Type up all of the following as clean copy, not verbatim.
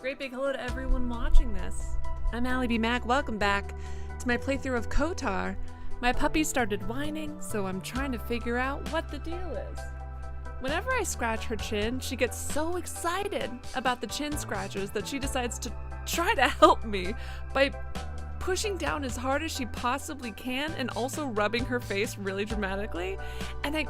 Great big hello to everyone watching this. I'm Allie B. Mac. Welcome back to my playthrough of Kotor. My puppy started whining, so I'm trying to figure out what the deal is. Whenever I scratch her chin, she gets so excited about the chin scratches that she decides to try to help me by pushing down as hard as she possibly can and also rubbing her face really dramatically. And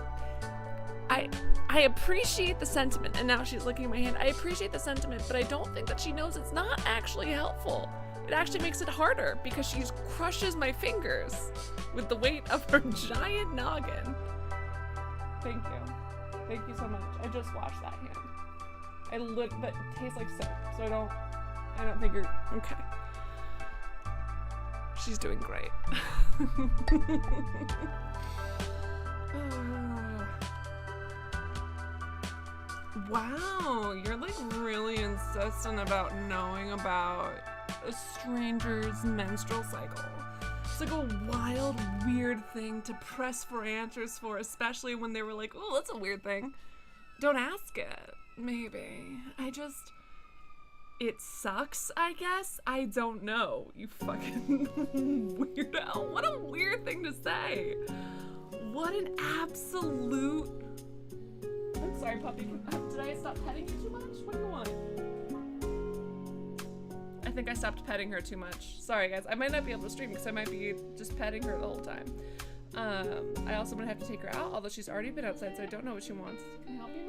I appreciate the sentiment, and now she's licking my hand. I appreciate the sentiment, but I don't think that she knows it's not actually helpful. It actually makes it harder because she crushes my fingers with the weight of her giant noggin. Thank you. Thank you so much. I just washed that hand. That tastes like soap, so I don't think you're, okay. She's doing great. Wow, you're like really insistent about knowing about a stranger's menstrual cycle. It's like a wild, weird thing to press for answers for, especially when they were like, oh, that's a weird thing. Don't ask it, maybe. It sucks, I guess? I don't know, you fucking weirdo. What a weird thing to say. What an absolute... I'm sorry, puppy. Did I stop petting you too much? What do you want? I think I stopped petting her too much. Sorry, guys. I might not be able to stream because I might be just petting her the whole time. I also might have to take her out, although she's already been outside, so I don't know what she wants. Can I help you,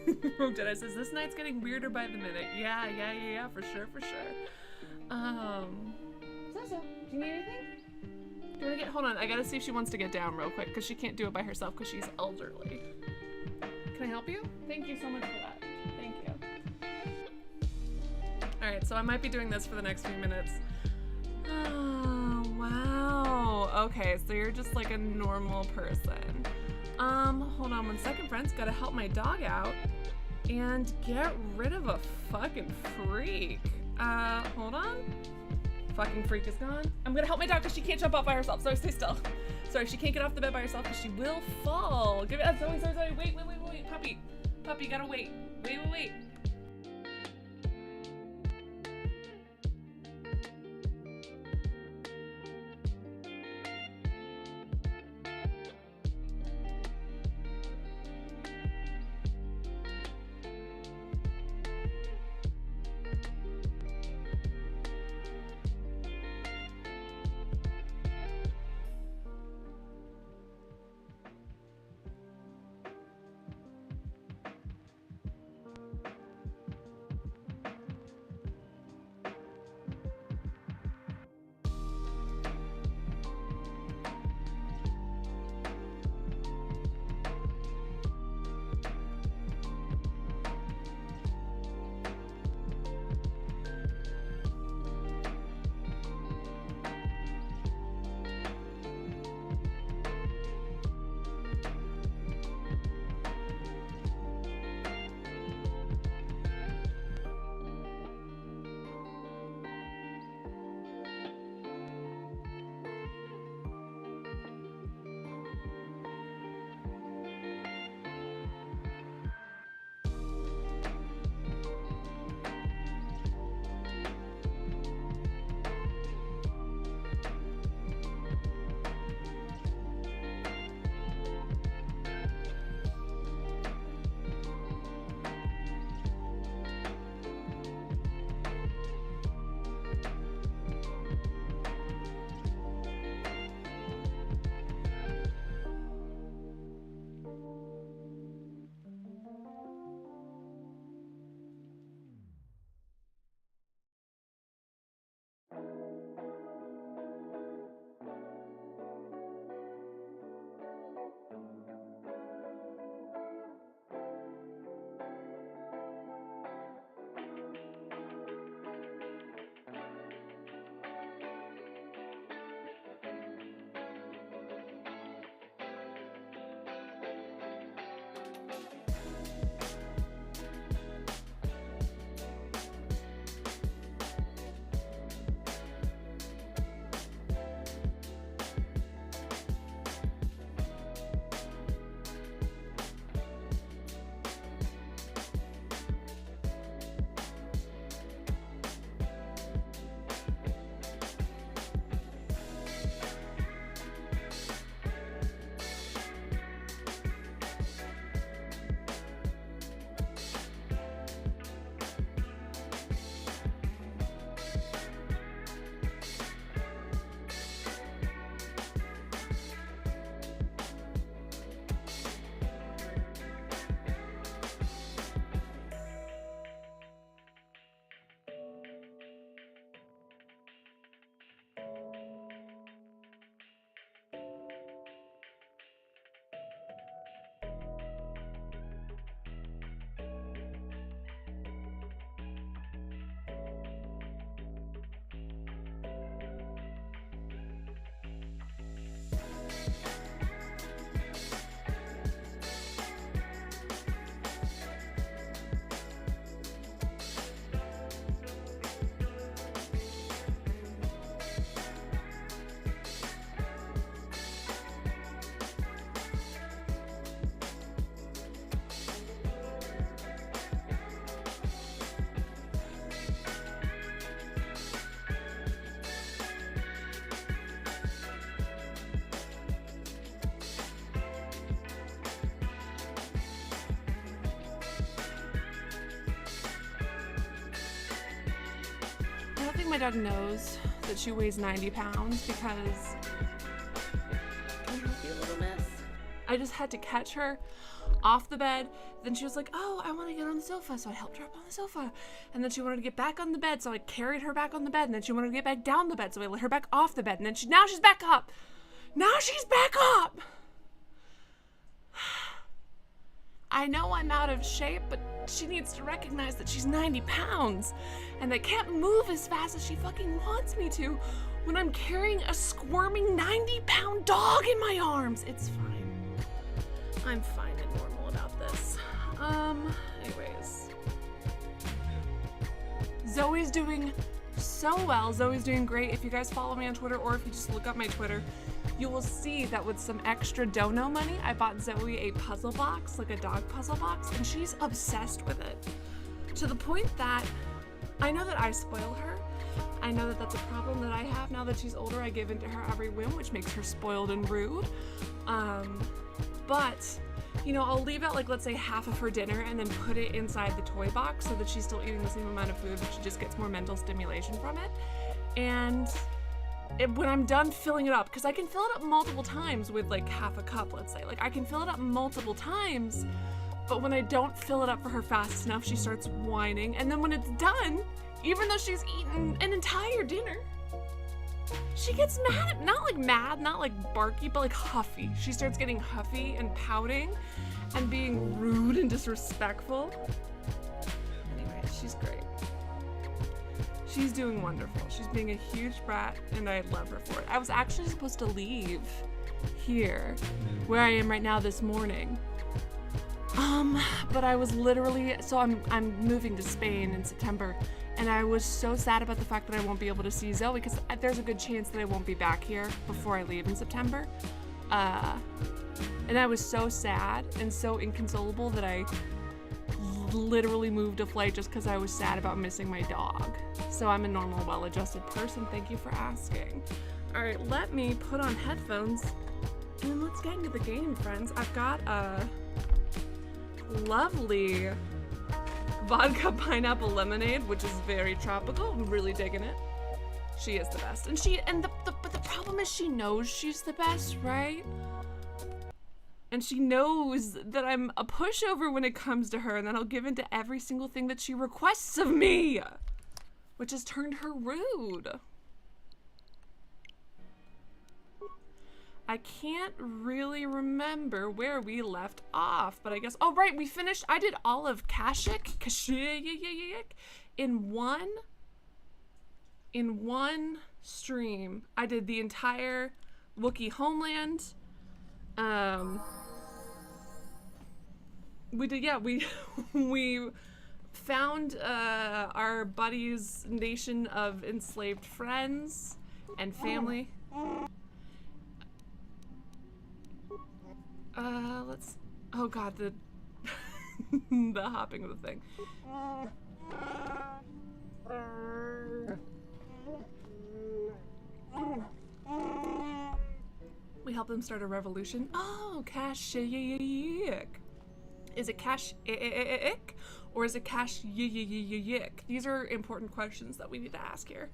ma'am? Rogue Jedi says, this night's getting weirder by the minute. Yeah, for sure. So, do you need anything? Do you want to hold on, I gotta see if she wants to get down real quick, because she can't do it by herself because she's elderly. Can I help you? Thank you so much for that. Thank you. Alright, so I might be doing this for the next few minutes. Oh, wow. Okay, so you're just like a normal person. Hold on 1 second, friends. Gotta help my dog out and get rid of a fucking freak. Hold on. Fucking freak is gone. I'm gonna help my dog because she can't jump off by herself. Sorry, stay still. Sorry, she can't get off the bed by herself because she will fall. Give it. Sorry. Wait. Puppy, you gotta wait. Wait. think my dog knows that she weighs 90 pounds because, can I help you a little bit? I just had to catch her off the bed. Then she was like, oh, I want to get on the sofa. So I helped her up on the sofa. And then she wanted to get back on the bed. So I carried her back on the bed. And then she wanted to get back down the bed. So I let her back off the bed. And then now she's back up. Now she's back up. I know I'm out of shape, but she needs to recognize that she's 90 pounds. And I can't move as fast as she fucking wants me to when I'm carrying a squirming 90-pound dog in my arms. It's fine. I'm fine and normal about this. Anyways. Zoe's doing so well. Zoe's doing great. If you guys follow me on Twitter, or if you just look up my Twitter, you will see that with some extra dono money, I bought Zoe a puzzle box, like a dog puzzle box, and she's obsessed with it. To the point that I know that I spoil her. I know that that's a problem that I have now that she's older. I give in to her every whim, which makes her spoiled and rude. But, you know, I'll leave out, like, let's say half of her dinner and then put it inside the toy box so that she's still eating the same amount of food, but she just gets more mental stimulation from it. And when I'm done filling it up, because I can fill it up multiple times with, like, half a cup, let's say. Like, I can fill it up multiple times, but when I don't fill it up for her fast enough, she starts whining. And then when it's done, even though she's eaten an entire dinner, she gets mad, not like barky, but like huffy. She starts getting huffy and pouting and being rude and disrespectful. Anyway, she's great. She's doing wonderful. She's being a huge brat and I love her for it. I was actually supposed to leave here where I am right now this morning. But I was literally, so I'm moving to Spain in September. And I was so sad about the fact that I won't be able to see Zoe because there's a good chance that I won't be back here before I leave in September. And I was so sad and so inconsolable that I literally moved a flight just because I was sad about missing my dog. So I'm a normal, well-adjusted person. Thank you for asking. All right, let me put on headphones and let's get into the game, friends. I've got a lovely vodka pineapple lemonade, which is very tropical. I'm really digging it. She is the best. But the problem is she knows she's the best, right? And she knows that I'm a pushover when it comes to her, and that I'll give in to every single thing that she requests of me, which has turned her rude. I can't really remember where we left off, but I guess, oh right, we finished, I did all of Kashyyyk in one stream. I did the entire Wookiee homeland. We found our buddy's nation of enslaved friends and family. Oh god, the the hopping of the thing. We help them start a revolution. Oh, Kashyyyk. Is it Kashyyyk or is it Kashyyyk? These are important questions that we need to ask here.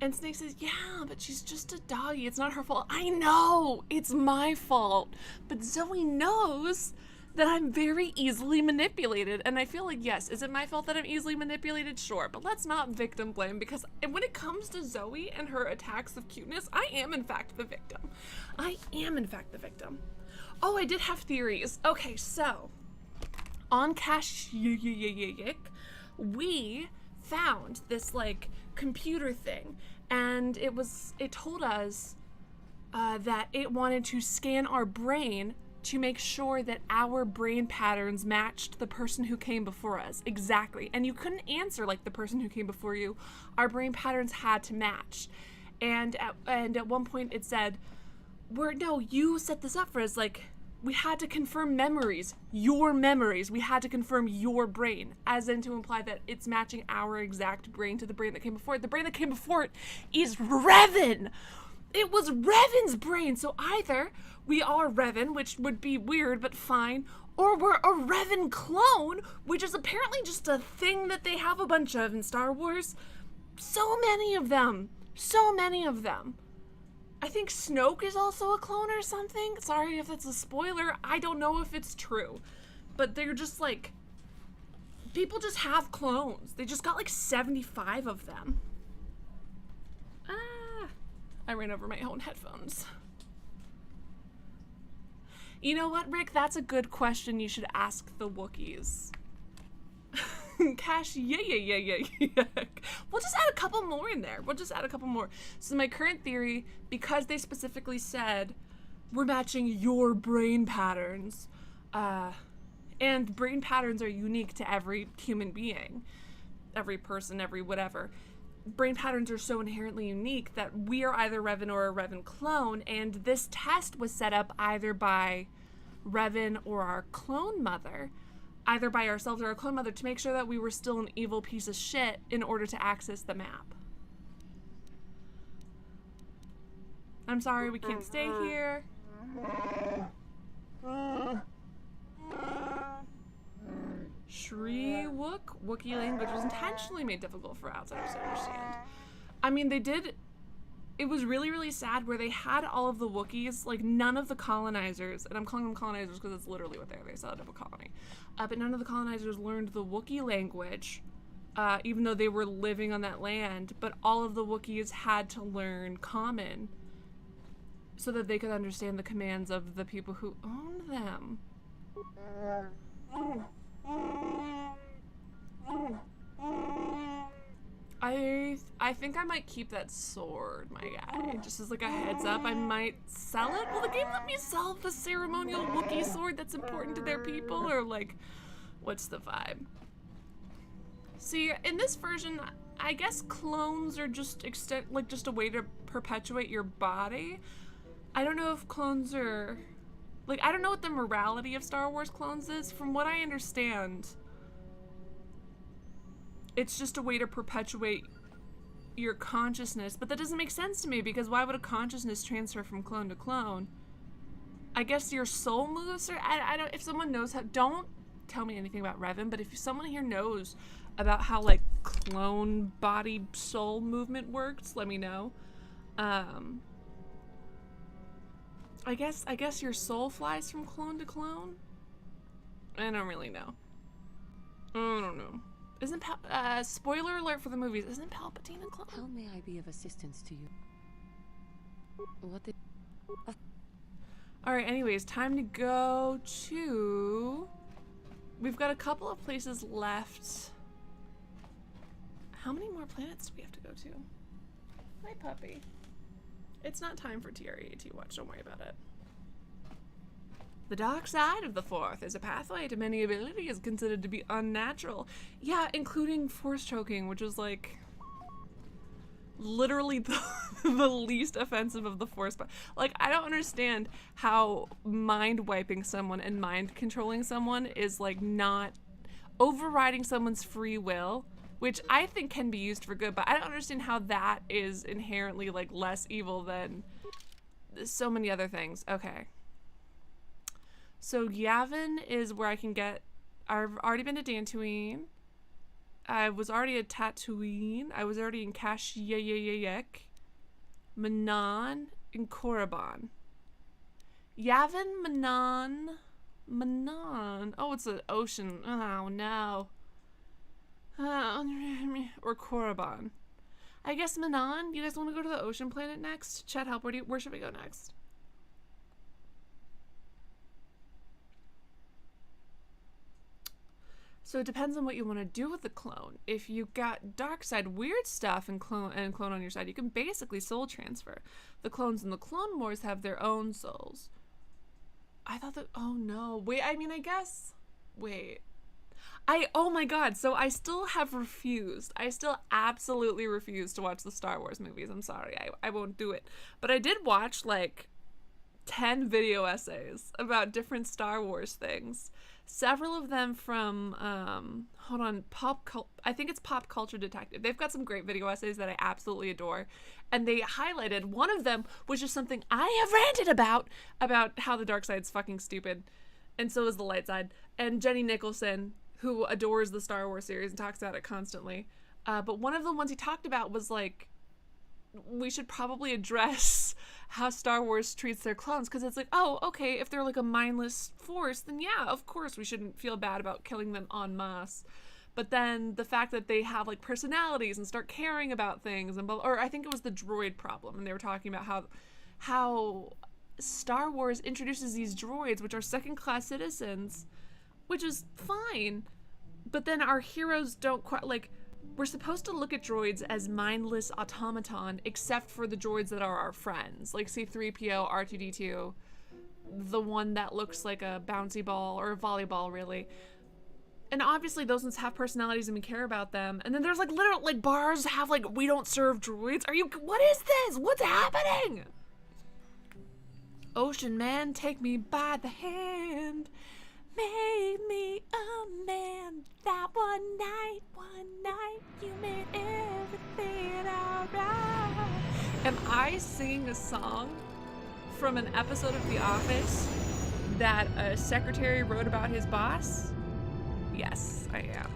And Snake says, yeah, but she's just a doggy. It's not her fault. I know, it's my fault. But Zoe knows that I'm very easily manipulated. And I feel like, yes, is it my fault that I'm easily manipulated? Sure, but let's not victim blame, because when it comes to Zoe and her attacks of cuteness, I am in fact the victim. I am in fact the victim. Oh, I did have theories. Okay, so on Kashyyyk, we found this like computer thing, and it told us that it wanted to scan our brain to make sure that our brain patterns matched the person who came before us. Exactly. And you couldn't answer like the person who came before you. Our brain patterns had to match. And at one point it said, no, you set this up for us. Like, we had to confirm memories, your memories. We had to confirm your brain, as in to imply that it's matching our exact brain to the brain that came before it. The brain that came before it is Revan. It was Revan's brain. So either we are Revan, which would be weird, but fine, or we're a Revan clone, which is apparently just a thing that they have a bunch of in Star Wars. so many of them. So many of them. I think Snoke is also a clone or something. Sorry if that's a spoiler. I don't know if it's true. But they're just like, people just have clones. They just got like 75 of them. I ran over my own headphones. You know what, Rick? That's a good question you should ask the Wookiees. Cash, yeah. We'll just add a couple more in there. So my current theory, because they specifically said we're matching your brain patterns, and brain patterns are unique to every human being, every person, every whatever. Brain patterns are so inherently unique that we are either Revan or a Revan clone, and this test was set up either by Revan or our clone mother, either by ourselves or our clone mother, to make sure that we were still an evil piece of shit in order to access the map. I'm sorry, we can't stay here. Shri-Wook? Wookiee language was intentionally made difficult for outsiders to understand. I mean, they did... It was really, really sad where they had all of the Wookiees, like none of the colonizers, and I'm calling them colonizers because it's literally what they are. They set up a colony. But none of the colonizers learned the Wookiee language, even though they were living on that land. But all of the Wookiees had to learn Common so that they could understand the commands of the people who owned them. I think I might keep that sword, my guy. Just as like a heads up, I might sell it. Will the game let me sell the ceremonial Wookiee sword that's important to their people? Or like, what's the vibe? See, in this version, I guess clones are just just a way to perpetuate your body. I don't know if clones are... Like, I don't know what the morality of Star Wars clones is. From what I understand, it's just a way to perpetuate your consciousness. But that doesn't make sense to me, because why would a consciousness transfer from clone to clone? I guess your soul moves, or I don't... If someone knows how... Don't tell me anything about Revan, but if someone here knows about how, like, clone body soul movement works, let me know. I guess your soul flies from clone to clone? I don't really know. I don't know. Isn't spoiler alert for the movies, isn't Palpatine a clone? How may I be of assistance to you? What the... Alright, anyways, time to go to... We've got a couple of places left. How many more planets do we have to go to? Hi, puppy. It's not time for TREAT watch, don't worry about it. The dark side of the Force is a pathway to many abilities considered to be unnatural. Yeah, including force choking, which is like literally the least offensive of the Force. But like, I don't understand how mind wiping someone and mind controlling someone is like not overriding someone's free will, which I think can be used for good, but I don't understand how that is inherently like less evil than so many other things. Okay. So Yavin is where I can get... I've already been to Dantooine. I was already at Tatooine. I was already in Kashyyyk, Manan, and Korriban. Yavin, Manan. Oh, it's an ocean. Oh, no. Or Korriban. I guess Manan. You guys want to go to the ocean planet next? Chat help. Where should we go next? So it depends on what you want to do with the clone. If you got dark side weird stuff and clone on your side, you can basically soul transfer. The clones in the Clone Wars have their own souls. I thought that... Oh no. Wait, I mean, I guess... Wait. Oh my god, so I still have refused. I still absolutely refuse to watch the Star Wars movies. I'm sorry, I won't do it. But I did watch like 10 video essays about different Star Wars things. Several of them from, hold on, I think it's Pop Culture Detective. They've got some great video essays that I absolutely adore. And they highlighted, one of them was just something I have ranted about how the dark side's fucking stupid. And so is the light side. And Jenny Nicholson, who adores the Star Wars series and talks about it constantly, But one of the ones he talked about was like, we should probably address how Star Wars treats their clones, because it's like, oh, okay, if they're like a mindless force, then yeah, of course we shouldn't feel bad about killing them en masse. But then the fact that they have like personalities and start caring about things, and or I think it was the droid problem, and they were talking about how Star Wars introduces these droids, which are second-class citizens, which is fine, but then our heroes don't quite like. We're supposed to look at droids as mindless automaton, except for the droids that are our friends, like C-3PO, R2-D2, the one that looks like a bouncy ball or a volleyball, really. And obviously those ones have personalities and we care about them. And then there's like literal like bars have like, we don't serve droids. What is this? What's happening? Ocean man, take me by the hand. Made me a man. That one night, you made everything alright. Am I singing a song from an episode of The Office that a secretary wrote about his boss? Yes, I am.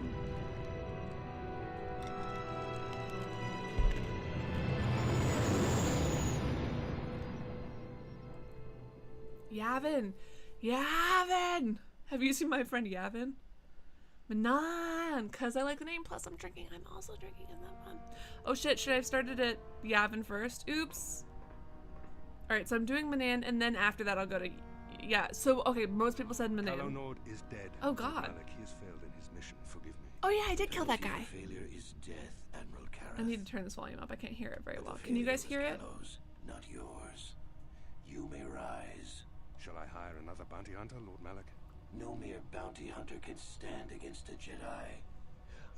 Yavin! Have you seen my friend Yavin? Manan, because I like the name, plus I'm also drinking in that one. Oh shit, should I have started at Yavin first? Oops. Alright, so I'm doing Manan, and then after that I'll go to... Yeah, so, okay, most people said Manan. Nord is dead. Oh god. Malak, he has failed in his mission, forgive me. Oh yeah, I did kill that guy. Failure is death, Admiral Karath. I need to turn this volume up, I can't hear it very well. Can you guys hear it? Not yours. You may rise. Shall I hire another bounty hunter, Lord Malak? No mere bounty hunter can stand against a Jedi.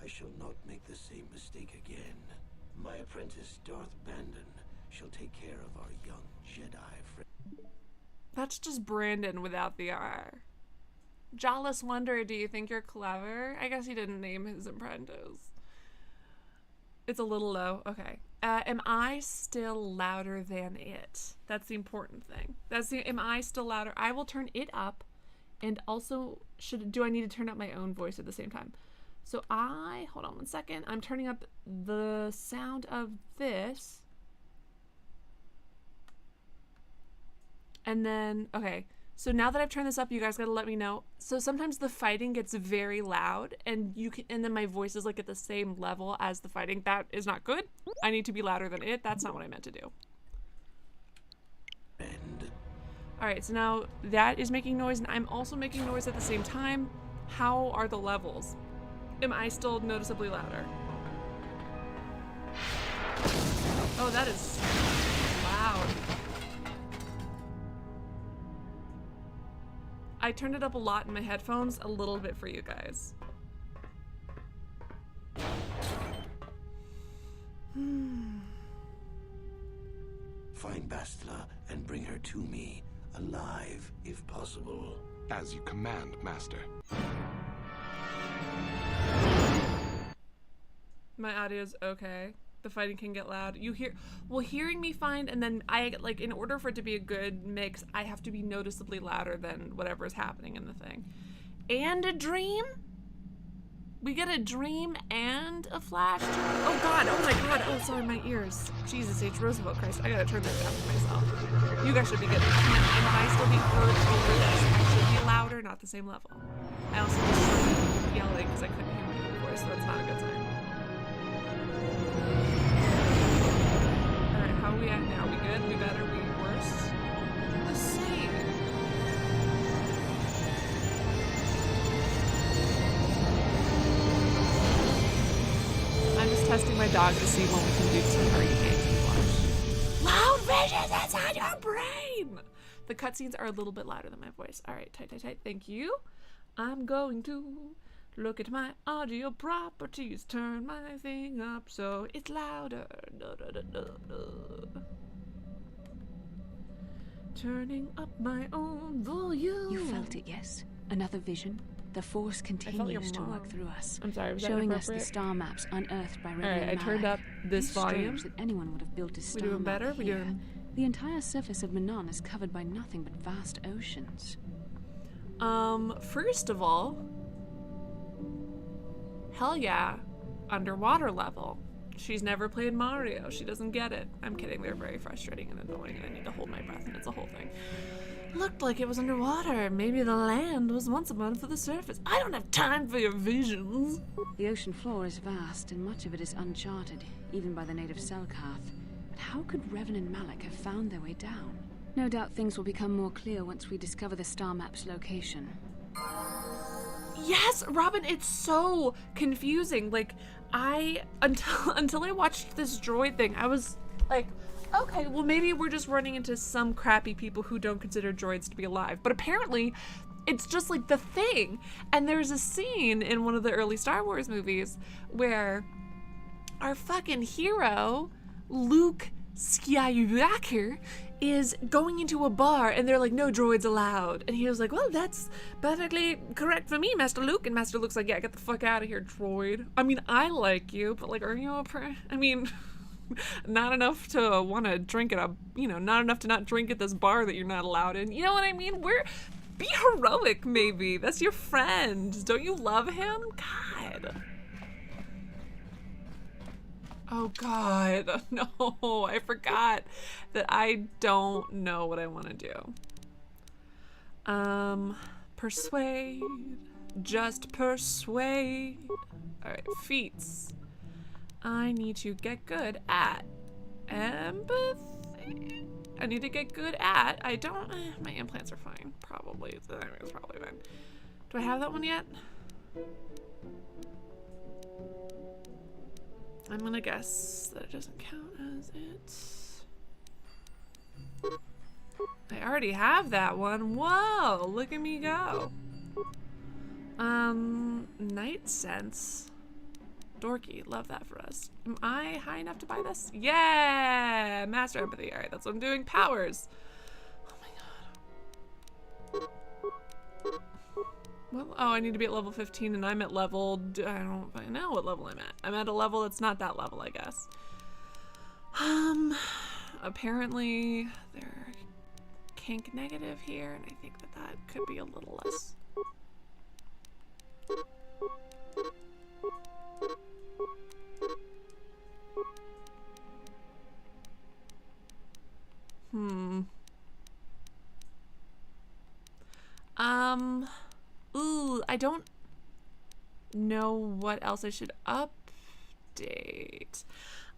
I shall not make the same mistake again. My apprentice, Darth Bandon, shall take care of our young Jedi friend. That's just Brandon without the R. Jawless Wonder, do you think you're clever? I guess he didn't name his apprentice. It's a little low. Okay. Am I still louder than it? That's the important thing. Am I still louder? I will turn it up. And also, do I need to turn up my own voice at the same time? So hold on one second. I'm turning up the sound of this. And then, okay. So now that I've turned this up, you guys gotta let me know. So sometimes the fighting gets very loud and then my voice is like at the same level as the fighting. That is not good. I need to be louder than it. That's not what I meant to do. Alright, so now that is making noise and I'm also making noise at the same time. How are the levels? Am I still noticeably louder? Oh, that is loud. I turned it up a lot in my headphones, a little bit for you guys. Find Bastila and bring her to me, alive, if possible. As you command, Master. My audio's okay. The fighting can get loud. Hearing me fine, and then in order for it to be a good mix, I have to be noticeably louder than whatever is happening in the thing. And a dream? We get a dream and a flash. Oh god, oh my god, oh sorry, my ears. Jesus H. Roosevelt Christ, I gotta turn that down for myself. You guys should be getting it. And I still be heard over this. I should be louder, not the same level. I also just started yelling because I couldn't hear my own voice, so that's not a good sign. Alright, how are we at now? We good? We better? We worse? The same. I'm just testing my dog to see when we can do some hurricane watch. Loud vision inside your brain! The cutscenes are a little bit louder than my voice. Alright, tight. Thank you. I'm going to look at my audio properties, turn my thing up so it's louder. Turning up my own volume. You felt it, yes? Another vision? The Force continues to work through us. I'm sorry, was that showing us the inappropriate? star maps unearthed by Revan. Alright, I turned up this It's volume. strange that anyone would have built a star We doing map better? We here. doing... The entire surface of Manan is covered by nothing but vast oceans. First of all, hell yeah. underwater level. She's never played Mario. She doesn't get it. I'm kidding. They're very frustrating and annoying, and I need to hold my breath, and it's a whole thing. Looked like it was underwater. Maybe the land was once above the surface. I don't have time for your visions. The ocean floor is vast, and much of it is uncharted, even by the native Selkath. But how could Revan and Malak have found their way down? No doubt things will become more clear once we discover the star map's location. Yes, Robin, it's so confusing. Like, until I watched this droid thing, I was like, okay, well maybe we're just running into some crappy people who don't consider droids to be alive. But apparently, it's just like the thing. And there's a scene in one of the early Star Wars movies where our fucking hero, Luke Skywalker, is going into a bar and they're like, no droids allowed. And he was like, well, that's perfectly correct for me, Master Luke. And Master Luke's like, yeah, get the fuck out of here, droid. I mean, I like you, but like, are you I mean, not enough to want to drink at not enough to not drink at this bar that you're not allowed in. You know what I mean? Be heroic, maybe. That's your friend. Don't you love him? God. Oh God, no, I forgot that I don't know what I want to do. Persuade, just persuade. All right, feats. I need to get good at empathy. I need to get good at, my implants are fine, probably. It's probably fine. Do I have that one yet? I'm gonna guess that it doesn't count as it. I already have that one. Whoa, look at me go. Night sense. Dorky, love that for us. Am I high enough to buy this? Yeah, master empathy. All right, that's what I'm doing. Powers. Oh my God. Well, oh, I need to be at level 15 and I'm at level, I don't know what level I'm at. I'm at a level that's not that level, I guess. Apparently they're kink negative here, and I think that could be a little less. Ooh, I don't know what else I should update.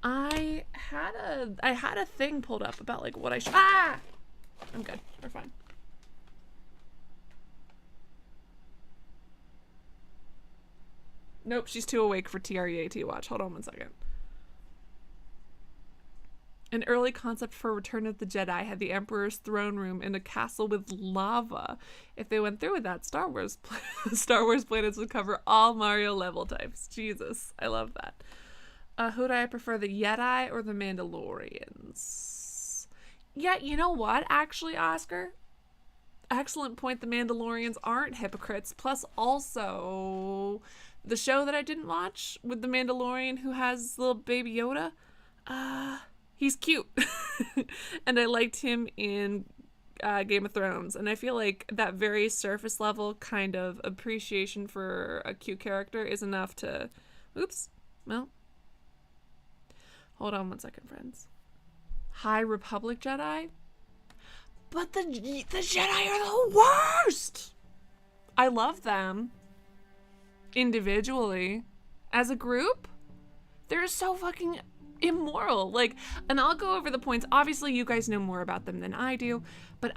I had a thing pulled up about like what I should. Ah! I'm good. We're fine. Nope, she's too awake for TREAT watch. Hold on one second. An early concept for Return of the Jedi had the Emperor's throne room in a castle with lava. If they went through with that, Star Wars planets would cover all Mario level types. Jesus, I love that. Who do I prefer, the Jedi or the Mandalorians? Yeah, you know what, actually, Oscar? Excellent point, the Mandalorians aren't hypocrites. Plus, also, the show that I didn't watch with the Mandalorian who has little baby Yoda, he's cute. And I liked him in Game of Thrones. And I feel like that very surface level kind of appreciation for a cute character is enough to... Oops. Well. Hold on one second, friends. High Republic Jedi? But the Jedi are the worst! I love them. Individually. As a group, they're so fucking... immoral. Like, and I'll go over the points. Obviously you guys know more about them than I do, but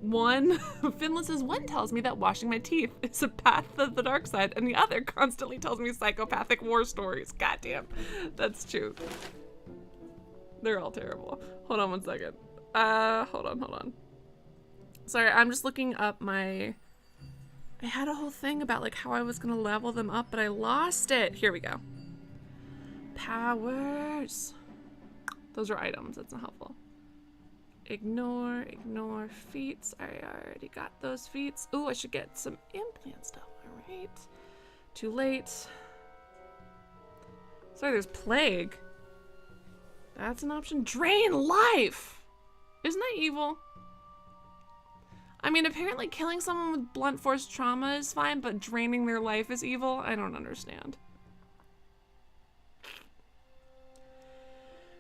one, Finless says, one tells me that washing my teeth is a path to the dark side, and the other constantly tells me psychopathic war stories. Goddamn, that's true. They're all terrible. Hold on one second. Hold on. Sorry, I'm just looking up my... I had a whole thing about like how I was gonna level them up, but I lost it. Here we go. Powers. Those are items, that's not helpful. Ignore feats. I already got those feats. Ooh, I should get some implant stuff. All right. Too late. Sorry, there's plague. That's an option. Drain life. Isn't that evil? I mean, apparently killing someone with blunt force trauma is fine, but draining their life is evil? I don't understand.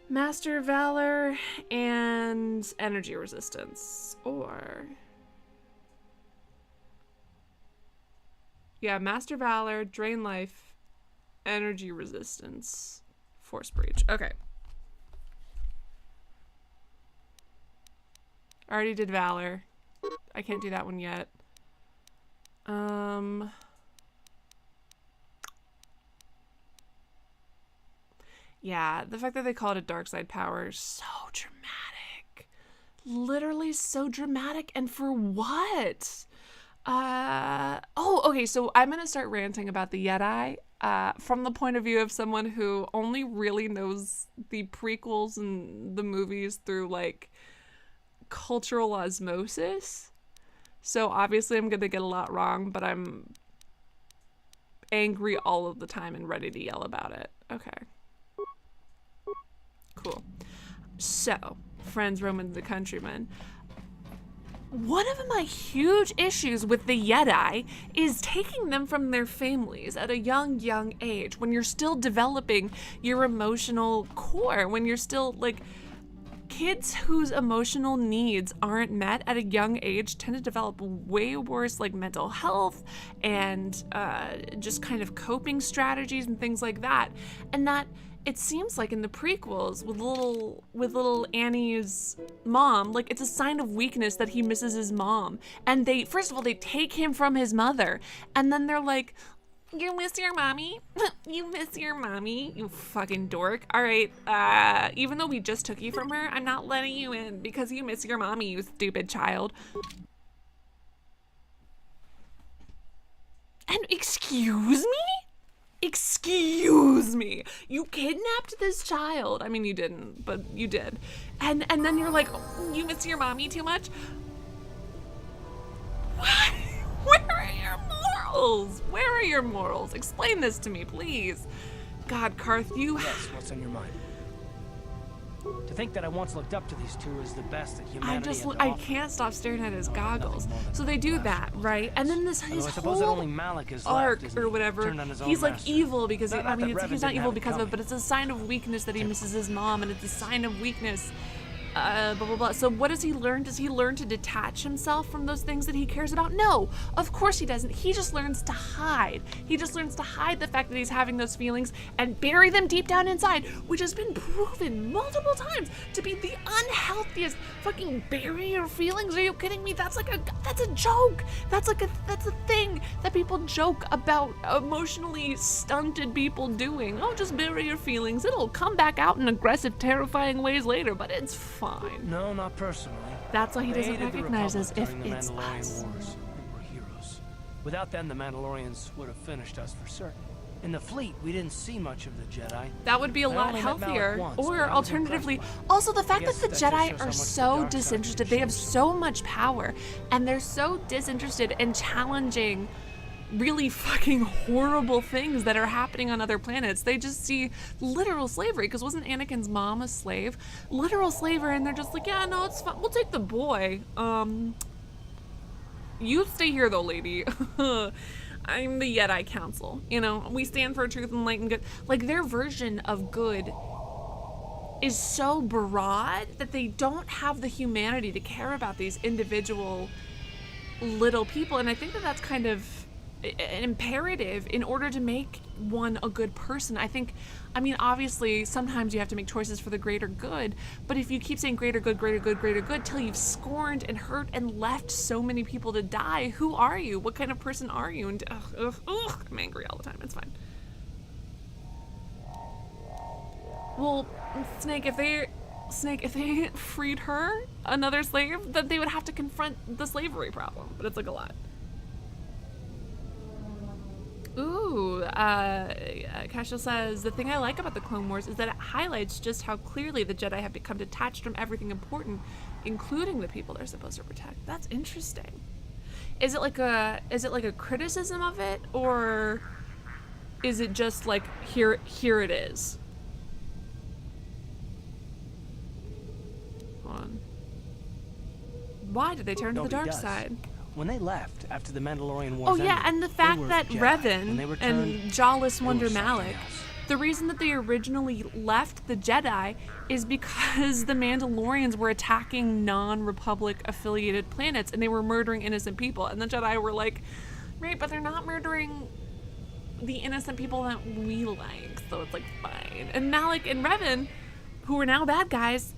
Master Valor and energy resistance. Or... yeah, Master Valor, drain life, energy resistance, force breach. Okay. I already did Valor. I can't do that one yet. Yeah, the fact that they call it a dark side power is so dramatic. Literally so dramatic, and for what? Oh, okay, so I'm gonna start ranting about the Jedi from the point of view of someone who only really knows the prequels and the movies through, like, cultural osmosis. So obviously I'm gonna get a lot wrong, but I'm angry all of the time and ready to yell about it. Okay. Cool. So, friends, Romans, the countrymen. One of my huge issues with the Jedi is taking them from their families at a young age, when you're still developing your emotional core, when you're still, like, kids whose emotional needs aren't met at a young age tend to develop way worse, like, mental health and just kind of coping strategies and things like that. And that, it seems like in the prequels with little Annie's mom, like, it's a sign of weakness that he misses his mom. And they, first of all, they take him from his mother, and then they're like, you miss your mommy? You miss your mommy? You fucking dork. All right, even though we just took you from her, I'm not letting you in because you miss your mommy, you stupid child. And excuse me? Excuse me, you kidnapped this child. I mean, you didn't, but you did. And then you're like, oh, you miss your mommy too much? What? Where are your morals? Where are your morals? Explain this to me, please. God, Karth, you... Yes, what's on your mind? To think that I once looked up to these two is the best that humanity had to I offer. can't stop staring at his goggles. So they do that, right? And then this his I suppose that whole only Malak is arc left, or whatever, he's like evil because Not I mean, that he's Revan not didn't evil have it because of it, coming. but it's a sign of weakness that he misses his mom, and it's a sign of weakness. Blah, blah, blah. So what does he learn? Does he learn to detach himself from those things that he cares about? No, of course he doesn't. He just learns to hide. He just learns to hide the fact that he's having those feelings and bury them deep down inside, which has been proven multiple times to be the unhealthiest. Fucking bury your feelings? Are you kidding me? That's a joke. That's a thing that people joke about emotionally stunted people doing. Oh, just bury your feelings. It'll come back out in aggressive, terrifying ways later, but it's fine. No, not personally. That's why he I doesn't aided the recognize us Republic if during the it's Mandalorian us. Wars. We were heroes. Without them, the Mandalorians would have finished us for certain. In the fleet, we didn't see much of the Jedi. That would be a I lot only met Malak healthier. once, but Or I was alternatively, impressed by it. also the fact that guess the that just shows Jedi how are much the so dark side disinterested. can They have show. so much power, and they're so disinterested in challenging really fucking horrible things that are happening on other planets. They just see literal slavery, because wasn't Anakin's mom a slave? Literal slavery, and they're just like, yeah, no, it's fine. We'll take the boy. You stay here though, lady. I'm the Jedi Council. You know, we stand for truth and light and good. Like, their version of good is so broad that they don't have the humanity to care about these individual little people. And I think that that's kind of an imperative in order to make one a good person. I think, I mean, obviously sometimes you have to make choices for the greater good, but if you keep saying greater good, greater good, greater good till you've scorned and hurt and left so many people to die, who are you? What kind of person are you? And I'm angry all the time. It's fine. Well, Snake, if they freed her, another slave, then they would have to confront the slavery problem. But it's like a lot. Ooh, Cashel says, the thing I like about the Clone Wars is that it highlights just how clearly the Jedi have become detached from everything important, including the people they're supposed to protect. That's interesting. Is it like a criticism of it, or is it just like, here it is? Hold on. Why did they turn to the Nobody dark does. side? When they left after the Mandalorian Wars Oh yeah, ended, and the they fact were that Jedi. Revan When they returned, and Jawless they were Wonder something Malik, else. the reason that they originally left the Jedi is because the Mandalorians were attacking non-Republic affiliated planets and they were murdering innocent people. And the Jedi were like, right, but they're not murdering the innocent people that we like, so it's like fine. And Malik and Revan, who are now bad guys,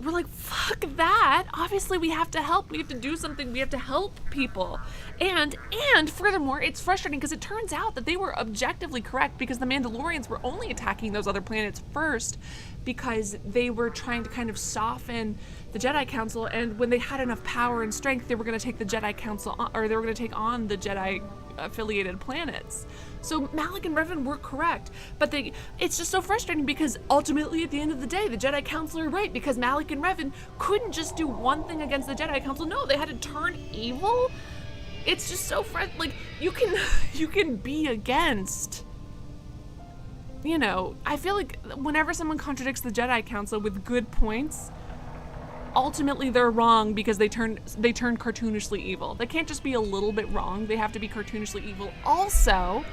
we're like, fuck that. Obviously we have to help. We have to do something. We have to help people. And furthermore, it's frustrating because it turns out that they were objectively correct because the Mandalorians were only attacking those other planets first because they were trying to kind of soften the Jedi Council, and when they had enough power and strength, they were going to take the Jedi Council on, or they were going to take on the Jedi affiliated planets. So Malik and Revan were correct, but it's just so frustrating because ultimately at the end of the day, the Jedi Council are right because Malik and Revan couldn't just do one thing against the Jedi Council. No, they had to turn evil. It's just so like you can be against, you know, I feel like whenever someone contradicts the Jedi Council with good points, ultimately they're wrong because they turn cartoonishly evil. They can't just be a little bit wrong. They have to be cartoonishly evil. Also,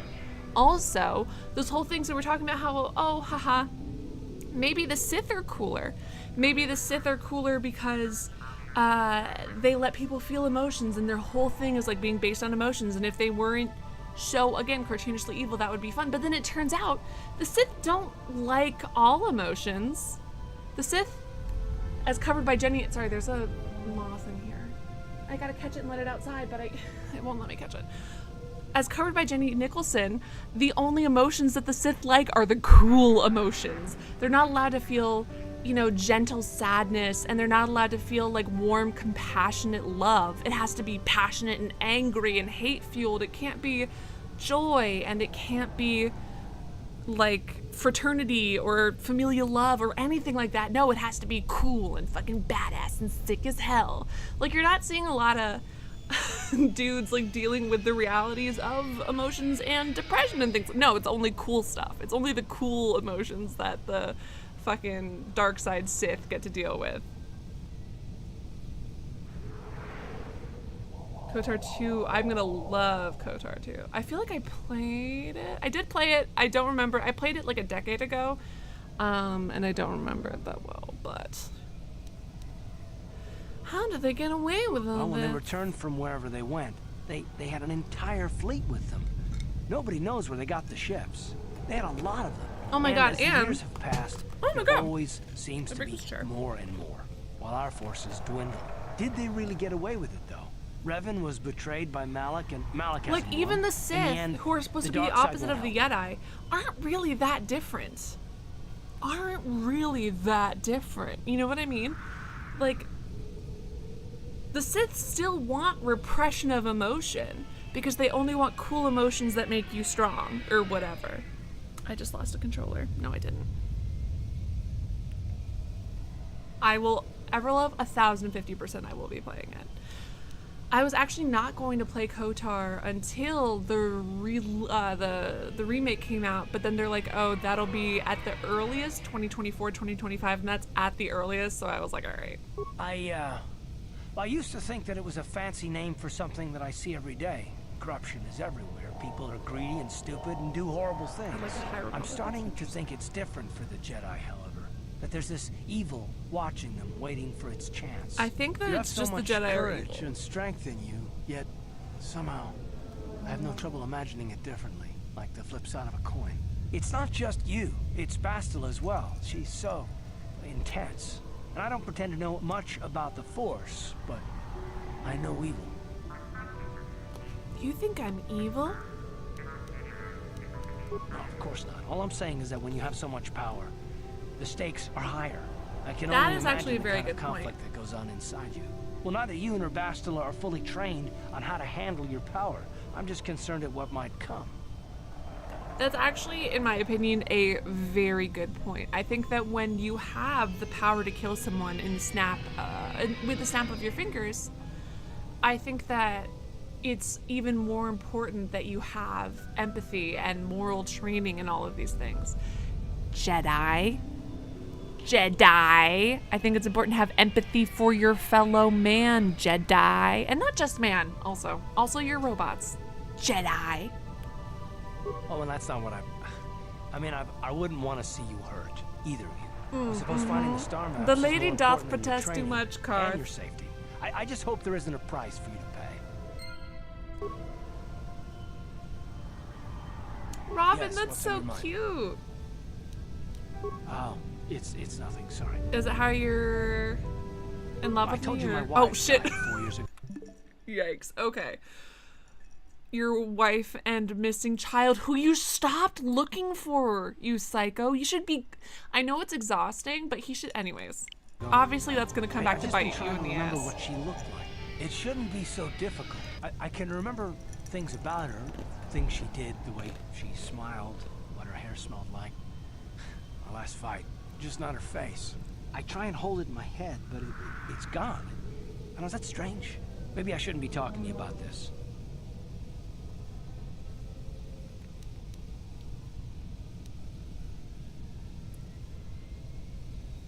this whole thing, so we're talking about how, oh, haha, maybe the Sith are cooler. Maybe the Sith are cooler because they let people feel emotions and their whole thing is like being based on emotions. And if they weren't again, cartoonishly evil, that would be fun. But then it turns out the Sith don't like all emotions. The Sith, as covered by Jenny, sorry, there's a moth in here. I gotta catch it and let it outside, but it won't let me catch it. As covered by Jenny Nicholson, the only emotions that the Sith like are the cool emotions. They're not allowed to feel, you know, gentle sadness, and they're not allowed to feel like warm, compassionate love. It has to be passionate and angry and hate-fueled. It can't be joy, and it can't be like fraternity or familial love or anything like that. No, it has to be cool and fucking badass and sick as hell. Like, you're not seeing a lot of dudes like dealing with the realities of emotions and depression and things. No, it's only cool stuff. It's only the cool emotions that the fucking dark side Sith get to deal with. Kotor 2, I'm gonna love Kotor 2. I feel like I played it. I did play it. I don't remember. I played it like a decade ago, and I don't remember it that well, but how did they get away with all Well, when they this? returned from wherever they went, they had an entire fleet with them. Nobody knows where they got the ships. They had a lot of them. Oh my and god, as the and years have passed, oh my it god, always seems The to be biggest chair. more and more, while our forces dwindle. Did they really get away with it, though? Revan was betrayed by Malik, and Malik has like won. even the In Sith, end, who are supposed to be the dark side opposite won of the out. Jedi, aren't really that different. You know what I mean? Like, the Sith still want repression of emotion because they only want cool emotions that make you strong or whatever. I just lost a controller. No, I didn't. I will ever love 1050%. I will be playing it. I was actually not going to play Kotor until the remake came out, but then they're like, oh, that'll be at the earliest 2024, 2025, and that's at the earliest, so I was like, all right. I used to think that it was a fancy name for something that I see every day. Corruption is everywhere. People are greedy and stupid and do horrible things. like the High I'm Republic. starting to think it's different for the Jedi, however. That there's this evil watching them, waiting for its chance. I think that You have it's so just the much Jedi are courage evil. and strength in you, yet somehow I have no trouble imagining it differently, like the flip side of a coin. It's not just you. It's Bastila as well. She's so intense. And I don't pretend to know much about the Force, but I know evil. You think I'm evil? No, of course not. All I'm saying is that when you have so much power, the stakes are higher. I can That only is imagine actually a the very kind of good point. conflict that goes on inside you. Well, neither you nor Bastila are fully trained on how to handle your power. I'm just concerned at what might come. That's actually, in my opinion, a very good point. I think that when you have the power to kill someone with the snap of your fingers, I think that it's even more important that you have empathy and moral training and all of these things. Jedi, Jedi. I think it's important to have empathy for your fellow man, Jedi. And not just man, also. Also your robots, Jedi. Oh, and that's not what I mean, I wouldn't want to see you hurt, either of you. I suppose finding the star maps The is lady more doth important than your protest too training much, Karth. and your safety. I just hope there isn't a price for you to pay. Robin, Yes, that's what's on so your mind? cute. Oh, it's nothing, sorry. Is it how you're in love I with told me? you my or- wife Oh, shit. died 4 years ago. Yikes. Okay. Your wife and missing child who you stopped looking for, you psycho. You should be... I know it's exhausting, but he should... Anyways. Obviously, that's going to come back to I've just bite been you trying in to the remember ass. what she looked like. It shouldn't be so difficult. I can remember things about her, things she did, the way she smiled, what her hair smelled like. Our last fight, just not her face. I try and hold it in my head, but it's gone. I know, is that strange? Maybe I shouldn't be talking to you about this.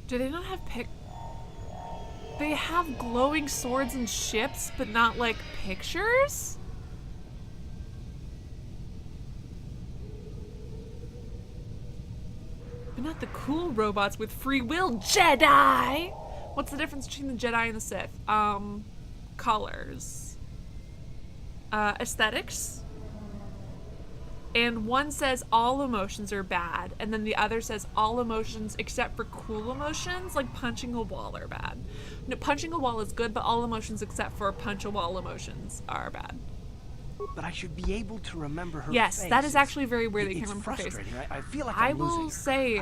Do they not have They have glowing swords and ships, but not, like, pictures? But not the cool robots with free will, Jedi! What's the difference between the Jedi and the Sith? Colors. Aesthetics. And one says all emotions are bad, and then the other says all emotions except for cool emotions, like punching a wall, are bad. No, punching a wall is good, but all emotions except for punch a wall emotions are bad. But I should be able to remember her Yes, face. that is actually very weird that you It's can't remember her face. frustrating. I feel like I I'm losing will her. say,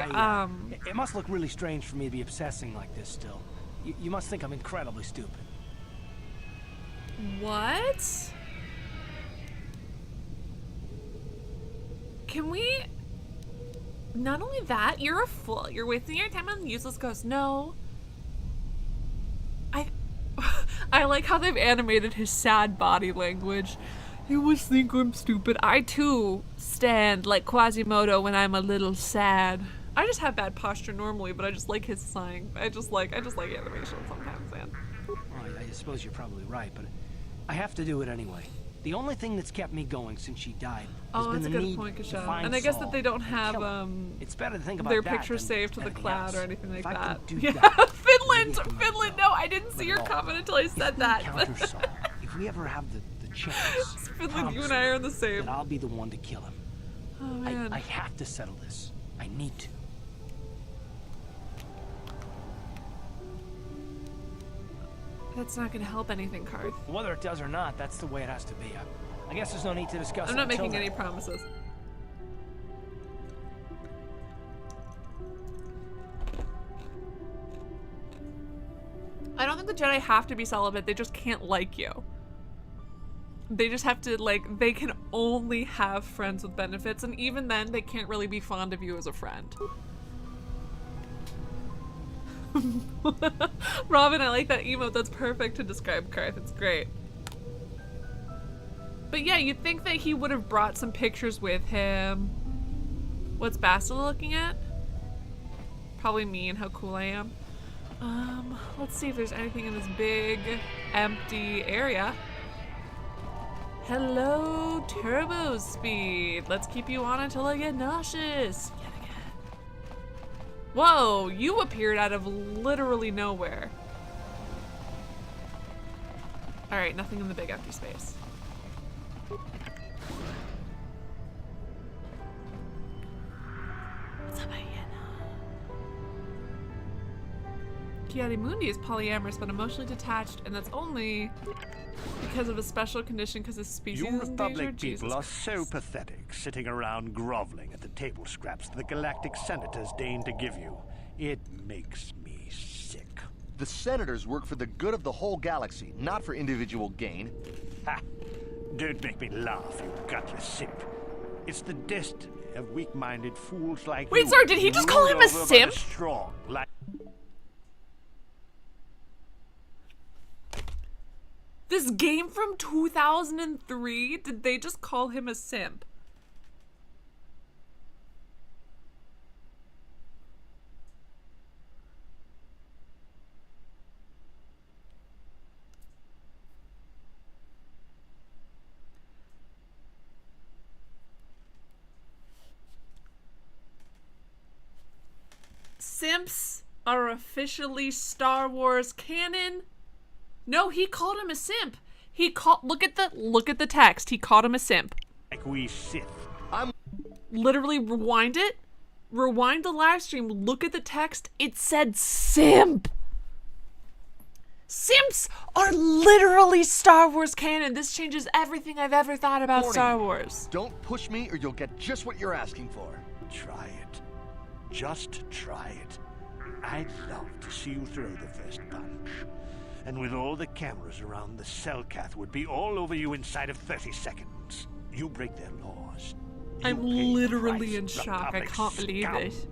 It must look really strange for me to be obsessing like this still. You must think I'm incredibly stupid. What? Can we... Not only that, you're a fool. You're wasting your time on useless ghosts. No. I like how they've animated his sad body language. You must think I'm stupid. I too stand like Quasimodo when I'm a little sad. I just have bad posture normally, but I just like his sighing. I just like animation sometimes, man. Well, I suppose you're probably right, but I have to do it anyway. The only thing that's kept me going since she died has Oh, been that's a the good need point, to Kashaw. find And I guess Saul that they don't and have kill him. It's better to think about their that picture than saved to the anything cloud else. or anything like If I that. could do Yeah, that, Finland, maybe I can Finland. live No, I didn't see your at all. comment until I said If that. we encounter Saul, if we ever have the chance, Finland, you promise and I are me the same. that I'll be the one to kill him. Oh man. I have to settle this. I need to. That's not going to help anything, Karth. Whether it does or not, that's the way it has to be. I guess there's no need to discuss it I'm not until making then. any promises. I don't think the Jedi have to be celibate. They just can't like you. They just have to, like, they can only have friends with benefits, and even then, they can't really be fond of you as a friend. Robin, I like that emote. That's perfect to describe Karth. It's great. But yeah, you'd think that he would have brought some pictures with him. What's Bastila looking at? Probably me and how cool I am. Let's see if there's anything in this big, empty area. Hello, turbo speed. Let's keep you on until I get nauseous. Yet again. Whoa, you appeared out of literally nowhere. Alright, nothing in the big empty space. Kiadimundi is polyamorous but emotionally detached, and that's only because of a special condition because his species You is endangered. Republic Jesus people are Christ. so pathetic, sitting around groveling at the table scraps the Galactic Senators deign to give you. It makes me sick. The Senators work for the good of the whole galaxy, not for individual gain. Ha! Don't make me laugh, you gutless simp. It's the destiny of weak-minded fools like Wait, you. sorry, did he just call him a ruled over by the simp? Strong, like This game from 2003? Did they just call him a simp? simps are officially Star Wars canon. No, he called him a simp. Look at the text. He called him a simp. Like we Sith. Literally rewind it. Rewind the live stream. Look at the text. It said simp. Simps are literally Star Wars canon. This changes everything I've ever thought about Star Wars. Don't push me or you'll get just what you're asking for. Try it. Just try it. I'd love to see you throw the first punch. And with all the cameras around, the Selkath would be all over you inside of 30 seconds. You break their laws. I'm literally in shock. I can't believe it.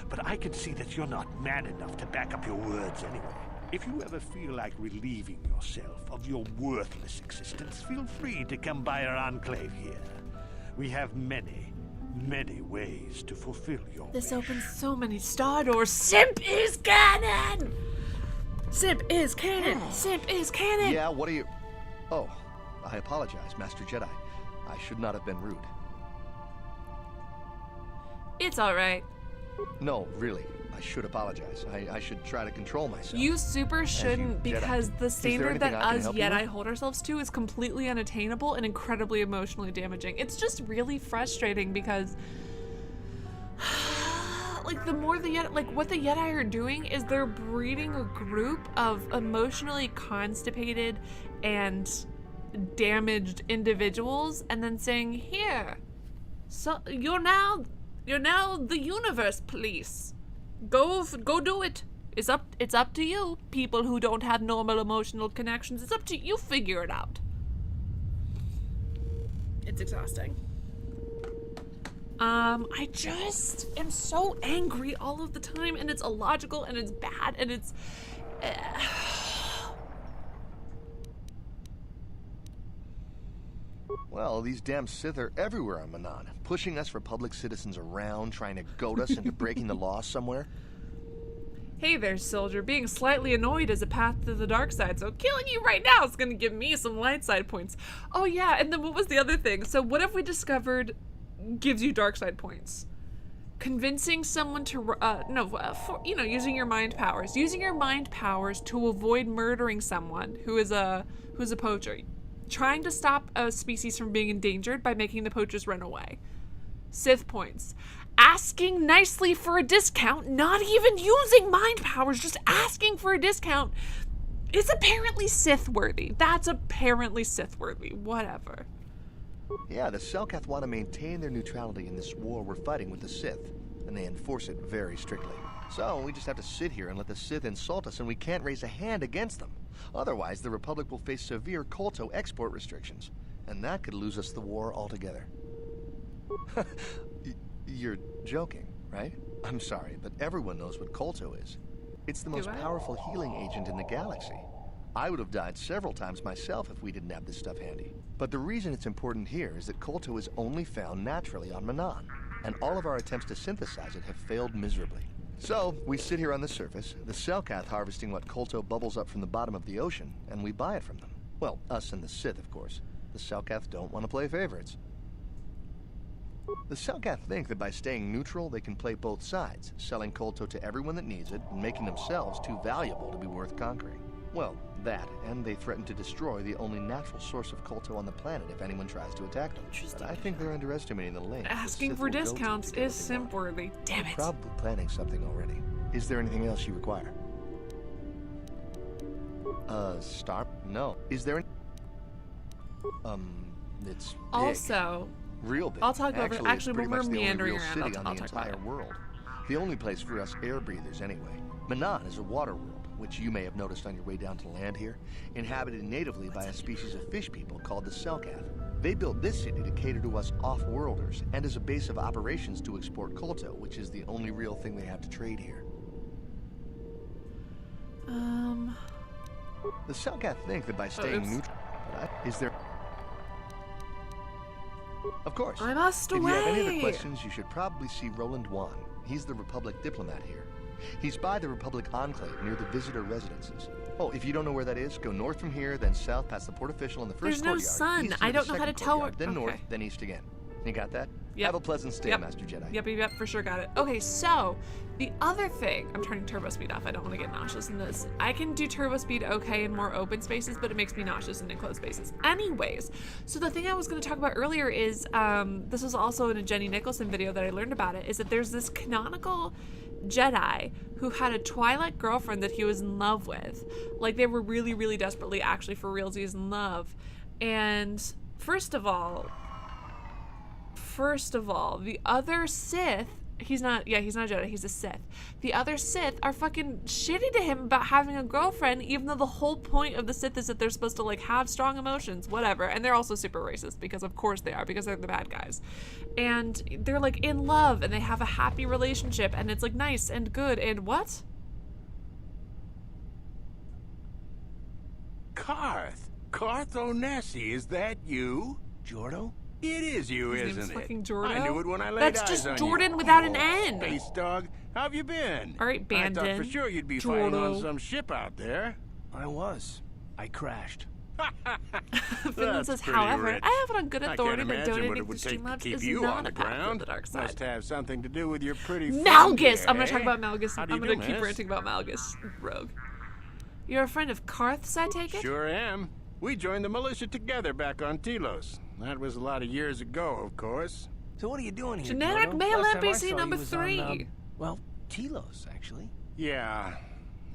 But I can see that you're not man enough to back up your words anyway. If you ever feel like relieving yourself of your worthless existence, feel free to come by our enclave here. We have many, many ways to fulfill your This wish. opens so many Star doors. Simp is canon! Simp is canon! Simp is canon! Yeah, what are you... Oh, I apologize, Master Jedi. I should not have been rude. It's alright. No, really, I should apologize. I should try to control myself. You super shouldn't, because the standard that anything I can us help you Jedi with? hold ourselves to is completely unattainable and incredibly emotionally damaging. It's just really frustrating because like the more the Jedi, like what the Jedi are doing is they're breeding a group of emotionally constipated and damaged individuals and then saying, here, so you're now the universe police. Go do it. It's up to you, people who don't have normal emotional connections. It's up to you. Figure it out. It's exhausting. I just am so angry all of the time, and it's illogical, and it's bad, and it's... Well, these damn Sith are everywhere on Manan, pushing us Republic citizens around, trying to goad us into breaking the law somewhere. Hey there, soldier. Being slightly annoyed is a path to the dark side, so killing you right now is gonna give me some light side points. Oh yeah, and then what was the other thing? So what if we discovered gives you dark side points? Convincing someone to, using your mind powers. Using your mind powers to avoid murdering someone who is a poacher. Trying to stop a species from being endangered by making the poachers run away. Sith points. Asking nicely for a discount, not even using mind powers, just asking for a discount, is apparently Sith-worthy. That's apparently Sith-worthy. Whatever. Yeah, the Selkath want to maintain their neutrality in this war we're fighting with the Sith, and they enforce it very strictly. So we just have to sit here and let the Sith insult us, and we can't raise a hand against them. Otherwise, the Republic will face severe Kolto export restrictions, and that could lose us the war altogether. You're joking, right? I'm sorry, but everyone knows what Kolto is. It's the most powerful healing agent in the galaxy. I would have died several times myself if we didn't have this stuff handy. But the reason it's important here is that Kolto is only found naturally on Manan, and all of our attempts to synthesize it have failed miserably. So, we sit here on the surface, the Selkath harvesting what Kolto bubbles up from the bottom of the ocean, and we buy it from them. Well, us and the Sith, of course. The Selkath don't want to play favorites. The Selkath think that by staying neutral, they can play both sides, selling Kolto to everyone that needs it, and making themselves too valuable to be worth conquering. Well, that, and they threaten to destroy the only natural source of Kolto on the planet if anyone tries to attack them. But I think they're underestimating the length. Asking for discounts is simp-worthy. Damn it. You're probably planning something already. Is there anything else you require? Star? No. Is there it's big. Also, Real big. I'll talk over Actually, it. it's Actually, pretty when much we're the only meandering real around, city on I'll the talk about entire it. world. The only place for us air breathers anyway. Manan is a water world, which you may have noticed on your way down to land here, inhabited natively by a species of fish people called the Selkath. They built this city to cater to us off-worlders, and as a base of operations to export Kolto, which is the only real thing they have to trade here. The Selkath think that by staying neutral... Is there... Of course. I must If you have any away. other questions, you should probably see Roland Wan. He's the Republic diplomat here. He's by the Republic Enclave near the visitor residences. Oh, if you don't know where that is, go north from here, then south past the port official in the first There's no courtyard. sun. East I near the don't know how to second tell courtyard, where- Then north, okay. then east again. You got that? Yep. Have a pleasant stay, Yep. Master Jedi. Yep, for sure, got it. Okay, so the other thing, I'm turning turbo speed off. I don't want to get nauseous in this. I can do turbo speed okay in more open spaces, but it makes me nauseous in enclosed spaces. Anyways, so the thing I was going to talk about earlier is, this was also in a Jenny Nicholson video that I learned about it, is that there's this canonical Jedi who had a Twilight girlfriend that he was in love with. Like, they were really, really desperately, actually, for realsies in love. And first of all, the other Sith, he's not a Jedi, he's a Sith. The other Sith are fucking shitty to him about having a girlfriend, even though the whole point of the Sith is that they're supposed to, like, have strong emotions, whatever. And they're also super racist, because of course they are, because they're the bad guys. And they're, like, in love, and they have a happy relationship, and it's, like, nice and good, and what? Karth Onesi, is that you? Jordo? It is you, His isn't name's it? fucking Jordo? I knew it when I laid That's eyes just on Jordan you. without an N. Space dog, how have you been? All right, Bandon. I thought for sure you'd be fighting on Jordo. some ship out there. I was. I crashed. Finland says, pretty however, rich. I have it on good I authority can't that imagine what donating it to would take to Streamlabs keep is you not on the a path to ground. the dark side. Must have something to do with your pretty friend Malgus! here, I'm gonna eh? talk about Malgus. How do I'm you gonna do, keep miss? ranting about Malgus, rogue. You're a friend of Karth's, I take it? Sure am. We joined the militia together back on Telos. That was a lot of years ago, of course. So what are you doing here, Generic Jordo? male Last time I NPC saw you number was 3. on, well, Telos, actually. Yeah,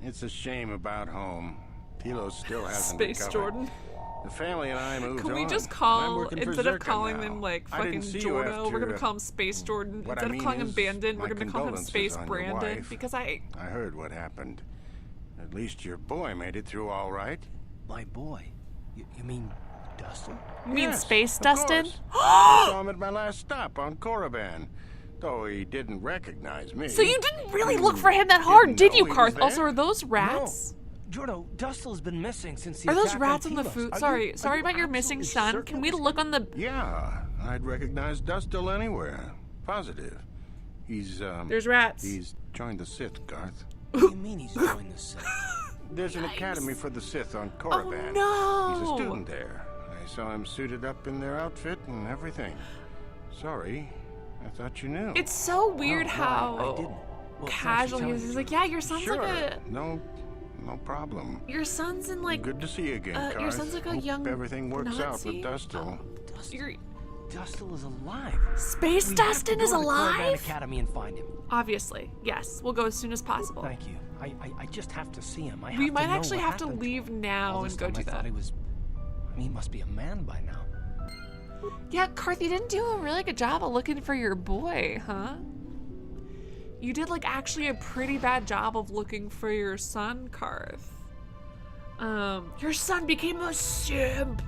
it's a shame about home. Telos still hasn't Space recovered. Jordan. The family and I moved Can we on. just I'm call, working for instead of Zircon calling now. them like I fucking didn't see you Jordo, we're gonna after, call him Space Jordan. what I Instead of mean calling him is, Bandon, my we're gonna call him condolences Space on your Brandon. wife. Because I heard what happened. At least your boy made it through all right. My boy. You mean Dustin? You mean Yes, Space of Dustin? course. I saw him at my last stop on Korriban, though he didn't recognize me. So you didn't really look for him that hard, did know you, he was Karth? there? Also, are those rats? No. Jordo, Dustel's been missing since the Are those attack rats on on the Telos. food? Are Sorry you about your missing absolutely son. certain Can we it was look on the... Yeah, I'd recognize Dustil anywhere. Positive. He's, There's rats. He's joined the Sith, Garth. What do you mean he's joined the Sith? There's an academy for the Sith on Korriban. Oh, He's a no! student there. I saw him suited up in their outfit and everything. Sorry, I thought you knew. It's so weird No, how I didn't. Well, thanks for casual he telling is. me, He's like, Jordo. yeah, your son's Sure, like a... no problem. Your son's in like... Good to see you again, Garth. your son's like a Hope young everything works out Nazi? with Dustil. You're... Dustil is alive. Space We Dustin have is to go to the Korriban alive? Academy and find him. Obviously, yes. We'll go as soon as possible. Thank you. I just have to see him. I have We to might know actually what have to happened. leave now All this and go time do I that. thought he was... I mean, he must be a man by now. Yeah, Karth, you didn't do a really good job of looking for your boy, huh? You did, like, actually a pretty bad job of looking for your son, Karth. Your son became a simp!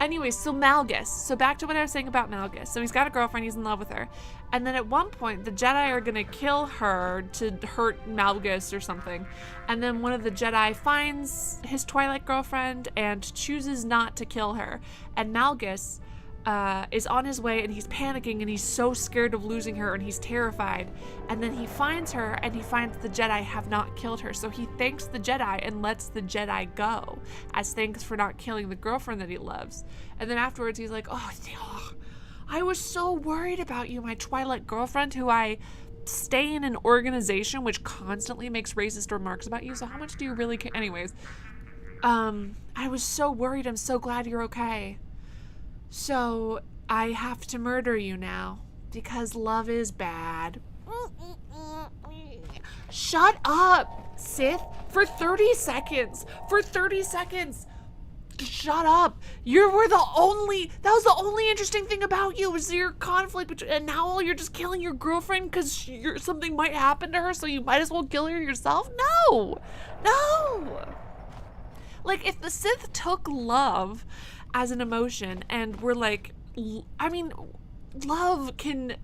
Anyways, so Malgus. So back to what I was saying about Malgus. So he's got a girlfriend, he's in love with her. And then at one point, the Jedi are gonna kill her to hurt Malgus or something. And then one of the Jedi finds his Twilight girlfriend and chooses not to kill her. And Malgus is on his way and he's panicking and he's so scared of losing her and he's terrified. And then he finds her and he finds the Jedi have not killed her. So he thanks the Jedi and lets the Jedi go as thanks for not killing the girlfriend that he loves. And then afterwards he's like, oh, I was so worried about you, my Twilight girlfriend, who I stay in an organization which constantly makes racist remarks about you. So how much do you really care? Anyways, I was so worried. I'm so glad you're okay. So I have to murder you now because love is bad. Shut up, Sith, for 30 seconds. For 30 seconds. Shut up. That was the only interesting thing about you was your conflict, and now you're just killing your girlfriend because something might happen to her, so you might as well kill her yourself? No. Like, if the Sith took love as an emotion and were like, I mean, love can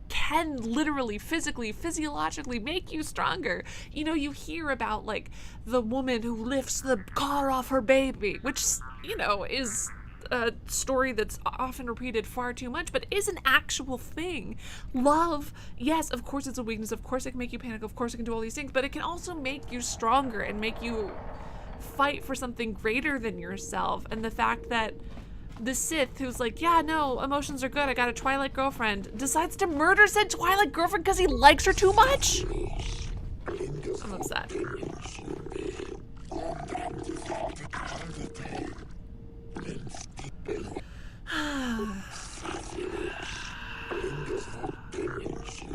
literally, physically, physiologically make you stronger. You know, you hear about, like, the woman who lifts the collar off her baby, which, you know, is a story that's often repeated far too much, but is an actual thing. Love, yes, of course it's a weakness, of course it can make you panic, of course it can do all these things, but it can also make you stronger and make you fight for something greater than yourself. And the fact that the Sith, who's like, yeah, no, emotions are good, I got a Twilight girlfriend, decides to murder said Twilight girlfriend because he likes her too much? I'm upset.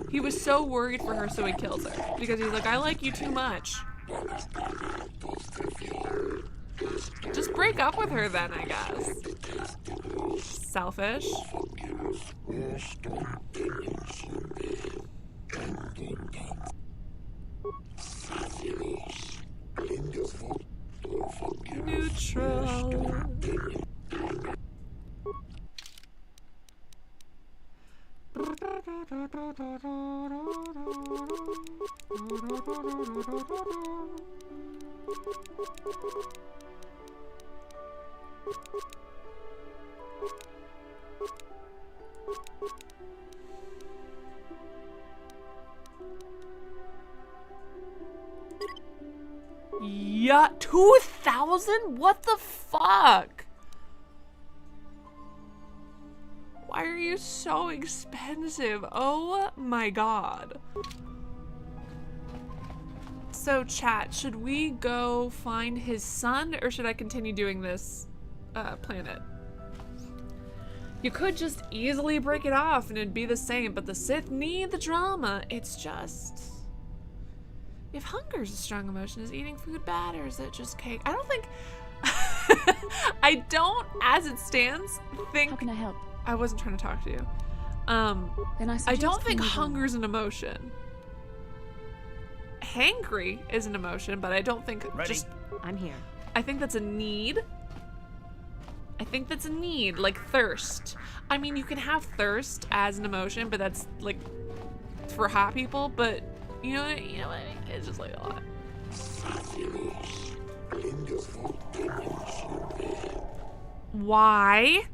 He was so worried for her, so he kills her. Because he's like, I like you too much. Just break up with her then, I guess. Selfish. Neutral. Yeah, 2,000? What the fuck? Why are you so expensive? Oh my god. So chat, should we go find his son or should I continue doing this planet? You could just easily break it off and it'd be the same, but the Sith need the drama. It's just... If hunger's a strong emotion, is eating food bad or is it just cake? I don't think... I don't, as it stands, think... How can I help? I wasn't trying to talk to you. Then I don't think hunger's an emotion. Hangry is an emotion, but I don't think just... I'm here. I think that's a need. I think that's a need, like thirst. I mean, you can have thirst as an emotion, but that's like for hot people, but you know what I mean? It's just like a lot. Why?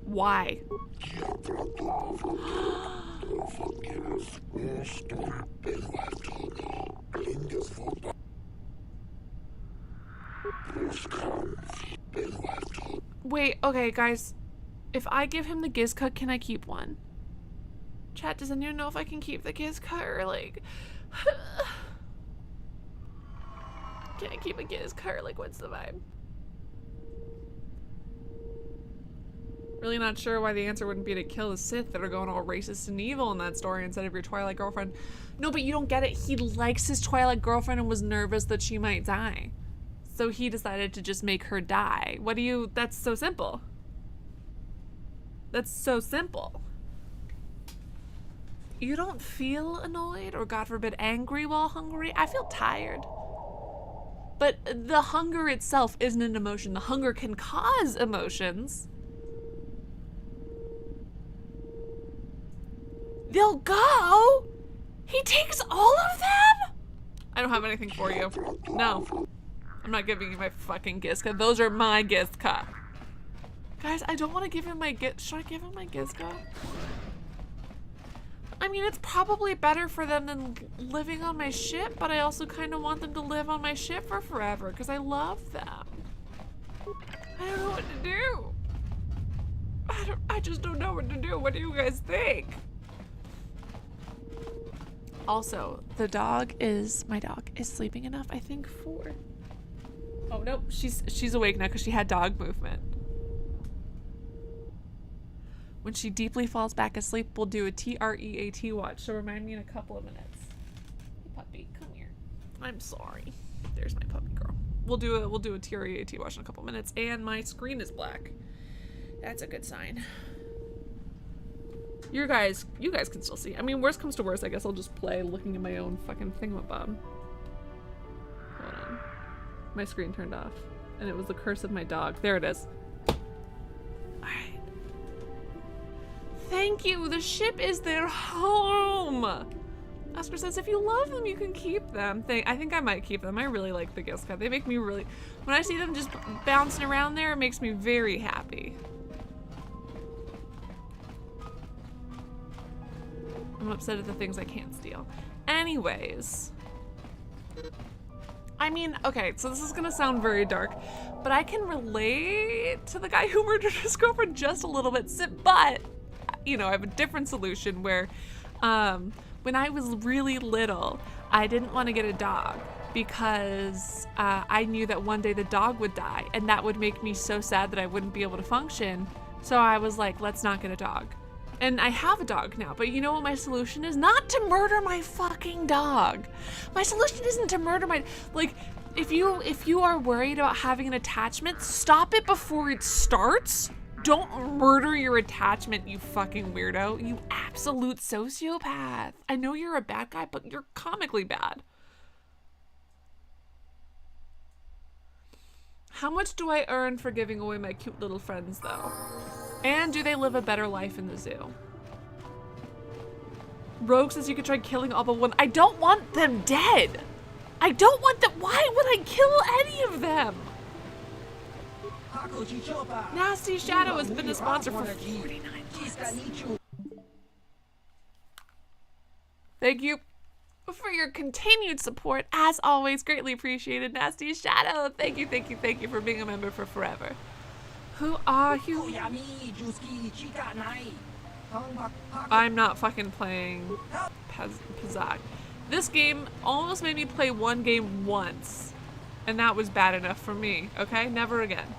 Why? Wait, okay, guys. If I give him the Gizka, can I keep one? Chat, does anyone know if I can keep the Gizka or like... Can I keep a Gizka or like what's the vibe? Really not sure why the answer wouldn't be to kill the Sith that are going all racist and evil in that story instead of your Twilight girlfriend. No, but you don't get it. He likes his Twilight girlfriend and was nervous that she might die. So he decided to just make her die. What do you... That's so simple. That's so simple. You don't feel annoyed or, God forbid, angry while hungry. I feel tired. But the hunger itself isn't an emotion. The hunger can cause emotions. They'll go? He takes all of them? I don't have anything for you. No. I'm not giving you my fucking Gizka. Those are my Gizka. Guys, I don't want to give him my Gizka. Should I give him my Gizka? I mean, it's probably better for them than living on my ship, but I also kind of want them to live on my ship for forever because I love them. I don't know what to do. I just don't know what to do. What do you guys think? Also, my dog is sleeping enough, I think, for... Oh, no, she's awake now because she had dog movement. When she deeply falls back asleep, we'll do a TREAT watch, so remind me in a couple of minutes. Hey, puppy, come here. I'm sorry. There's my puppy girl. We'll do a TREAT watch in a couple of minutes, and my screen is black. That's a good sign. You guys can still see. I mean, worst comes to worst, I guess I'll just play looking at my own fucking thingamabob. Hold on. My screen turned off. And it was the curse of my dog. There it is. Alright. Thank you! The ship is their home! Oscar says, if you love them, you can keep them. I think I might keep them. I really like the Gizka. They make me really... When I see them just bouncing around there, it makes me very happy. I'm upset at the things I can't steal. Anyways. I mean, okay, so this is gonna sound very dark, but I can relate to the guy who murdered his girlfriend just a little bit, but, you know, I have a different solution where, when I was really little, I didn't want to get a dog because I knew that one day the dog would die, and that would make me so sad that I wouldn't be able to function. So I was like, let's not get a dog. And I have a dog now, but you know what my solution is? Not to murder my fucking dog. My solution isn't to murder my, like, if you are worried about having an attachment, stop it before it starts. Don't murder your attachment, you fucking weirdo. You absolute sociopath. I know you're a bad guy, but you're comically bad. How much do I earn for giving away my cute little friends, though? And do they live a better life in the zoo? Rogue says you could try killing all but one. I don't want them dead. I don't want them. Why would I kill any of them? Nasty Shadow has been a sponsor for 49 months. Thank you for your continued support. As always, greatly appreciated, Nasty Shadow. Thank you, thank you, thank you for being a member for forever. Who are you? I'm not fucking playing Pazak. This game almost made me play one game once, and that was bad enough for me, okay? Never again.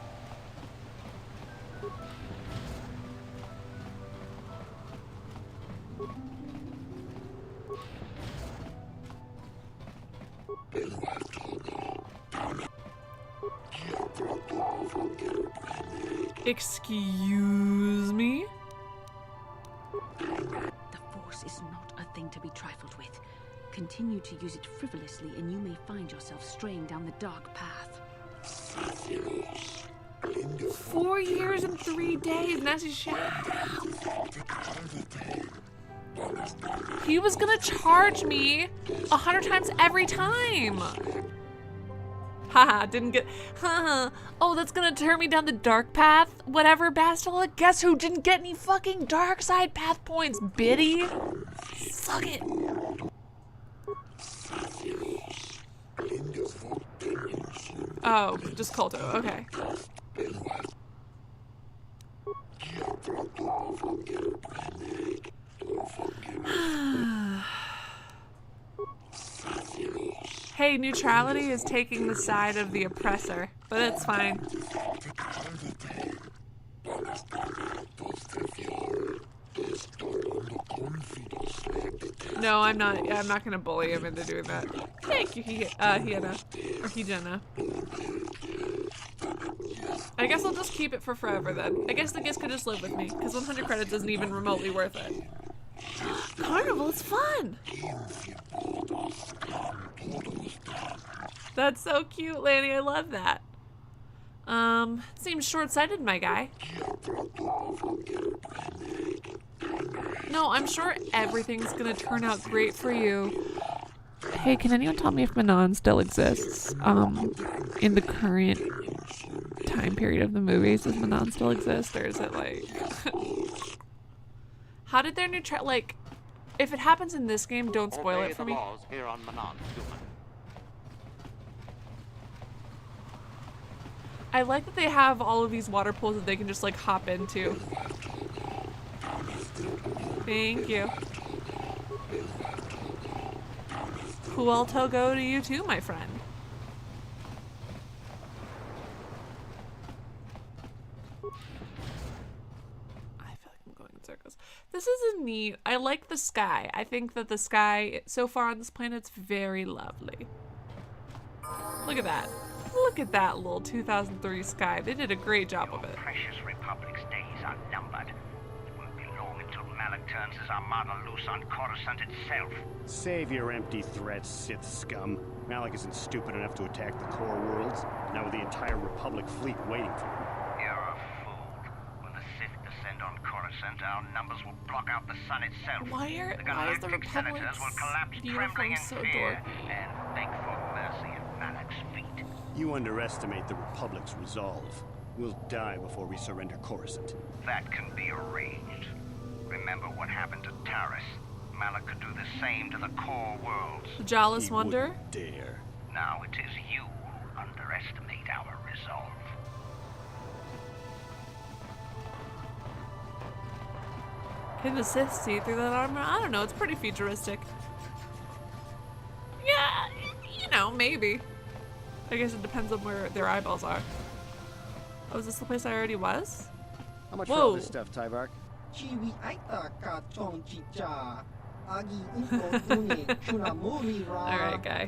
Excuse me? The Force is not a thing to be trifled with. Continue to use it frivolously and you may find yourself straying down the dark path. 4 years and 3 days, Nasty Shadow. He was gonna charge me 100 times every time. Haha, didn't get, haha. Oh, that's gonna turn me down the dark path? Whatever, Bastila. Guess who didn't get any fucking dark side path points, Biddy? Suck it. Oh, just Kotor, okay. Hey, neutrality is taking the side of the oppressor, but it's fine. No, I'm not gonna bully him into doing that. Thank you, Hiena. Or Hijena. I guess I'll just keep it for forever then. I guess the kids could just live with me, because 100 credits isn't even remotely worth it. Carnival is fun! That's so cute, Lanny. I love that. Seems short-sighted, my guy. No, I'm sure everything's gonna turn out great for you. Hey, can anyone tell me if Manon still exists? In the current time period of the movies, does Manon still exist, or is it like... How did their like, if it happens in this game, don't spoil it for me. I like that they have all of these water pools that they can just like hop into. Thank you. Cool Togo to you too, my friend. Circles. This is a neat. I like the sky. I think that the sky so far on this planet's very lovely. Look at that. Look at that little 2003 sky. They did a great job of it. Precious Republic's days are numbered. It won't be long until Malak turns his armada loose on Coruscant itself. Save your empty threats, Sith scum. Malak isn't stupid enough to attack the core worlds, now with the entire Republic fleet waiting for him. You're a fool. When the Sith descend on Coruscant, our numbers will block out the sun itself. Why is the Galactic Republic's senators will collapse trembling in so fear and beg for mercy at Malak's feet. You underestimate the Republic's resolve. We'll die before we surrender Coruscant. That can be arranged. Remember what happened to Taris. Malak could do the same to the core worlds. The Jawless Wonder? Dare. Now it is you who underestimate our resolve. Can the Sith see through that armor? I don't know, it's pretty futuristic. Yeah, you know, maybe. I guess it depends on where their eyeballs are. Oh, is this the place I already was? How much for all this stuff, Tyvark? Alright, guy.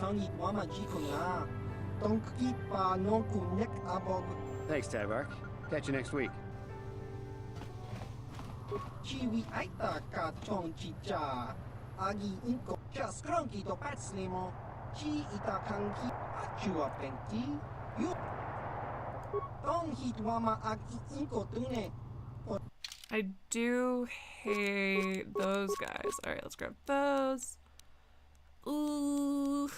Thanks, Tyvark. Catch you next week. I do hate those guys. Alright, let's grab those. Ooh.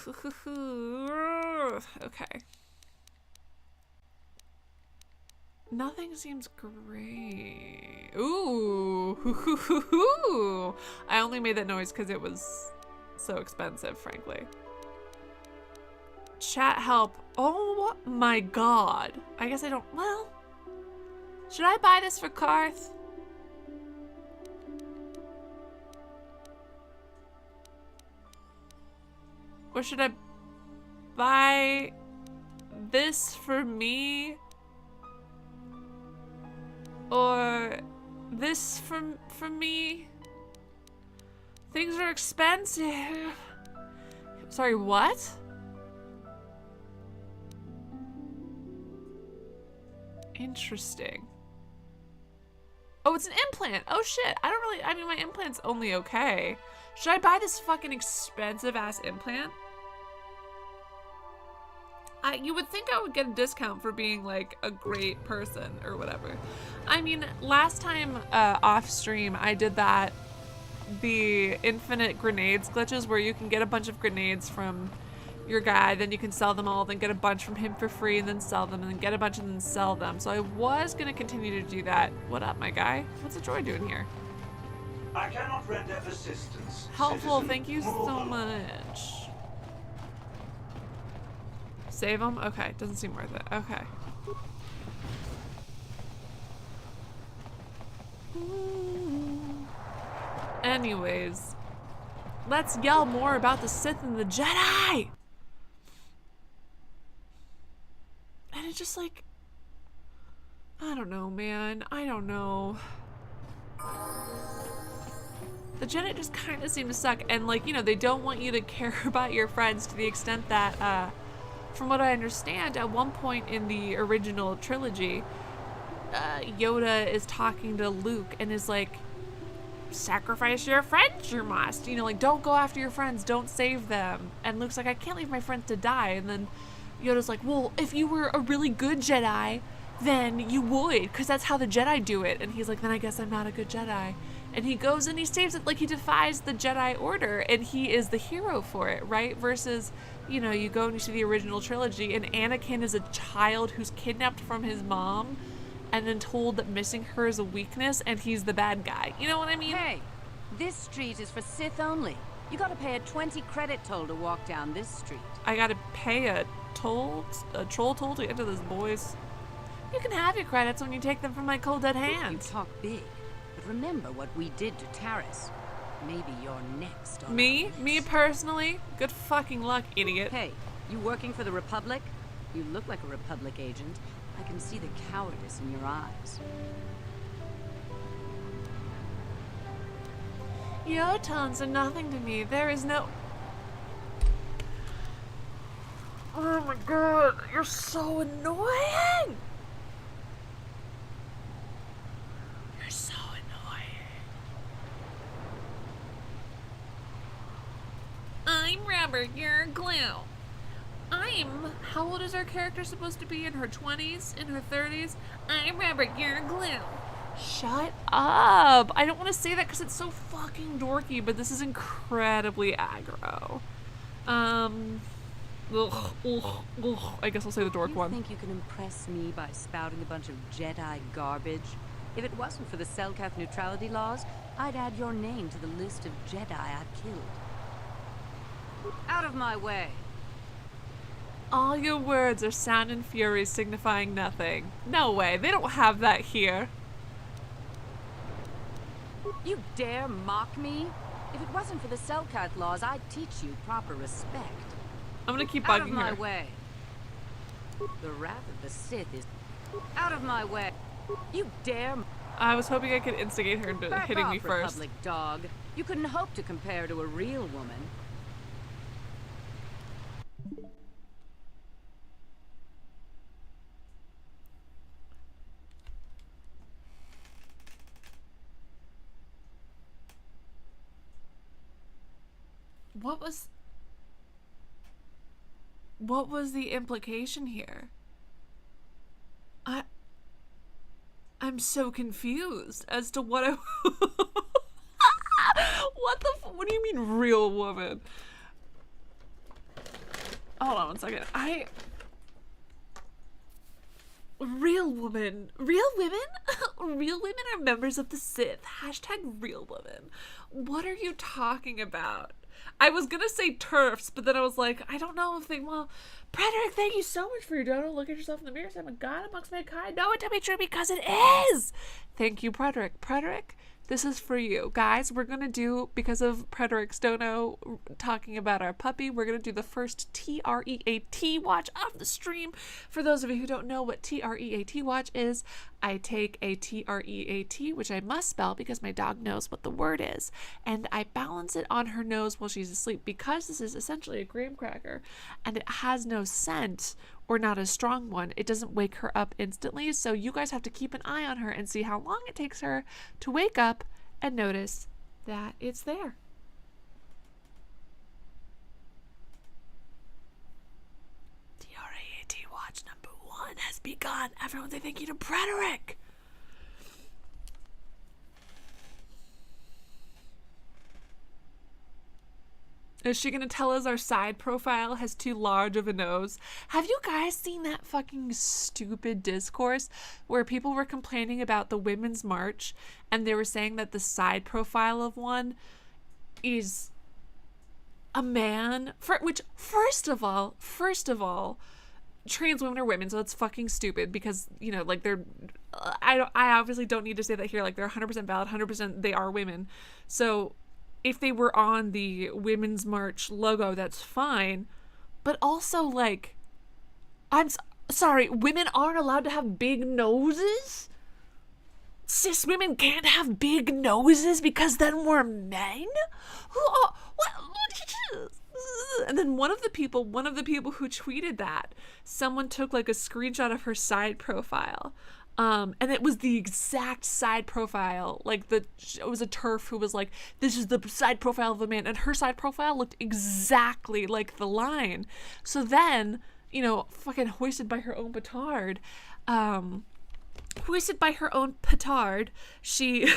Okay. Nothing seems great. Ooh. I only made that noise because it was so expensive, frankly. Chat help. Oh my god. I guess I don't. Well, should I buy this for Karth? Or should I buy this for me? Or this for me? Things are expensive. Sorry, what? Interesting. Oh, it's an implant. Oh shit. I mean, my implant's only okay. Should I buy this fucking expensive ass implant? You would think I would get a discount for being like a great person or whatever. I mean, last time off stream I did that, the infinite grenades glitches where you can get a bunch of grenades from your guy, then you can sell them all, then get a bunch from him for free and then sell them, and then get a bunch and then sell them. So I was gonna continue to do that. What up, my guy? What's the droid doing here? I cannot render assistance. Helpful, thank you so much. Save him? Okay, doesn't seem worth it. Okay. Anyways, let's yell more about the Sith and the Jedi! And it's just like, I don't know, man. I don't know. The Jedi just kind of seem to suck. And like, you know, they don't want you to care about your friends to the extent that, from what I understand, at one point in the original trilogy, Yoda is talking to Luke and is like, sacrifice your friends you must. You know, like, don't go after your friends, don't save them. And Luke's like, I can't leave my friends to die. And then Yoda's like, well, if you were a really good Jedi, then you would, because that's how the Jedi do it. And he's like, then I guess I'm not a good Jedi. And he goes and he saves it, like he defies the Jedi Order, and he is the hero for it, right? Versus, you know, you go and you see the original trilogy, and Anakin is a child who's kidnapped from his mom, and then told that missing her is a weakness, and he's the bad guy. You know what I mean? Hey, this street is for Sith only. You gotta pay a 20 credit toll to walk down this street. I gotta pay a troll toll to get to this, boys. You can have your credits when you take them from my cold dead hands. You talk big, but remember what we did to Taris. Maybe you're next on Me? Me personally? Good fucking luck, idiot. Hey, you working for the Republic? You look like a Republic agent. I can see the cowardice in your eyes. Your tones are nothing to me. There is no... Oh my god, you're so annoying! You're so annoying. I'm rubber, you're glue. How old is our character supposed to be? In her 20s? In her 30s? I'm rubber, you're glue. Shut up! I don't want to say that because it's so fucking dorky, but this is incredibly aggro. I guess I'll say the dork one. You think you can impress me by spouting a bunch of Jedi garbage? If it wasn't for the Selkath neutrality laws, I'd add your name to the list of Jedi I've killed. Out of my way! All your words are sound and fury signifying nothing. No way, they don't have that here. You dare mock me? If it wasn't for the Selkath laws, I'd teach you proper respect. I'm gonna keep Out bugging of my her. way. The wrath of the Sith is out of my way. You dare. I was hoping I could instigate her into Back hitting off, me first. Republic dog. You couldn't hope to compare to a real woman. What was the implication here? I'm so confused as to what I what do you mean real woman? Hold on 1 second. Real woman. Real women? Real women are members of the Sith. Hashtag real women. What are you talking about? I was gonna say TERFs, but then I was like, I don't know if they, well, Frederick, thank you so much for your dono. Look at yourself in the mirror and say, I'm a god amongst mankind. No, it to be true because it is. Thank you, Frederick. Frederick, this is for you. Guys, we're gonna do, because of Frederick's dono talking about our puppy, we're gonna do the first TREAT watch of the stream. For those of you who don't know what TREAT watch is, I take a TREAT, which I must spell because my dog knows what the word is, and I balance it on her nose while she's asleep. Because this is essentially a graham cracker and it has no scent, or not a strong one, it doesn't wake her up instantly. So you guys have to keep an eye on her and see how long it takes her to wake up and notice that it's there. TREAT watch number 1 has begun. Everyone say thank you to Frederick. Is she gonna tell us our side profile has too large of a nose? Have you guys seen that fucking stupid discourse where people were complaining about the Women's March and they were saying that the side profile of one is a man? Which, first of all, trans women are women, so that's fucking stupid because, you know, like, they're, I obviously don't need to say that here, like, they're 100% valid, 100% they are women. So if they were on the Women's March logo, that's fine. But also, like, sorry, women aren't allowed to have big noses? Cis women can't have big noses because then we're men? Who are, what? And then one of the people who tweeted that, someone took like a screenshot of her side profile. And it was the exact side profile, like it was a TERF who was like, this is the side profile of a man, and her side profile looked exactly like the line. So then, you know, fucking hoisted by her own petard, she,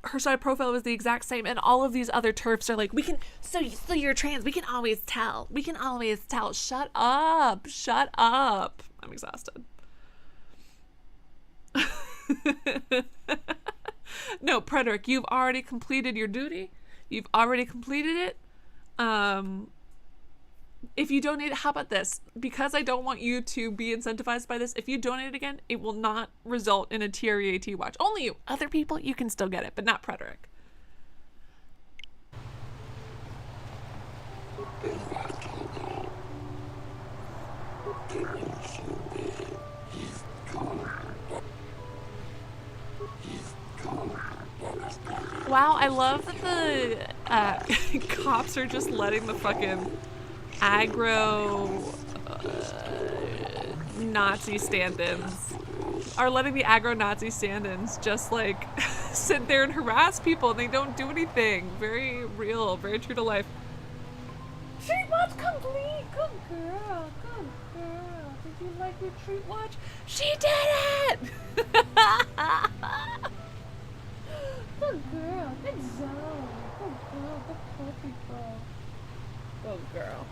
her side profile was the exact same, and all of these other TERFs are like, so you're trans, we can always tell. Shut up. I'm exhausted. No, Frederick, you've already completed your duty. You've already completed it. If you donate, how about this? Because I don't want you to be incentivized by this, if you donate again, it will not result in a TREAT watch. Only you. Other people, you can still get it, but not Frederick. Wow, I love that the cops are just letting the fucking aggro Nazi stand-ins just like sit there and harass people and they don't do anything. Very real, very true to life. Treat watch complete! Good girl. Did you like your treat watch? She did it! Good girl. Good job. Good girl. Good puppy girl. Good girl.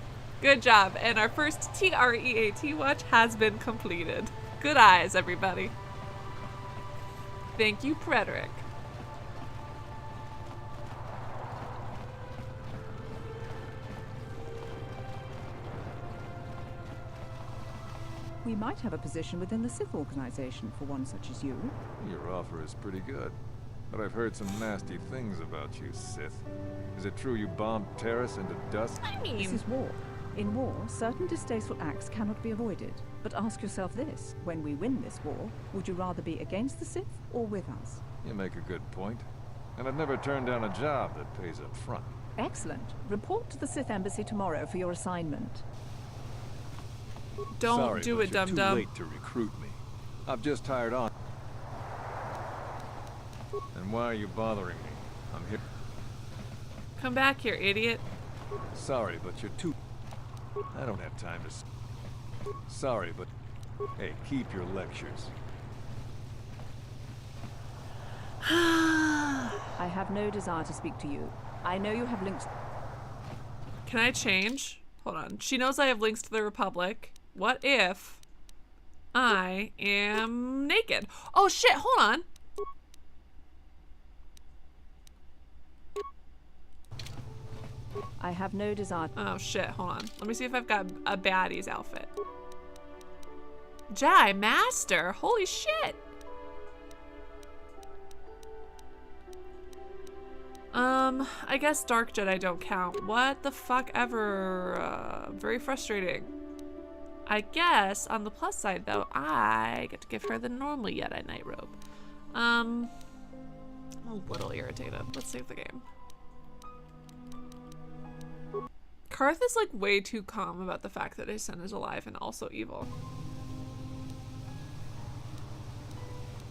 Good job. And our first TREAT watch has been completed. Good eyes, everybody. Thank you, Frederick. We might have a position within the Sith organization for one such as you. Your offer is pretty good. But I've heard some nasty things about you, Sith. Is it true you bombed Terrace into dust? This is war. In war, certain distasteful acts cannot be avoided. But ask yourself this, when we win this war, would you rather be against the Sith or with us? You make a good point. And I'd never turn down a job that pays up front. Excellent. Report to the Sith Embassy tomorrow for your assignment. Don't Sorry, do but it, you're dum-dum. too late to recruit me. I've just hired on. And why are you bothering me? I'm here. Come back here, idiot. Sorry, but you're too... I don't have time to... Sorry, but... Hey, keep your lectures. I have no desire to speak to you. I know you have links... Can I change? Hold on. She knows I have links to the Republic. What if I am naked? Oh shit, hold on. I have no desire... Oh shit, hold on. Let me see if I've got a baddie's outfit. Jedi Master? Holy shit! I guess Dark Jedi don't count. What the fuck ever. Very frustrating. I guess, on the plus side though, I get to give her the normal Jedi Knight robe. I'm a little irritated. Let's save the game. Karth is like way too calm about the fact that his son is alive and also evil.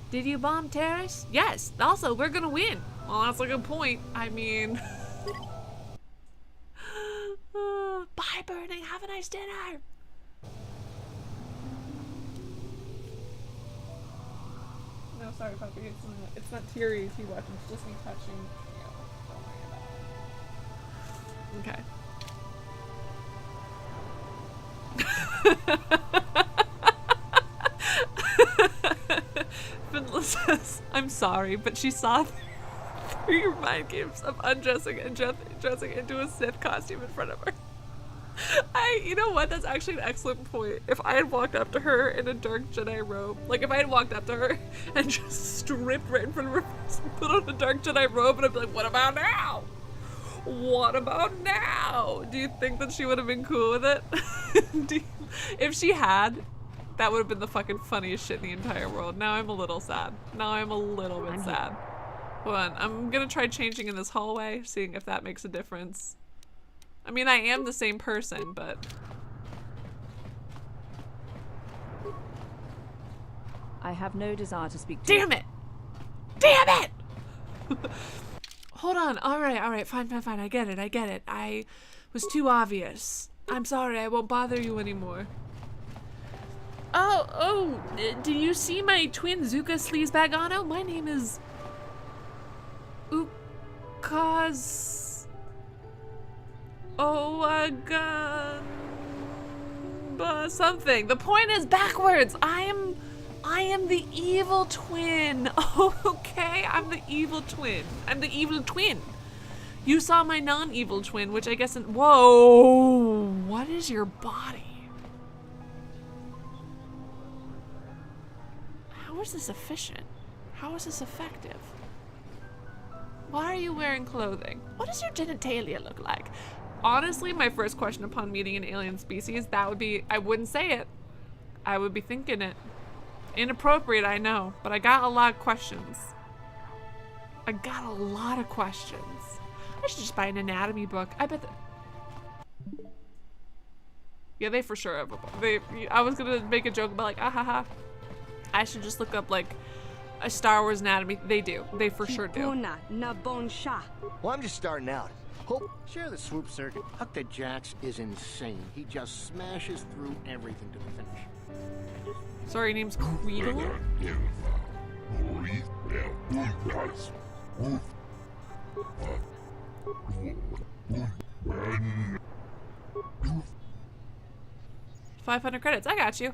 Did you bomb Terrace? Yes. Also, we're gonna win. Well, that's a good point. I mean... Bye, Burning. Have a nice dinner. No, sorry, puppy. It's not teary if you watch. It's just me touching you. Don't worry about it. Okay. Finla says, I'm sorry, but she saw through your mind games of undressing and dressing into a Sith costume in front of her. You know what? That's actually an excellent point. If I had walked up to her in a dark Jedi robe, like if I had walked up to her and just stripped right in front of her face and put on a dark Jedi robe, and I'd be like, what about now? What about now? Do you think that she would have been cool with it? If she had, that would have been the fucking funniest shit in the entire world. Now I'm a little sad. Now I'm a little bit sad. Hold on, I'm gonna try changing in this hallway, seeing if that makes a difference. I mean, I am the same person, but... I have no desire to speak to Damn it! Damn it! Hold on, alright, fine. I get it. I was too obvious. I'm sorry, I won't bother you anymore. Oh, do you see my twin Zuka Sleazebagano? My name is... Ukaz... something. The point is backwards. I am the evil twin. Okay, I'm the evil twin. I'm the evil twin. You saw my non-evil twin, which I guess whoa, what is your body? How is this efficient? How is this effective? Why are you wearing clothing? What does your genitalia look like? Honestly, my first question upon meeting an alien species, that would be, I wouldn't say it. I would be thinking it. Inappropriate, I know, but I got a lot of questions. I should just buy an anatomy book. I bet yeah, they for sure have a book. I was gonna make a joke about like, ahaha. I should just look up like a Star Wars anatomy. They do. They for sure do. Well, I'm just starting out. Hope share the swoop circuit. Dr. Jax is insane. He just smashes through everything to the finish. Sorry, your name's Creedle? 500 credits. I got you.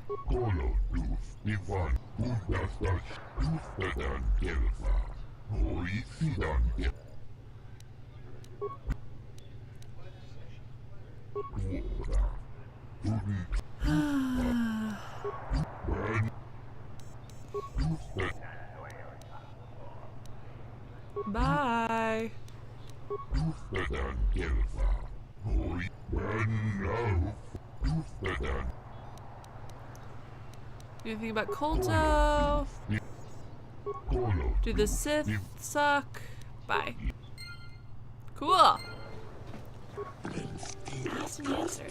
Anything about Kolto? Do the Sith suck? Bye. Cool. Ask and answer.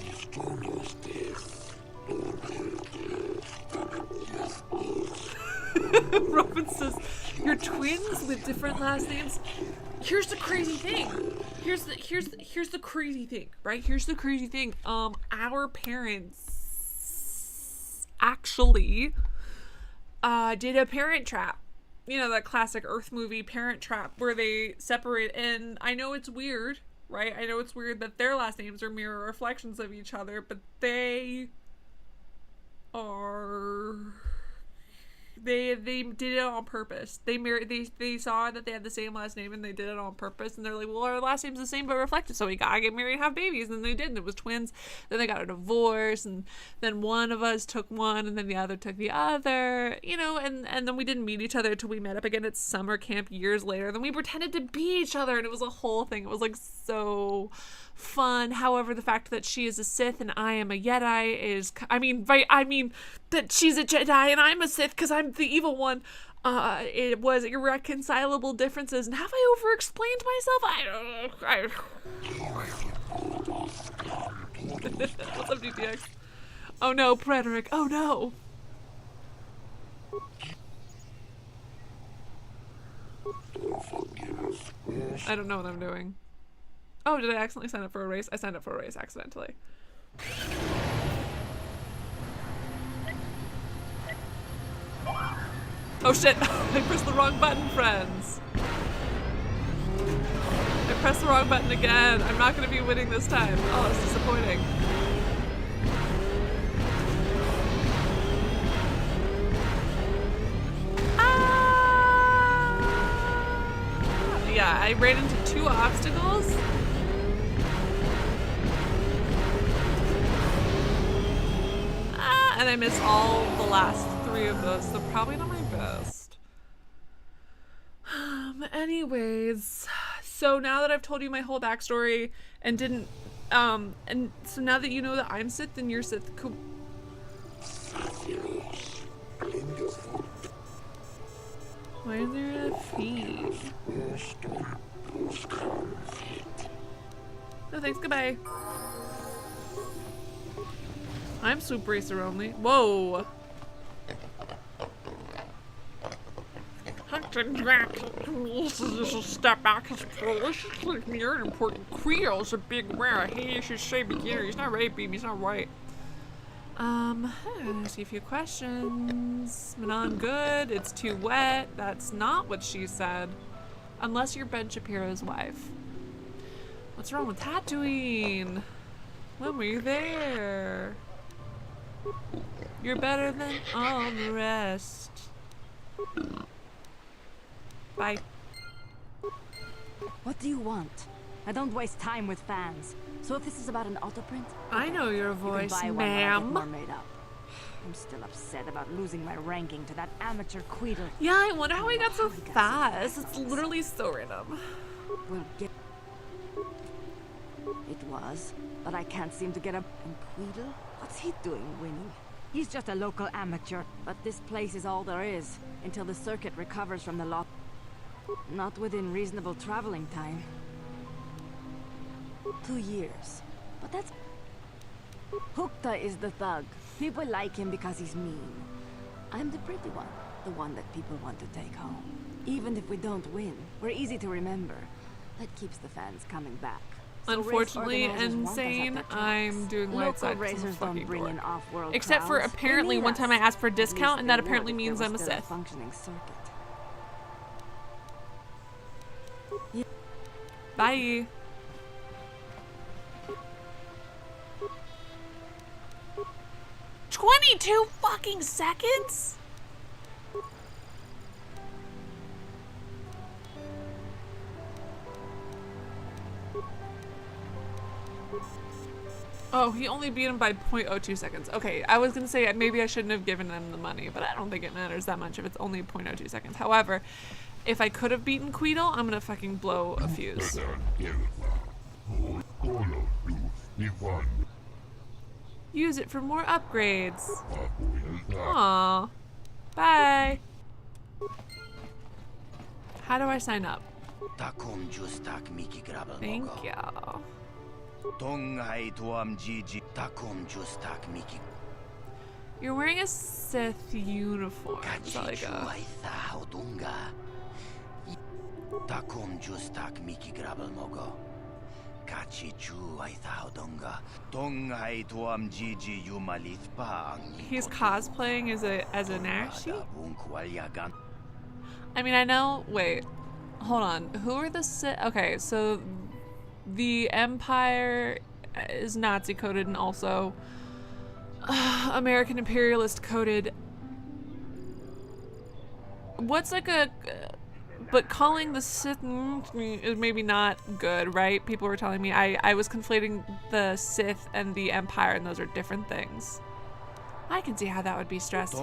Robin says, "You're twins with different last names." Here's the crazy thing. Here's the crazy thing, right? Here's the crazy thing. Our parents actually did a Parent Trap. You know, that classic Earth movie Parent Trap where they separate. And I know it's weird, right? I know it's weird that their last names are mirror reflections of each other, but they did it on purpose. They saw that they had the same last name and they did it on purpose, and they're like, well, our last name's the same but reflected, so we gotta get married and have babies. And they did, and it was twins. Then they got a divorce, and then one of us took one and then the other took the other, you know, and then we didn't meet each other until we met up again at summer camp years later. Then we pretended to be each other, and it was a whole thing. It was like so fun. However, the fact that she is a Sith and I am a Jedi is, I mean that she's a Jedi and I'm a Sith because I'm the evil one. It was irreconcilable differences. And have I over-explained myself? I don't know. What's up, DTX? Oh no, Frederick. Oh no. I don't know what I'm doing. Oh, did I accidentally sign up for a race? I signed up for a race accidentally. Oh shit! I pressed the wrong button, friends. I pressed the wrong button again. I'm not going to be winning this time. Oh, it's disappointing. Yeah, I ran into 2 obstacles. And I missed all the last 3 of those, so probably not my best. Anyways, so now that I've told you my whole backstory and didn't, and so now that you know that I'm Sith and you're Sith, cool. Why is there a feed? No thanks, goodbye. I'm Swoop Racer only. Whoa! Step back, his polish like near an important Creel's a big rare. Hey, you should say beginner. He's not right, baby. He's not right. Ask you a few questions. Manon, good. It's too wet. That's not what she said. Unless you're Ben Shapiro's wife. What's wrong with Tatooine? When were you there? You're better than all the rest. Bye. What do you want? I don't waste time with fans. So if this is about an autoprint, I know your voice, ma'am. I'm still upset about losing my ranking to that amateur Queedle. Yeah, I wonder how he got so fast. It's literally so random. We'll get. It was, but I can't seem to get up. And Queedle? What's he doing winning? He's just a local amateur, but this place is all there is until the circuit recovers from the loss. Not within reasonable traveling time. 2 years. But that's... Hukta is the thug. People like him because he's mean. I'm the pretty one. The one that people want to take home. Even if we don't win, we're easy to remember. That keeps the fans coming back. So unfortunately, insane, I'm doing light side because I'm fucking bored. Except for apparently one time I asked for a discount, and that apparently means I'm a Sith. Bye. $22 fucking seconds? Oh, he only beat him by 0.02 seconds. Okay, I was gonna say maybe I shouldn't have given him the money, but I don't think it matters that much if it's only 0.02 seconds. However, if I could have beaten Queedle, I'm gonna fucking blow a fuse. Use it for more upgrades. Aww. Bye. How do I sign up? Thank you. You're wearing a Sith uniform. Is that like a... He's cosplaying as a Nashi? I mean, I know. Wait, hold on. Who are the Sith? Okay, so the Empire is Nazi coded and also American imperialist coded. What's like a... But calling the Sith is maybe not good, right? People were telling me I was conflating the Sith and the Empire, and those are different things. I can see how that would be stressful.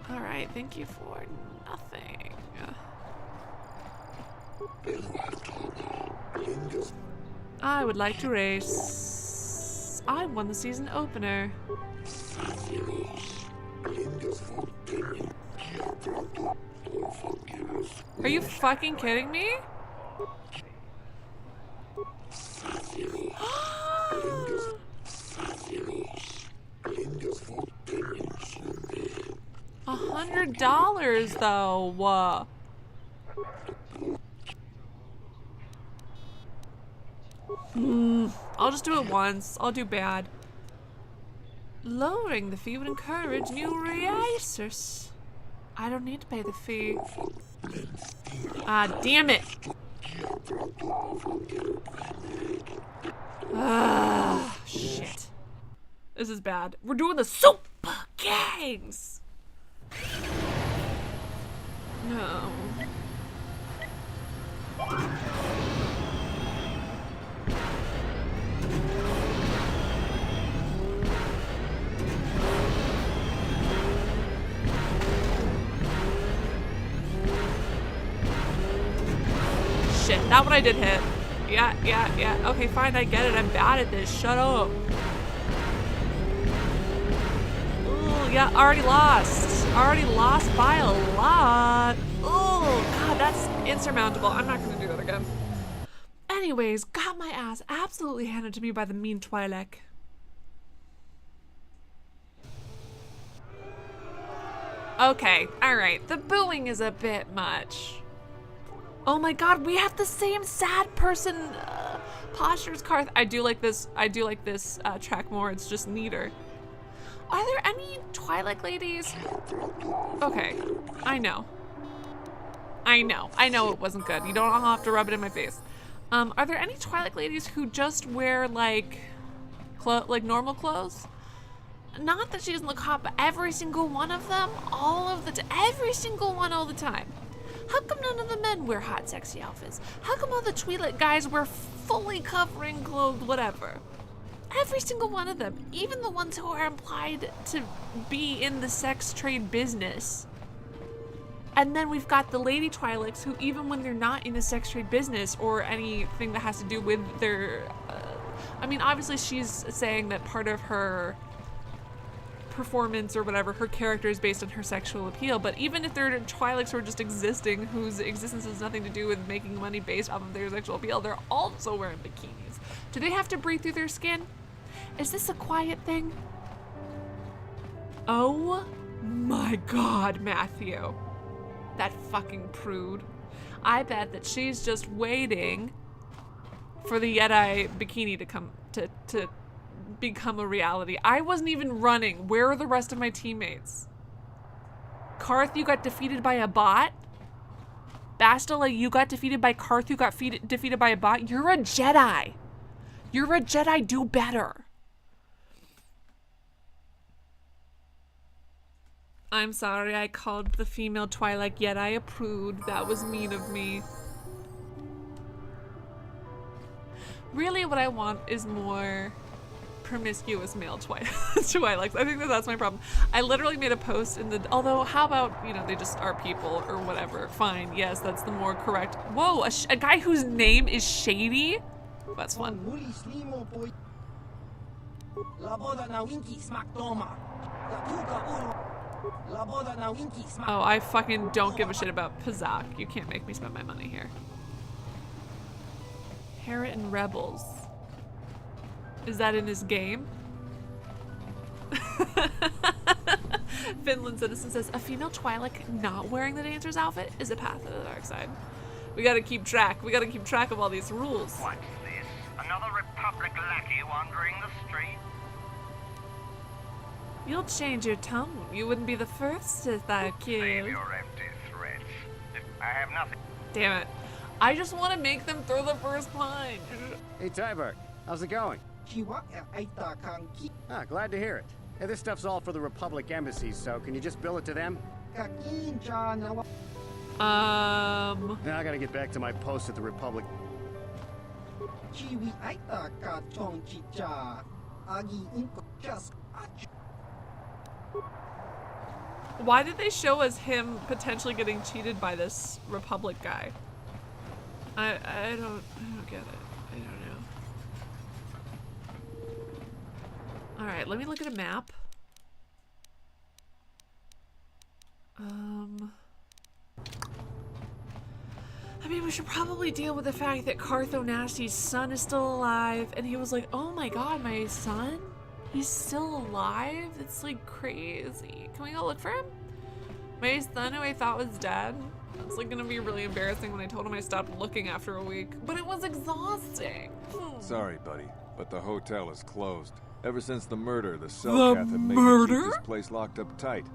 Alright, thank you for nothing. I would like to race. I won the season opener. Are you fucking kidding me? $100 though. I'll just do it once. I'll do bad. Lowering the fee would encourage new racers. I don't need to pay the fee. Ah, damn it. Ah, shit. This is bad. We're doing the super gangs. No. Shit, that one I did hit. Yeah. Okay, fine, I get it. I'm bad at this. Shut up. Ooh, yeah, already lost. Already lost by a lot. Oh, God, that's insurmountable. I'm not gonna do that again. Anyways, got my ass absolutely handed to me by the mean Twi'lek. Okay, alright. The booing is a bit much. Oh my God, we have the same sad person postures, Karth. I do like this track more. It's just neater. Are there any Twi'lek ladies? Okay, I know it wasn't good. You don't have to rub it in my face. Are there any Twi'lek ladies who just wear like normal clothes? Not that she doesn't look hot, but every single one of them, every single one all the time. How come none of the men wear hot, sexy outfits? How come all the Twi'lek guys wear fully covering clothes, whatever? Every single one of them, even the ones who are implied to be in the sex trade business. And then we've got the lady Twi'leks who, even when they're not in the sex trade business or anything that has to do with their... I mean, obviously she's saying that part of her performance or whatever, her character is based on her sexual appeal, but even if they're Twi'leks who are just existing, whose existence has nothing to do with making money based off of their sexual appeal, they're also wearing bikinis. Do they have to breathe through their skin? Is this a quiet thing? Oh my God, Matthew. That fucking prude. I bet that she's just waiting for the Jedi bikini to come to become a reality. I wasn't even running. Where are the rest of my teammates? Karth, you got defeated by a bot? Bastila, you got defeated by Karth, who got defeated by a bot? You're a Jedi. You're a Jedi, do better. I'm sorry I called the female Twi'lek Jedi a prude. That was mean of me. Really what I want is more promiscuous male Twi'leks. I think that's my problem. I literally made a post in the, although how about, you know, they just are people or whatever. Fine, yes, that's the more correct. Whoa, a guy whose name is Shady? That's fun. Oh, I fucking don't give a shit about Pazak. You can't make me spend my money here. Harriet Rebels. Is that in his game? Finland Citizen says, a female Twi'lek not wearing the dancer's outfit is a path to the dark side. We gotta keep track. We gotta keep track of all these rules. What's this? Another Republic lackey wandering the street? You'll change your tone. You wouldn't be the first Sith I killed. Save your empty threats. I have nothing. Damn it. I just want to make them throw the first punch. Hey, Tyberg. How's it going? Ah, glad to hear it. Hey, this stuff's all for the Republic embassies, so can you just bill it to them? Now I gotta get back to my post at the Republic. Why did they show us him potentially getting cheated by this Republic guy? I don't get it. I don't know. Alright, let me look at a map. I mean, we should probably deal with the fact that Cartho Nasty's son is still alive, and he was like, oh my god, my son? He's still alive? It's like crazy. Can we go look for him? My son who I thought was dead? It's like gonna be really embarrassing when I told him I stopped looking after a week. But it was exhausting. Sorry, buddy, but the hotel is closed. Ever since the murder, the Selkath have made me keep this place locked up tight.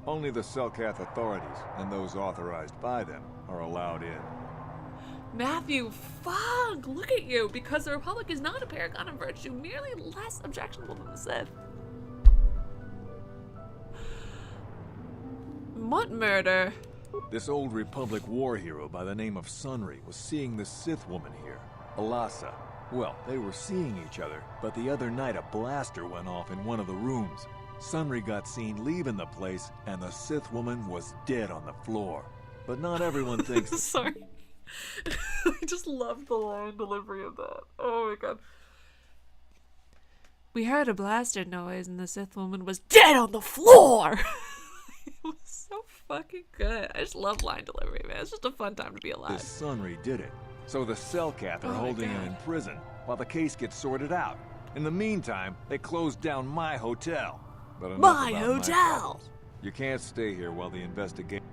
Only the Selkath authorities, and those authorized by them, are allowed in. Matthew, fuck! Look at you! Because the Republic is not a paragon of virtue, merely less objectionable than the Sith. What murder? This old Republic war hero by the name of Sunry was seeing the Sith woman here, Alasa. Well, they were seeing each other, but the other night a blaster went off in one of the rooms. Sunry got seen leaving the place, and the Sith woman was dead on the floor. But not everyone thinks... Sorry. I just love the line delivery of that. Oh my god. We heard a blaster noise and the Sith woman was dead on the floor! It was so fucking good. I just love line delivery, man. It's just a fun time to be alive. This Sunry did it. So the Selkath are holding him in prison while the case gets sorted out. In the meantime, they closed down my hotel. But my hotel! You can't stay here while the investigation...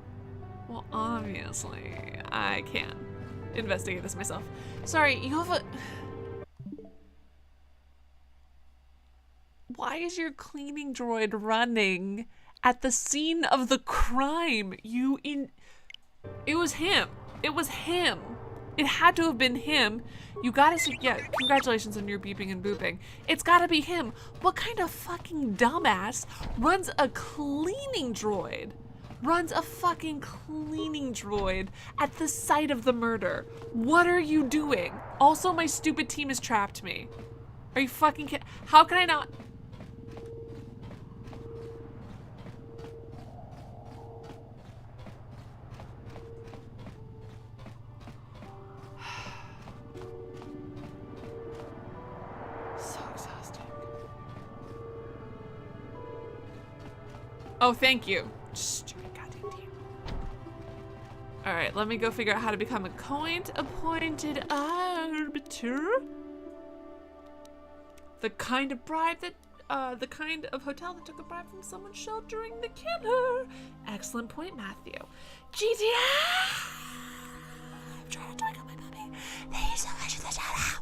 Well, obviously, I can investigate this myself. Sorry, you have a... Why is your cleaning droid running at the scene of the crime? It was him. It was him. It had to have been him. You gotta see, yeah, congratulations on your beeping and booping. It's gotta be him. What kind of fucking dumbass runs a cleaning droid? Runs a fucking cleaning droid at the site of the murder. What are you doing? Also, my stupid team has trapped me. Are you fucking kidding? How can I not? So exhausting. Oh, thank you. Alright, let me go figure out how to become a coin-appointed arbiter. The kind of bribe that, the kind of hotel that took a bribe from someone sheltering the killer. Excellent point, Matthew. GTA! I'm trying to twinkle my puppy. Thank you so much for the shout out.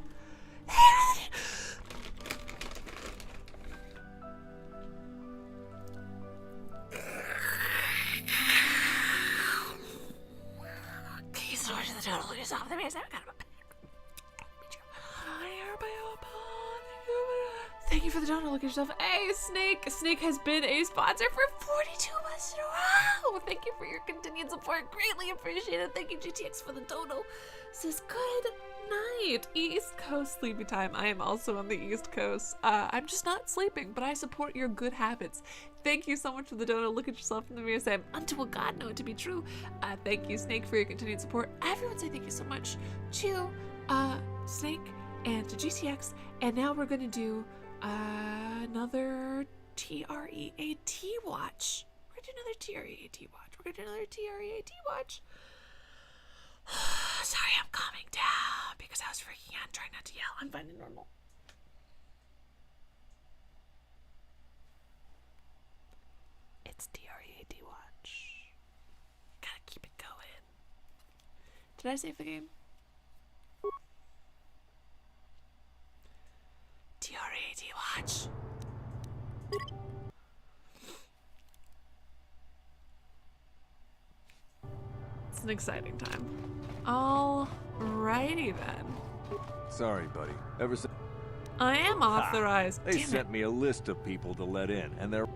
Thank you for the donut. Look at yourself. Hey, Snake. Snake has been a sponsor for 42 months in a row. Thank you for your continued support. Greatly appreciated. Thank you, GTX, for the dono. Says good night. East Coast sleepy time. I am also on the East Coast. I'm just not sleeping, but I support your good habits. Thank you so much for the dono. Look at yourself in the mirror and say, unto a God, know it to be true. Thank you, Snake, for your continued support. Everyone say thank you so much to Snake and to GTX. And now we're going to do another TREAT watch. We're going to do another TREAT watch. We're going to do another TREAT watch. Sorry, I'm calming down because I was freaking out and trying not to yell. I'm fine and normal. It's TREAT watch. Gotta keep it going. Did I save the game? TREAT watch. It's an exciting time. Alrighty then. Sorry, buddy. Ever since I am authorized. they sent me a list of people to let in, and they're.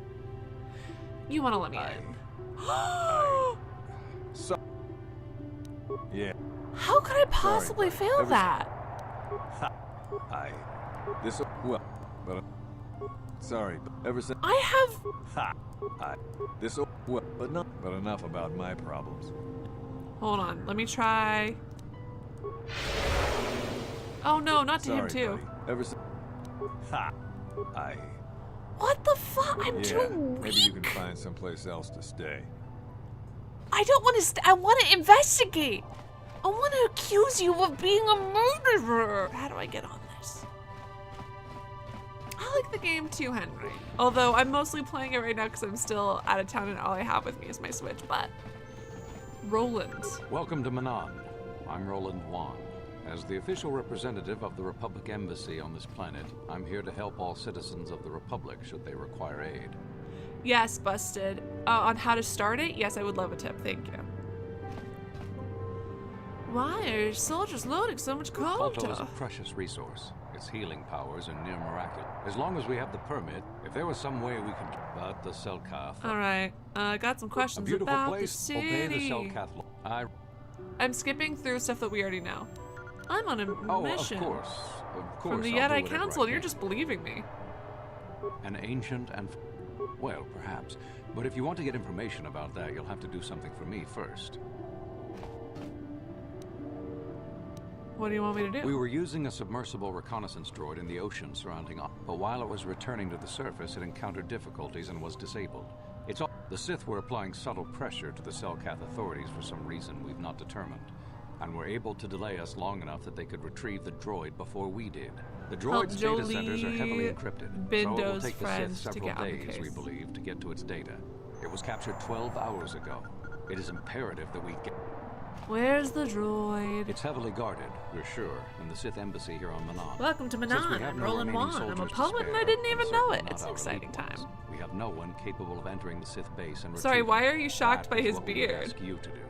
You want to let me in? So. Yeah. How could I possibly fail that? This well, but sorry, but ever since I have. This well, but not. But enough about my problems. Hold on, let me try. Oh no, not to him too. Buddy. Ever since What the fuck? I'm too weak. Maybe you can find someplace else to stay. I don't want to. I want to investigate. I want to accuse you of being a murderer. How do I get on this? I like the game too, Henry. Although I'm mostly playing it right now because I'm still out of town and all I have with me is my Switch. But Roland. Welcome to Manan. I'm Roland Wan. As the official representative of the Republic Embassy on this planet, I'm here to help all citizens of the Republic should they require aid. Yes, busted. On how to start it? Yes, I would love a tip. Thank you. Why are soldiers loading so much Kotor? Kotor is a precious resource. Its healing powers are near miraculous. As long as we have the permit, if there was some way we could... But the Selkath... Alright, I got some questions about the city. Obey the Selkath law. I'm skipping through stuff that we already know. I'm on a mission. Of course. From the Jedi Council, and you're just believing me. An ancient and... Well, perhaps. But if you want to get information about that, you'll have to do something for me first. What do you want me to do? We were using a submersible reconnaissance droid in the ocean surrounding us, but while it was returning to the surface, it encountered difficulties and was disabled. The Sith were applying subtle pressure to the Selkath authorities for some reason we've not determined, and were able to delay us long enough that they could retrieve the droid before we did. The droid's data centers are heavily encrypted, so it will take the Sith several days, we believe, to get to its data. It was captured 12 hours ago. It is imperative that we get... Where's the droid? It's heavily guarded, we're sure, in the Sith embassy here on Manan. Welcome to Manan. I'm Roland Wan. I'm a poet and I didn't even know it. It's an exciting time. We have no one capable of entering the Sith base and Sorry, why are you shocked by his beard? Ask you to do.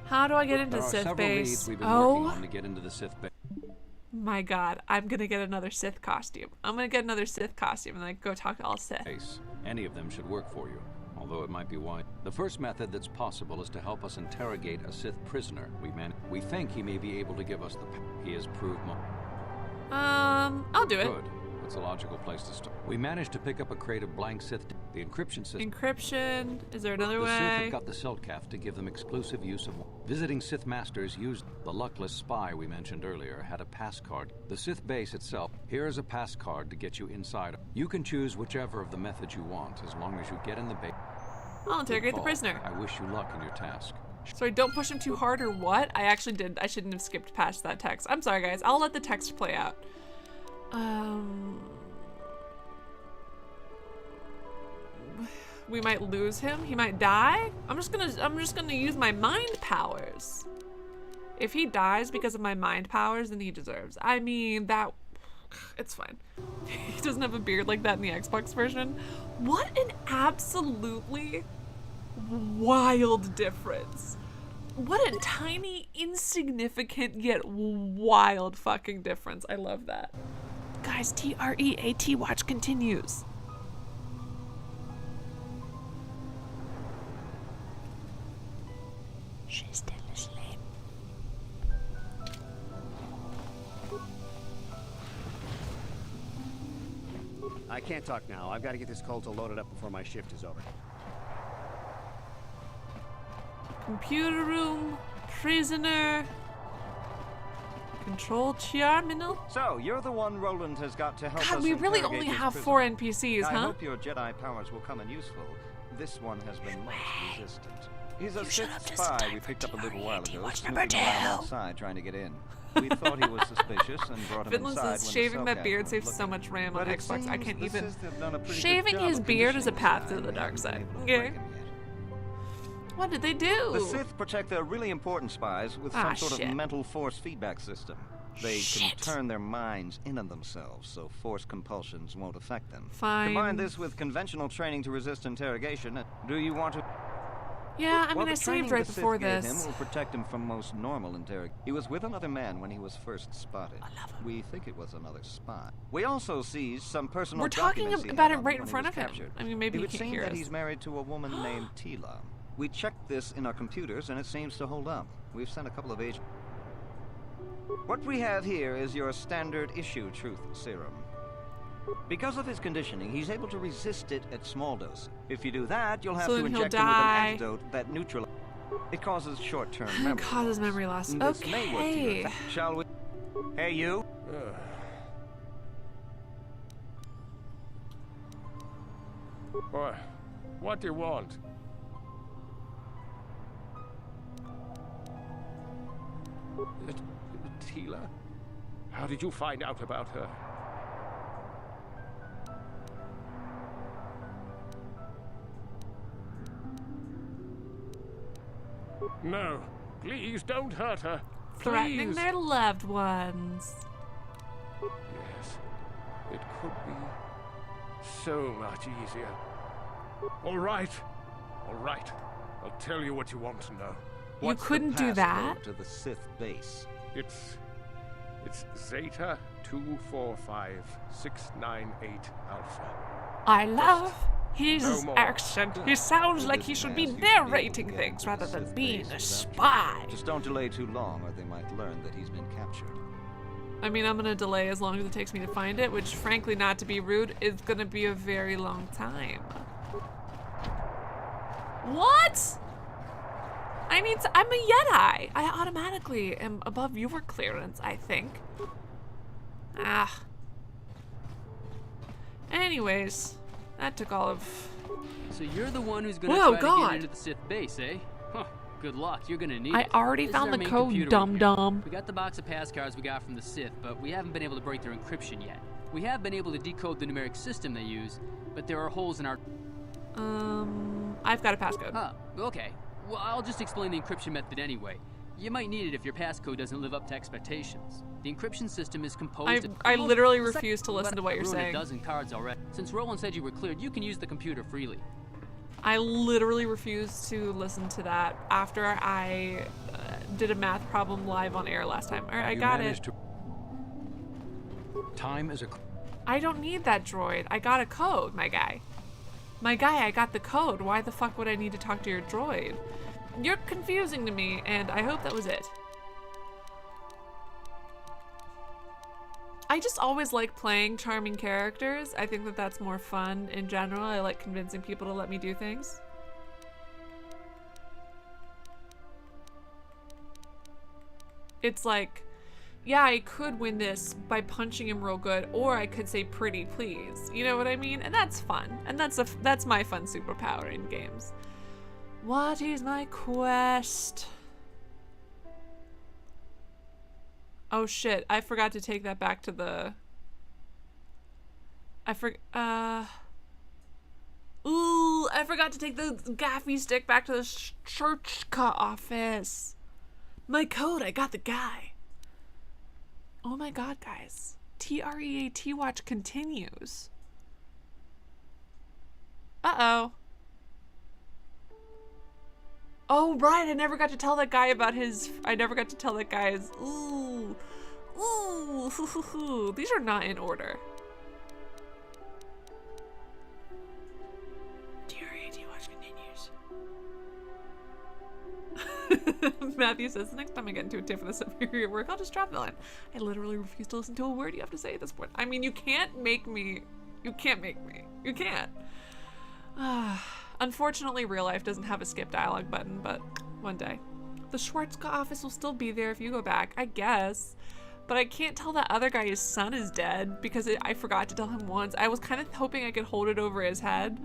How do I get into the Sith base? We've been working on to get into the Sith base. My God, I'm gonna get another Sith costume. I'm gonna get another Sith costume and like go talk to all Sith. Any of them should work for you, although it might be wide. The first method that's possible is to help us interrogate a Sith prisoner. We think he may be able to give us the... He has proved... I'll do it. Good. That's a logical place to start. We managed to pick up a crate of blank Sith... The encryption system... Encryption? Is there another way? The Sith have got the Selkath to give them exclusive use of... Visiting Sith Masters used... The luckless spy we mentioned earlier had a pass card. The Sith base itself... Here is a pass card to get you inside. You can choose whichever of the methods you want, as long as you get in the base. I'll interrogate the prisoner. I wish you luck in your task. Sorry, don't push him too hard or what? I actually did. I shouldn't have skipped past that text. I'm sorry, guys. I'll let the text play out. We might lose him. He might die. I'm just gonna use my mind powers. If he dies because of my mind powers, then he deserves. I mean, it's fine. He doesn't have a beard like that in the Xbox version. What an absolutely wild difference. What a tiny, insignificant, yet wild fucking difference. I love that. Guys, TREAT watch continues. She's still asleep. I can't talk now. I've got to get this Kotor loaded up before my shift is over. Computer room, prisoner, control terminal. So, you're the one Roland has got to help us. God, we really interrogate only this have prisoner. 4 NPCs, I huh? hope your Jedi powers will come in useful. This one has been much resistant. He's a Sith spy we picked up a little while ago, snooping around outside trying to get in. We thought he was suspicious and brought him Finland inside says when shaving the that beard Cellcath saves was so looking. much RAM But on it Xbox. I seems can't the even. Sith have done a pretty good Shaving job his of beard is a conditioning path the to the guy, dark and side. we haven't been Okay. able to break him yet. What did they do? The Sith protect their really important spies with some sort of mental force feedback system. They can turn their minds in on themselves, so force compulsions won't affect them. Fine. Combine this with conventional training to resist interrogation. Do you want to? Yeah, I Well, mean, I the training saved right the Sith before gave this. him will protect him from most normal interrogation. He was with another man when he was first spotted. I love him. We think it was another spy. We also seized some personal We're talking documents he about had it on right him in when front he of was him. captured. I mean, maybe it he would can't seem hear that us. he's married to a woman named Tila. We checked this in our computers, and it seems to hold up. We've sent a couple of agents. What we have here is your standard issue truth serum. Because of his conditioning, he's able to resist it at small doses. If you do that, you'll have So to then he'll inject him with an die. antidote that neutralizes. It causes short-term It memory causes loss. memory loss. This may work to your Okay. advantage. Shall we? Hey, you. What do you want? Tila? How did you find out about her? No, please don't hurt her. Threatening Please. their loved ones. Yes, it could be so much easier. All right. I'll tell you what you want to know. You What's the couldn't do passcode that? to the Sith base. It's Zeta 245698 Alpha. I love his No more. accent. He sounds like he should be narrating things rather than being a spy. Just don't delay too long, or they might learn that he's been captured. I mean, I'm gonna delay as long as it takes me to find it, which, frankly, not to be rude, is gonna be a very long time. What? I'm a Jedi. I automatically am above your clearance, I think. Ah. Anyways, that took all of... So you're the one who's gonna Whoa, try to God. get into the Sith base, eh? Huh. Good luck. You're gonna need I it. already This is found our the main code, computer dum room dum. here. We got the box of pass cards we got from the Sith, but we haven't been able to break their encryption yet. We have been able to decode the numeric system they use, but there are holes in our... I've got a passcode. Huh. Okay. Well, I'll just explain the encryption method anyway. You might need it if your passcode doesn't live up to expectations. The encryption system is composed of... I literally refuse to listen to what you're I've ruined saying. a dozen cards already. Since Roland said you were cleared, you can use the computer freely. I literally refuse to listen to that after I did a math problem live on air last time. Alright, I got it. Time is a... I don't need that droid. I got a code, my guy. My guy, I got the code. Why the fuck would I need to talk to your droid? You're confusing to me, and I hope that was it. I just always like playing charming characters. I think that that's more fun in general. I like convincing people to let me do things. It's like, yeah, I could win this by punching him real good, or I could say pretty please. You know what I mean? And that's fun. And that's my fun superpower in games. What is my quest? Oh shit, I forgot to take that back to the... Ooh, I forgot to take the gaffy stick back to the church office. My code, I got the guy. Oh my god, guys. TREAT watch continues. Uh-oh. Oh, right, I never got to tell that guy about his... I never got to tell that guy his... Ooh. Ooh. Hoo, hoo, hoo. These are not in order. TREAT watch continues. Matthew says, the next time I get into a tiff with a superior at work, I'll just drop the line. I literally refuse to listen to a word you have to say at this point. I mean, you can't make me. You can't make me. You can't. Unfortunately, real life doesn't have a skip dialogue button, but one day. The Schwarzkopf office will still be there if you go back, I guess. But I can't tell that other guy his son is dead because I forgot to tell him once. I was kind of hoping I could hold it over his head,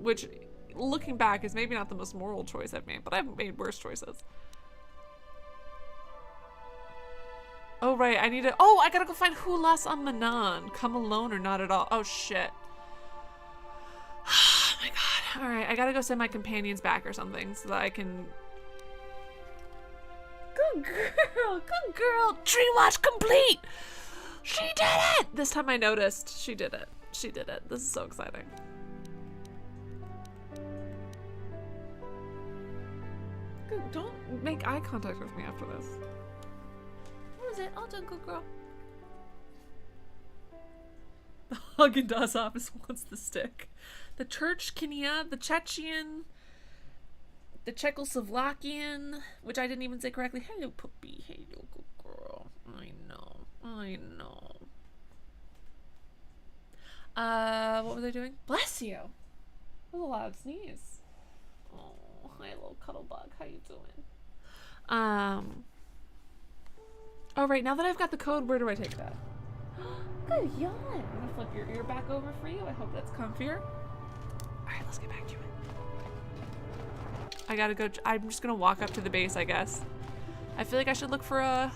which, looking back, is maybe not the most moral choice I've made, but I've made worse choices. Oh, right, I need to— oh, I gotta go find Hulas on Manan. Come alone or not at all. Oh, shit. Oh, my God. All right, I gotta go send my companions back or something so that I can— good girl, good girl. Tree watch complete. She did it. This time I noticed. She did it. She did it. This is so exciting. Good. Don't make eye contact with me after this. What was it? I'll do, good girl. The Haagen-Dazs office wants the stick. The Turchkinia, the Chechen, the Czechoslovakian, which I didn't even say correctly. Hello, puppy. Hello, good girl. I know. I know. What was I doing? Bless you. That was a loud sneeze. Oh, hi, little cuddle bug. How you doing? Oh, right. Now that I've got the code, where do I take that? Good yawn. I'm gonna flip your ear back over for you. I hope that's comfier. All right, let's get back to it. I gotta go. I'm just gonna walk up to the base, I guess. I feel like I should look for a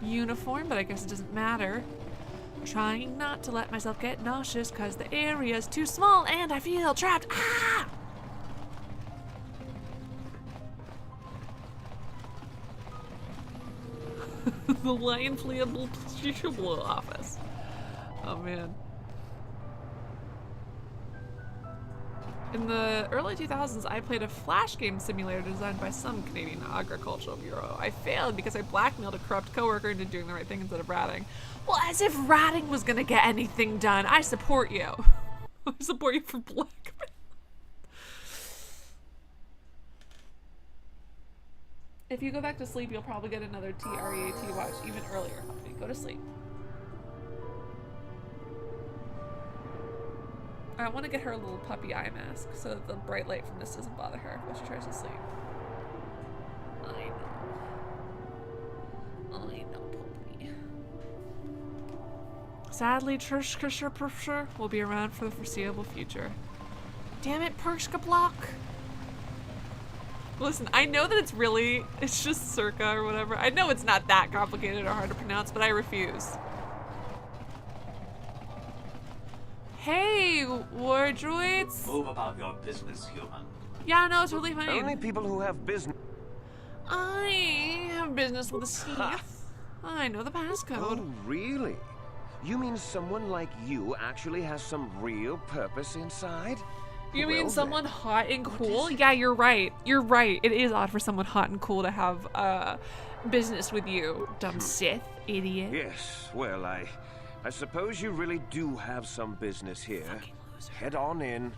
uniform, but I guess it doesn't matter. Trying not to let myself get nauseous because the area is too small and I feel trapped. Ah! The lion playable office. Oh man. In the early 2000s, I played a flash game simulator designed by some Canadian agricultural bureau. I failed because I blackmailed a corrupt coworker into doing the right thing instead of ratting. Well, as if ratting was gonna get anything done. I support you. I support you for blackmail. If you go back to sleep, you'll probably get another TREAT watch even earlier. Go to sleep. I want to get her a little puppy eye mask so that the bright light from this doesn't bother her while she tries to sleep. I know, puppy. Sadly, Trishkisher will be around for the foreseeable future. Damn it, Pershka Block! Listen, I know that it's just Circa or whatever. I know it's not that complicated or hard to pronounce, but I refuse. Hey, war droids! Move about your business, human. Yeah, no, it's really fine. Only people who have business. I have business with the Sith. I know the passcode. Oh, really? You mean someone like you actually has some real purpose inside? You mean someone hot and cool? Yeah, you're right. You're right. It is odd for someone hot and cool to have business with you, dumb Sith idiot. Yes, well, I suppose you really do have some business here. Head on in.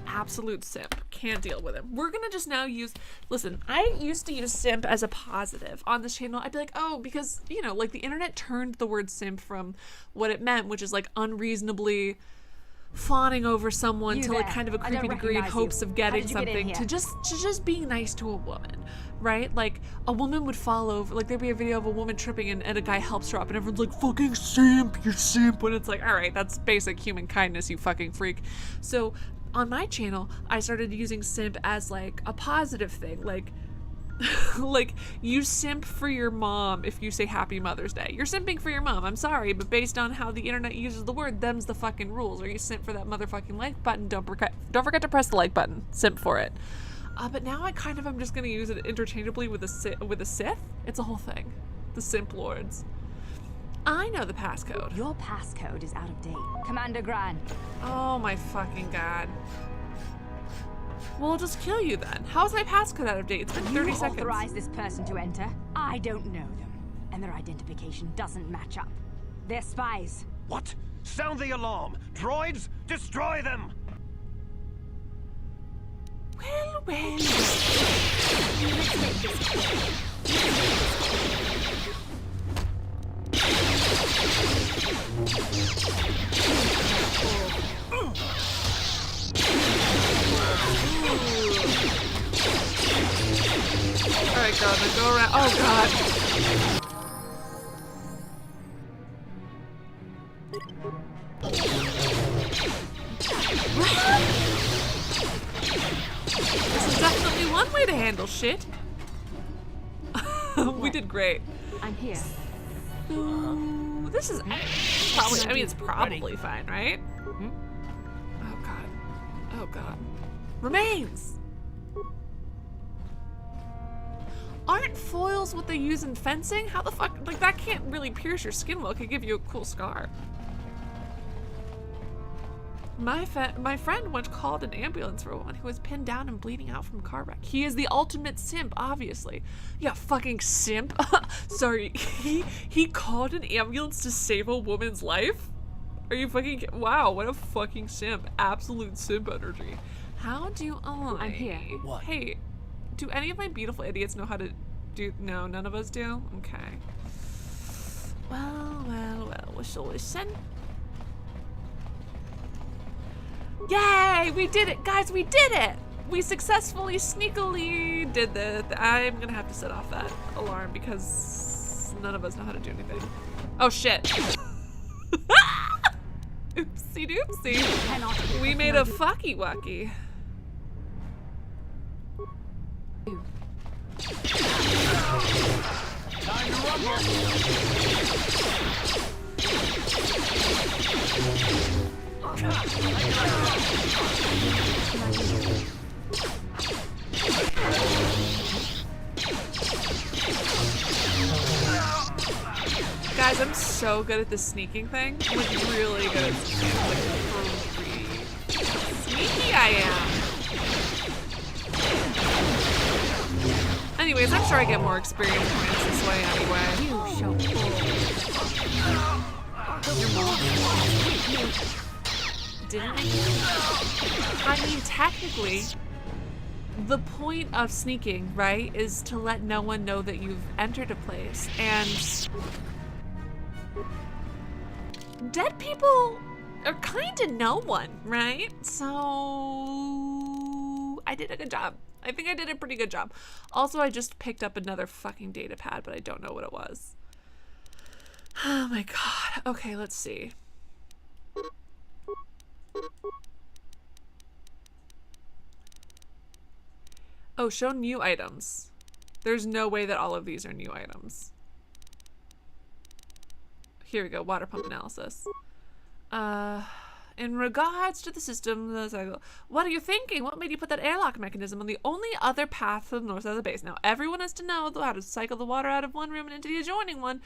Absolute simp. Can't deal with him. We're gonna just now use— listen, I used to use simp as a positive on this channel. I'd be like, oh, because, you know, like the internet turned the word simp from what it meant, which is like unreasonably fawning over someone to like kind of a creepy degree in hopes of getting something, to just being nice to a woman, right? Like a woman would fall over, like there'd be a video of a woman tripping and a guy helps her up and everyone's like, fucking simp, you're simp, and it's like, all right, that's basic human kindness, you fucking freak. So on my channel, I started using simp as like a positive thing, like like you simp for your mom if you say Happy Mother's Day. You're simping for your mom. I'm sorry, but based on how the internet uses the word, them's the fucking rules. Or you simp for that motherfucking like button. Don't forget to press the like button. Simp for it. But now I kind of am just gonna use it interchangeably with a Sith. It's a whole thing. The simp lords. I know the passcode. Your passcode is out of date. Commander Gran. Oh my fucking god. Well, I'll just kill you then. How's my passcode out of date? It's been 30 seconds. You authorize this person to enter? I don't know them. And their identification doesn't match up. They're spies. What? Sound the alarm! Droids, destroy them! Well. Let's make this clear. Alright, God, then go around. Oh, God. This is definitely one way to handle shit. We did great. I'm here. So, this is probably, I mean, it's probably fine, right? Oh, God. Oh, God. Remains! Aren't foils what they use in fencing? How the fuck? Like, that can't really pierce your skin well. It could give you a cool scar. My friend once called an ambulance for a woman who was pinned down and bleeding out from a car wreck. He is the ultimate simp, obviously. Yeah, fucking simp. Sorry, he called an ambulance to save a woman's life? Are you fucking... Wow, what a fucking simp. Absolute simp energy. How do I... I'm here. What? Hey, do any of my beautiful idiots know how to do... No, none of us do? Okay. Well, whistle, listen. Yay! We did it! Guys, we did it! We successfully, sneakily did this. I'm gonna have to set off that alarm because none of us know how to do anything. Oh, shit. Oopsie doopsie. We made a fucky-wucky. Time to rumble. Guys, I'm so good at the sneaking thing. I'm like really good at sneaking. Sneaky I am. Anyways, I'm sure I get more experience points this way anyway. You shall fall. Didn't I mean, technically, the point of sneaking, right, is to let no one know that you've entered a place. And dead people are kind of no one, right? So I did a good job. I think I did a pretty good job. Also, I just picked up another fucking data pad, but I don't know what it was. Oh my god. Okay, let's see. Oh, show new items. There's no way that all of these are new items. Here we go, water pump analysis. In regards to the system, what are you thinking? What made you put that airlock mechanism on the only other path to the north side of the base? Now, everyone has to know how to cycle the water out of one room and into the adjoining one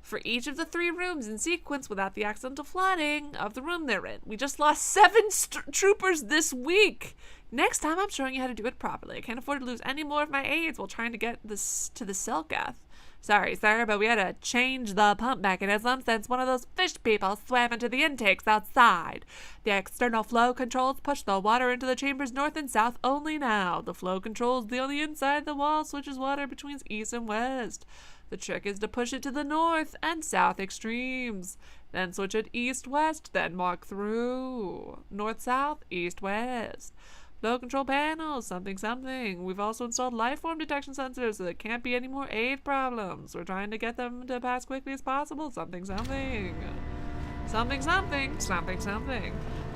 for each of the 3 rooms in sequence without the accidental flooding of the room they're in. We just lost 7 troopers this week. Next time, I'm showing you how to do it properly. I can't afford to lose any more of my aides while trying to get this to the Selkath. Sorry, sir, but we had to change the pump mechanism since one of those fish people swam into the intakes outside. The external flow controls push the water into the chambers north and south only now. The flow controls on the inside the wall switches water between east and west. The trick is to push it to the north and south extremes. Then switch it east-west, then mark through. North-south, east-west. Flow control panels, something. We've also installed lifeform detection sensors so there can't be any more aid problems. We're trying to get them to pass quickly as possible. Something.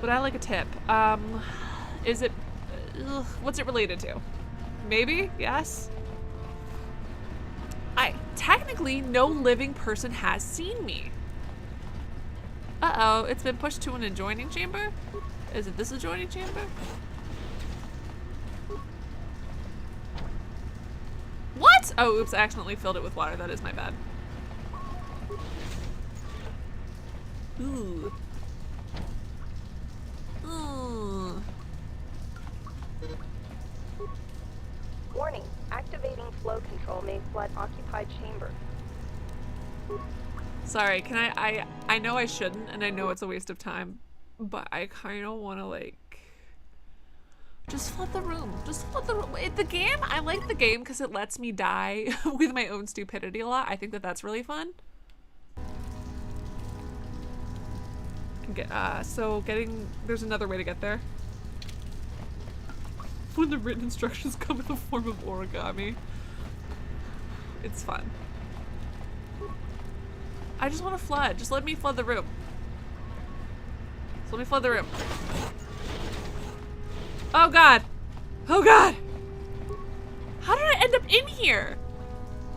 Would I like a tip? Is it... what's it related to? Maybe? Yes? Technically, no living person has seen me. Uh-oh, it's been pushed to an adjoining chamber? Is it this adjoining chamber? What? Oh, oops, I accidentally filled it with water. That is my bad. Ooh. Ooh. Warning, activating flow control may flood occupied chamber. Sorry, can I know I shouldn't, and I know it's a waste of time, but I kind of want to, like, Just flood the room. Just flood the room. The game, I like the game because it lets me die with my own stupidity a lot. I think that that's really fun. There's another way to get there. When the written instructions come in the form of origami. It's fun. I just want to flood. Just let me flood the room. Just let me flood the room. Oh god! Oh god! How did I end up in here?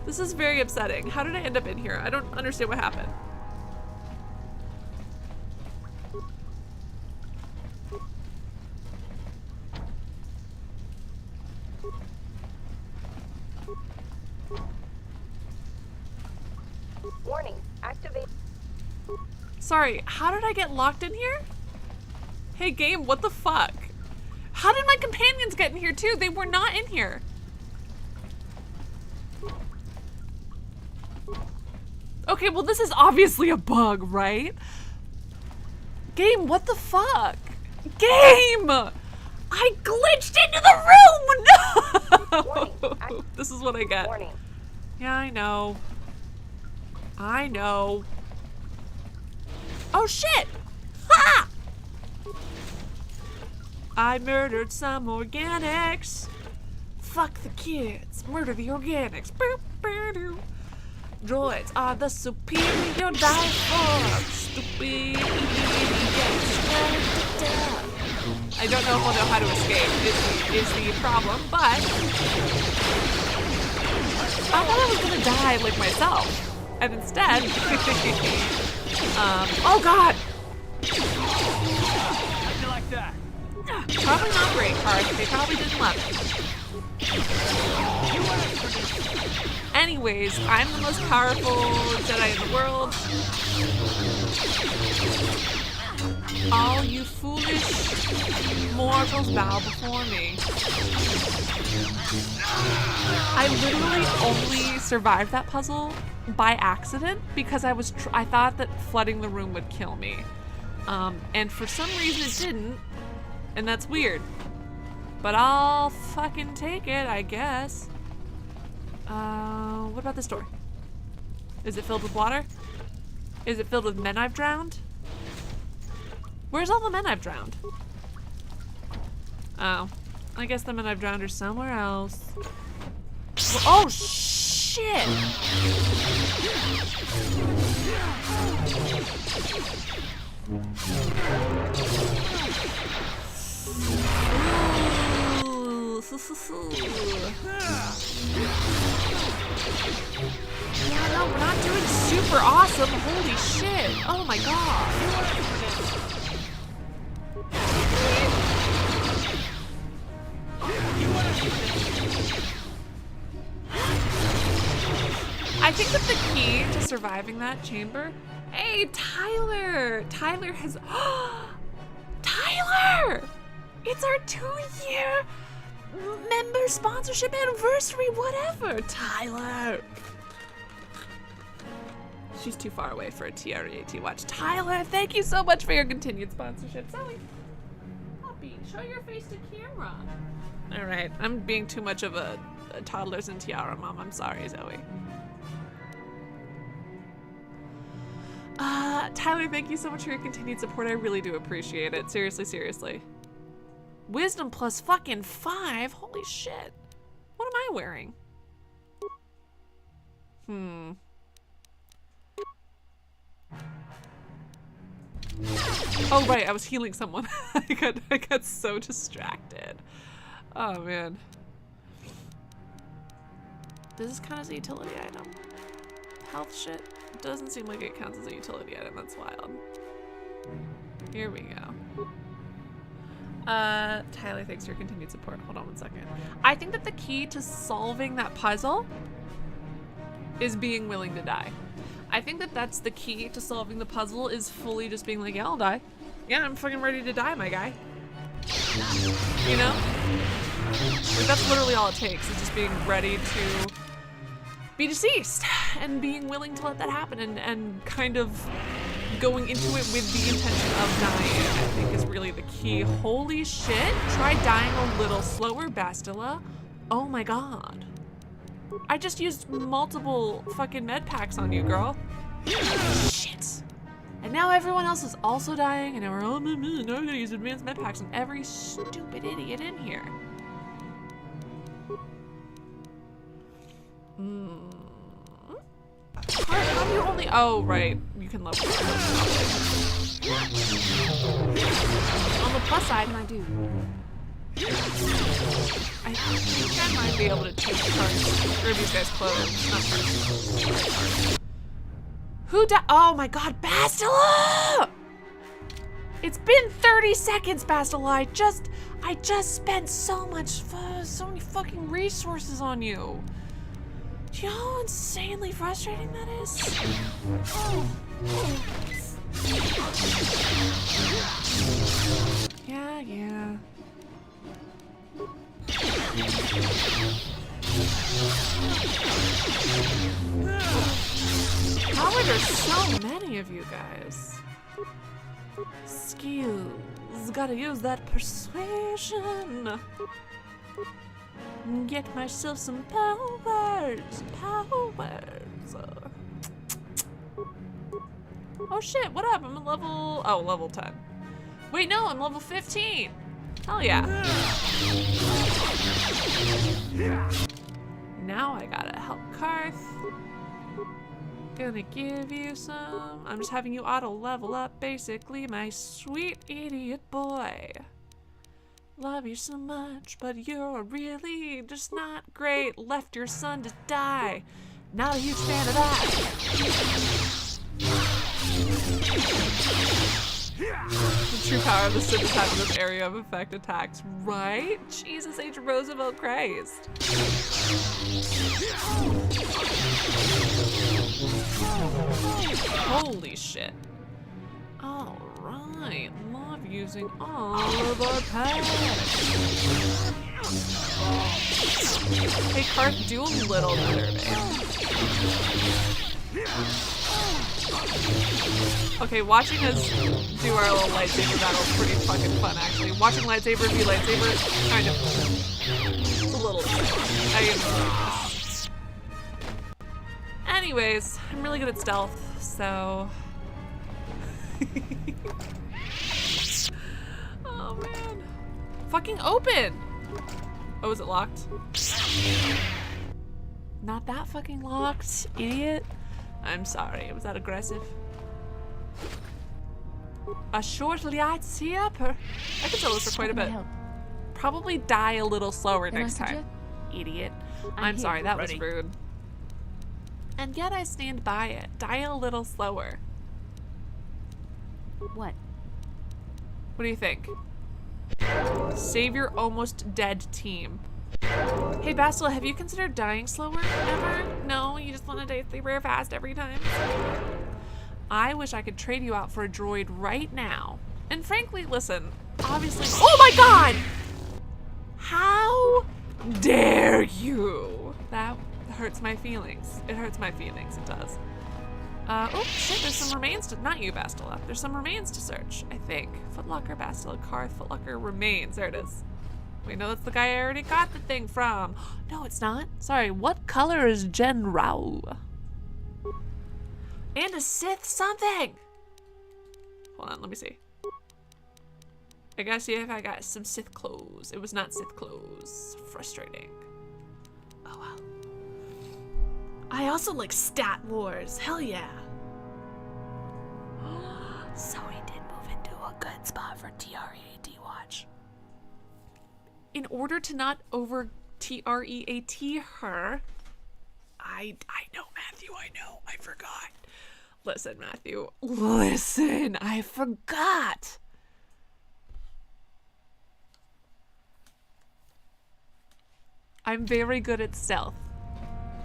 This is very upsetting. How did I end up in here? I don't understand what happened. Warning, activate. Sorry, how did I get locked in here? Hey game, what the fuck? How did my companions get in here too? They were not in here. Okay, well this is obviously a bug, right? Game, what the fuck? Game! I glitched into the room! No! Warning, this is what I get. Warning. Yeah, I know. I know. Oh shit! Ha! I murdered some organics. Fuck the kids. Murder the organics. Boop, boop, boop. Droids are the superior life form. Stupid idiots. I don't know if we'll know how to escape is the problem, but I thought I was gonna die like myself. And instead, oh god! How'd you like that? Probably not great, Card. They probably didn't love it. Anyways, I'm the most powerful Jedi in the world. All you foolish mortals bow before me. I literally only survived that puzzle by accident because I thought that flooding the room would kill me. And for some reason it didn't, and that's weird. But I'll fucking take it, I guess. What about this door? Is it filled with water? Is it filled with men I've drowned? Where's all the men I've drowned? Oh, I guess the men I've drowned are somewhere else. Oh shit! Yeah, no, we're not doing super awesome. Holy shit! Oh my god! I think that the key to surviving that chamber. Hey, Tyler! Tyler has. Tyler! It's our 2-year member sponsorship anniversary, whatever! Tyler! She's too far away for a TREAT watch. Tyler, thank you so much for your continued sponsorship. Zoe, Poppy, show your face to camera. Alright, I'm being too much of a toddlers and tiara mom. I'm sorry, Zoe. Tyler, thank you so much for your continued support. I really do appreciate it. Seriously, seriously. Wisdom plus fucking 5? Holy shit. What am I wearing? Oh right, I was healing someone. I got so distracted. Oh man. Does this count as a utility item? Health shit? It doesn't seem like it counts as a utility item. That's wild. Here we go. Tyler, thanks for your continued support. Hold on one second. I think that the key to solving that puzzle is being willing to die. I think that that's the key to solving the puzzle, is fully just being like, yeah, I'll die. Yeah, I'm fucking ready to die, my guy. You know? Like, that's literally all it takes, is just being ready to be deceased and being willing to let that happen and kind of going into it with the intention of dying, I think is really the key. Holy shit, try dying a little slower, Bastila. Oh my god. I just used multiple fucking med packs on you, girl. Shit. And now everyone else is also dying, and now we're all, now I'm gonna use advanced med packs on every stupid idiot in here. How do you only, oh right, you can level up. On the plus side, I do. I think I might be able to change cards, or these guys' clothes, not cards. Who died? Oh my god, Bastila! It's been 30 seconds, Bastila. I just spent so many fucking resources on you. Do you know how insanely frustrating that is? Yeah. How are there so many of you guys? Skills. Gotta use that persuasion. Get myself some powers. Oh shit, what up? I'm at level 10. Wait, no, I'm level 15. Hell yeah. Now I gotta help Karth. Gonna give you some. I'm just having you auto level up, basically, my sweet idiot boy. Love you so much, but you're really just not great. Left your son to die. Not a huge fan of that. The true power of the Sith is having this area of effect attacks, right? Jesus H. Roosevelt Christ. Holy shit. Alright, love using all of our packs. Hey, Karth, do a little better, babe. Okay, watching us do our little lightsaber battle is pretty fucking fun, actually. Watching lightsaber be lightsaber, kind of a little bit. I enjoy this. Anyways, I'm really good at stealth, so... Oh man. Fucking open! Oh, is it locked? Not that fucking locked, idiot. I'm sorry, was that aggressive? A short lightsaber. I could tell this for quite a bit. Probably die a little slower next time. Idiot. I'm sorry, that was rude. And yet I stand by it. Die a little slower. What? What do you think? Save your almost dead team. Hey Bastila, have you considered dying slower ever? No, you just want to die super fast every time? I wish I could trade you out for a droid right now. And frankly, listen, obviously— oh my god! How dare you? That hurts my feelings. It hurts my feelings, it does. Oh shit, there's some remains to— not you, Bastila. There's some remains to search, I think. Footlocker, Bastila, Karth, Footlocker, remains. There it is. Wait, no, that's the guy I already got the thing from. No, it's not. Sorry, what color is Jen Rao? And a Sith something! Hold on, let me see. I gotta see if I got some Sith clothes. It was not Sith clothes. Frustrating. Oh well. I also like Stat Wars. Hell yeah. So he did move into a good spot for TREAT watch. In order to not over TREAT her, I know, Matthew, I know, I forgot. Listen, Matthew, listen, I forgot. I'm very good at stealth.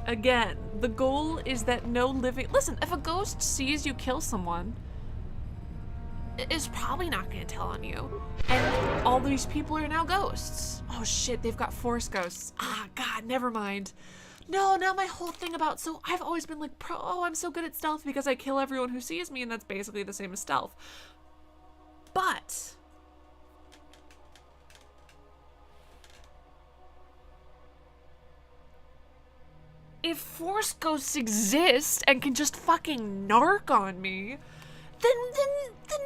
Again, the goal is that no living— listen, if a ghost sees you kill someone, is probably not gonna tell on you. And all these people are now ghosts. Oh shit, they've got Force ghosts. Ah, god, never mind. No, not my whole thing about, so I've always been like, oh, I'm so good at stealth because I kill everyone who sees me, and that's basically the same as stealth. But if Force Ghosts exist and can just fucking narc on me, then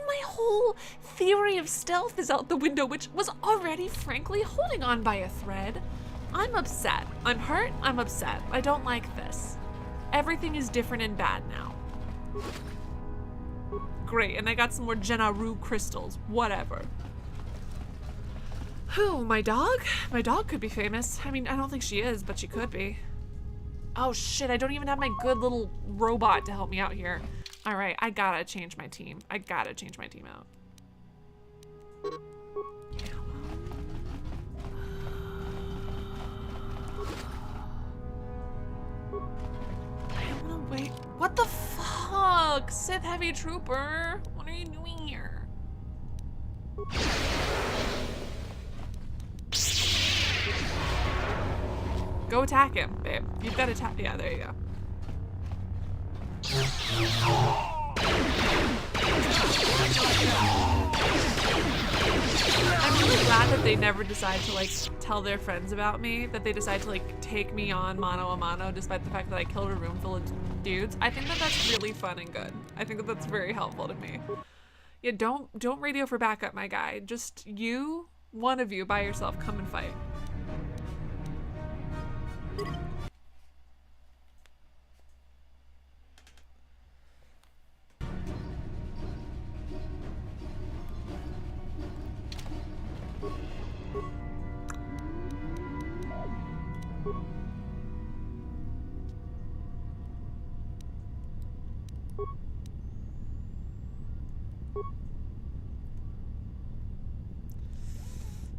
my whole theory of stealth is out the window, which was already, frankly, holding on by a thread. I'm upset. I'm hurt. I'm upset. I don't like this. Everything is different and bad now. Great, and I got some more Jenaru crystals. Whatever. Who, my dog? My dog could be famous. I mean, I don't think she is, but she could be. Oh shit, I don't even have my good little robot to help me out here. All right, I gotta change my team. I gotta change my team out. I wanna wait. What the fuck? Sith Heavy Trooper? What are you doing here? Go attack him, babe. You've got to attack. Yeah, there you go. I'm really glad that they never decide to like tell their friends about me, that they decide to like take me on mano a mano despite the fact that I killed a room full of dudes. I think that that's really fun and good. I think that that's very helpful to me. Yeah, don't radio for backup, my guy. Just you, one of you by yourself, come and fight.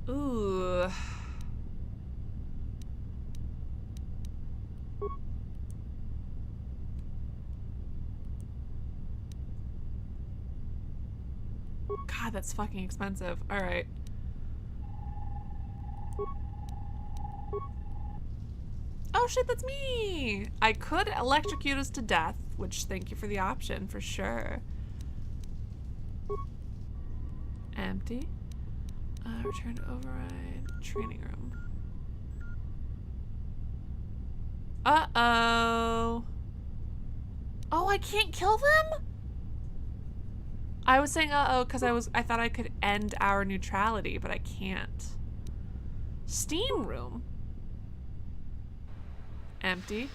Ooh. God, that's fucking expensive. All right. Oh shit, that's me! I could electrocute us to death, which thank you for the option, for sure. Empty. Return to override. Training room. Uh-oh. Oh, I can't kill them? I was saying uh-oh because I thought I could end our neutrality, but I can't. Steam room. Empty.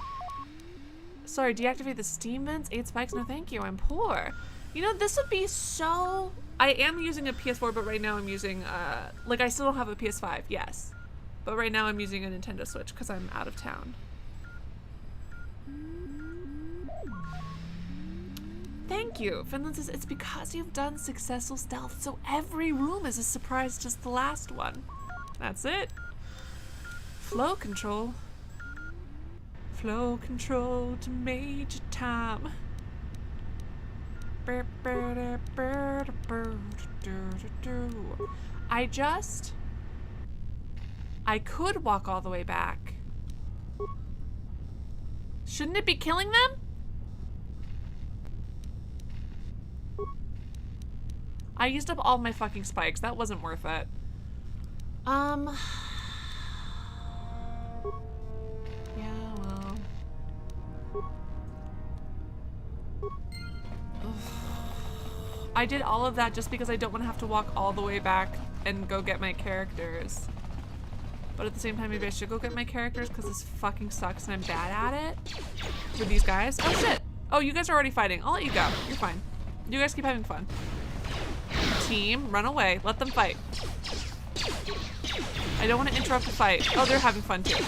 Sorry, deactivate the steam vents. 8 spikes. No, thank you. I'm poor. You know, this would be so... I am using a PS4, but right now I'm using, like, I still don't have a PS5, yes. But right now I'm using a Nintendo Switch because I'm out of town. Thank you. Finland says, it's because you've done successful stealth, so every room is a surprise, just the last one. That's it. Flow control. Flow control to Major Tom. I could walk all the way back. Shouldn't it be killing them? I used up all my fucking spikes. That wasn't worth it. Yeah, well. I did all of that just because I don't want to have to walk all the way back and go get my characters. But at the same time, maybe I should go get my characters because this fucking sucks and I'm bad at it. With these guys. Oh shit! Oh, you guys are already fighting. I'll let you go. You're fine. You guys keep having fun. Team, run away. Let them fight. I don't want to interrupt the fight. Oh, they're having fun too.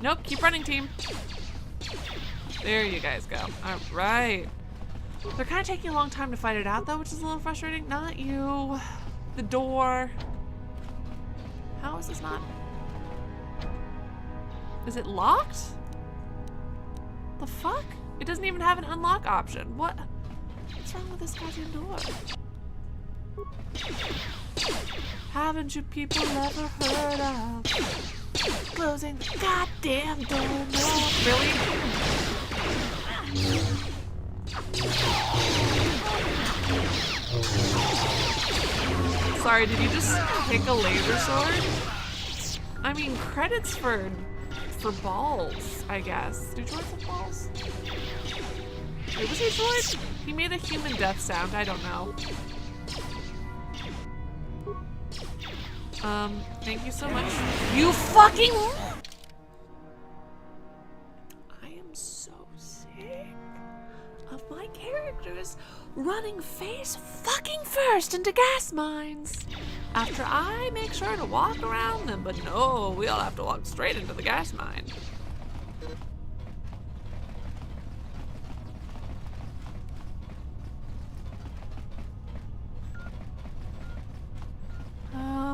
Nope, keep running, team. There you guys go. Alright. They're kind of taking a long time to fight it out though, which is a little frustrating. Not you. The door. How is this not? Is it locked? The fuck? It doesn't even have an unlock option. What? What's wrong with this goddamn door? Haven't you people ever heard of Closing the goddamn door. No, really? Sorry, did you just pick a laser sword? I mean, credits for balls, I guess. Do droids have balls? Wait, was he a droid? He made a human death sound. I don't know. Thank you so much. You fucking... I am so sick of my characters running face fucking first into gas mines after I make sure to walk around them, but no, we all have to walk straight into the gas mine.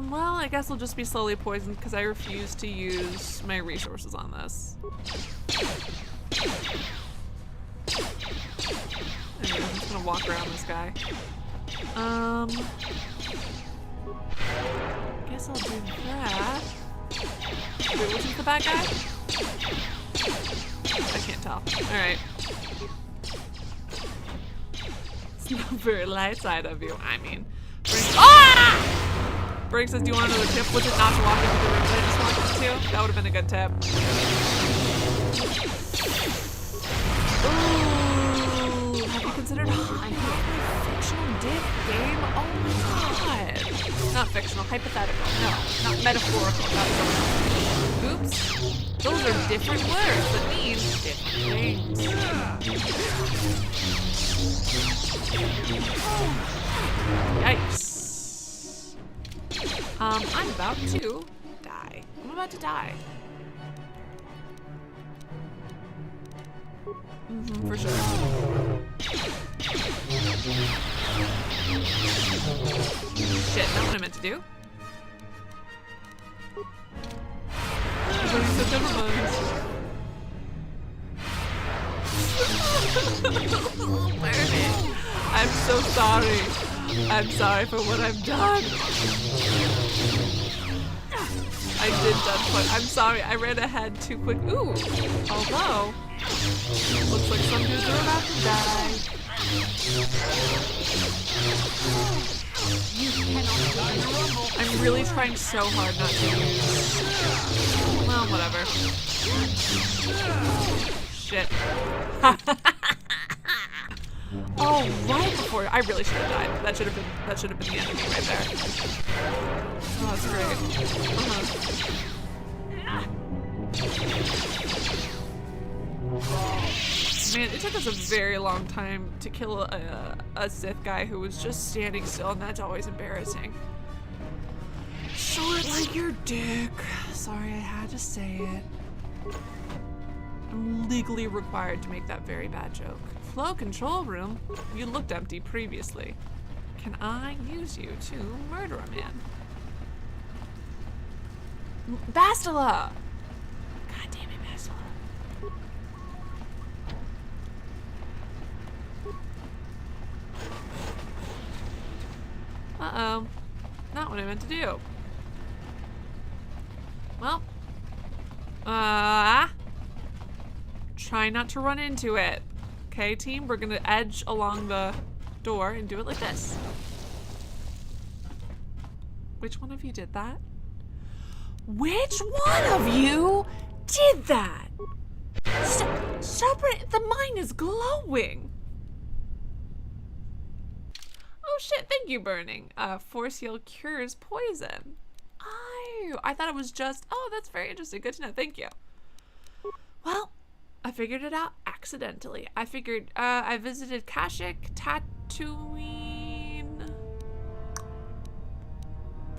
Well, I guess I'll just be slowly poisoned because I refuse to use my resources on this. Anyway, I'm just gonna walk around this guy. Guess I'll do that. Wait, which is the bad guy? I can't tell. Alright. It's not very light side of you. I mean, ah! Briggs says, do you want another tip? Was it not to walk into the room that I just walked into? That would have been a good tip. Ooh, have you considered hiding my fictional dick game? Oh my god. Not fictional, hypothetical. No, not metaphorical. Oops. Those are different words that mean different things. Yikes. I'm about to die. I'm about to die. For sure. Shit, not what I meant to do. I'm so sorry. I'm sorry for what I've done. I did done quick. I'm sorry, I ran ahead too quick. Ooh, although, looks like some dudes are about to die. I'm really trying so hard not to use. Well, whatever. Shit. Oh, right before I really should have died. That should have been the enemy right there. Oh, that's great. Man, it took us a very long time to kill a Sith guy who was just standing still, and that's always embarrassing. Short like your dick. Sorry, I had to say it. I'm legally required to make that very bad joke. Flow control room? You looked empty previously. Can I use you to murder a man? Bastila! God damn it, Bastila. Uh-oh. Not what I meant to do. Well. Try not to run into it. Okay, team, we're gonna edge along the door and do it like this. Which one of you did that? Which one of you did that? Separate, the mine is glowing. Oh shit, thank you, Burning. Force heal cures poison. Oh, I thought it was just, oh, that's very interesting. Good to know, thank you. Well, I figured it out accidentally. I figured, I visited Kashyyyk, Tatooine.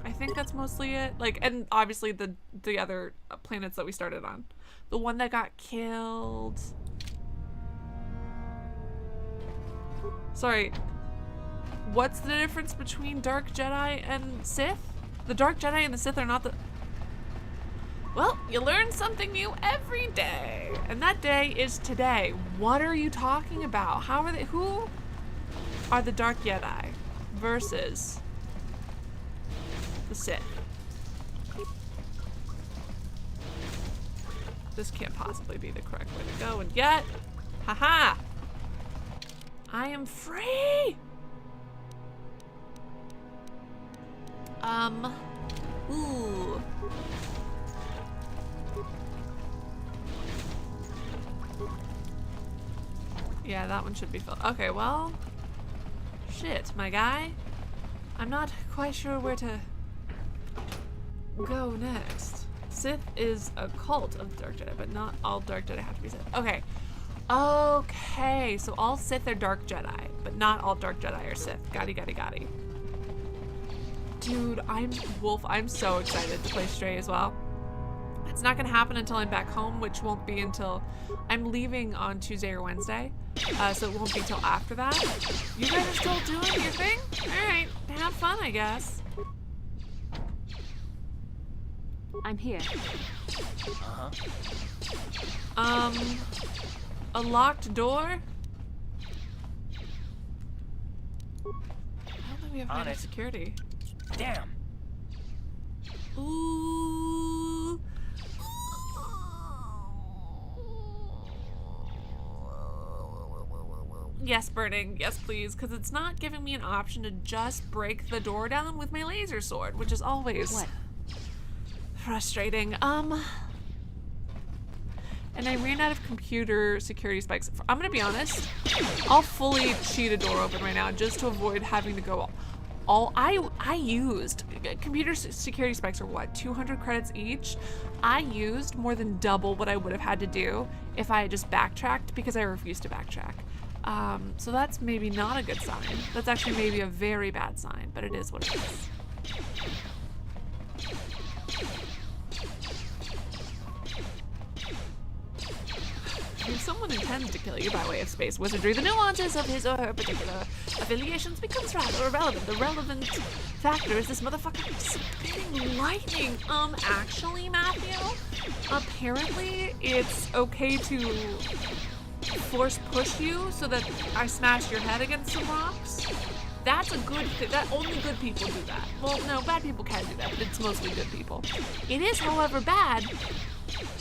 I think that's mostly it. Like, and obviously the other planets that we started on. The one that got killed. Sorry. What's the difference between Dark Jedi and Sith? The Dark Jedi and the Sith are not the... Well, you learn something new every day. And that day is today. What are you talking about? How are they... Who are the Dark Jedi versus the Sith? This can't possibly be the correct way to go, and yet, haha! I am free! Ooh. Yeah, that one should be filled. Okay, well, shit, my guy. I'm not quite sure where to go next. Sith is a cult of Dark Jedi, but not all Dark Jedi have to be Sith. Okay. Okay, so all Sith are Dark Jedi, but not all Dark Jedi are Sith. Gotti. Dude, I'm so excited to play Stray as well. It's not gonna happen until I'm back home, which won't be until I'm leaving on Tuesday or Wednesday. So it won't be till after that. You guys are still doing your thing? Alright, have fun, I guess. I'm here. A locked door? I don't think we have any security. Damn. Ooh. Yes, burning. Yes, please. Because it's not giving me an option to just break the door down with my laser sword, which is always frustrating. And I ran out of computer security spikes. I'm gonna be honest. I'll fully cheat a door open right now just to avoid having to go all. I used computer security spikes are what, 200 credits each. I used more than double what I would have had to do if I had just backtracked because I refused to backtrack. So that's maybe not a good sign. That's actually maybe a very bad sign, but it is what it is. If someone intends to kill you by way of space wizardry, the nuances of his or her particular affiliations becomes rather irrelevant. The relevant factor is this motherfucker spitting lightning. Actually, Matthew, apparently it's okay to force push you so that I smash your head against some rocks. That's a good thing. That only good people do that. Well, no, bad people can do that, but it's mostly good people. It is, however, bad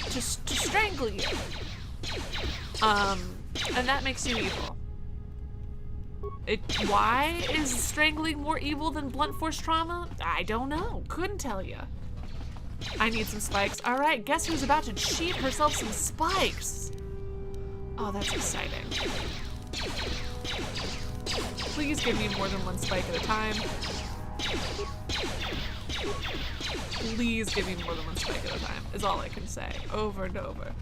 to strangle you. And that makes you evil. Why is strangling more evil than blunt force trauma? I don't know. Couldn't tell you. I need some spikes. All right, guess who's about to cheat herself some spikes? Oh, that's exciting. Please give me more than one spike at a time. Please give me more than one spike at a time, is all I can say, over and over.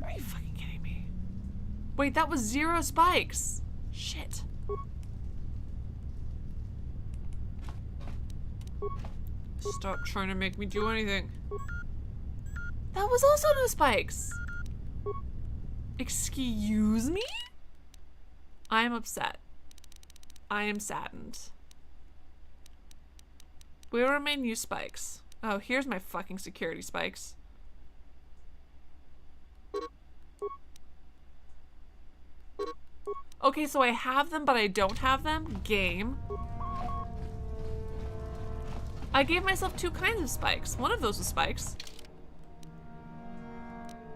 Are you fucking kidding me? Wait, that was 0 spikes. Shit. Stop trying to make me do anything. That was also no spikes. Excuse me? I am upset. I am saddened. Where are my new spikes? Oh, here's my fucking security spikes. Okay, so I have them, but I don't have them. Game. I gave myself 2 kinds of spikes. One of those was spikes.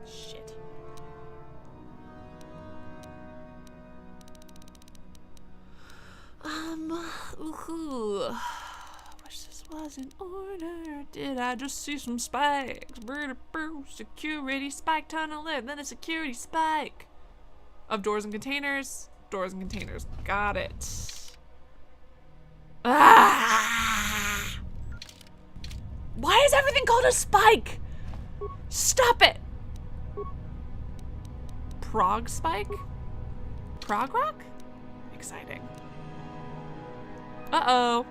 Shit. Ooh. Wish this was in order. Did I just see some spikes? Security spike tunnel and then a security spike. Of doors and containers. Doors and containers. Got it. Ah! Why is everything called a spike? Stop it. Prog spike? Prog rock? Exciting. Uh-oh.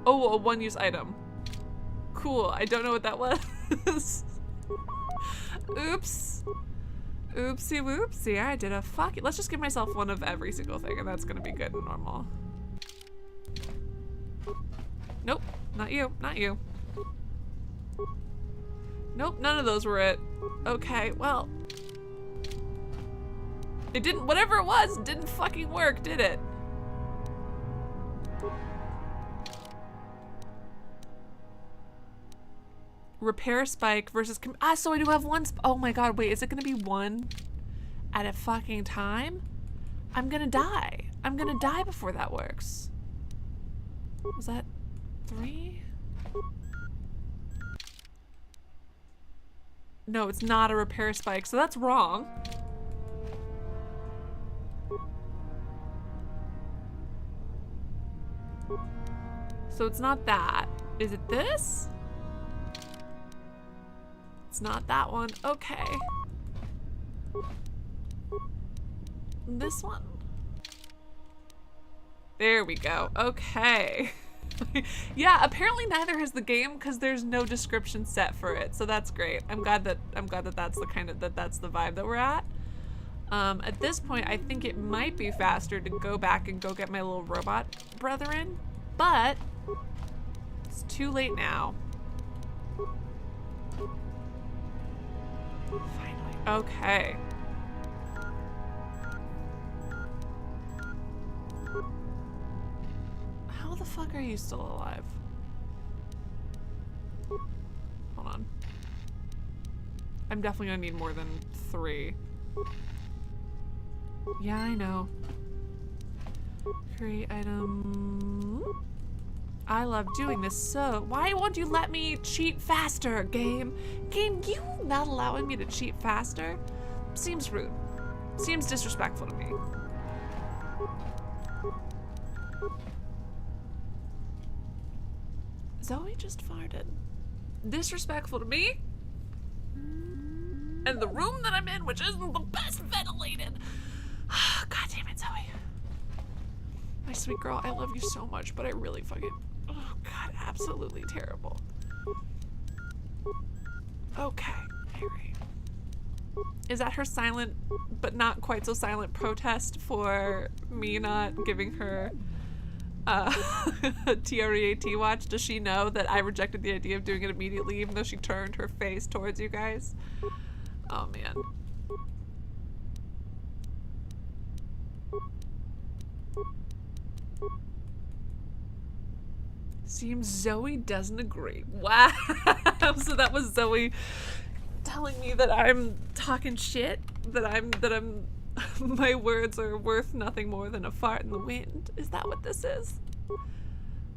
Oh, a one-use item. Cool, I don't know what that was. Oops. Oopsie whoopsie, I did a fuck it. Let's just give myself one of every single thing and that's gonna be good and normal. Nope, not you, not you. Nope, none of those were it. Okay, well. It didn't, whatever it was, didn't fucking work, did it? Repair spike versus... so I do have one... Oh my god, wait, is it gonna be one at a fucking time? I'm gonna die. I'm gonna die before that works. Was that 3? No, it's not a repair spike, so that's wrong. So it's not that. Is it this? It's not that one. Okay. This one? There we go. Okay. Yeah, apparently neither has the game because there's no description set for it. So that's great. I'm glad that that's the kind of that's the vibe that we're at. At this point, I think it might be faster to go back and go get my little robot brethren, but it's too late now. Finally. Okay. How the fuck are you still alive? Hold on. I'm definitely gonna need more than 3. Yeah, I know. Create item. I love doing this, so why won't you let me cheat faster, game? Game, you not allowing me to cheat faster? Seems rude. Seems disrespectful to me. Zoe just farted. Disrespectful to me? And the room that I'm in, which isn't the best ventilated. God damn it, Zoe. My sweet girl, I love you so much, but I really fucking... Oh god, absolutely terrible. Okay, alright. Is that her silent, but not quite so silent protest for me not giving her a TREAT watch? Does she know that I rejected the idea of doing it immediately, even though she turned her face towards you guys? Oh man. Seems Zoe doesn't agree. Wow. So that was Zoe telling me that I'm talking shit, that I'm my words are worth nothing more than a fart in the wind. Is that what this is?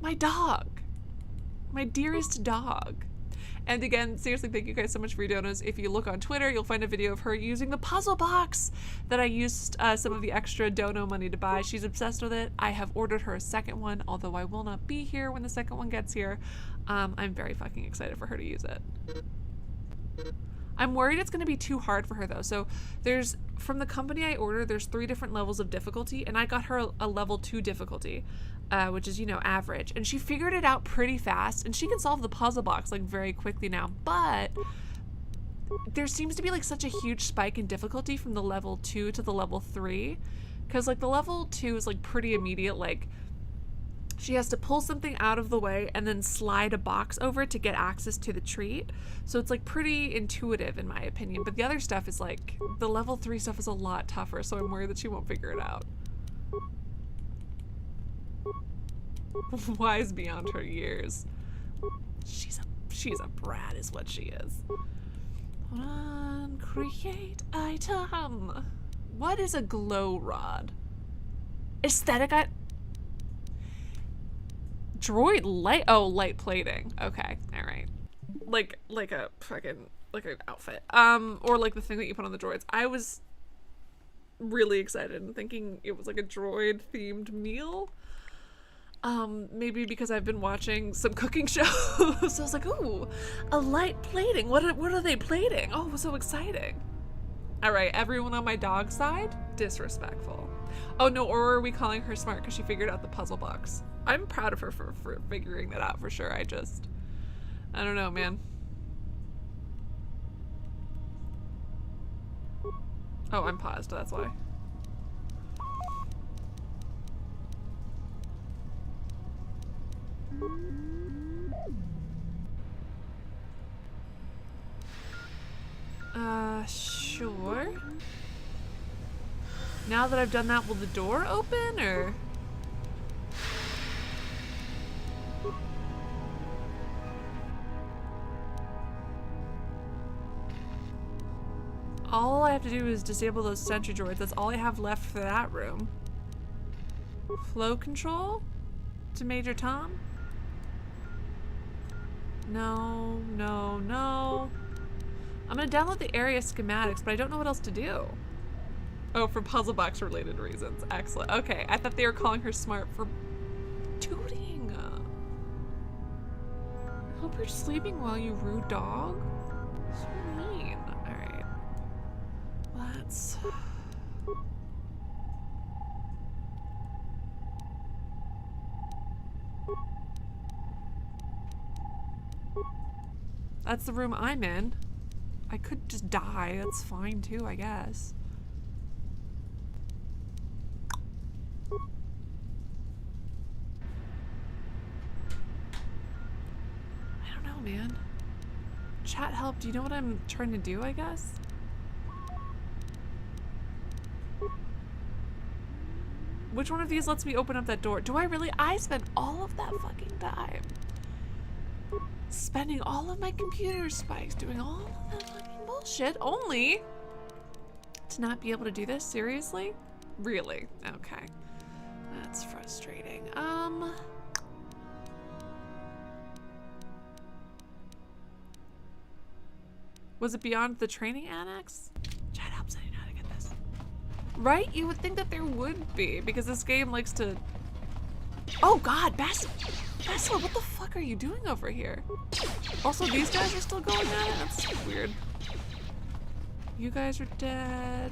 My dog. My dearest dog. And again, seriously, thank you guys so much for your donos. If you look on Twitter, you'll find a video of her using the puzzle box that I used some of the extra dono money to buy. She's obsessed with it. I have ordered her a second one, although I will not be here when the second one gets here. I'm very fucking excited for her to use it. I'm worried it's going to be too hard for her though. So there's, from the company I ordered, there's 3 different levels of difficulty, and I got her a level 2 difficulty. Which is, you know, average. And she figured it out pretty fast, and she can solve the puzzle box, like, very quickly now. But there seems to be, like, such a huge spike in difficulty from the level 2 to the level 3. Because, like, the level 2 is, like, pretty immediate. Like, she has to pull something out of the way and then slide a box over to get access to the treat. So it's, like, pretty intuitive, in my opinion. But the other stuff is, like, the level 3 stuff is a lot tougher, so I'm worried that she won't figure it out. Wise beyond her years. She's a brat is what she is. Hold on, create item. What is a glow rod? Aesthetic droid light, oh, light plating. Okay, all right. Like a fucking, like an outfit. Or like the thing that you put on the droids. I was really excited and thinking it was like a droid themed meal. Maybe because I've been watching some cooking shows, so I was like, ooh, a light plating. What are they plating? Oh, so exciting. All right, everyone on my dog side, disrespectful. Oh no, or are we calling her smart because she figured out the puzzle box? I'm proud of her for figuring that out for sure. I don't know, man. Oh, I'm paused, that's why. Sure. Now that I've done that, will the door open, or? All I have to do is disable those sentry droids. That's all I have left for that room. Flow control to Major Tom? No, no, no. I'm gonna download the area schematics, but I don't know what else to do. Oh, for puzzle box related reasons. Excellent. Okay, I thought they were calling her smart for tooting. I hope you're sleeping well, you rude dog. So mean. Alright. Let's... That's the room I'm in. I could just die. That's fine too, I guess. I don't know, man. Chat help. Do you know what I'm trying to do, I guess? Which one of these lets me open up that door? Do I really? I spent all of that fucking time spending all of my computer spikes doing all of that fucking bullshit only to not be able to do this? Seriously? Really? Okay. That's frustrating. Was it beyond the training annex? Chat helps I know how to get this. Right? You would think that there would be, because this game likes to... Oh god, Bastila, what the fuck are you doing over here? Also, these guys are still going at it? That's weird. You guys are dead.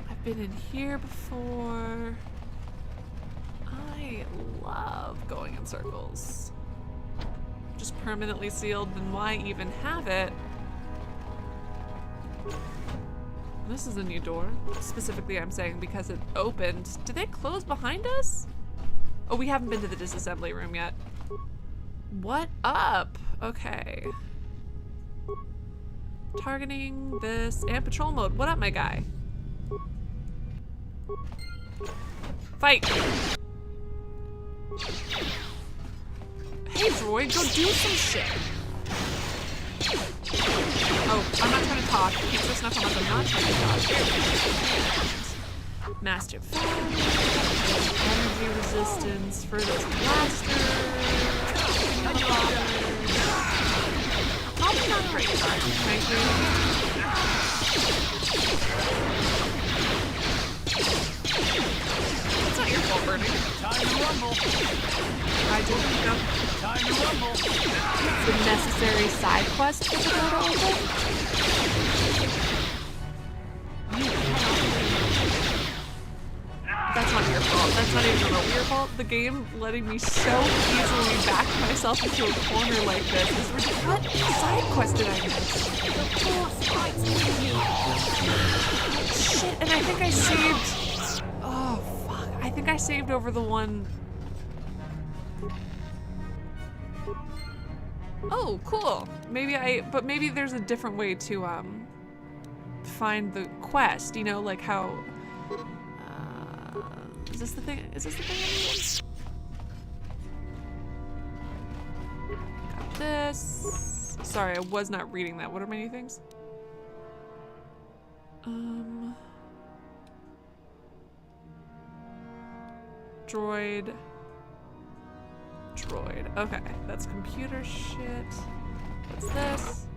I've been in here before. I love going in circles. Just permanently sealed, then why even have it? This is a new door. Specifically, I'm saying because it opened. Did they close behind us? Oh, we haven't been to the disassembly room yet. What up? Okay. Targeting this and patrol mode. What up, my guy? Fight! Hey, droid, go do some shit! Oh, I'm not trying to talk. Keep this enough how much I'm not trying to talk. Master energy resistance for this blaster. Probably not great, frankly. It's not your fault, Bernie. Time to rumble. I didn't know. Time to rumble. The necessary side quest for the door to open. That's not your fault. That's not even remotely your fault. The game letting me so easily back myself into a corner like this is ridiculous. What side quest did I miss? Shit, and I think I saved... Oh, fuck. I think I saved over the one... Oh, cool. But maybe there's a different way to, find the quest, you know, like how... Is this the thing? Is this the thing? Got this. Sorry, I was not reading that. What are my new things? Droid. Okay, that's computer shit. What's this?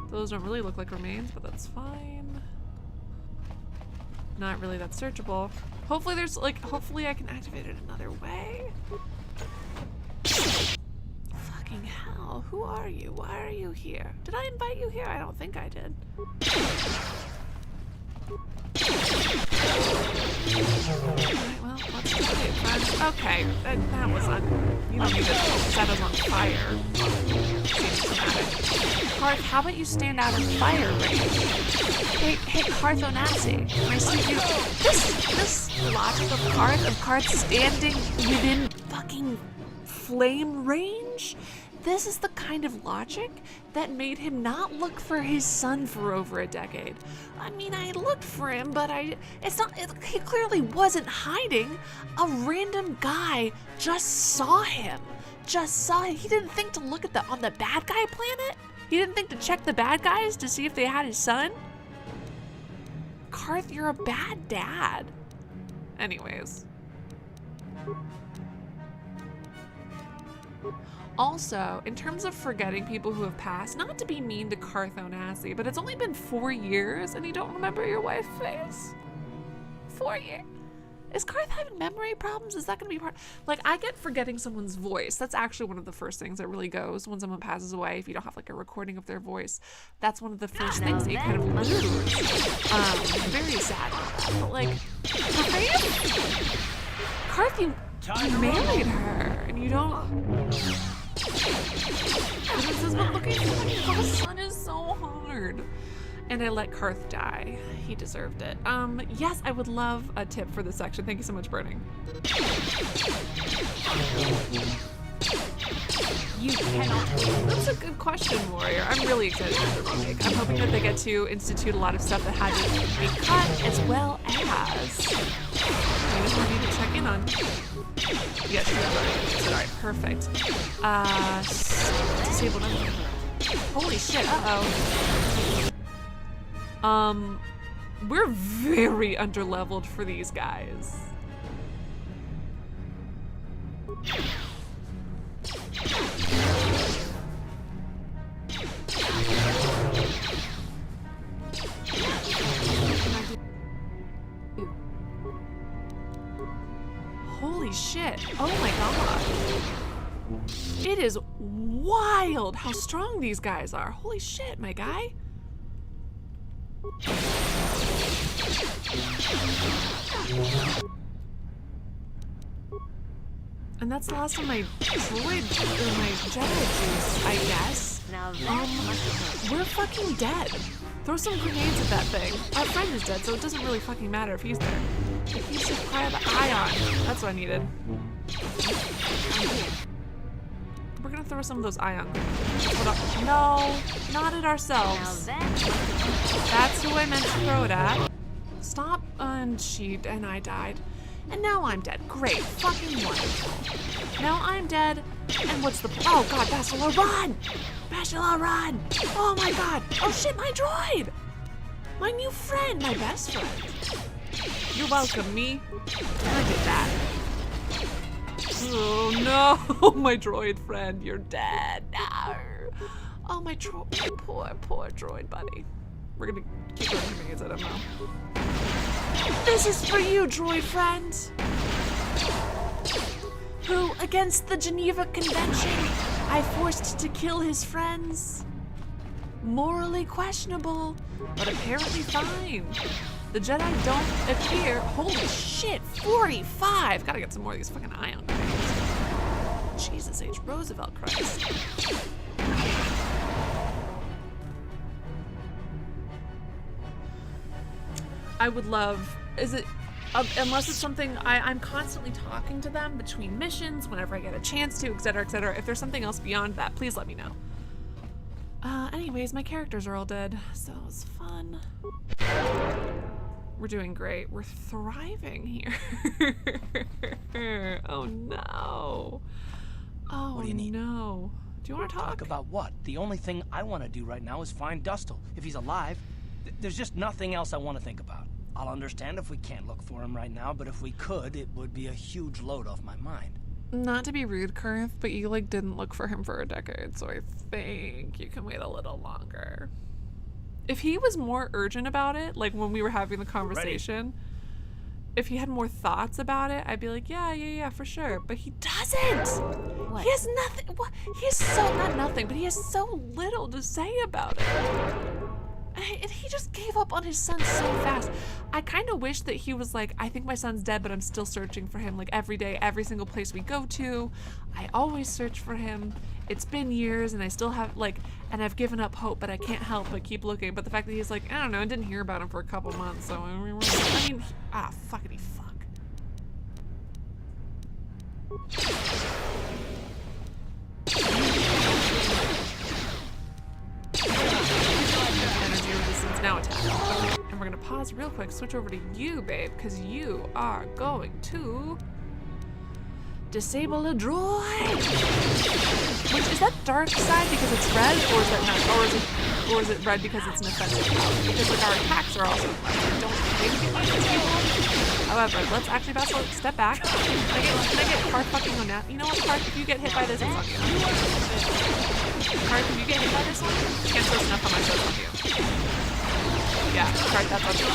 Those don't really look like remains, but that's fine. Not really that searchable. Hopefully there's like, hopefully I can activate it another way. Fucking hell, who are you? Why are you here? Did I invite you here? I don't think I did. Alright, well, let's do it, friends. Okay, that was you don't need to set us on fire. Karth, how about you stand out of fire range? Hey, Karth Onasi, I see you. This logic of Karth standing within fucking flame range? This is the kind of logic that made him not look for his son for over a decade. I mean, I looked for him, but he clearly wasn't hiding. A random guy just saw him. He didn't think to look on the bad guy planet. He didn't think to check the bad guys to see if they had his son? Karth, you're a bad dad. Anyways. Also, in terms of forgetting people who have passed, not to be mean to Karth Onassi, but it's only been 4 years and you don't remember your wife's face? 4 years? Is Karth having memory problems? Is that going to be part? Like, I get forgetting someone's voice. That's actually one of the first things that really goes when someone passes away. If you don't have like a recording of their voice, that's one of the first things that you kind of lose. Very sad. But like, Karth, you married her, and you don't. This is what looking for my son is so hard. And I let Karth die. He deserved it. Yes, I would love a tip for this section. Thank you so much, Burning. You cannot. That's a good question, Warrior. I'm really excited for the remake. I'm hoping that they get to institute a lot of stuff that had to be cut, as well as. I need to check in on. Yes, you have it. Alright, perfect. Disable them. Holy shit, we're very underleveled for these guys. Holy shit. Oh my god. It is wild how strong these guys are. Holy shit, my guy. And that's the last of my droid, or my Jedi juice, I guess. We're fucking dead. Throw some grenades at that thing. Our friend is dead, so it doesn't really fucking matter if he's there. If he's just fire the ion. That's what I needed. We're gonna throw some of those ion grenades. No, not at ourselves. That's who I meant to throw it at. Stop, and I died. And now I'm dead. Great. Fucking wonderful. Now I'm dead. And what's the... Oh god, Bastila, run! Bastila, run! Oh my god. Oh shit, my droid! My new friend, my best friend. You're welcome, me. I did that. Oh no, my droid friend, you're dead. No. Oh, my poor droid buddy. We're gonna keep throwing grenades at him now. This is for you, droid friend. Who, against the Geneva Convention, I forced to kill his friends. Morally questionable, but apparently fine. The Jedi don't appear. Holy shit, 45! Gotta get some more of these fucking ion grenades. Jesus H. Roosevelt Christ. I would love, unless it's something, I'm constantly talking to them between missions, whenever I get a chance to, etc., etc. If there's something else beyond that, please let me know. Anyways, my characters are all dead, so it was fun. We're doing great. We're thriving here. Oh no. Oh, what do you need? No. Do you want to talk? About what? The only thing I want to do right now is find Dustil. If he's alive, there's just nothing else I want to think about. I'll understand if we can't look for him right now, but if we could, it would be a huge load off my mind. Not to be rude, Karth, but you didn't look for him for a decade, so I think you can wait a little longer. If he was more urgent about it, like when we were having the conversation, if he had more thoughts about it, I'd be like, yeah, for sure. But he doesn't. What? He has nothing. What? He has not nothing, but he has so little to say about it. And he just gave up on his son so fast. I kind of wish that he was like, I think my son's dead, but I'm still searching for him. Like every day, every single place we go to, I always search for him. It's been years and I still have and I've given up hope, but I can't help but keep looking. But the fact that he's like, I don't know, I didn't hear about him for a couple months. So I mean, fuckity fuck. Energy resistance now attack. And we're gonna pause real quick, switch over to you, babe, because you are going to Disable a droid! Which, is that dark side because it's red, or is that not? Or is it red because it's an offensive power? Because like our attacks are also red. I don't think it needs to. However, let's actually step back. Can I get Karth fucking on that? You know what, Karth? If you get hit by this, it's on you. Karth, if you get hit by this one, can't throw enough on my show on you. Yeah, Karth, that's on you.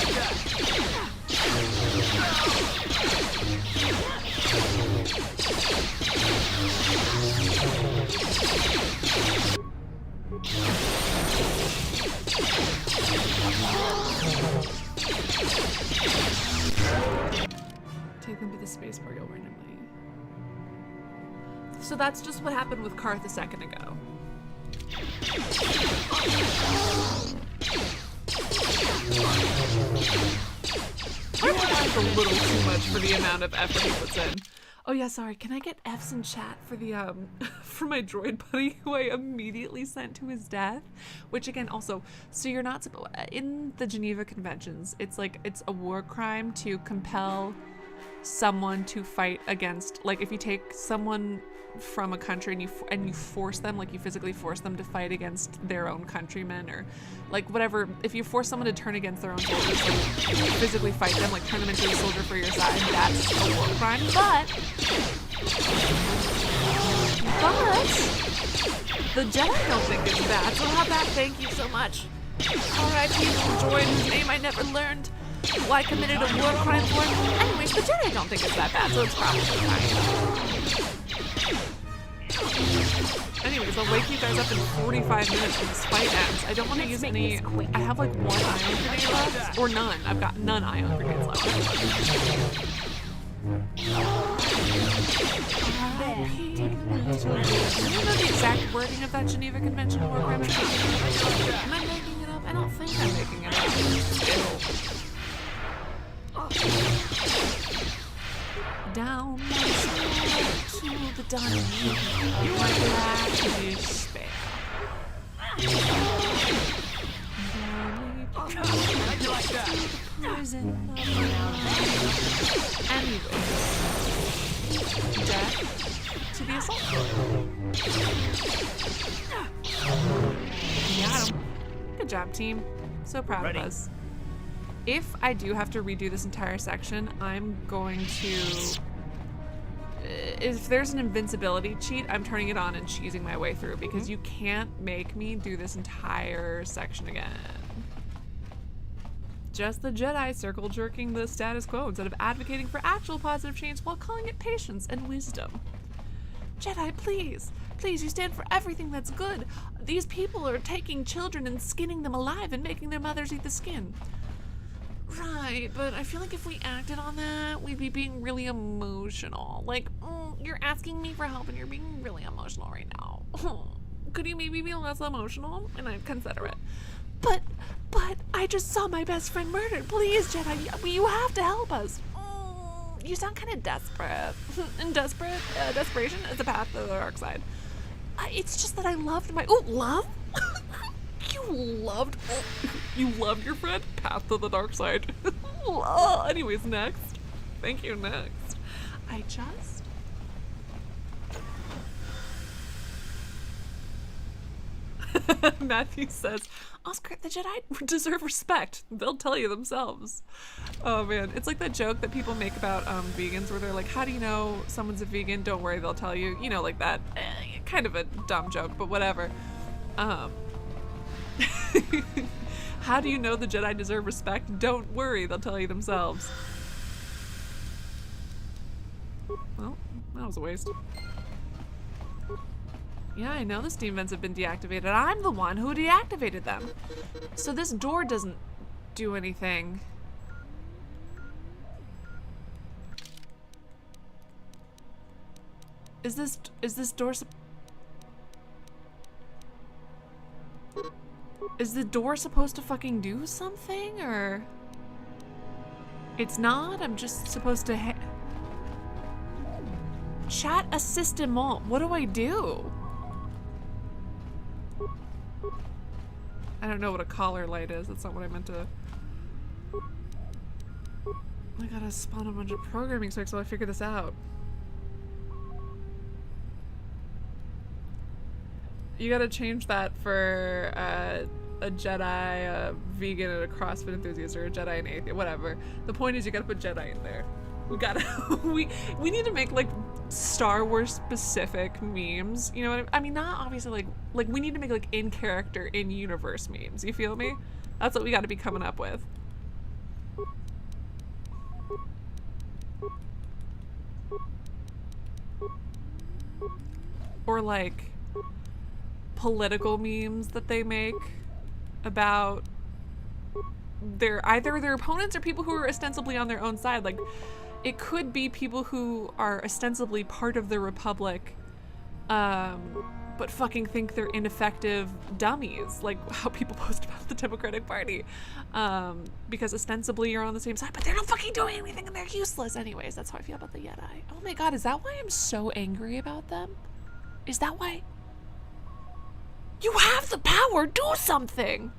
Take them to the spaceport randomly. So that's just what happened with Karth a second ago. Karth a little too much for the amount of effort he puts in. Oh yeah, sorry. Can I get F's in chat for the for my droid buddy who I immediately sent to his death? Which again, also, so you're not supposed in the Geneva Conventions. It's like it's a war crime to compel someone to fight against. Like if you take someone from a country and you force them, like you physically force them to fight against their own countrymen, or like whatever. If you force someone to turn against their own soldiers, like physically fight them, like turn them into a soldier for your side, that's a war crime. But the Jedi don't think it's bad. So how about thank you so much. R.I.P. little droid whose name I never learned, who I committed a war crime for. Anyways, the Jedi don't think it's that bad, so it's probably fine. Anyways, I'll wake you guys up in 45 minutes when this fight ends. I don't want to use any. I have like 1 ion grenade left, or none. I've got none ion grenades left. Do you know the exact wording of that Geneva Convention war crime? Am I making it up? I don't think I'm making it up. Down to the dungeon of black despair. Prison anyway. Death to the assault. Yeah. Good job, team. So proud of us. If I do have to redo this entire section, I'm going to... If there's an invincibility cheat, I'm turning it on and cheesing my way through, because you can't make me do this entire section again. Just the Jedi circle jerking the status quo instead of advocating for actual positive change while calling it patience and wisdom. Jedi, please. Please, you stand for everything that's good. These people are taking children and skinning them alive and making their mothers eat the skin. Right, but I feel like if we acted on that, we'd be being really emotional. Like, you're asking me for help and you're being really emotional right now. Could you maybe be less emotional? And I'd consider it. But I just saw my best friend murdered. Please, Jedi, you have to help us. You sound kind of desperate. And desperation is a path to the dark side. It's just that I loved my... Oh, love? You loved your friend? Path to the dark side. Anyways, next. Thank you, next. I just... Matthew says, Oscar, the Jedi deserve respect. They'll tell you themselves. Oh man, it's like that joke that people make about vegans where they're like, how do you know someone's a vegan? Don't worry, they'll tell you. You know, like that. Kind of a dumb joke, but whatever. How do you know the Jedi deserve respect? Don't worry, they'll tell you themselves. Well, that was a waste. Yeah, I know the steam vents have been deactivated. I'm the one who deactivated them. So this door doesn't do anything. Is this door Is the door supposed to fucking do something, or... It's not? I'm just supposed to Chat assistement. What do I do? I don't know what a collar light is. That's not what I meant to... I gotta spawn a bunch of programming specs while I figure this out. You gotta change that for a Jedi, a vegan, and a CrossFit enthusiast, or a Jedi and atheist, whatever. The point is, you gotta put Jedi in there. We gotta, we need to make like Star Wars specific memes. You know what I mean? Not obviously like we need to make like in character, in universe memes. You feel me? That's what we gotta be coming up with. Or like political memes that they make about either their opponents or people who are ostensibly on their own side. Like, it could be people who are ostensibly part of the Republic, but fucking think they're ineffective dummies, like how people post about the Democratic Party, because ostensibly you're on the same side, but they're not fucking doing anything and they're useless. Anyways, that's how I feel about the Jedi. Oh my god, is that why I'm so angry about them? Is that why? You have the power, do something!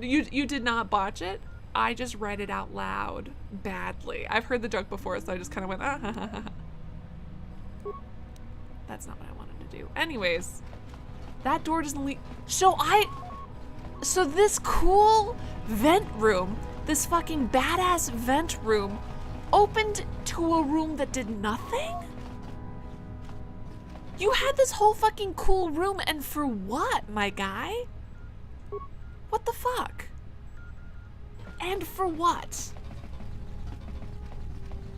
You did not botch it. I just read it out loud badly. I've heard the joke before, so I just kind of went, ah, ha, ha, ha. That's not what I wanted to do. Anyways, that door doesn't lead. So this cool vent room, this fucking badass vent room, opened to a room that did nothing? You had this whole fucking cool room, and for what, my guy? What the fuck? And for what?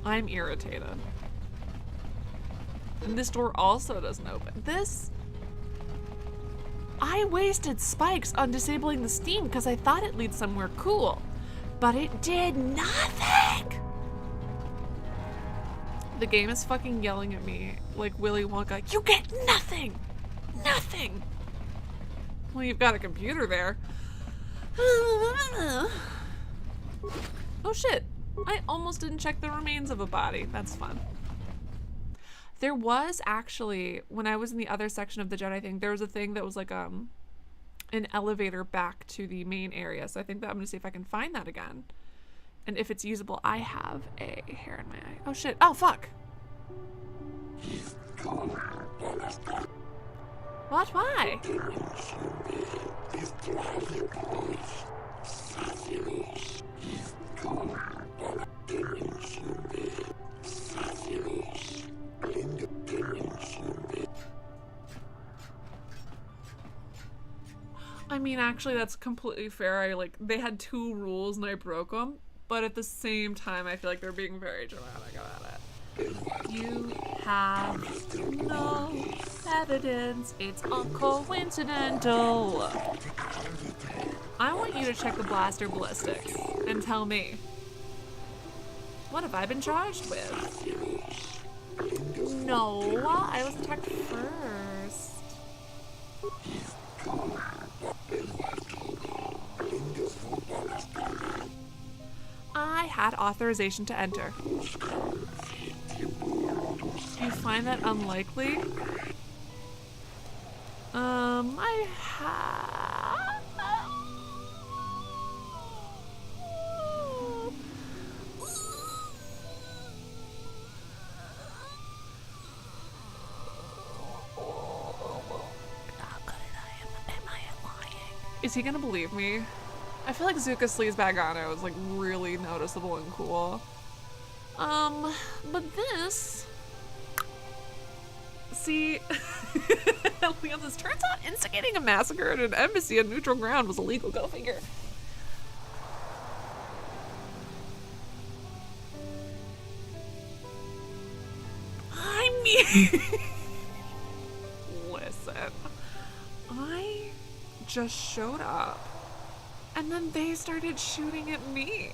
I'm irritated. And this door also doesn't open. I wasted spikes on disabling the steam because I thought it leads somewhere cool, but it did nothing! The game is fucking yelling at me like Willy Wonka. You get nothing! Nothing! Well, you've got a computer there. Oh shit. I almost didn't check the remains of a body. That's fun. There was actually, when I was in the other section of the Jedi thing, there was a thing that was like an elevator back to the main area. So I think that I'm gonna see if I can find that again. And if it's usable, I have a hair in my eye. Oh shit. Oh fuck. What? Why? I mean, actually, that's completely fair. They had 2 rules and I broke them, but at the same time, I feel like they're being very dramatic about it. You have no evidence. It's all coincidental. I want you to check the blaster ballistics and tell me, what have I been charged with? No, I was attacked first. I had authorization to enter. You find that unlikely? I have... Is he gonna believe me? I feel like Zuka Sleazebag was like really noticeable and cool. But this... See, Leon says, turns out instigating a massacre at an embassy on neutral ground was illegal. Go figure. I mean... Listen. I just showed up. And then they started shooting at me.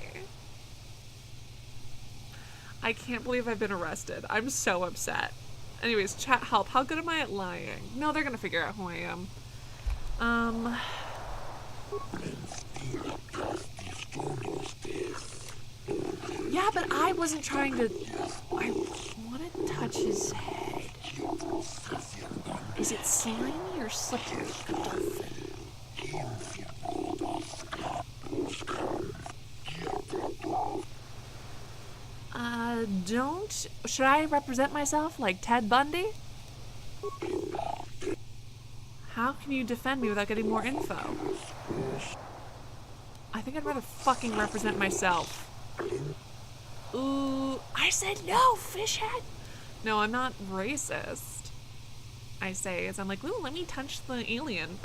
I can't believe I've been arrested. I'm so upset. Anyways, chat help. How good am I at lying? No, they're gonna figure out who I am. Yeah, but I wasn't trying to... I want to touch his head. Is it slimy or slippery like a dolphin? Should I represent myself like Ted Bundy? How can you defend me without getting more info? I think I'd rather fucking represent myself. Ooh, I said no, fish head. No, I'm not racist. I say as I'm like, ooh, let me touch the alien.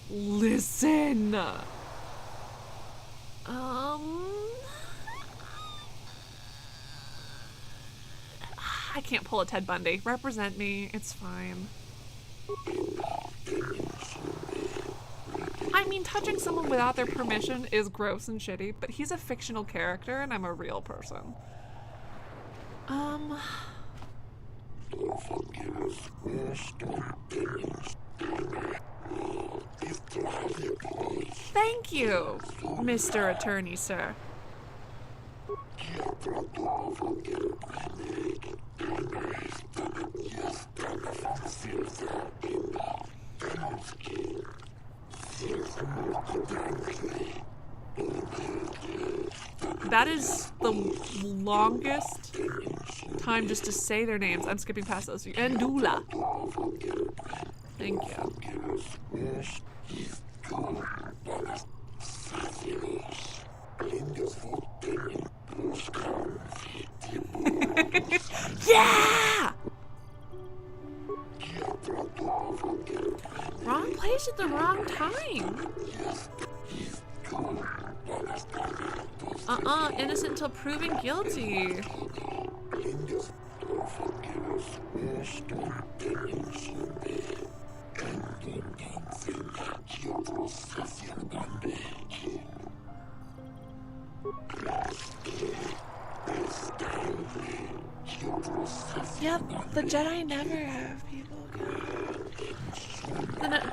Listen. I can't pull a Ted Bundy. Represent me. It's fine. I mean, touching someone without their permission is gross and shitty, but he's a fictional character and I'm a real person. Thank you, Mr. Attorney, sir. That is the longest time just to say their names. I'm skipping past those. Andula. Thank you. Yeah! Wrong place at the wrong time. Innocent until proven guilty. Yeah, the Jedi never have people go.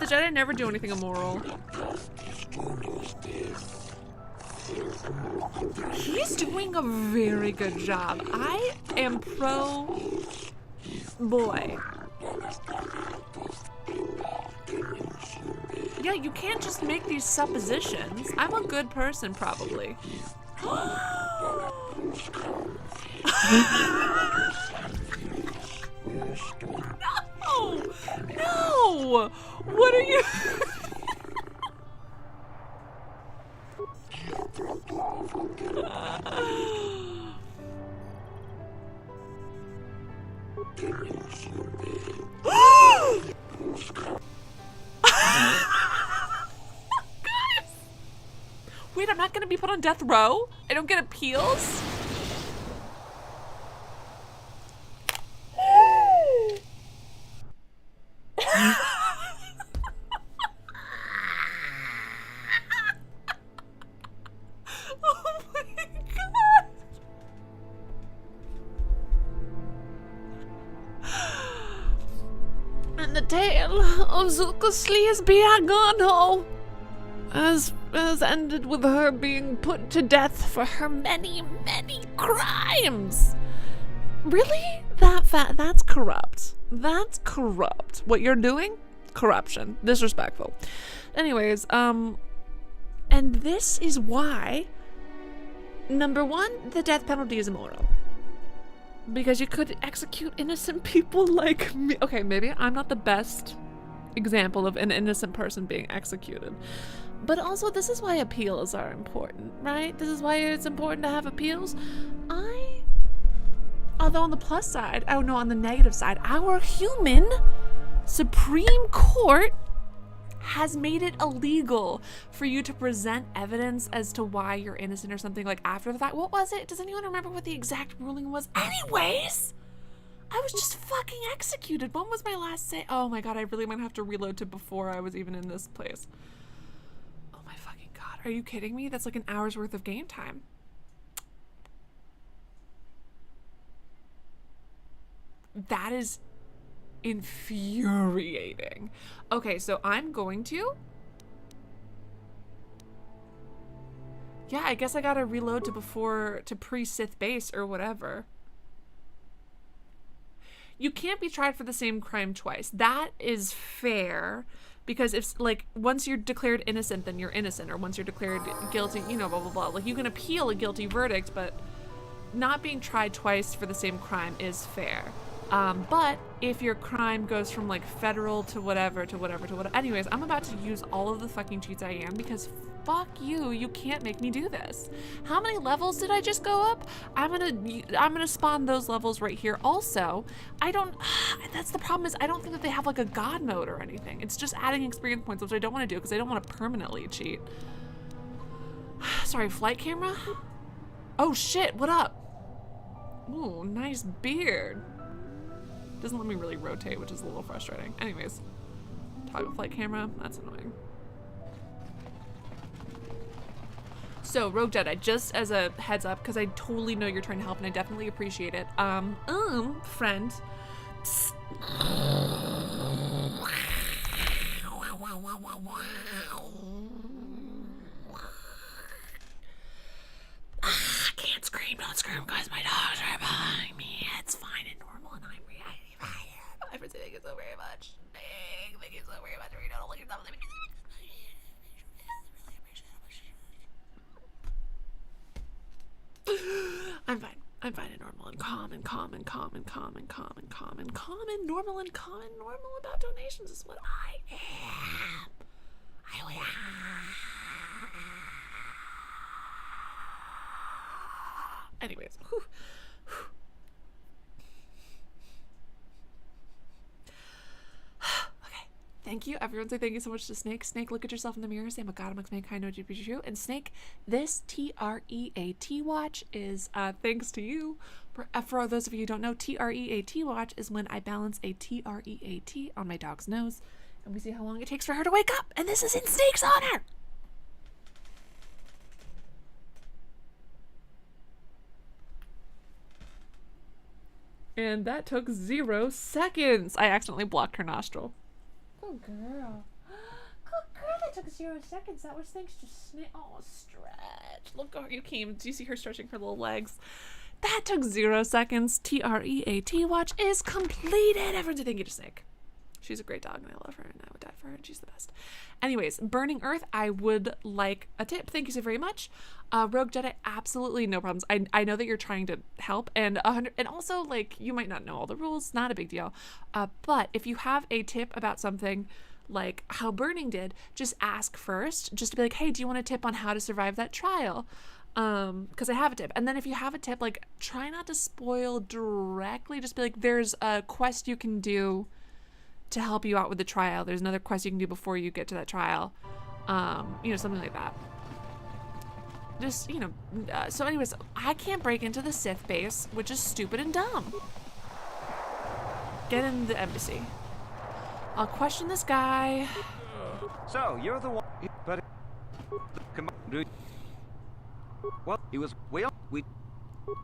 The Jedi never do anything immoral. He's doing a very good job. I am pro boy. Yeah, you can't just make these suppositions. I'm a good person, probably. No! No! What are you... Wait, I'm not gonna be put on death row? I don't get appeals? Oh my god! And the tale of Zuko's Biagano has ended with her being put to death for her many, many crimes. Really? That's corrupt. That's corrupt. What you're doing? Corruption. Disrespectful. Anyways, and this is why, number one, the death penalty is immoral. Because you could execute innocent people like me. Okay, maybe I'm not the best example of an innocent person being executed. But also, this is why appeals are important, right? This is why it's important to have appeals. Although on the plus side, on the negative side, our human Supreme Court has made it illegal for you to present evidence as to why you're innocent or something like after the fact. What was it? Does anyone remember what the exact ruling was? Anyways, I was just fucking executed. When was my last say? Oh my god, I really might have to reload to before I was even in this place. Oh my fucking god, are you kidding me? That's like an hour's worth of game time. That is infuriating. Okay, so I'm going to... Yeah, I guess I gotta reload to pre-Sith base or whatever. You can't be tried for the same crime twice. That is fair. Because if, like, once you're declared innocent, then you're innocent. Or once you're declared guilty, you know, blah, blah, blah. Like, you can appeal a guilty verdict, but not being tried twice for the same crime is fair. But if your crime goes from like federal to whatever to whatever to whatever. Anyways, I'm about to use all of the fucking cheats I am because fuck you, you can't make me do this. How many levels did I just go up? I'm gonna spawn those levels right here also. That's the problem, is I don't think that they have like a god mode or anything. It's just adding experience points, which I don't want to do because I don't want to permanently cheat. Sorry, flight camera? Oh shit, what up? Ooh, nice beard. Doesn't let me really rotate, which is a little frustrating. Anyways, toggle flight camera, that's annoying. So, Rogue Jedi, just as a heads up, because I totally know you're trying to help and I definitely appreciate it. Friend. Psst. I can't scream, don't scream because my dogs are behind me. It's fine and normal and I'm reacting. Thank you so very much. Thank you so very much. I'm fine. I'm fine and normal and calm and calm and calm and calm and calm and calm and calm and normal and calm and normal about donations is what I am. I am. Anyways. Whew. Okay. Thank you. Everyone say thank you so much to Snake. Snake, look at yourself in the mirror. Say, I'm a god amongst mankind, no GPU. And Snake, this TREAT watch is thanks to you. For those of you who don't know, TREAT watch is when I balance a TREAT on my dog's nose. And we see how long it takes for her to wake up. And this is in Snake's honor. And that took 0 seconds. I accidentally blocked her nostril. Good girl. Good girl, that took 0 seconds. That was thanks to Snake. Oh, stretch. Look at her. You came. Do you see her stretching her little legs? That took 0 seconds. TREAT watch is completed. Everyone say thank you to Snake. She's a great dog and I love her and I would die for her and she's the best. Anyways, Burning Earth, I would like a tip. Thank you so very much. Rogue Jedi, absolutely no problems. I know that you're trying to help and also like you might not know all the rules, not a big deal. But if you have a tip about something like how Burning did, just ask first, just to be like, hey, do you want a tip on how to survive that trial? Because I have a tip. And then if you have a tip, like try not to spoil directly, just be like, there's a quest you can do to help you out with the trial. There's another quest you can do before you get to that trial. You know, something like that. Just, you know, so anyways, I can't break into the Sith base, which is stupid and dumb. Get in the embassy. I'll question this guy. So, you're the one, but come on, dude. Well, he was, well, we...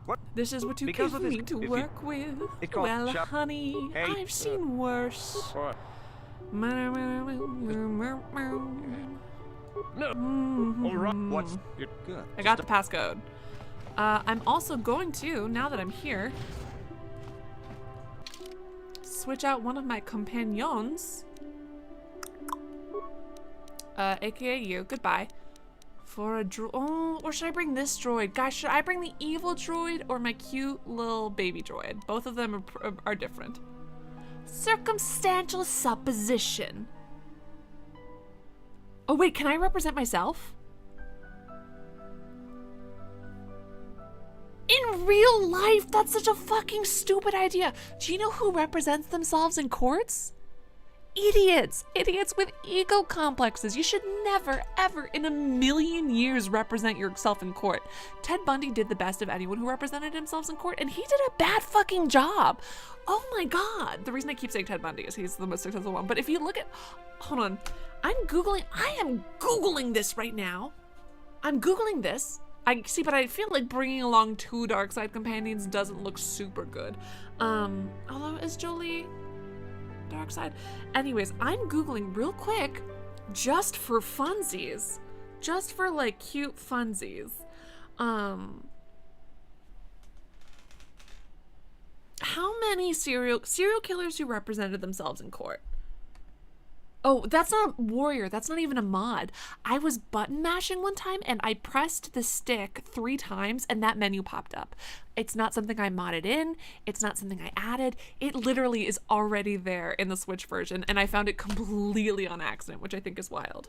What? This is what you give me to work with. Well, honey, hey, I've seen worse. What? No. All right. What's good? I got the passcode. I'm also going to, now that I'm here, switch out one of my companions, aka you. Goodbye. For a oh, or should I bring this droid? Guys, should I bring the evil droid or my cute little baby droid? Both of them are different. Circumstantial supposition. Oh wait, can I represent myself? In real life, that's such a fucking stupid idea. Do you know who represents themselves in courts? Idiots! Idiots with ego complexes. You should never, ever in a million years represent yourself in court. Ted Bundy did the best of anyone who represented himself in court, and he did a bad fucking job. Oh my god. The reason I keep saying Ted Bundy is he's the most successful one. But if you look at... Hold on. I am Googling this right now. I'm Googling this. But I feel like bringing along 2 dark side companions doesn't look super good. Although, is Jolie... dark side? Anyways, I'm Googling real quick just for funsies. Just for like cute funsies. How many serial killers who represented themselves in court? Oh, that's not Warrior. That's not even a mod. I was button mashing one time and I pressed the stick 3 times and that menu popped up. It's not something I modded in. It's not something I added. It literally is already there in the Switch version and I found it completely on accident, which I think is wild.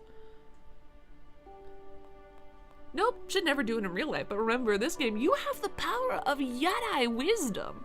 Nope, should never do it in real life, but remember, this game, you have the power of Jedi wisdom.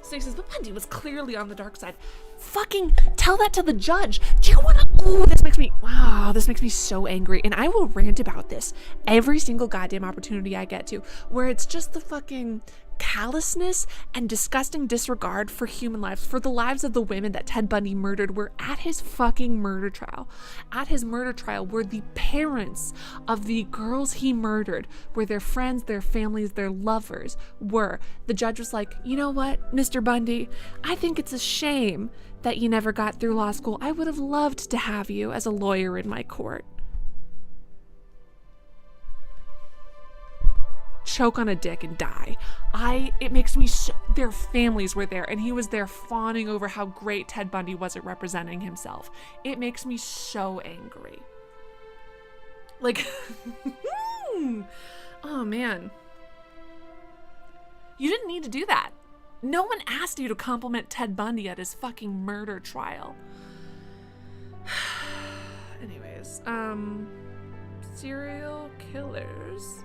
Snake says, but Bundy was clearly on the dark side. Fucking tell that to the judge. Do you wanna, oh, this makes me so angry. And I will rant about this every single goddamn opportunity I get to, where it's just the fucking callousness and disgusting disregard for human lives, for the lives of the women that Ted Bundy murdered were at his fucking murder trial. At his murder trial were the parents of the girls he murdered, where their friends, their families, their lovers were. The judge was like, you know what, Mr. Bundy, I think it's a shame that you never got through law school. I would have loved to have you as a lawyer in my court. Choke on a dick and die. It makes me so, their families were there and he was there fawning over how great Ted Bundy was at representing himself. It makes me so angry. Like, oh man. You didn't need to do that. No one asked you to compliment Ted Bundy at his fucking murder trial. Anyways, serial killers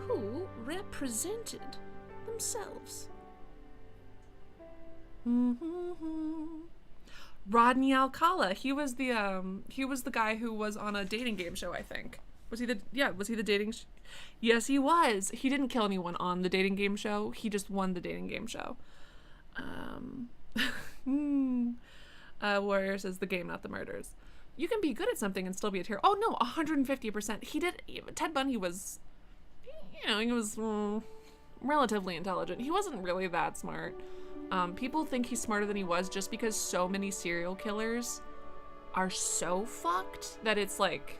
who represented themselves. Rodney Alcala. He was the guy who was on a dating game show, I think. Was he the dating Yes, he was. He didn't kill anyone on the dating game show. He just won the dating game show. Warrior says the game, not the murders. You can be good at something and still be a terror. Oh no, 150%. Ted Bundy was, he was relatively intelligent. He wasn't really that smart. People think he's smarter than he was just because so many serial killers are so fucked that it's like,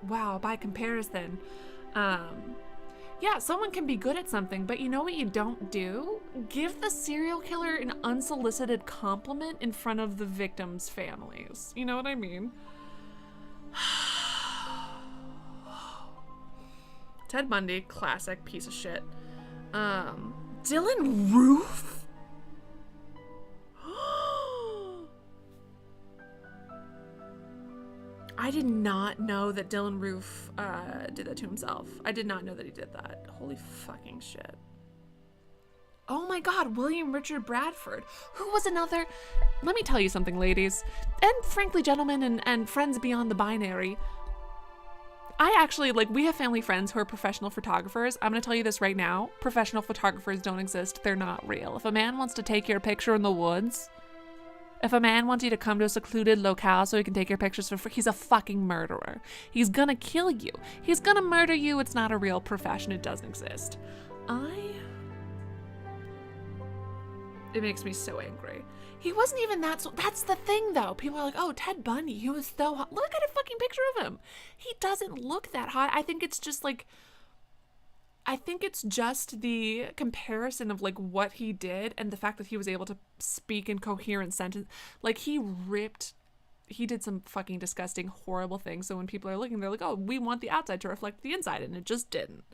wow, by comparison. Yeah, someone can be good at something, but you know what you don't do? Give the serial killer an unsolicited compliment in front of the victims' families. You know what I mean? Ted Bundy, classic piece of shit. Dylan Roof? I did not know that Dylan Roof did that to himself. I did not know that he did that. Holy fucking shit. Oh my god, William Richard Bradford. Who was another... Let me tell you something, ladies. And frankly, gentlemen and friends beyond the binary. I actually, we have family friends who are professional photographers. I'm going to tell you this right now. Professional photographers don't exist. They're not real. If a man wants to take your picture in the woods... If a man wants you to come to a secluded locale so he can take your pictures for free, he's a fucking murderer. He's gonna kill you. He's gonna murder you. It's not a real profession. It doesn't exist. It makes me so angry. He wasn't even that, that's the thing though. People are like, oh, Ted Bundy, he was so hot. Look at a fucking picture of him. He doesn't look that hot. I think it's just the comparison of what he did and the fact that he was able to speak in coherent sentence. He did some fucking disgusting, horrible things. So when people are looking, they're like, oh, we want the outside to reflect the inside. And it just didn't.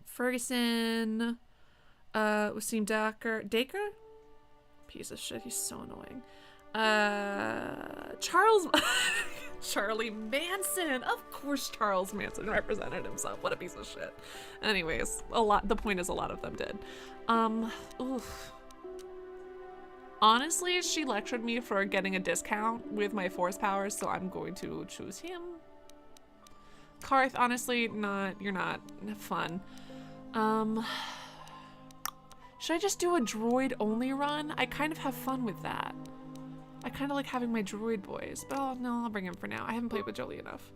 Ferguson, Wasim Dacre? Piece of shit. He's so annoying. Charlie Manson. Of course Charles Manson represented himself. What a piece of shit. Anyways, the point is a lot of them did. Oof. Honestly, she lectured me for getting a discount with my force powers, so I'm going to choose him. Karth, honestly, you're not fun. Should I just do a droid only run? I kind of have fun with that. I kind of like having my droid boys, but I'll bring him for now. I haven't played with Jolie enough.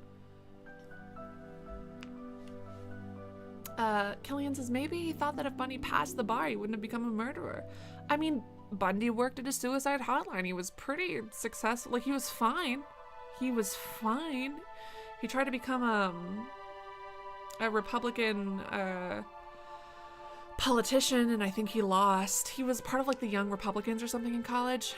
Killian says maybe he thought that if Bundy passed the bar, he wouldn't have become a murderer. I mean, Bundy worked at a suicide hotline. He was pretty successful. He was fine. He tried to become a Republican politician, and I think he lost. He was part of the Young Republicans or something in college.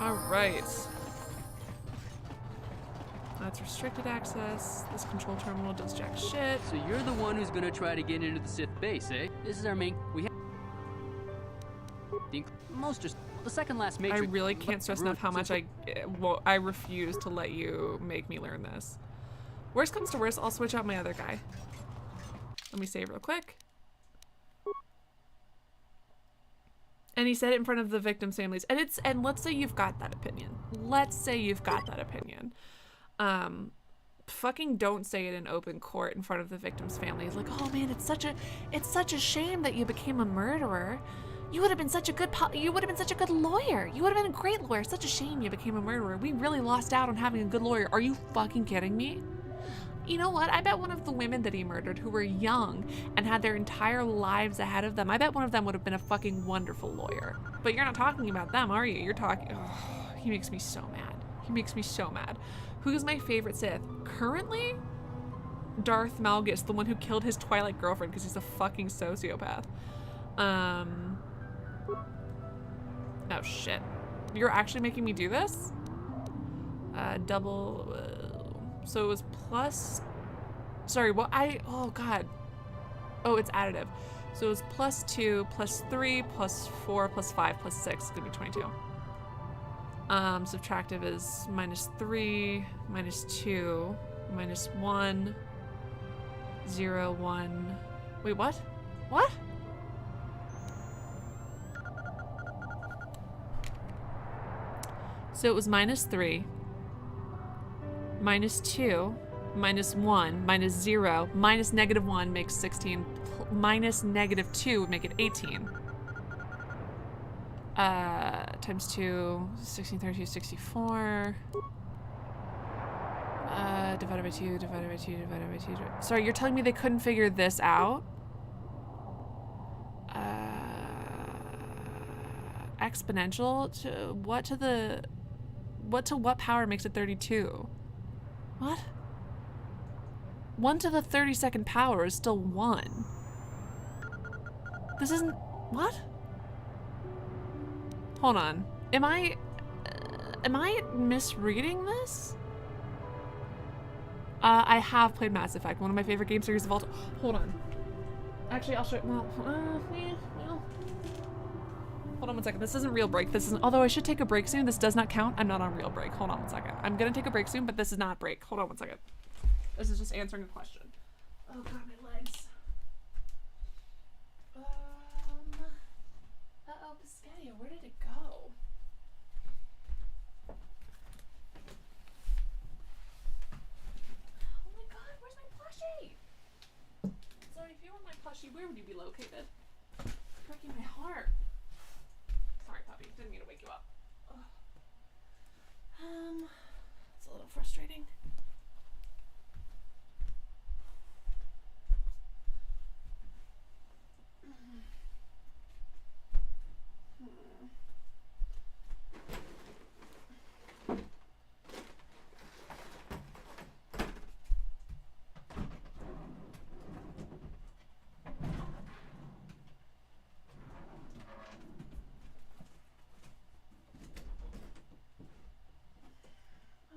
Alright. That's restricted access. This control terminal does jack shit. So you're the one who's gonna try to get into the Sith base, eh? This is our main... We have... The second last matrix... I really can't stress enough how much I refuse to let you make me learn this. Worst comes to worst, I'll switch out my other guy. Let me save real quick. And he said it in front of the victims' families. And let's say you've got that opinion. Let's say you've got that opinion. Fucking don't say it in open court in front of the victim's families. Like, oh man, it's such a shame that you became a murderer. You would have been such a good lawyer. You would have been a great lawyer. Such a shame you became a murderer. We really lost out on having a good lawyer. Are you fucking kidding me? You know what? I bet one of the women that he murdered who were young and had their entire lives ahead of them, I bet one of them would have been a fucking wonderful lawyer. But you're not talking about them, are you? You're talking... Oh, he makes me so mad. He makes me so mad. Who's my favorite Sith? Currently? Darth Malgus, the one who killed his Twilight girlfriend because he's a fucking sociopath. Oh shit. You're actually making me do this? So it was plus... Sorry, what oh god. Oh, it's additive. So it was +2, +3, +4, +5, +6. It's gonna be 22. Subtractive is -3, -2, -1, 0, 1. Wait, what? What? So it was -3, -2, -1, -0, -1 makes 16, -2 would make it 18. Times 2, 16, 32, 64. Divided by 2, divided by 2, divided by 2. Sorry, you're telling me they couldn't figure this out? Exponential to what power makes it 32? What? 1 to the 32nd power is still 1. This isn't... What? Hold on. Am I misreading this? I have played Mass Effect, one of my favorite game series of all time. Hold on. Actually, I'll show you. Well, hold on one second. This isn't real break. This isn't... Although I should take a break soon. This does not count. I'm not on real break. Hold on one second. I'm gonna take a break soon, but this is not break. Hold on one second. This is just answering a question. Oh god, my legs. Uh-oh, Piscatio, where did it go? Oh my god, where's my plushie? Sorry, if you were my plushie, where would you be located? Breaking my heart. Sorry, puppy. Didn't mean to wake you up. Ugh. It's a little frustrating.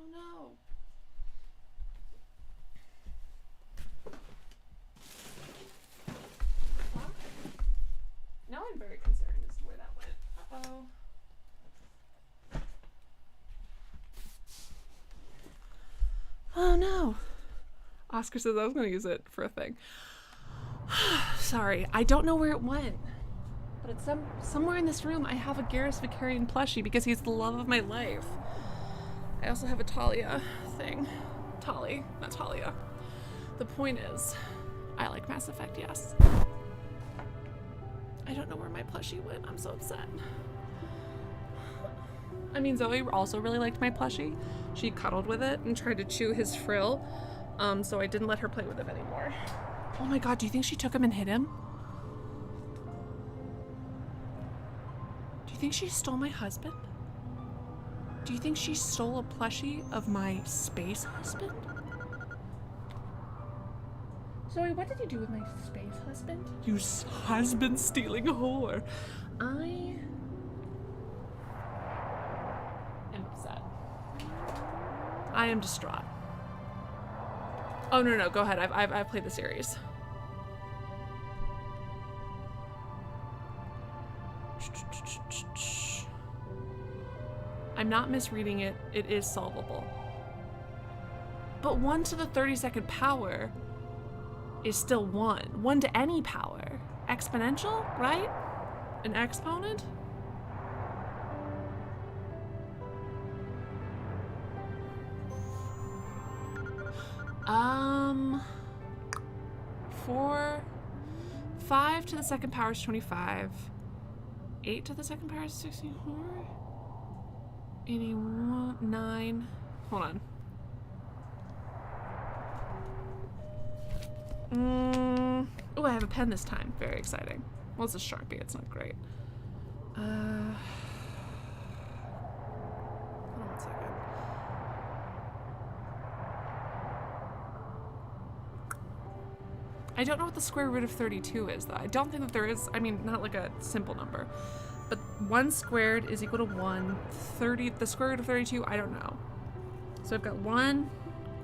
Oh no. Huh? Now I'm very concerned as to where that went. Uh-oh. Oh no. Oscar says I was going to use it for a thing. Sorry, I don't know where it went. But it's somewhere in this room I have a Garrus Vicarian plushie because he's the love of my life. I also have a Talia thing. Tali, not Talia. The point is, I like Mass Effect, yes. I don't know where my plushie went. I'm so upset. I mean, Zoe also really liked my plushie. She cuddled with it and tried to chew his frill, so I didn't let her play with him anymore. Oh my god, do you think she took him and hid him? Do you think she stole my husband? Do you think she stole a plushie of my space husband? Zoe, what did you do with my space husband? You husband-stealing whore. I am distraught. Oh, no, go ahead. I've played the series. I'm not misreading it. It is solvable. But 1 to the 32nd power is still 1. 1 to any power. Exponential, right? An exponent? Four, 5 to the second power is 25. 8 to the second power is 64. 81, 9. Hold on. Oh, I have a pen this time. Very exciting. Well, it's a Sharpie. It's not great. Hold on 1 second. I don't know what the square root of 32 is, though. I don't think that there is, I mean, not like a simple number. But 1 squared is equal to 1. 30, the square root of 32, I don't know. So I've got 1,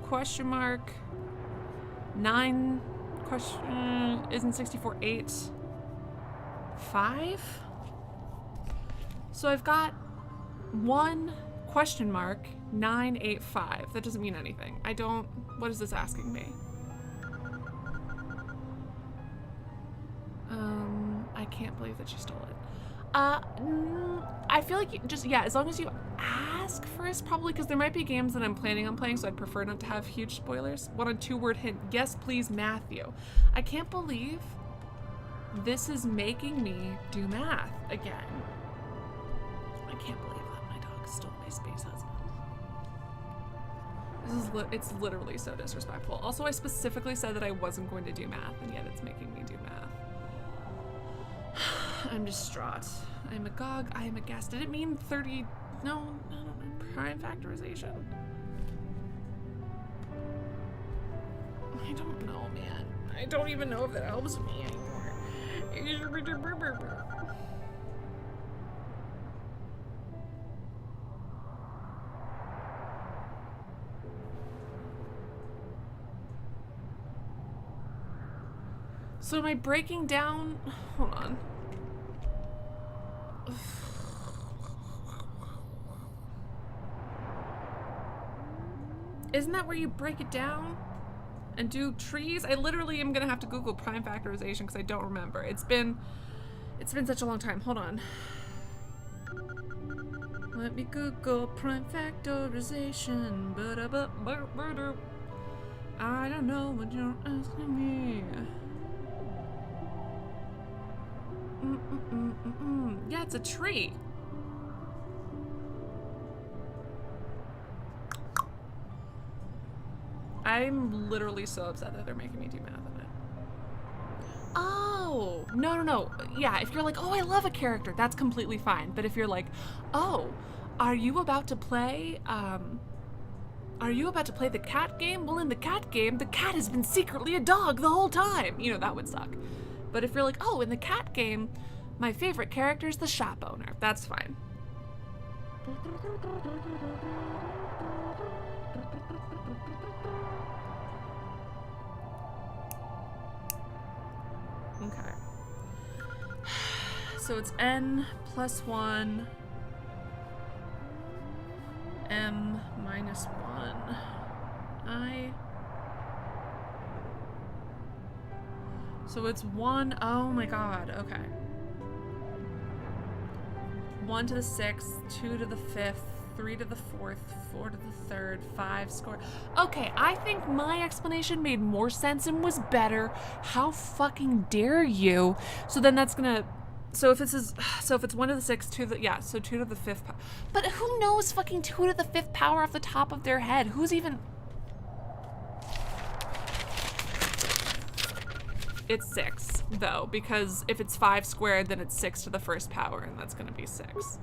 question mark, 9, question, isn't 64, 8, 5? So I've got 1, question mark, 9, 8, 5. That doesn't mean anything. I don't, what is this asking me? I can't believe that she stole it. I feel like as long as you ask first, probably, because there might be games that I'm planning on playing, so I'd prefer not to have huge spoilers. What a 2-word hint. Yes, please, Matthew. I can't believe this is making me do math again. I can't believe that my dog stole my space husband. It's literally so disrespectful. Also, I specifically said that I wasn't going to do math, and yet it's making me do math. I'm distraught. I'm agog. I am aghast. Did it mean 30? No, prime factorization. I don't know, man. I don't even know if that helps me anymore. So am I breaking down? Hold on. Isn't that where you break it down and do trees? I literally am gonna have to Google prime factorization because I don't remember. It's been such a long time. Hold on. Let me Google prime factorization. I don't know what you're asking me. Yeah, it's a tree. I'm literally so upset that they're making me do math on it. Oh, no. Yeah, if you're like, oh, I love a character, that's completely fine. But if you're like, oh, are you about to play the cat game? Well, in the cat game, the cat has been secretly a dog the whole time. You know, that would suck. But if you're like, oh, in the cat game, my favorite character is the shop owner, that's fine. Okay. So it's n plus 1, m minus 1, I. So it's 1, oh my god, okay. 1 to the 6th, 2 to the 5th, 3 to the 4th, 4 to the 3rd, 5 squared. Okay, I think my explanation made more sense and was better. How fucking dare you? So then that's gonna, so if it's 1 to the 6th, 2 to the, yeah, so 2 to the 5th. But who knows fucking 2 to the 5th power off the top of their head? Who's even? It's 6, though, because if it's 5 squared, then it's 6 to the 1st power, and that's gonna be 6.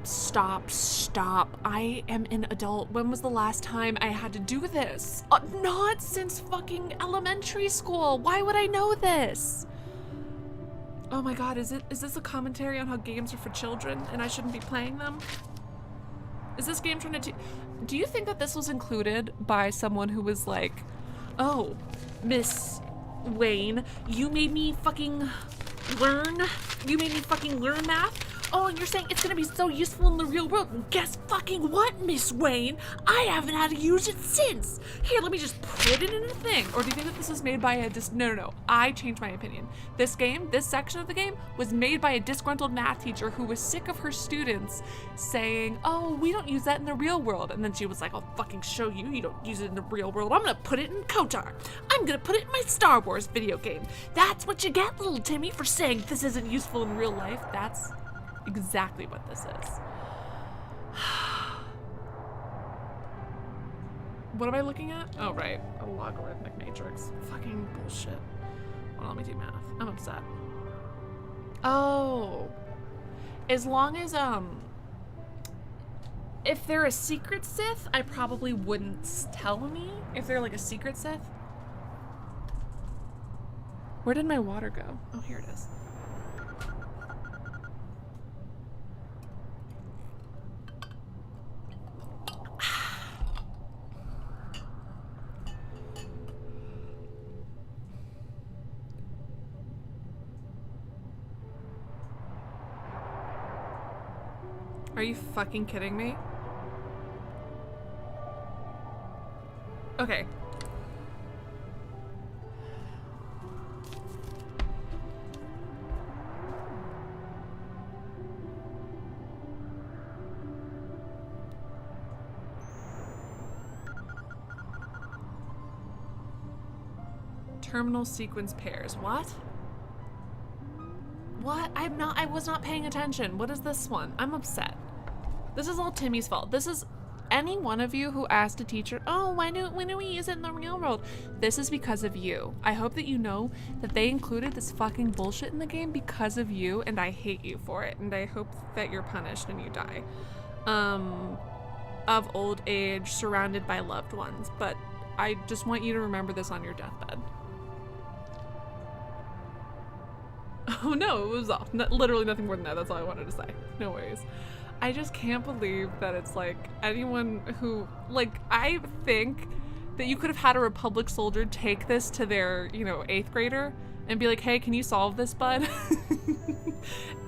Stop. I am an adult. When was the last time I had to do this? Not since fucking elementary school. Why would I know this? Oh my god, is this a commentary on how games are for children and I shouldn't be playing them? Is this game trying to do you think that this was included by someone who was like, oh, Miss Wayne, you made me fucking learn math? Oh, and you're saying it's gonna be so useful in the real world. Well, guess fucking what, Miss Wayne? I haven't had to use it since. Here, let me just put it in a thing. Or do you think that this was made by a no. I changed my opinion. This section of the game was made by a disgruntled math teacher who was sick of her students saying, oh, we don't use that in the real world. And then she was like, I'll fucking show you. You don't use it in the real world. I'm gonna put it in Kotor. I'm gonna put it in my Star Wars video game. That's what you get, little Timmy, for saying this isn't useful in real life. That's exactly what this is. What am I looking at? Oh, right. A logarithmic matrix. Fucking bullshit. Well, let me do math. I'm upset. Oh. As long as, if they're a secret Sith, I probably wouldn't tell me if they're like a secret Sith. Where did my water go? Oh, here it is. Are you fucking kidding me? Okay. Terminal sequence pairs. What? What? I was not paying attention. What is this one? I'm upset. This is all Timmy's fault. This is any one of you who asked a teacher, oh, when do we use it in the real world? This is because of you. I hope that you know that they included this fucking bullshit in the game because of you, and I hate you for it, and I hope that you're punished and you die. Of old age, surrounded by loved ones, but I just want you to remember this on your deathbed. Oh no, it was off. Literally nothing more than that. That's all I wanted to say. No worries. I just can't believe that it's like anyone who, like, I think that you could have had a Republic soldier take this to their, 8th grader and be like, hey, can you solve this, bud?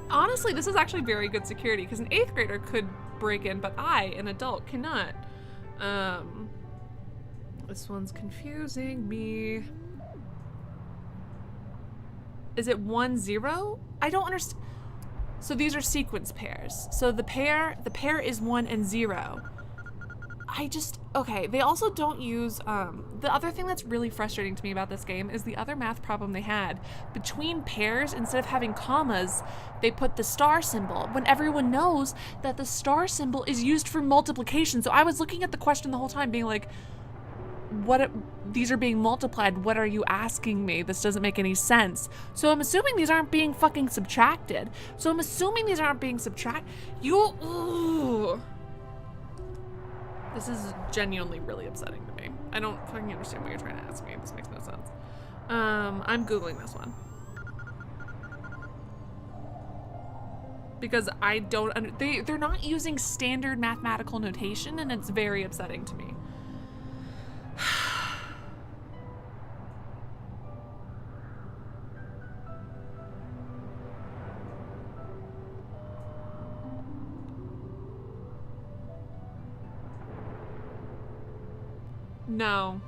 Honestly, this is actually very good security because an 8th grader could break in, but I, an adult, cannot. This one's confusing me. Is it 1-0? I don't understand. So these are sequence pairs. So the pair is 1 and 0. Okay, they also don't use, the other thing that's really frustrating to me about this game is the other math problem they had. Between pairs, instead of having commas, they put the star symbol, when everyone knows that the star symbol is used for multiplication. So I was looking at the question the whole time being like, these are being multiplied. What are you asking me? This doesn't make any sense. So I'm assuming these aren't being fucking subtracted. Ooh. This is genuinely really upsetting to me. I don't fucking understand what you're trying to ask me. This makes no sense. I'm Googling this one. Because I don't, they're not using standard mathematical notation, and it's very upsetting to me. No.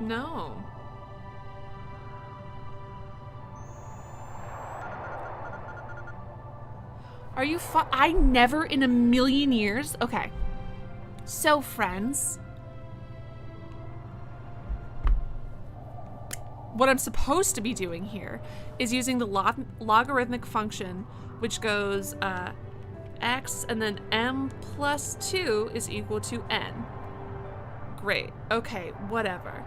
No. Are you I never in a million years. Okay. So, friends. What I'm supposed to be doing here is using the logarithmic function, which goes, x and then m plus 2 is equal to n. Great. Okay, whatever.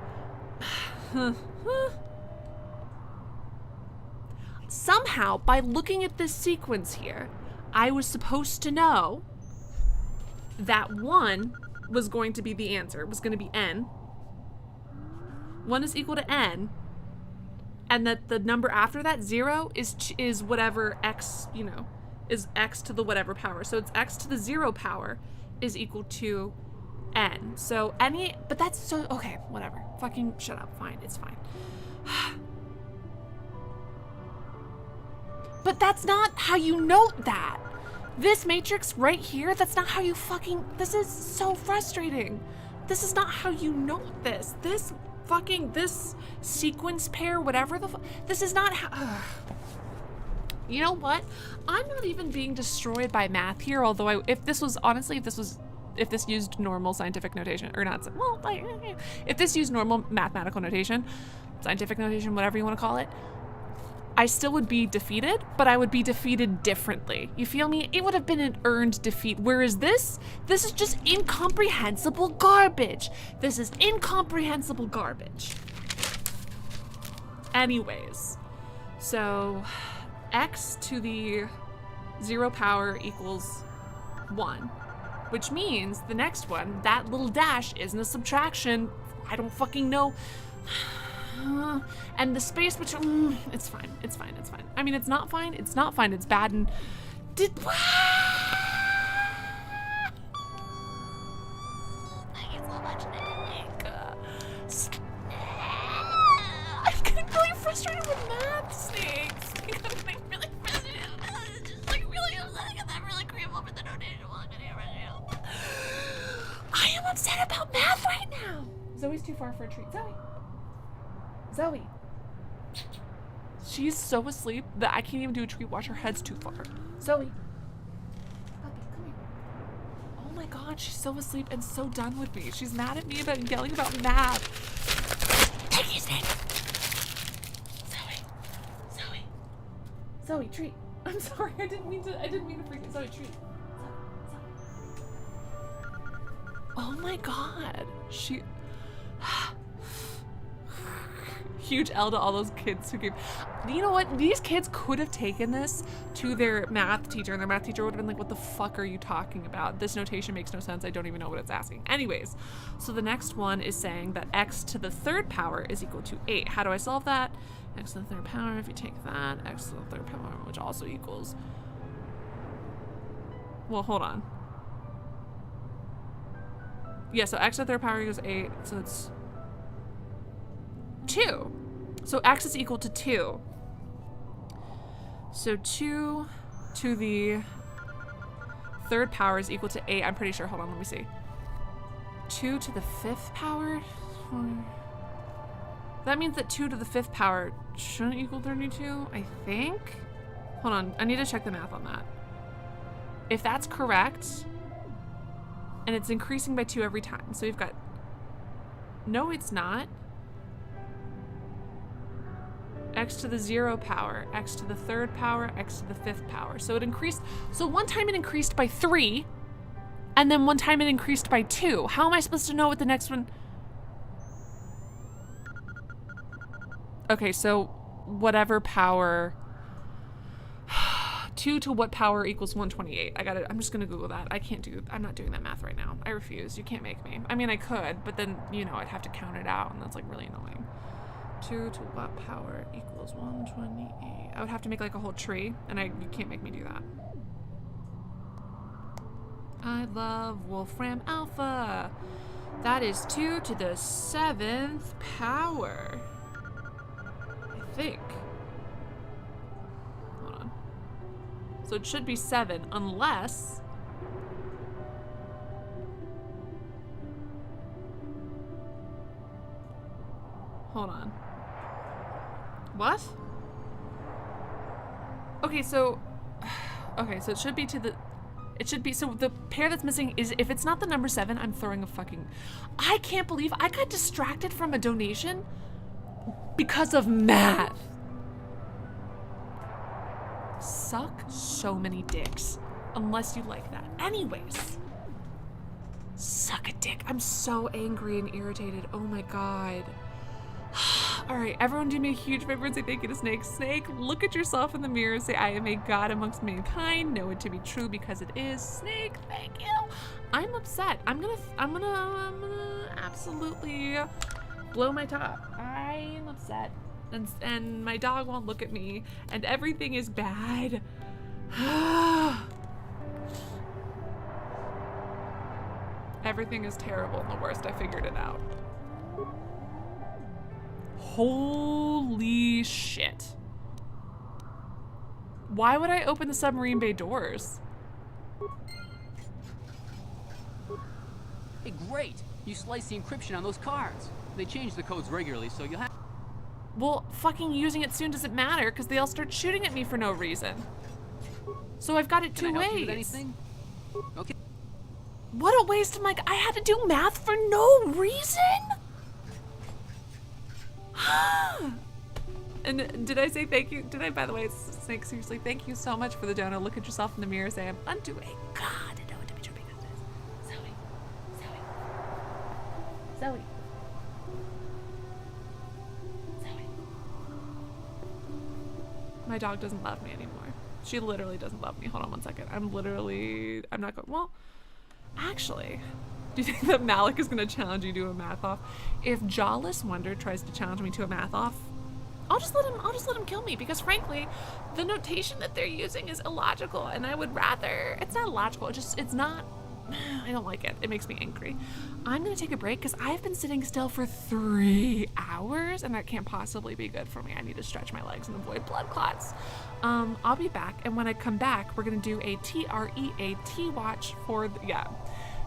somehow, by looking at this sequence here, I was supposed to know that 1 was going to be the answer. It was going to be n. 1 is equal to n, and that the number after that, 0, is whatever x, you know, is x to the whatever power. So it's x to the 0 power is equal to n. So but that's so, okay, whatever. Fucking shut up. Fine, it's fine. But that's not how you note that. This matrix right here, that's not how you fucking, this is so frustrating. This is not how you note this. This sequence pair, whatever this is not how, you know what? I'm not even being destroyed by math here, although if this used normal scientific notation, or not, well, if this used normal mathematical notation, scientific notation, whatever you want to call it, I still would be defeated, but I would be defeated differently. You feel me? It would have been an earned defeat, whereas this is just incomprehensible garbage. This is incomprehensible garbage. Anyways, so x to the 0 power equals 1, which means the next one, that little dash, isn't a subtraction. I don't fucking know. And the space between, it's fine. I mean, it's not fine, it's bad, and I get so much I'm getting really frustrated with math, Snakes. I'm getting really frustrated. It's just like really upsetting at that really creep over the donation. I am upset about math right now. Zoe's too far for a treat. Zoe. She's so asleep that I can't even do a treat watch. Her head's too far. Zoe. Puppy, come here. Oh my god, she's so asleep and so done with me. She's mad at me about yelling about math. Take his name. Zoe, treat. I'm sorry, I didn't mean to freak you. Zoe, treat. Oh my god. Huge L to all those kids who gave. You know what? These kids could have taken this to their math teacher, and their math teacher would have been like, what the fuck are you talking about? This notation makes no sense. I don't even know what it's asking. Anyways, so the next one is saying that x to the 3rd power is equal to 8. How do I solve that? X to the 3rd power, if you take that, x to the 3rd power, which also equals. Well, hold on. Yeah, so x to the 3rd power equals 8, so it's 2. So x is equal to 2. So 2 to the 3rd power is equal to 8. I'm pretty sure. Hold on, let me see. 2 to the 5th power? That means that 2 to the 5th power shouldn't equal 32, I think? Hold on, I need to check the math on that. If that's correct, and it's increasing by 2 every time, so we've got... No, it's not. X to the 0 power, x to the 3rd power, x to the 5th power. So it increased, so one time it increased by 3, and then one time it increased by 2. How am I supposed to know what the next one? Okay, so whatever power, 2 to what power equals 128? I'm just gonna Google that. I'm not doing that math right now. I refuse, you can't make me. I mean, I could, but then, you know, I'd have to count it out, and that's like really annoying. 2 to what power equals 128? I would have to make like a whole tree, and you can't make me do that. I love Wolfram Alpha. That is 2 to the 7th power. I think. Hold on. So it should be 7, unless... Hold on. What? Okay, so it should be so the pair that's missing is, if it's not the number 7, I'm throwing a fucking, I can't believe I got distracted from a donation because of math. Suck so many dicks, unless you like that. Anyways, suck a dick. I'm so angry and irritated. Oh my god. All right, everyone do me a huge favor and say thank you to Snake. Snake, look at yourself in the mirror, say I am a god amongst mankind, know it to be true because it is. Snake, thank you. I'm upset. I'm gonna absolutely blow my top. I am upset. And my dog won't look at me, and everything is bad. Everything is terrible and the worst. I figured it out. Holy shit. Why would I open the submarine bay doors? Hey, great! You slice the encryption on those cards. They change the codes regularly, so you'll have... Well, fucking using it soon doesn't matter because they'll start shooting at me for no reason. So I've got it two Can I help ways. you with anything? Okay. What a waste of my... I had to do math for no reason? And did I say thank you? Did I, by the way, Snake, seriously, thank you so much for the donut. Look at yourself in the mirror, say I'm unto a god and know it to be true because it is. Zoe. My dog doesn't love me anymore. She literally doesn't love me. Hold on one second. I'm not going, well, actually, do you think that Malik is going to challenge you to a math off? If Jawless Wonder tries to challenge me to a math off, I'll just let him kill me because frankly, the notation that they're using is illogical and I would rather, it's not illogical, it's not, I don't like it. It makes me angry. I'm gonna take a break because I've been sitting still for 3 hours and that can't possibly be good for me. I need to stretch my legs and avoid blood clots. I'll be back, and when I come back, we're gonna do a TREAT watch for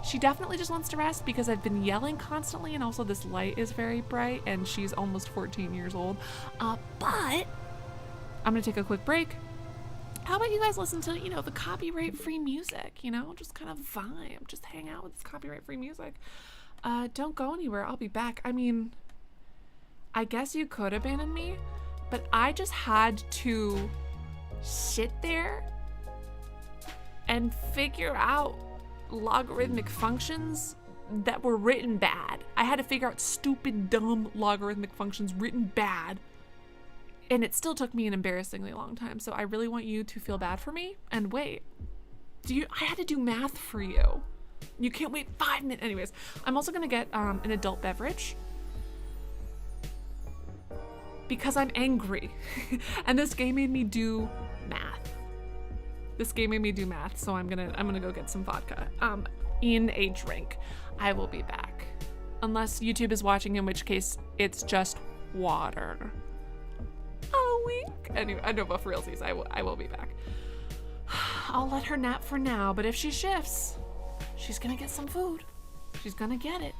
she definitely just wants to rest because I've been yelling constantly and also this light is very bright and she's almost 14 years old. But I'm gonna take a quick break. How about you guys listen to, the copyright-free music, just kind of vibe, just hang out with this copyright-free music. Don't go anywhere, I'll be back. I mean, I guess you could abandon me, but I just had to sit there and figure out logarithmic functions that were written bad. I had to figure out stupid, dumb logarithmic functions written bad. And it still took me an embarrassingly long time. So I really want you to feel bad for me. And wait, I had to do math for you. You can't wait 5 minutes. Anyways, I'm also gonna get an adult beverage because I'm angry. And this game made me do math. So I'm gonna go get some vodka in a drink. I will be back. Unless YouTube is watching, in which case it's just water. A wink. Anyway, I know, but for realsies, I will be back. I'll let her nap for now, but if she shifts, she's gonna get some food. She's gonna get it.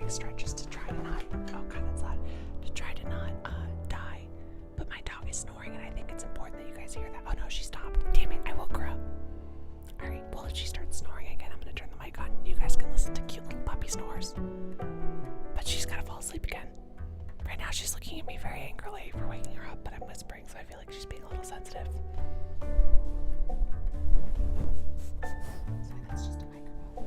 big stretches to try to not, oh god, that's loud, to try to not die. But my dog is snoring and I think it's important that you guys hear that. Oh no, she stopped. Damn it, I woke her up. Alright, well if she starts snoring again, I'm gonna turn the mic on and you guys can listen to cute little puppy snores. But she's gotta fall asleep again. Right now she's looking at me very angrily for waking her up, but I'm whispering, so I feel like she's being a little sensitive. So that's just a microphone.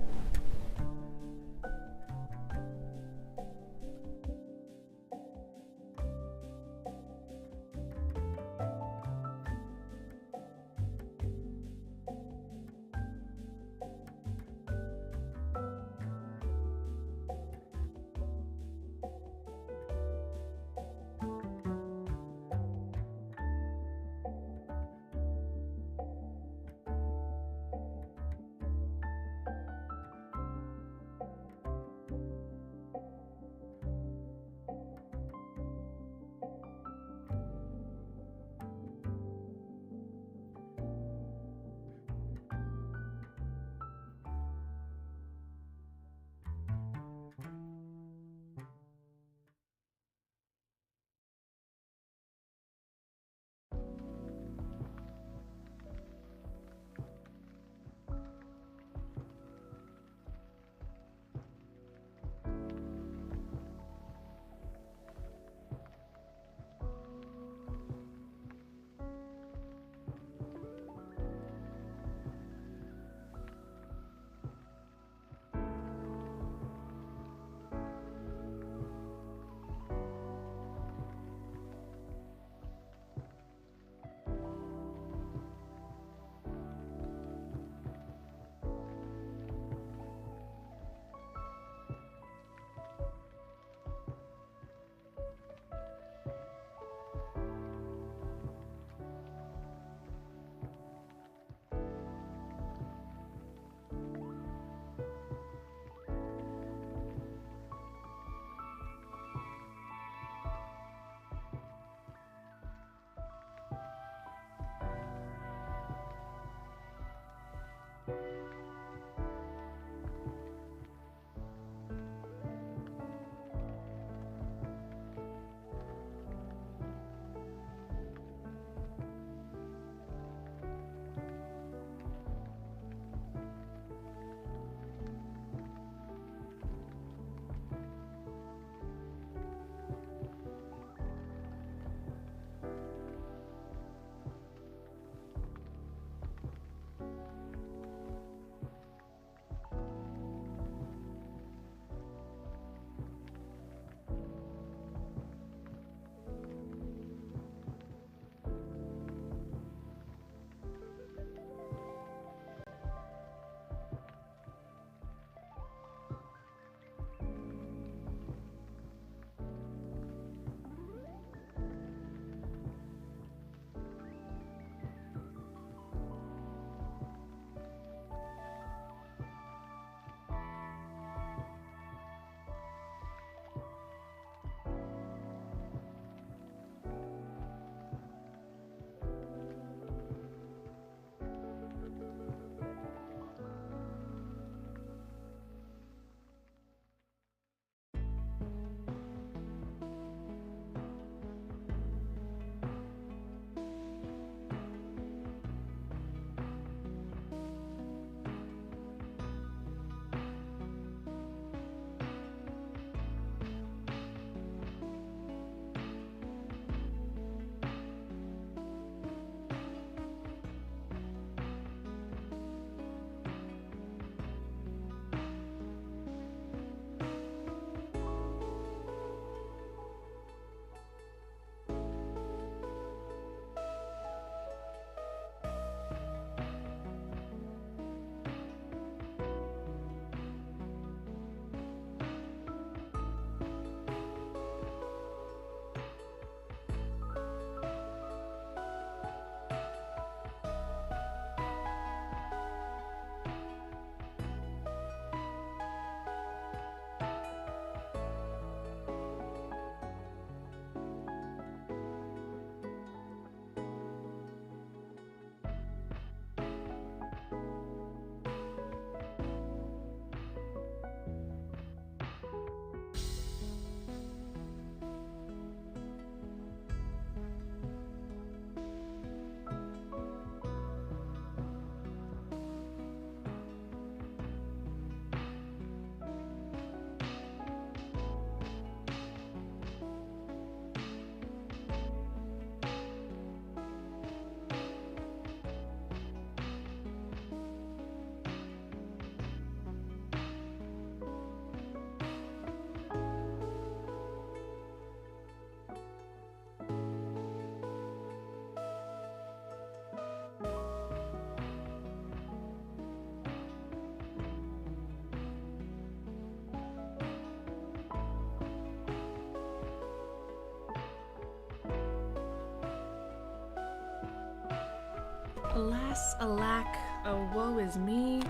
Alas, alack, oh woe is me.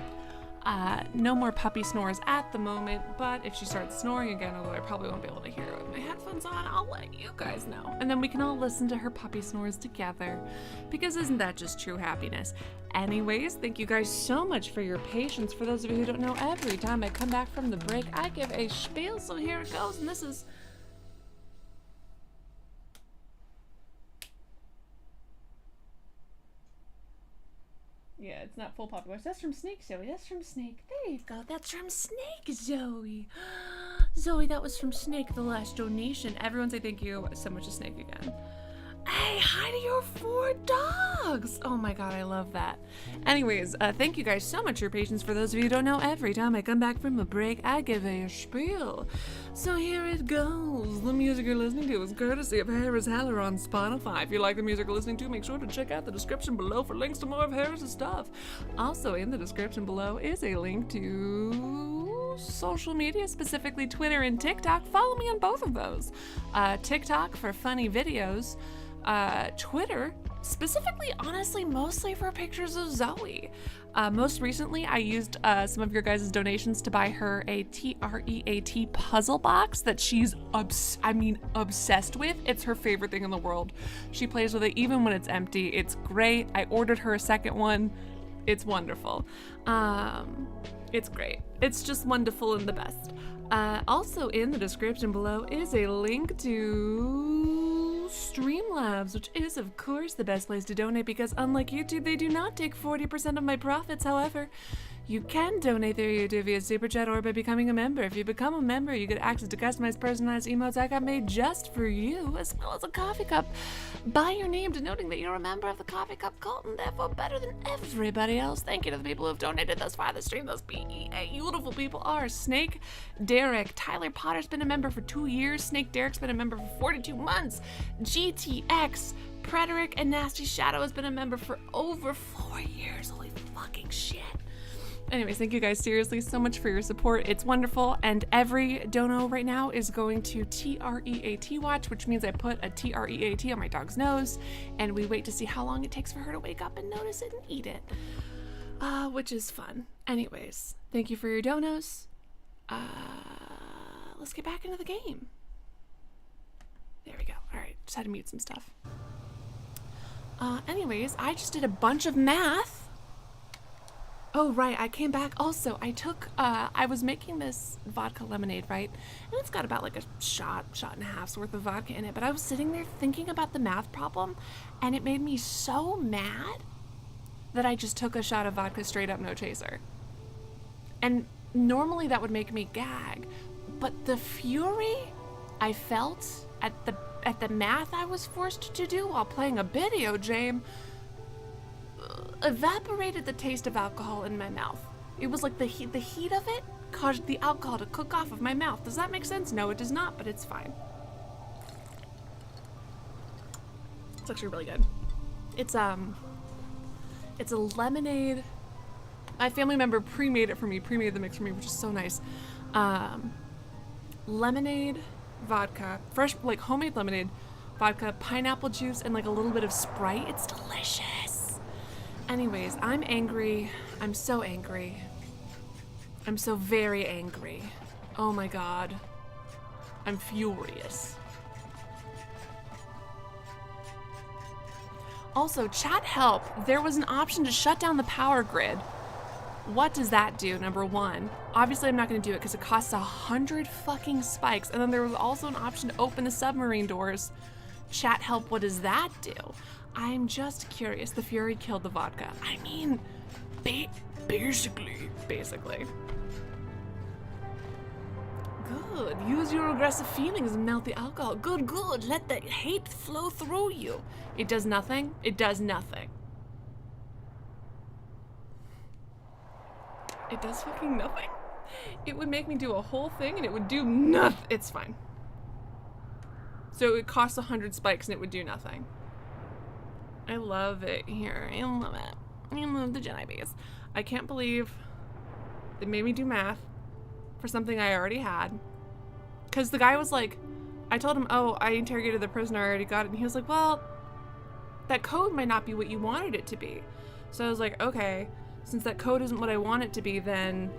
No more puppy snores at the moment, but if she starts snoring again, although I probably won't be able to hear it with my headphones on, I'll let you guys know. And then we can all listen to her puppy snores together, because isn't that just true happiness? Anyways, thank you guys so much for your patience. For those of you who don't know, every time I come back from the break, I give a spiel, so here it goes, and this is... Yeah, it's not full pop voice. That's from Snake, Zoe. That's from Snake. There you go. That's from Snake, Zoe. Zoe, that was from Snake, the last donation. Everyone say thank you so much to Snake again. Hey, hi to your 4 dogs. Oh my god, I love that. Anyways, thank you guys so much for your patience. For those of you who don't know, every time I come back from a break, I give a spiel. So here it goes. The music you're listening to is courtesy of Harris Heller on Spotify. If you like the music you're listening to, make sure to check out the description below for links to more of Harris's stuff. Also in the description below is a link to social media, specifically Twitter and TikTok. Follow me on both of those. TikTok for funny videos. Twitter, specifically, honestly, mostly for pictures of Zoe. Most recently, I used some of your guys' donations to buy her a TREAT puzzle box that she's obsessed with. It's her favorite thing in the world. She plays with it even when it's empty. It's great. I ordered her a second one. It's wonderful. It's great. It's just wonderful and the best. Also in the description below is a link to Streamlabs, which is of course the best place to donate, because unlike YouTube, they do not take 40% of my profits. However, you can donate through YouTube via Super Chat or by becoming a member. If you become a member, you get access to customized, personalized emotes I got made just for you, as well as a coffee cup by your name, denoting that you're a member of the Coffee Cup cult and therefore better than everybody else. Thank you to the people who have donated thus far this stream. Those beautiful people are Snake, Derek, Tyler Potter's been a member for 2 years, Snake Derek's been a member for 42 months, GTX, Preteric, and Nasty Shadow has been a member for over 4 years. Holy fucking shit. Anyways, thank you guys seriously so much for your support. It's wonderful, and every dono right now is going to TREAT watch, which means I put a TREAT on my dog's nose, and we wait to see how long it takes for her to wake up and notice it and eat it, which is fun. Anyways, thank you for your donos. Let's get back into the game. There we go. All right, just had to mute some stuff. Anyways, I just did a bunch of math. Oh, right, I came back. Also, I was making this vodka lemonade, right? And it's got about like a shot and a half's worth of vodka in it. But I was sitting there thinking about the math problem, and it made me so mad that I just took a shot of vodka straight up, no chaser. And normally that would make me gag. But the fury I felt at the math I was forced to do while playing a video game evaporated the taste of alcohol in my mouth. It was like the heat of it caused the alcohol to cook off of my mouth. Does that make sense? No, it does not, but it's fine. It's actually really good. It's a lemonade. My family member pre-made it for me, pre-made the mix for me, which is so nice. Lemonade, vodka, fresh, like homemade lemonade, vodka, pineapple juice, and like a little bit of Sprite. It's delicious. Anyways, I'm angry. I'm so angry. I'm so very angry. Oh my god. I'm furious. Also, chat help. There was an option to shut down the power grid. What does that do, number one? Obviously, I'm not going to do it because it costs 100 fucking spikes. And then there was also an option to open the submarine doors. Chat help, what does that do? I'm just curious. The fury killed the vodka. I mean, basically. Good. Use your aggressive feelings and melt the alcohol. Good. Let the hate flow through you. It does nothing. It does nothing. It does fucking nothing. It would make me do a whole thing and it would do nothing. It's fine. So it costs 100 spikes and it would do nothing. I love it here. I love it. I love the Jedi base. I can't believe they made me do math for something I already had. Because the guy was like, I told him, oh, I interrogated the prisoner, I already got it. And he was like, well, that code might not be what you wanted it to be. So I was like, okay, since that code isn't what I want it to be, then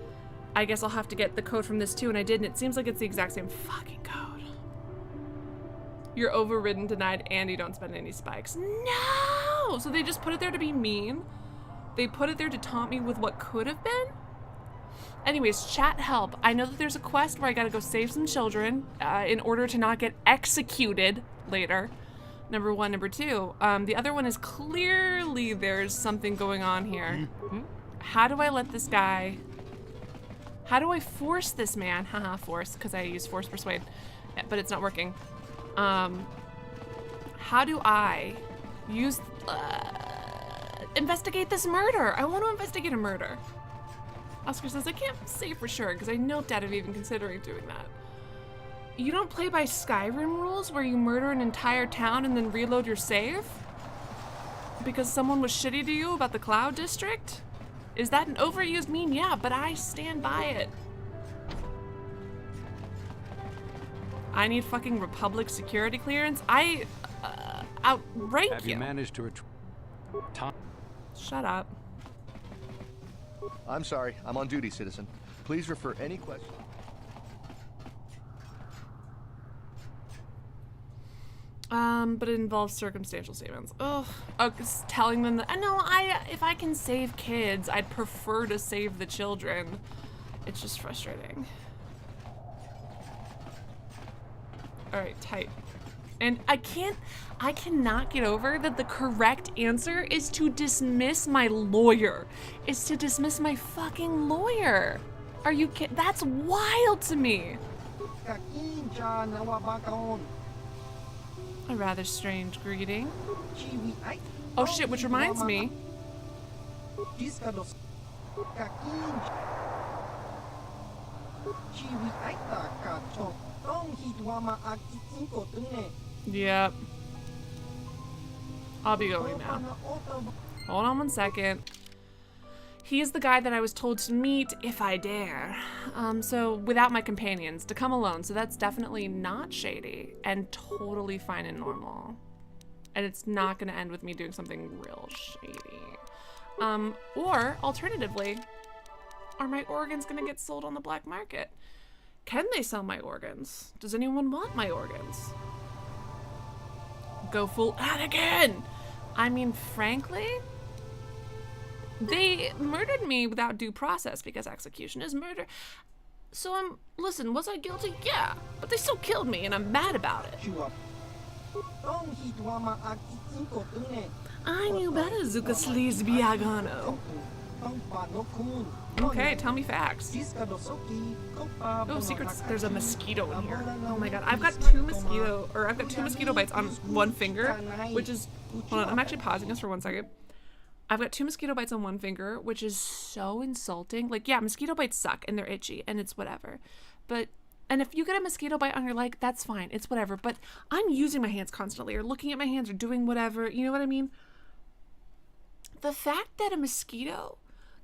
I guess I'll have to get the code from this too, and I did, and it seems like it's the exact same fucking code. You're overridden, denied, and you don't spend any spikes. No! So they just put it there to be mean? They put it there to taunt me with what could have been? Anyways, chat help. I know that there's a quest where I gotta go save some children in order to not get executed later. Number one. Number two, the other one is clearly there's something going on here. How do I let this guy... How do I force this man? Haha, force, because I use force persuade, but it's not working. How do I use... investigate this murder? I want to investigate a murder. Oscar says, I can't say for sure, because I noped out of even considering doing that. You don't play by Skyrim rules, where you murder an entire town and then reload your save? Because someone was shitty to you about the Cloud District? Is that an overused meme? Yeah, but I stand by it. I need fucking Republic security clearance? I, outrank you. Have you managed to Shut up. I'm sorry, I'm on duty, citizen. Please refer any questions. But it involves circumstantial statements. Ugh. Oh, telling them that, no, if I can save kids, I'd prefer to save the children. It's just frustrating. Alright, tight. And I cannot get over that the correct answer is to dismiss my lawyer. Is to dismiss my fucking lawyer. Are you kidding? That's wild to me. A rather strange greeting. Oh shit, which reminds me. Yep. I'll be going now. Hold on one second. He is the guy that I was told to meet if I dare. So without my companions, to come alone. So that's definitely not shady and totally fine and normal. And it's not gonna end with me doing something real shady. Or alternatively, are my organs gonna get sold on the black market? Can they sell my organs? Does anyone want my organs? Go full Anakin! I mean, frankly, they murdered me without due process because execution is murder. So listen, was I guilty? Yeah, but they still killed me and I'm mad about it. I knew better, Zuka Sleaze Biagano. Okay, tell me facts. Oh, secrets. There's a mosquito in here. Oh my god. I've got two mosquito bites on one finger, which is, hold on, I'm actually pausing this for 1 second. I've got 2 mosquito bites on one finger, which is so insulting. Like, yeah, mosquito bites suck and they're itchy and it's whatever. And if you get a mosquito bite on your leg, that's fine. It's whatever. But I'm using my hands constantly or looking at my hands or doing whatever. You know what I mean? The fact that a mosquito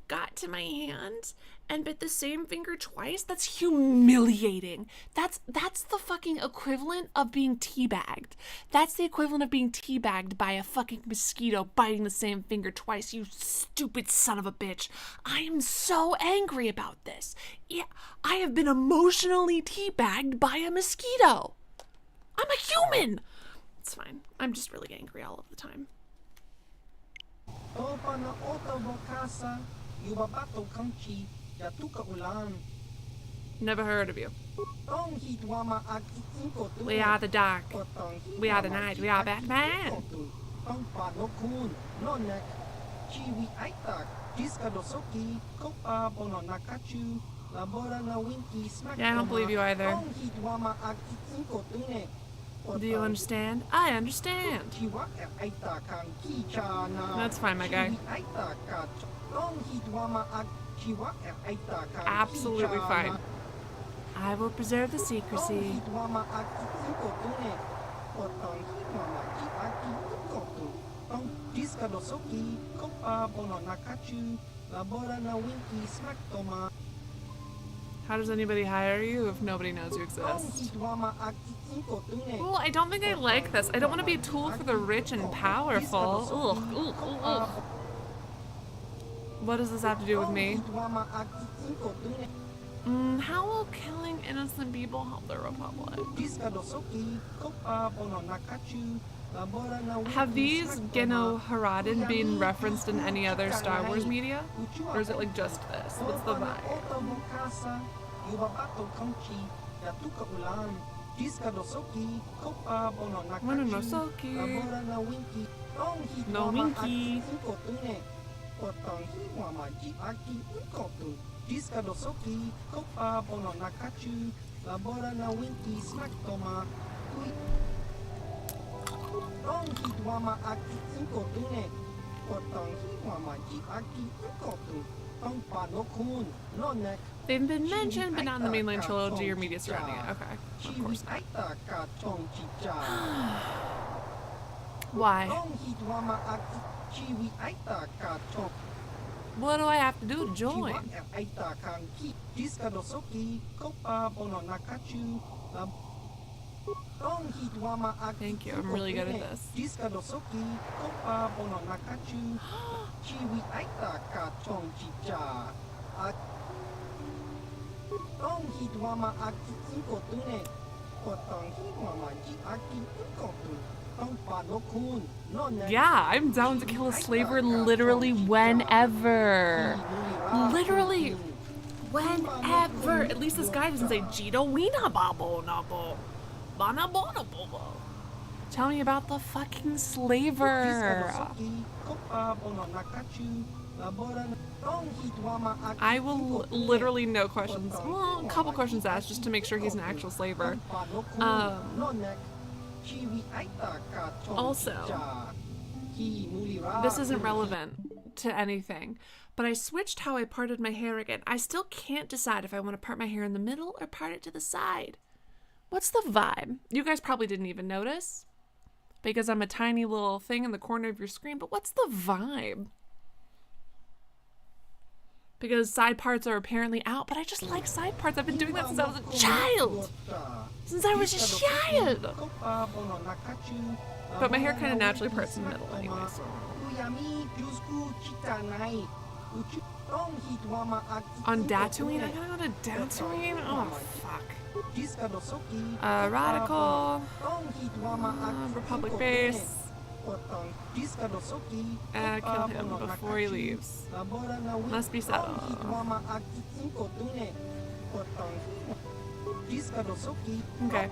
got to my hand and bit the same finger twice, that's humiliating. That's the fucking equivalent of being teabagged. That's the equivalent of being teabagged by a fucking mosquito biting the same finger twice, you stupid son of a bitch. I am so angry about this. Yeah, I have been emotionally teabagged by a mosquito. I'm a human. It's fine. I'm just really angry all of the time. Never heard of you. We are the dark. We are the night. We are Batman. Yeah, I don't believe you either. Do you understand? I understand. That's fine, my guy. Absolutely fine. I will preserve the secrecy. How does anybody hire you if nobody knows you exist? Well, I don't think I like this. I don't want to be a tool for the rich and powerful. Ugh, ugh, ugh. What does this have to do with me? How will killing innocent people help the Republic? Have these Geno Haradin been referenced in any other Star Wars media? Or is it like just this? What's the vibe? Mononosoki. No Winky. They've been mentioned, but not in the mainline trilogy or media surrounding it. Okay, of course not. Why? What do I have to do to join? Thank you, I'm really good at this. Yeah, I'm down to kill a slaver literally whenever. Literally whenever. At least this guy doesn't say Jito Weena Babo Nabo. Bana Bona Bobo. Tell me about the fucking slaver. I will literally no questions. Well, a couple questions asked just to make sure he's an actual slaver. Also, this isn't relevant to anything, but I switched how I parted my hair again. I still can't decide if I want to part my hair in the middle or part it to the side. What's the vibe? You guys probably didn't even notice because I'm a tiny little thing in the corner of your screen, but what's the vibe? Because side parts are apparently out, but I just like side parts. I've been doing that since I was a child. Since I was a child. But my hair kind of naturally parts in the middle anyways. On Tatooine? I gotta go to Tatooine? Oh, fuck. Radical. Republic base. Kill him before he leaves. Must be settled. Okay.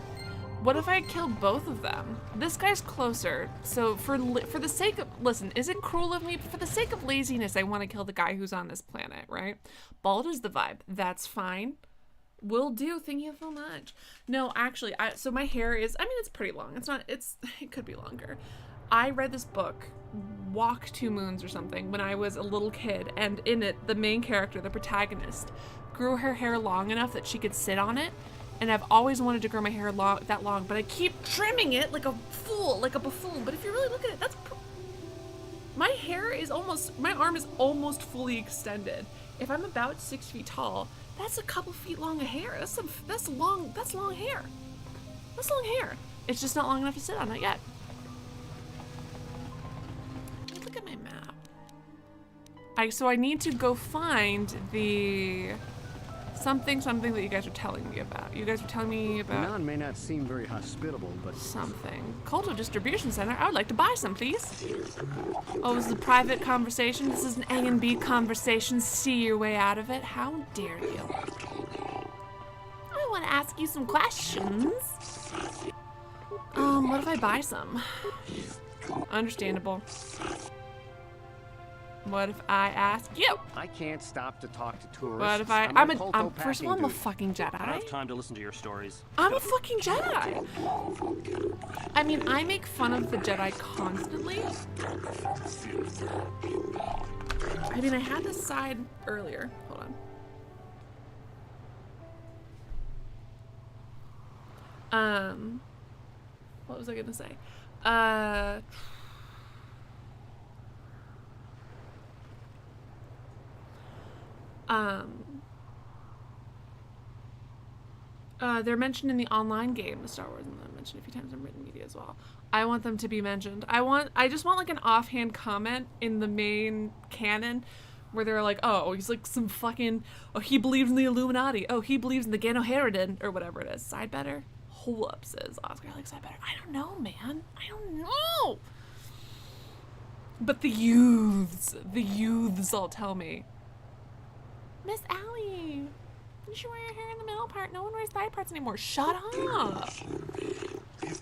What if I kill both of them? This guy's closer, so for the sake of... Listen, is it cruel of me? But for the sake of laziness, I want to kill the guy who's on this planet, right? Bald is the vibe. That's fine. Will do. Thank you so much. No, actually, so my hair is... I mean, it's pretty long. It could be longer. I read this book, Walk 2 Moons or something, when I was a little kid, and in it, the main character, the protagonist, grew her hair long enough that she could sit on it, and I've always wanted to grow my hair that long, but I keep trimming it like a fool, like a buffoon. But if you really look at it, my arm is almost fully extended. If I'm about 6 feet tall, that's a couple feet long of hair. That's long hair. That's long hair. It's just not long enough to sit on it yet. Look at my map. So I need to go find the something that you guys are telling me about. You guys are telling me about... The noun may not seem very hospitable, but... Something. Kotor Distribution Center. I would like to buy some, please. Oh, this is a private conversation. This is an A&B conversation. See your way out of it. How dare you? I want to ask you some questions. What if I buy some? Understandable. What if I ask you? I can't stop to talk to tourists. What if first of all, I'm a fucking Jedi. I don't have time to listen to your stories. I'm a fucking Jedi. I mean, I make fun of the Jedi constantly. I mean, I had this side earlier. Hold on. What was I gonna say? They're mentioned in the online game, the Star Wars, and they're mentioned a few times in written media as well. I want them to be mentioned. I just want like an offhand comment in the main canon where they're like, oh, he's like some fucking, oh, he believes in the Illuminati. Oh, he believes in the Ganoharidin, or whatever it is. Sidebetter? Hold up, says Oscar. I like Sidebetter. I don't know, man. I don't know. But the youths all tell me. Miss Allie, you should wear your hair in the middle part. No one wears side parts anymore. Shut up.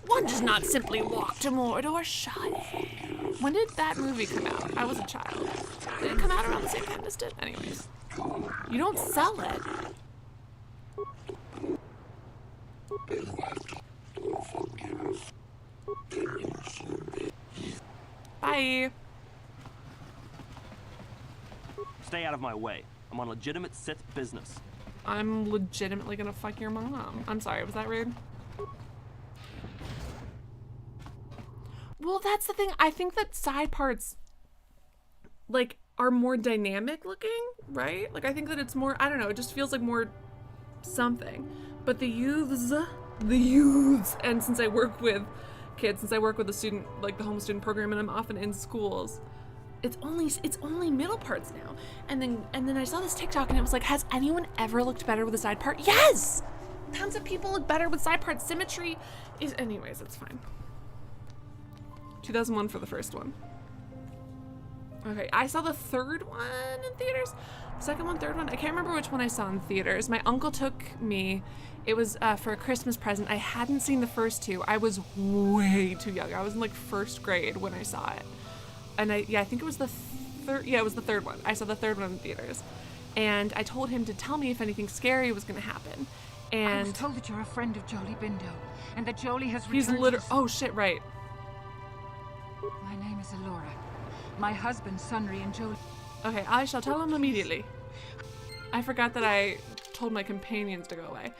One does not simply walk to Mordor. Shut it. When did that movie come out? I was a child. Did it come out around the same time this did? Anyways. You don't sell it. Bye. Stay out of my way. I'm on legitimate Sith business. I'm legitimately gonna fuck your mom. I'm sorry, was that rude? Well, that's the thing. I think that side parts, like, are more dynamic looking, right? Like, I think that it's more, I don't know, it just feels like more something. But the youths, and since I work with kids, since I work with the student, like the home student program, and I'm often in schools, it's only middle parts now. And then I saw this TikTok and it was like, has anyone ever looked better with a side part? Yes! Tons of people look better with side part. Symmetry is, anyways, it's fine. 2001 for the first one. Okay, I saw the third one in theaters. Second one, third one. I can't remember which one I saw in theaters. My uncle took me. It was for a Christmas present. I hadn't seen the first two. I was way too young. I was in like first grade when I saw it. And I think it was the third. Yeah, it was the third one. I saw the third one in theaters. And I told him to tell me if anything scary was going to happen. And I was told that you're a friend of Jolie Bindo, and that Jolie has returned. He's literally. Oh shit! Right. My name is Alora. My husband, Sunry, and Jolie. Okay, I shall tell him immediately. I forgot that I told my companions to go away.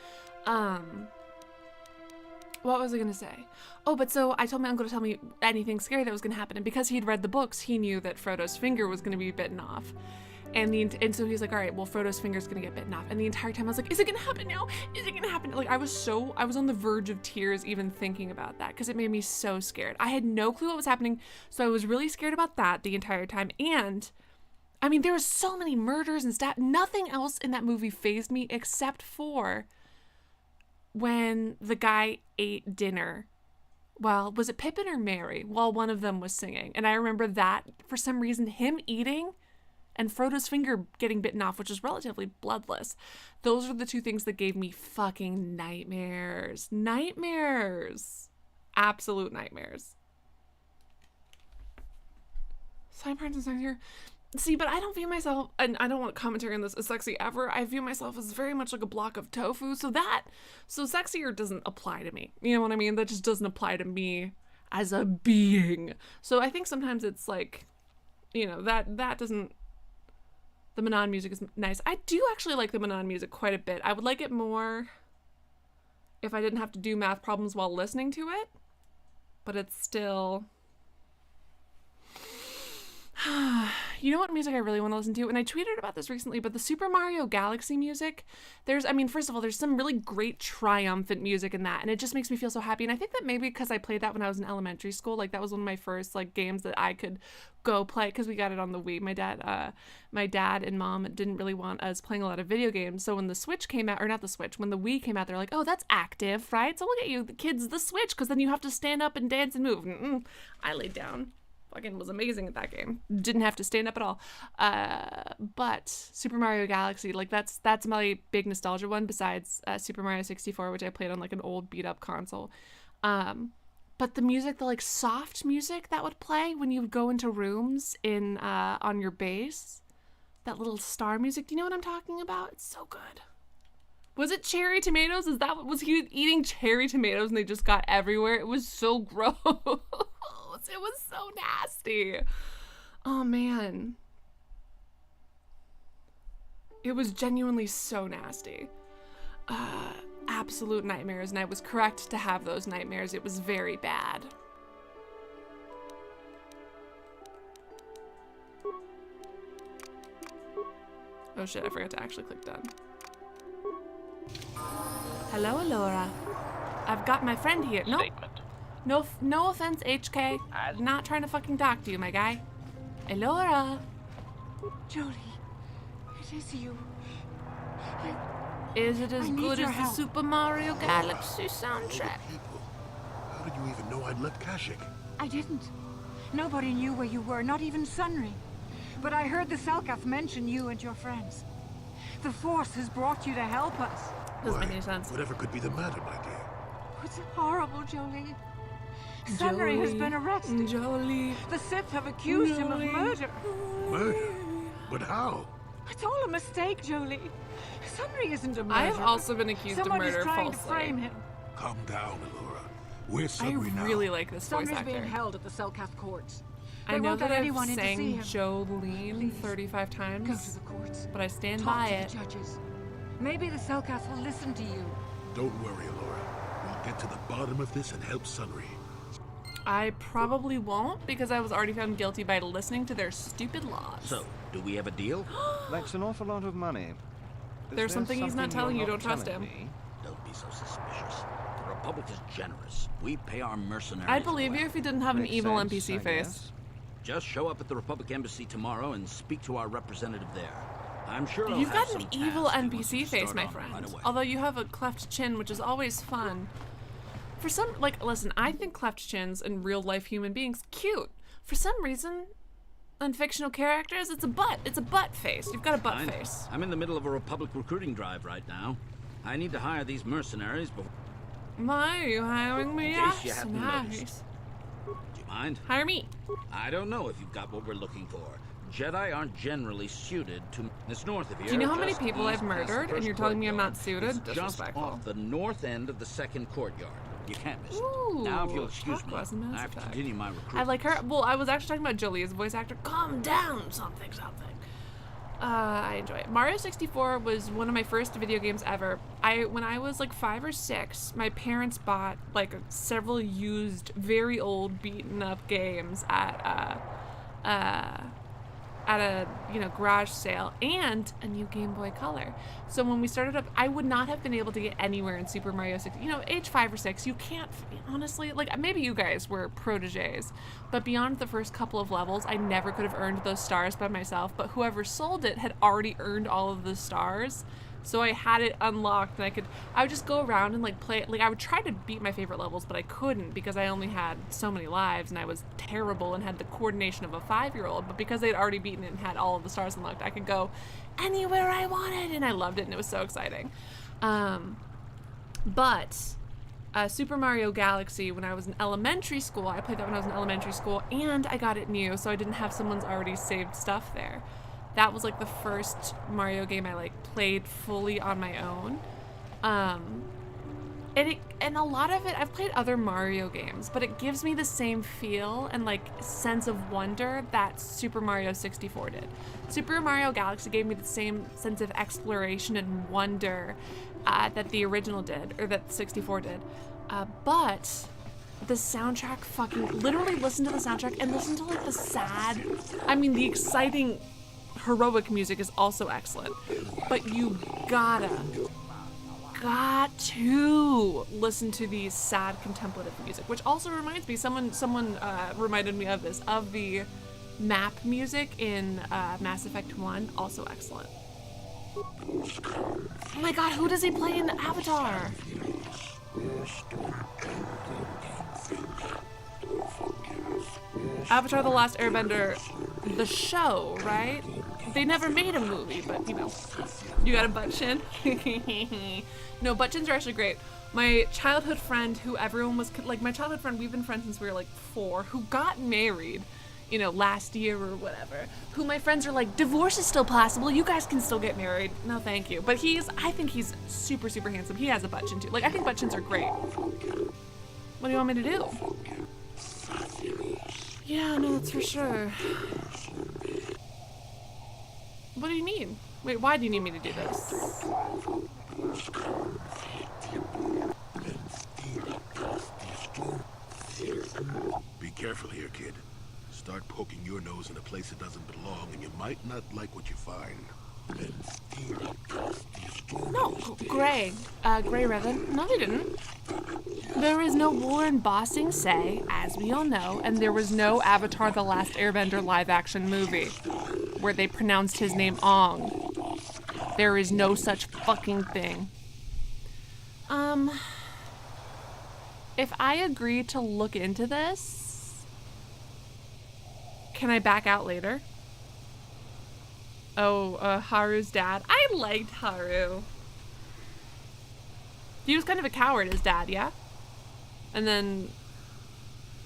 What was I gonna say? Oh, but so I told my uncle to tell me anything scary that was gonna happen, and because he'd read the books, he knew that Frodo's finger was gonna be bitten off. And so he's like, all right, well, Frodo's finger's gonna get bitten off. And the entire time I was like, is it gonna happen now? Is it gonna happen? Like, I was on the verge of tears even thinking about that, because it made me so scared. I had no clue what was happening, so I was really scared about that the entire time. And I mean, there were so many murders and stuff. Nothing else in that movie fazed me except for when the guy ate dinner. Well, was it Pippin or Merry? While one of them was singing. And I remember that, for some reason, him eating and Frodo's finger getting bitten off, which is relatively bloodless. Those are the two things that gave me fucking nightmares. Nightmares. Absolute nightmares. Side parts and songs here. See, but I don't view myself, and I don't want commentary on this, as sexy ever. I view myself as very much like a block of tofu, so sexier doesn't apply to me. You know what I mean? That just doesn't apply to me as a being. So I think sometimes it's like, you know, that doesn't, the Manon music is nice. I do actually like the Manon music quite a bit. I would like it more if I didn't have to do math problems while listening to it, but it's still... You know what music I really want to listen to? And I tweeted about this recently, but the Super Mario Galaxy music, first of all, there's some really great triumphant music in that, and it just makes me feel so happy. And I think that maybe because I played that when I was in elementary school, like that was one of my first like games that I could go play, because we got it on the Wii. My dad and mom didn't really want us playing a lot of video games, so when the Switch came out, or not the Switch, when the Wii came out, they're like, oh, that's active, right? So we'll get you the kids the Switch, because then you have to stand up and dance and move. I laid down. Fucking was amazing at that game. Didn't have to stand up at all. But Super Mario Galaxy, like that's my big nostalgia one, besides Super Mario 64, which I played on like an old beat up console. But the music, the like soft music that would play when you would go into rooms in on your base, that little star music. Do you know what I'm talking about? It's so good. Was it cherry tomatoes? Was he eating cherry tomatoes and they just got everywhere? It was so gross. It was so nasty. Oh man. It was genuinely so nasty. Absolute nightmares, and I was correct to have those nightmares. It was very bad. Oh shit, I forgot to actually click done. Hello, Alora. I've got my friend here. Nope. No offense, HK. Not trying to fucking talk to you, my guy. Alora. Jolie. It is you. Is it as I need good your as the help. Super Mario Galaxy soundtrack? How did you even know I'd left Kashyyyk? I didn't. Nobody knew where you were, not even Sunry. But I heard the Selkath mention you and your friends. The Force has brought you to help us. Doesn't make any sense. Whatever could be the matter, my dear? It's horrible, Jolie. Sunry has been arrested. Jolie. The Sith have accused him of murder. Murder? But how? It's all a mistake, Jolie. Sunry isn't a murderer. I have also been accused Someone of murder is trying falsely. to frame him. Calm down, Elora. Where's I Sunry now? really like this voice Sunry's actor. being held at the Selkath courts. I They know won't that let I've anyone in to see sang him. Jolene 35 times, Go to the courts. but I stand Talk by to it. the judges. Maybe the Selkath will listen to you. Don't worry, Elora. We'll get to the bottom of this and help Sunry. I probably won't because I was already found guilty by listening to their stupid laws. So, do we have a deal? That's an awful lot of money. There's something he's not telling you, don't trust him. Don't be so suspicious. The Republic is generous. We pay our mercenaries. I'd believe you if he didn't have an Makes evil sense, NPC I face. guess. Just show up at the Republic Embassy tomorrow and speak to our representative there. I'm sure You've I'll have got an some evil tasks he wants NPC to face, start my on friend. right away. Although you have a cleft chin, which is always fun. For some, like, listen, I think cleft chins in real life human beings cute. For some reason, on fictional characters, it's a butt. It's a butt face. You've got a butt Fine. face. I'm in the middle of a Republic recruiting drive right now. I need to hire these mercenaries before. Why are you hiring me? In case you Yes, haven't nice. noticed. Do you mind? Hire me. I don't know if you've got what we're looking for. Jedi aren't generally suited to. It's north of here. Do you know how many just people east I've past the murdered, and first you're telling me I'm courtyard. not suited? It's just Disrespectful. off the north end of the second courtyard. You can't miss it. Ooh, Now, if you'll excuse talk me, less than Mass I have to Effect. continue my recruitment. I like her. Well, I was actually talking about Jolie as a voice actor. Calm down, something. I enjoy it. Mario 64 was one of my first video games ever. When I was like 5 or 6, my parents bought like several used, very old, beaten up games at a garage sale and a new Game Boy Color. So when we started up, I would not have been able to get anywhere in Super Mario 60. Age 5 or 6, you can't, honestly, like maybe you guys were proteges, but beyond the first couple of levels, I never could have earned those stars by myself, but whoever sold it had already earned all of the stars. So I had it unlocked and I would just go around and like play it. Like I would try to beat my favorite levels, but I couldn't because I only had so many lives and I was terrible and had the coordination of a 5-year-old. But because they'd already beaten it and had all of the stars unlocked, I could go anywhere I wanted and I loved it and it was so exciting. Super Mario Galaxy, when I was in elementary school, I played that when I was in elementary school and I got it new, so I didn't have someone's already saved stuff there. That was like the first Mario game I like played fully on my own. And a lot of it, I've played other Mario games, but it gives me the same feel and like sense of wonder that Super Mario 64 did. Super Mario Galaxy gave me the same sense of exploration and wonder that the original did, or that 64 did. But the soundtrack literally listen to the soundtrack and listen to like the exciting heroic music is also excellent, but you got to listen to the sad contemplative music, which also reminds me, someone reminded me of the map music in Mass Effect 1, also excellent. Oh my god, who does he play in Avatar? Avatar The Last Airbender, the show, right? They never made a movie, but you got a butt chin? No, butt chins are actually great. My childhood friend, who everyone was, like my childhood friend, we've been friends since we were like 4, who got married, last year or whatever, who my friends are like, divorce is still possible, you guys can still get married. No, thank you. But I think he's super, super handsome. He has a butt chin too. Like, I think butt chins are great. What do you want me to do? Yeah, no, that's for sure. What do you need? Wait, why do you need me to do this? Be careful here, kid. Start poking your nose in a place it doesn't belong, and you might not like what you find. No, Gray Revan. No, they didn't. There is no war in Ba Sing Se, as we all know, and there was no Avatar The Last Airbender live-action movie where they pronounced his name Ong. There is no such fucking thing. If I agree to look into this, can I back out later? Oh, Haru's dad. I liked Haru. He was kind of a coward, his dad, yeah? And then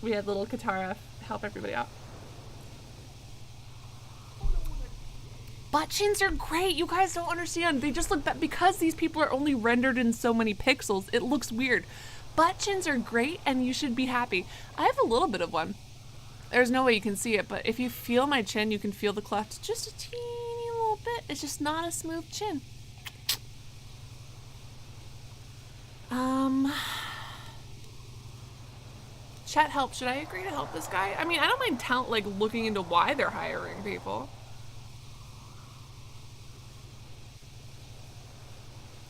we had little Katara help everybody out. Butt chins are great. You guys don't understand. They just look that because these people are only rendered in so many pixels, it looks weird. Butt chins are great and you should be happy. I have a little bit of one. There's no way you can see it, but if you feel my chin, you can feel the cleft just a teeny little bit. It's just not a smooth chin. Chat help. Should I agree to help this guy? I mean, I don't mind like looking into why they're hiring people.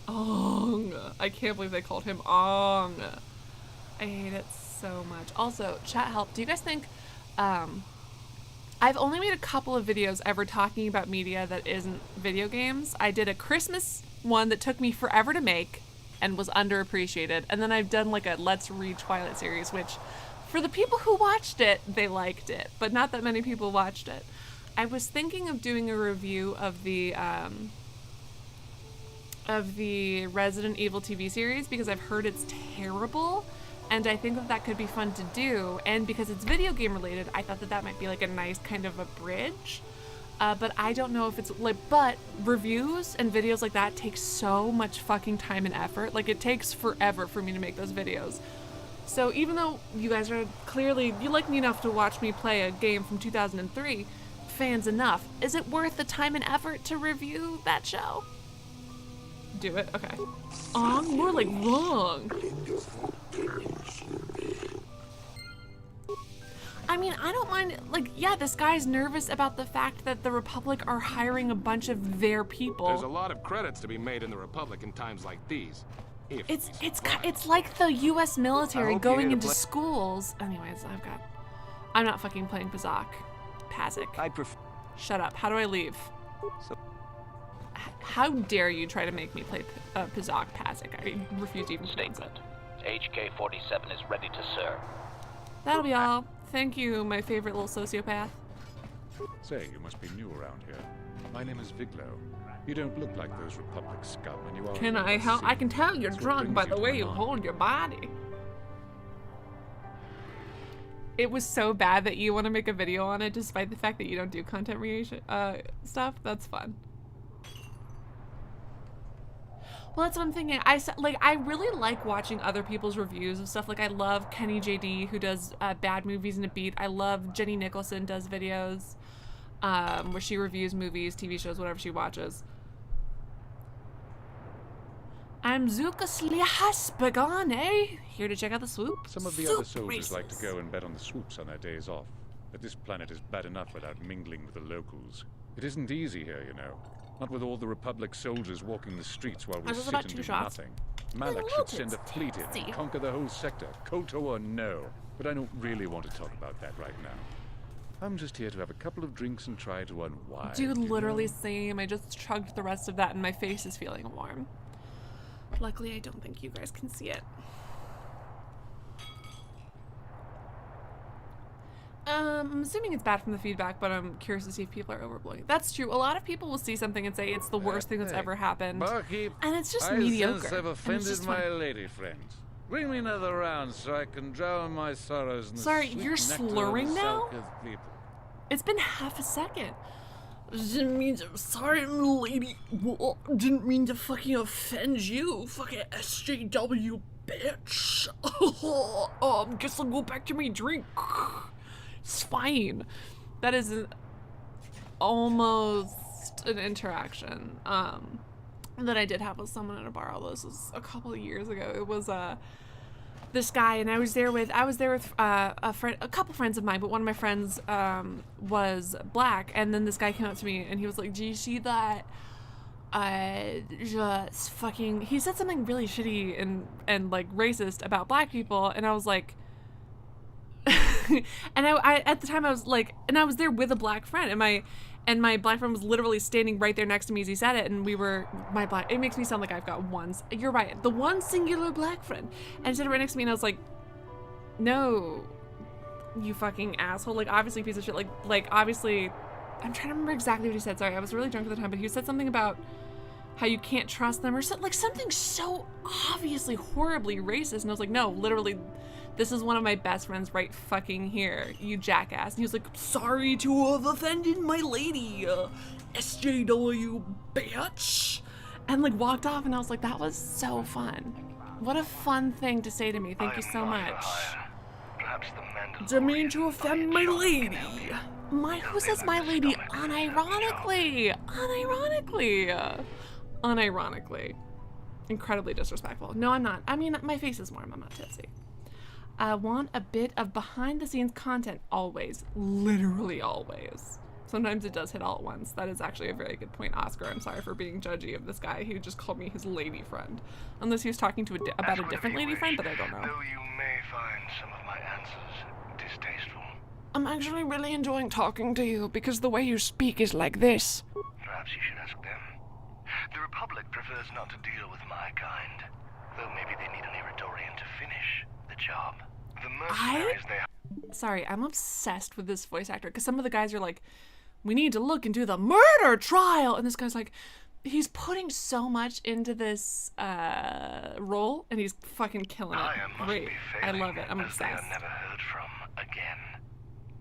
Ong. I can't believe they called him Ong. I hate it so much. Also, chat help. Do you guys think, I've only made a couple of videos ever talking about media that isn't video games. I did a Christmas one that took me forever to make and was underappreciated. And then I've done like a Let's Read Twilight series, which for the people who watched it, they liked it, but not that many people watched it. I was thinking of doing a review of the Resident Evil TV series because I've heard it's terrible, and I think that could be fun to do, and because it's video game related, I thought that might be like a nice kind of a bridge, but I don't know if it's like, but reviews and videos like that take so much fucking time and effort. Like, it takes forever for me to make those videos. So even though you guys are clearly, you like me enough to watch me play a game from 2003, fans enough, is it worth the time and effort to review that show? Do it? Okay. Ong? More like wrong. I mean, I don't mind, like, yeah, this guy's nervous about the fact that the Republic are hiring a bunch of their people. There's a lot of credits to be made in the Republic in times like these. It's like the U.S. military going into schools. Anyways, I'm not fucking playing Pazik. Shut up. How do I leave? How dare you try to make me play Pazik? I refuse to even pronounce it. HK-47 is ready to serve. That'll be all. Thank you, my favorite little sociopath. Say, you must be new around here. My name is Viglo. You don't look like those Republic scum, and you are... Can I help? I can tell you're drunk by the way you hold your body. It was so bad that you want to make a video on it despite the fact that you don't do content creation stuff. That's fun. Well, that's what I'm thinking. I really like watching other people's reviews of stuff. Like, I love Kenny JD, who does bad movies in a beat. I love Jenny Nicholson does videos where she reviews movies, TV shows, whatever she watches. I'm Zukas Lias Begane, here to check out the swoop. Some of the other soldiers like to go and bet on the swoops on their days off. But this planet is bad enough without mingling with the locals. It isn't easy here, you know. Not with all the Republic soldiers walking the streets while we sit and do nothing. Malak should send a fleet in and conquer the whole sector, Kotor or no. But I don't really want to talk about that right now. I'm just here to have a couple of drinks and try to unwind. Dude, literally same. I just chugged the rest of that and my face is feeling warm. Luckily, I don't think you guys can see it. I'm assuming it's bad from the feedback, but I'm curious to see if people are overblowing it. That's true. A lot of people will see something and say it's the worst thing that's ever happened. Barkeep, and it's just I mediocre. Sense I've offended my lady friend. Bring me another round so I can drown my sorrows in the Sorry, sweet you're nectar slurring of the now? Selkirk people. It's been half a second. Didn't mean to. Sorry, lady. Didn't mean to fucking offend you. Fucking SJW, bitch. Guess I'll go back to my drink. It's fine. That is almost an interaction that I did have with someone at a bar, although this was a couple of years ago. It was this guy, and I was there with a couple friends of mine, but one of my friends was black, and then this guy came up to me and he was like, "Do you see that? Just fucking," he said something really shitty and like racist about black people, and I was like, and I at the time I was like, and I was there with a black friend, And my black friend was literally standing right there next to me as he said it, and it makes me sound like I've got one. You're right, the one singular black friend. And he said it right next to me, and I was like, no, you fucking asshole. Like, obviously, piece of shit. Like, obviously, I'm trying to remember exactly what he said. Sorry, I was really drunk at the time, but he said something about how you can't trust them, or like something so obviously horribly racist. And I was like, no, literally, this is one of my best friends right fucking here, you jackass. And he was like, sorry to have offended my lady, SJW bitch. And like walked off, and I was like, that was so fun. What a fun thing to say to me. Thank you so much. Didn't mean to offend my lady. Who says my lady unironically? Unironically. Incredibly disrespectful. No, I'm not. I mean, my face is warm. I'm not tipsy. I want a bit of behind-the-scenes content always. Literally always. Sometimes it does hit all at once. That is actually a very good point, Oscar. I'm sorry for being judgy of this guy who just called me his lady friend. Unless he was talking to about a different lady friend, but I don't know. Though you may find some of my answers distasteful. I'm actually really enjoying talking to you because the way you speak is like this. Perhaps you should ask them. The Republic prefers not to deal with my kind, though maybe they need an Eridorian to finish the job. The mercenaries Sorry, I'm obsessed with this voice actor because some of the guys are like, we need to look into the murder trial, and this guy's like, he's putting so much into this role, and he's fucking killing it. Great, I love it. I'm obsessed. They are never heard from again.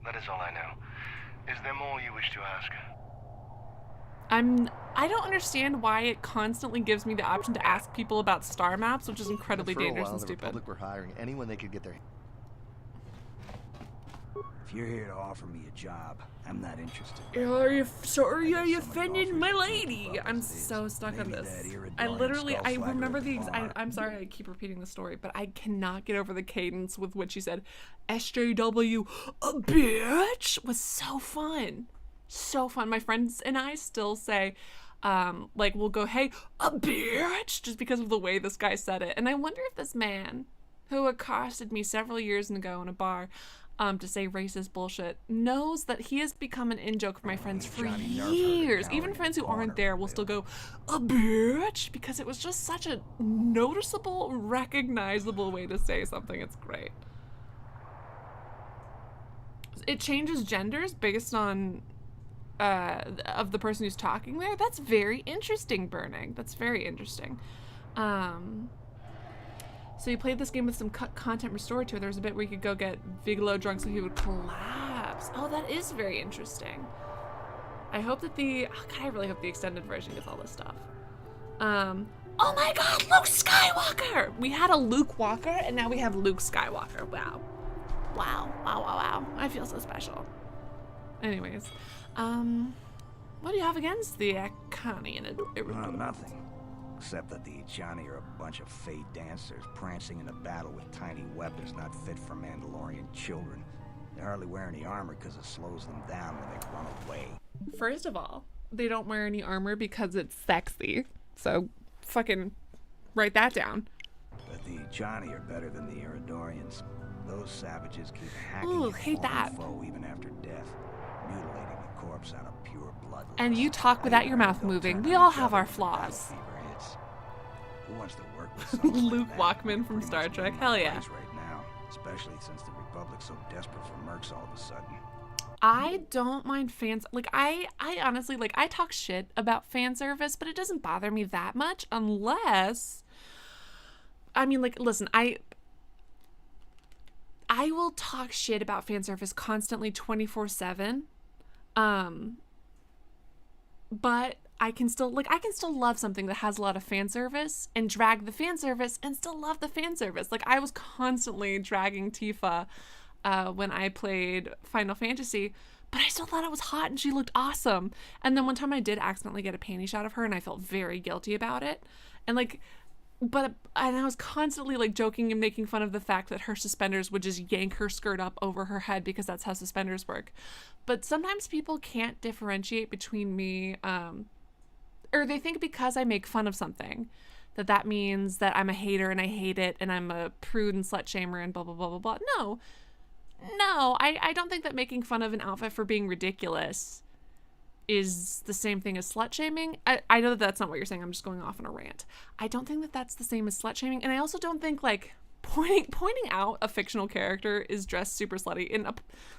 That is all I know. Is there more you wish to ask? I don't understand why it constantly gives me the option to ask people about star maps, which is incredibly dangerous and stupid. The Republic were hiring anyone they could get their. If you're here to offer me a job, I'm not interested. Are you sorry? Are you offending my lady? I'm so stuck on this. I remember I'm sorry I keep repeating the story, but I cannot get over the cadence with which you said SJW a bitch was so fun. So fun. My friends and I still say, like, we'll go, hey, a bitch, just because of the way this guy said it. And I wonder if this man who accosted me several years ago in a bar to say racist bullshit knows that he has become an in-joke for my friends for years. Even friends who aren't there will still go, a bitch, because it was just such a noticeable, recognizable way to say something. It's great. It changes genders based on of the person who's talking there. That's very interesting, Burning. That's very interesting. So you played this game with some content restored to it. There was a bit where you could go get Vigalo drunk so he would collapse. Oh, that is very interesting. I hope that I really hope the extended version gets all this stuff. Oh my god, Luke Skywalker! We had a Luke Walker, and now we have Luke Skywalker. Wow. Wow, wow, wow, wow. I feel so special. Anyways, what do you have against the Akani and Well, nothing. Except that the Ichani are a bunch of fey dancers prancing in a battle with tiny weapons not fit for Mandalorian children. They hardly wear any armor because it slows them down when they run away. First of all, they don't wear any armor because it's sexy. So, fucking write that down. But the Ichani are better than the Eridorians. Those savages keep hacking Ooh, hate that. foe even after death, mutilating the corpse out of pure blood. And you talk without your mouth moving. We all have our flaws. Who wants to work with someone Luke Walkman from Star Trek. Hell yeah. Right now, especially since the Republic's so desperate for mercs all of a sudden. I don't mind fans. Like, I honestly, like, I talk shit about fan service, but it doesn't bother me that much unless, I mean, like, listen, I will talk shit about fan service constantly 24/7. But I can still love something that has a lot of fan service and drag the fan service and still love the fan service. Like, I was constantly dragging Tifa when I played Final Fantasy, but I still thought it was hot and she looked awesome. And then one time I did accidentally get a panty shot of her and I felt very guilty about it. And like, and I was constantly like joking and making fun of the fact that her suspenders would just yank her skirt up over her head because that's how suspenders work. But sometimes people can't differentiate between me, or they think because I make fun of something that means that I'm a hater and I hate it and I'm a prude and slut shamer and blah, blah, blah, blah, blah. No, I don't think that making fun of an outfit for being ridiculous is the same thing as slut shaming. I know that that's not what you're saying. I'm just going off on a rant. I don't think that that's the same as slut shaming. And I also don't think like pointing out a fictional character is dressed super slutty in a,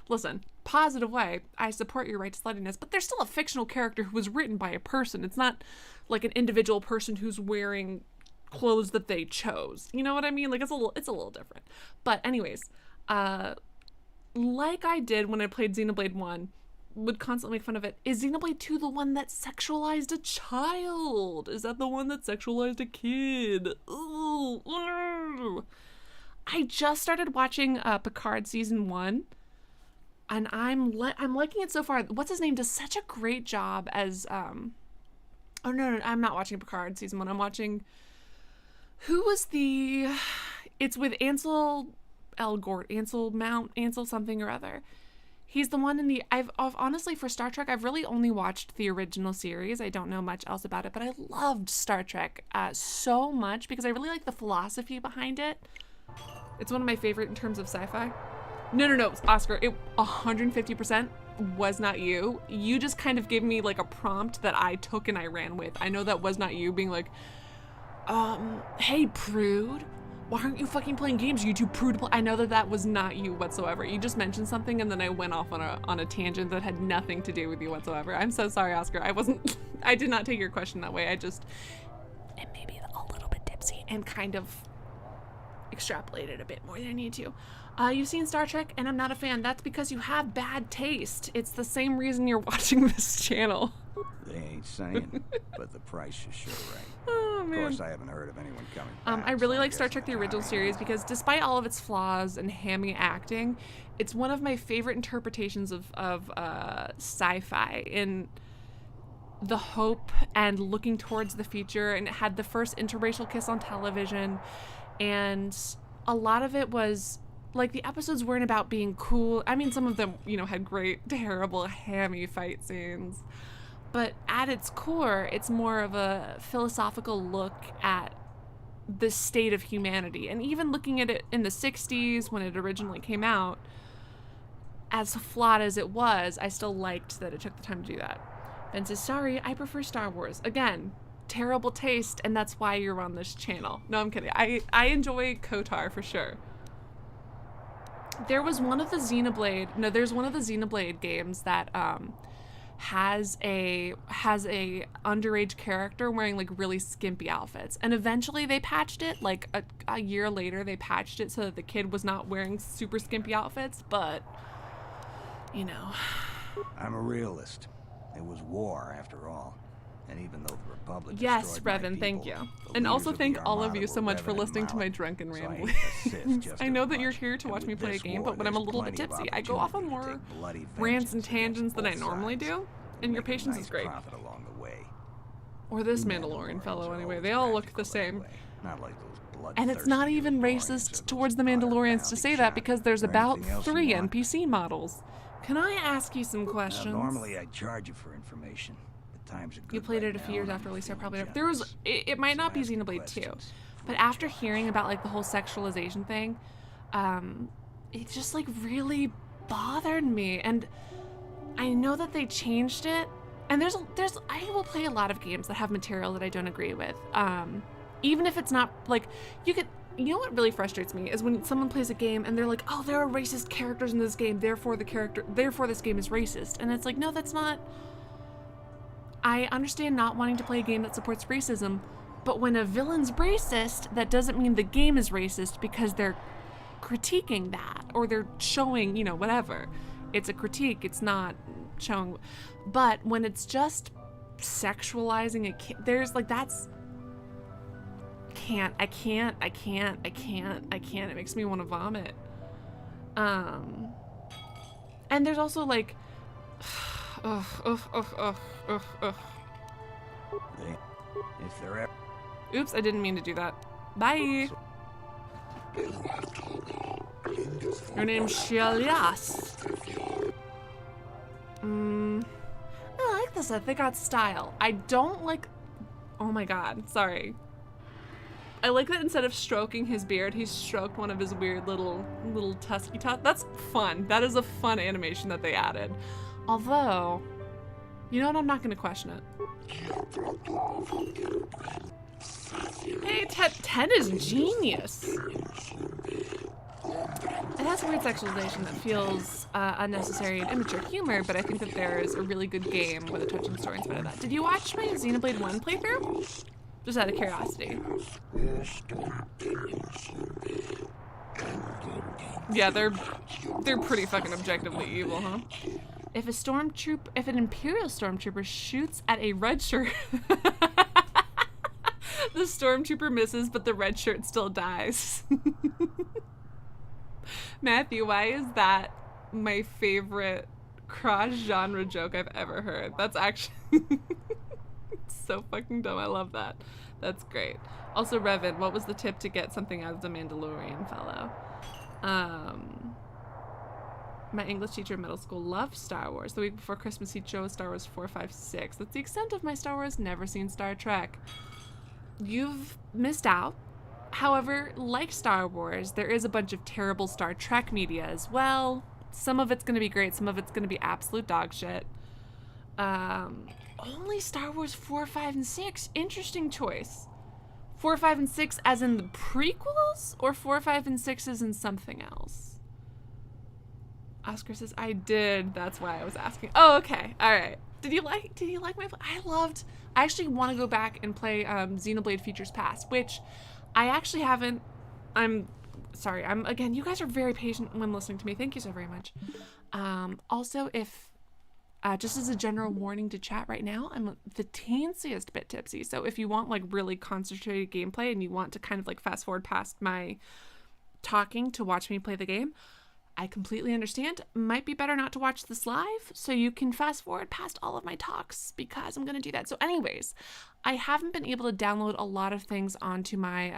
listen, positive way. I support your right to sluttiness, but there's still a fictional character who was written by a person. It's not like an individual person who's wearing clothes that they chose. You know what I mean? Like it's a little different. But anyways, like I did when I played Xenoblade 1, would constantly make fun of it. Is Xenoblade 2 the one that sexualized a child? Is that the one that sexualized a kid? Ooh. I just started watching Picard season 1, and I'm liking it so far. What's his name does such a great job as oh no, I'm not watching Picard season 1. I'm watching, who was the, it's with Ansel Elgort, Ansel Mount, Ansel something or other. He's the one in the, I've honestly, for Star Trek, I've really only watched the original series. I don't know much else about it, but I loved Star Trek so much because I really like the philosophy behind it. It's one of my favorite in terms of sci-fi. No, Oscar, it 150% was not you. You just kind of gave me like a prompt that I took and I ran with. I know that was not you being like, hey, prude. Why aren't you fucking playing games, you two prude? I know that was not you whatsoever. You just mentioned something and then I went off on a tangent that had nothing to do with you whatsoever. I'm so sorry, Oscar. I did not take your question that way. It made me a little bit tipsy and kind of extrapolated a bit more than I need to. You've seen Star Trek and I'm not a fan. That's because you have bad taste. It's the same reason you're watching this channel. They ain't saying, but the price is sure right. Oh, man. Of course, I haven't heard of anyone coming back, I really so like guess Star Trek the original series because despite all of its flaws and hammy acting, it's one of my favorite interpretations of sci-fi in the hope and looking towards the future, and it had the first interracial kiss on television, and a lot of it was like the episodes weren't about being cool. I mean, some of them, had great, terrible, hammy fight scenes. But at its core, it's more of a philosophical look at the state of humanity. And even looking at it in the 60s when it originally came out, as flawed as it was, I still liked that it took the time to do that. Ben says, sorry, I prefer Star Wars. Again, terrible taste, and that's why you're on this channel. No, I'm kidding. I enjoy Kotor for sure. There's one of the Xenoblade games that has a underage character wearing like really skimpy outfits, and eventually they patched it. Like a year later they patched it so that the kid was not wearing super skimpy outfits, but I'm a realist. It was war after all. And even though the Republic yes, Revan, thank you. And also thank all of you so much for listening to my drunken ramblings. I know that you're here to watch me play a game, but when I'm a little bit tipsy, I go off on more rants and tangents than I normally do, and your patience is great. Or this Mandalorian fellow, anyway. They all look the same. And it's not even racist towards the Mandalorians to say that, because there's about 3 NPC models. Can I ask you some questions? Normally I charge you for information. You played it a few years after release, so probably there was. It might not be Xenoblade 2, but after hearing about like the whole sexualization thing, it just like really bothered me. And I know that they changed it. And I will play a lot of games that have material that I don't agree with. Even if it's not like you know what really frustrates me is when someone plays a game and they're like, oh, there are racist characters in this game, therefore this game is racist. And it's like, no, that's not. I understand not wanting to play a game that supports racism, but when a villain's racist, that doesn't mean the game is racist because they're critiquing that, or they're showing, whatever. It's a critique, it's not showing. But when it's just sexualizing a kid, there's like, that's... I can't. It makes me want to vomit. And there's also like... Oops, I didn't mean to do that. Bye. Your name's Shelias. I like this. They got style. I don't like. Oh my god. Sorry. I like that instead of stroking his beard, he stroked one of his weird little tusky tots. That's fun. That is a fun animation that they added. Although, You know what? I'm not going to question it. Hey, 10 is genius. It has a weird sexualization that feels unnecessary and immature humor, but I think that there is a really good game with a touching story in spite of that. Did you watch my Xenoblade 1 playthrough? Just out of curiosity. Yeah, they're pretty fucking objectively evil, huh? If an Imperial stormtrooper shoots at a red shirt, the stormtrooper misses, but the red shirt still dies. Matthew, why is that my favorite cross-genre joke I've ever heard? That's actually so fucking dumb. I love that. That's great. Also, Revan, what was the tip to get something out of the Mandalorian fellow? My English teacher in middle school loved Star Wars. The week before Christmas, he chose Star Wars 4, 5, 6. That's the extent of my Star Wars. Never seen Star Trek. You've missed out. However, like Star Wars, there is a bunch of terrible Star Trek media as well. Some of it's going to be great. Some of it's going to be absolute dog shit. Only Star Wars 4, 5, and 6. Interesting choice. 4, 5, and 6 as in the prequels? Or 4, 5, and 6 as in something else? Oscar says, I did. That's why I was asking. Oh, okay. All right. Did you like my... I actually want to go back and play Xenoblade Futures Past, which I actually haven't. I'm sorry. Again, you guys are very patient when listening to me. Thank you so very much. Also, if... just as a general warning to chat right now, I'm the teensiest bit tipsy. So if you want like really concentrated gameplay and you want to kind of like fast forward past my talking to watch me play the game, I completely understand. Might be better not to watch this live, so you can fast forward past all of my talks because I'm going to do that. So anyways, I haven't been able to download a lot of things onto my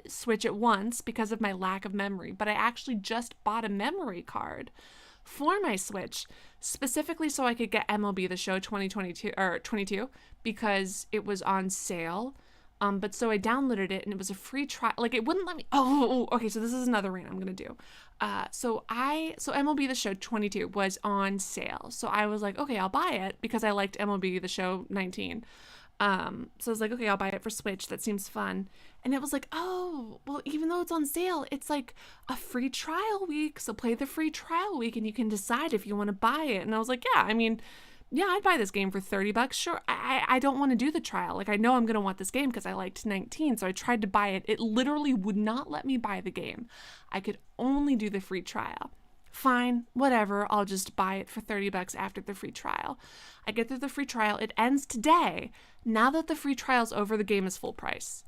Switch at once because of my lack of memory, but I actually just bought a memory card for my Switch specifically so I could get MLB The Show 2022 or 22 because it was on sale. But so I downloaded it and it was a free trial. Like it wouldn't let me. Oh, okay. So this is another rant I'm gonna do. So MLB The Show 22 was on sale. So I was like, okay, I'll buy it because I liked MLB The Show 19. So I was like, okay, I'll buy it for Switch. That seems fun. And it was like, oh, well, even though it's on sale, it's like a free trial week. So play the free trial week and you can decide if you want to buy it. And I was like, yeah, I mean, yeah, I'd buy this game for $30. Sure. I don't want to do the trial. Like, I know I'm going to want this game because I liked 19. So I tried to buy it. It literally would not let me buy the game. I could only do the free trial. Fine, whatever. I'll just buy it for $30 after the free trial. I get through the free trial. It ends today. Now that the free trial's over, the game is full price.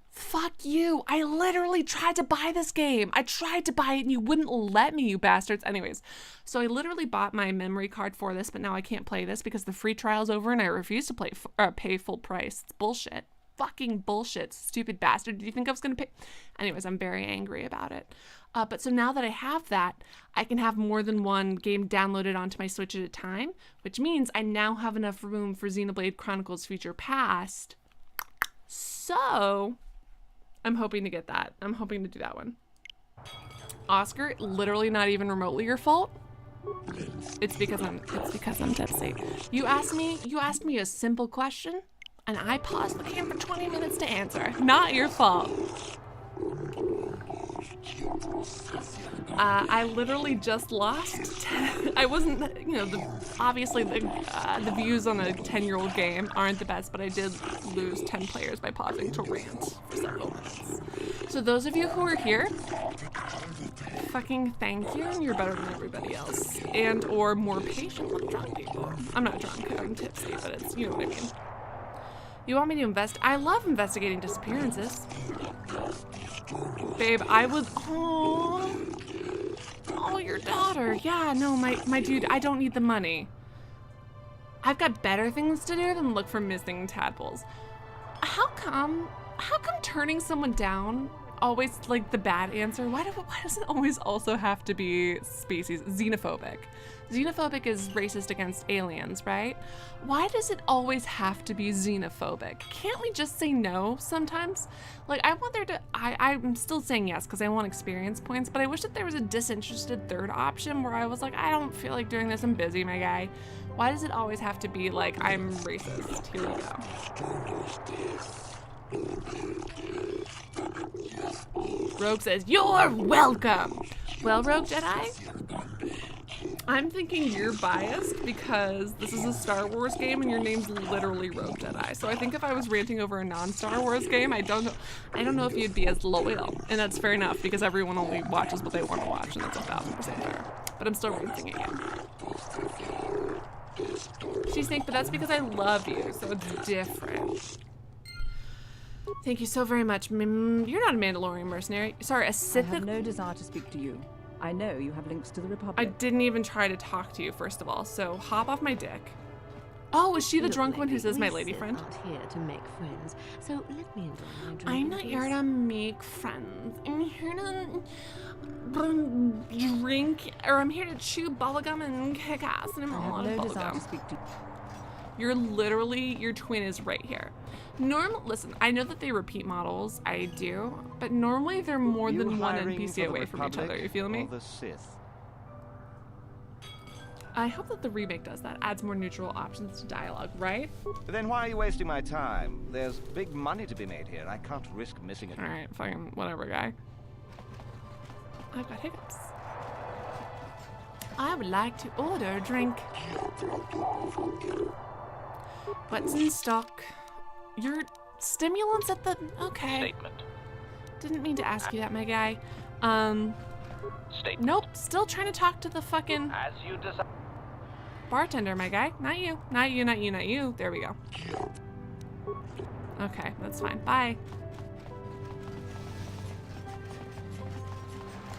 Fuck you. I literally tried to buy this game. I tried to buy it and you wouldn't let me, you bastards. Anyways, so I literally bought my memory card for this, but now I can't play this because the free trial's over and I refuse to pay full price. It's bullshit. Fucking bullshit. Stupid bastard. Did you think I was going to pay? Anyways, I'm very angry about it. But so now that I have that, I can have more than one game downloaded onto my Switch at a time, which means I now have enough room for Xenoblade Chronicles Future Past. So I'm hoping to get that. I'm hoping to do that one. Oscar, literally not even remotely your fault. It's because I'm tipsy. You asked me a simple question and I paused the game for 20 minutes to answer. Not your fault. I literally just lost. I wasn't, obviously the views on a 10-year-old game aren't the best, but I did lose 10 players by pausing to rant for several minutes. So those of you who are here, fucking thank you. You're better than everybody else, and or more patient with drunk people. I'm not drunk, I'm tipsy, but it's, you know what I mean. You want me to invest? I love investigating disappearances. Babe, I was... Oh, your daughter. Yeah, no, my dude, I don't need the money. I've got better things to do than look for missing tadpoles. How come turning someone down always like the bad answer? Why does it always also have to be species? Xenophobic. Xenophobic is racist against aliens, right? Why does it always have to be xenophobic? Can't we just say no sometimes? Like, I want there to, I'm still saying yes because I want experience points, but I wish that there was a disinterested third option where I was like, I don't feel like doing this, I'm busy, my guy. Why does it always have to be like, I'm racist? Here we go. Rogue says, you're welcome. Well, Rogue Jedi, I'm thinking you're biased because this is a Star Wars game and your name's literally Rogue Jedi. So I think if I was ranting over a non-Star Wars game, I don't know if you'd be as loyal. And that's fair enough because everyone only watches what they want to watch, and that's 1000% fair. But I'm still ranting again. She's Snake, but that's because I love you, so it's different. Thank you so very much. You're not a Mandalorian mercenary. Sorry, a Sith. I have no desire to speak to you. I know you have links to the Republic. I didn't even try to talk to you, first of all, so hop off my dick. Oh, is she the drunk one who says my lady friend? I'm not here to make friends, so let me enjoy my drink. I'm not here to make friends. I'm here to drink, or I'm here to chew bubblegum and kick ass, and I'm all out of bubblegum. You're literally, your twin is right here. Listen, I know that they repeat models, I do, but normally they're more than one NPC away from each other, you feel me? The Sith? I hope that the remake does that, adds more neutral options to dialogue, right? Then why are you wasting my time? There's big money to be made here. I can't risk missing it. Alright, fucking whatever, guy. I've got hiccups. I would like to order a drink. What's in stock? Your stimulants at the... Okay. Statement. Didn't mean to ask you that, my guy. Statement. Nope, still trying to talk to the fucking... As you desire. Bartender, my guy. Not you. Not you, not you, not you. There we go. Okay, that's fine. Bye.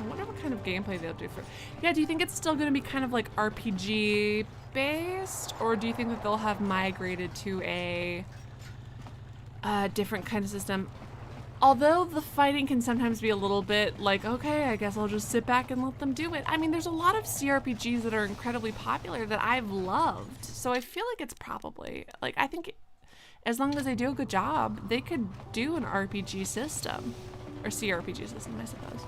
I wonder what kind of gameplay they'll do for... Yeah, do you think it's still going to be kind of like RPG based? Or do you think that they'll have migrated to a different kind of system? Although the fighting can sometimes be a little bit like, okay, I guess I'll just sit back and let them do it. I mean, there's a lot of CRPGs that are incredibly popular that I've loved. So I feel like it's probably, like, I think as long as they do a good job, they could do an RPG system. Or CRPG system, I suppose.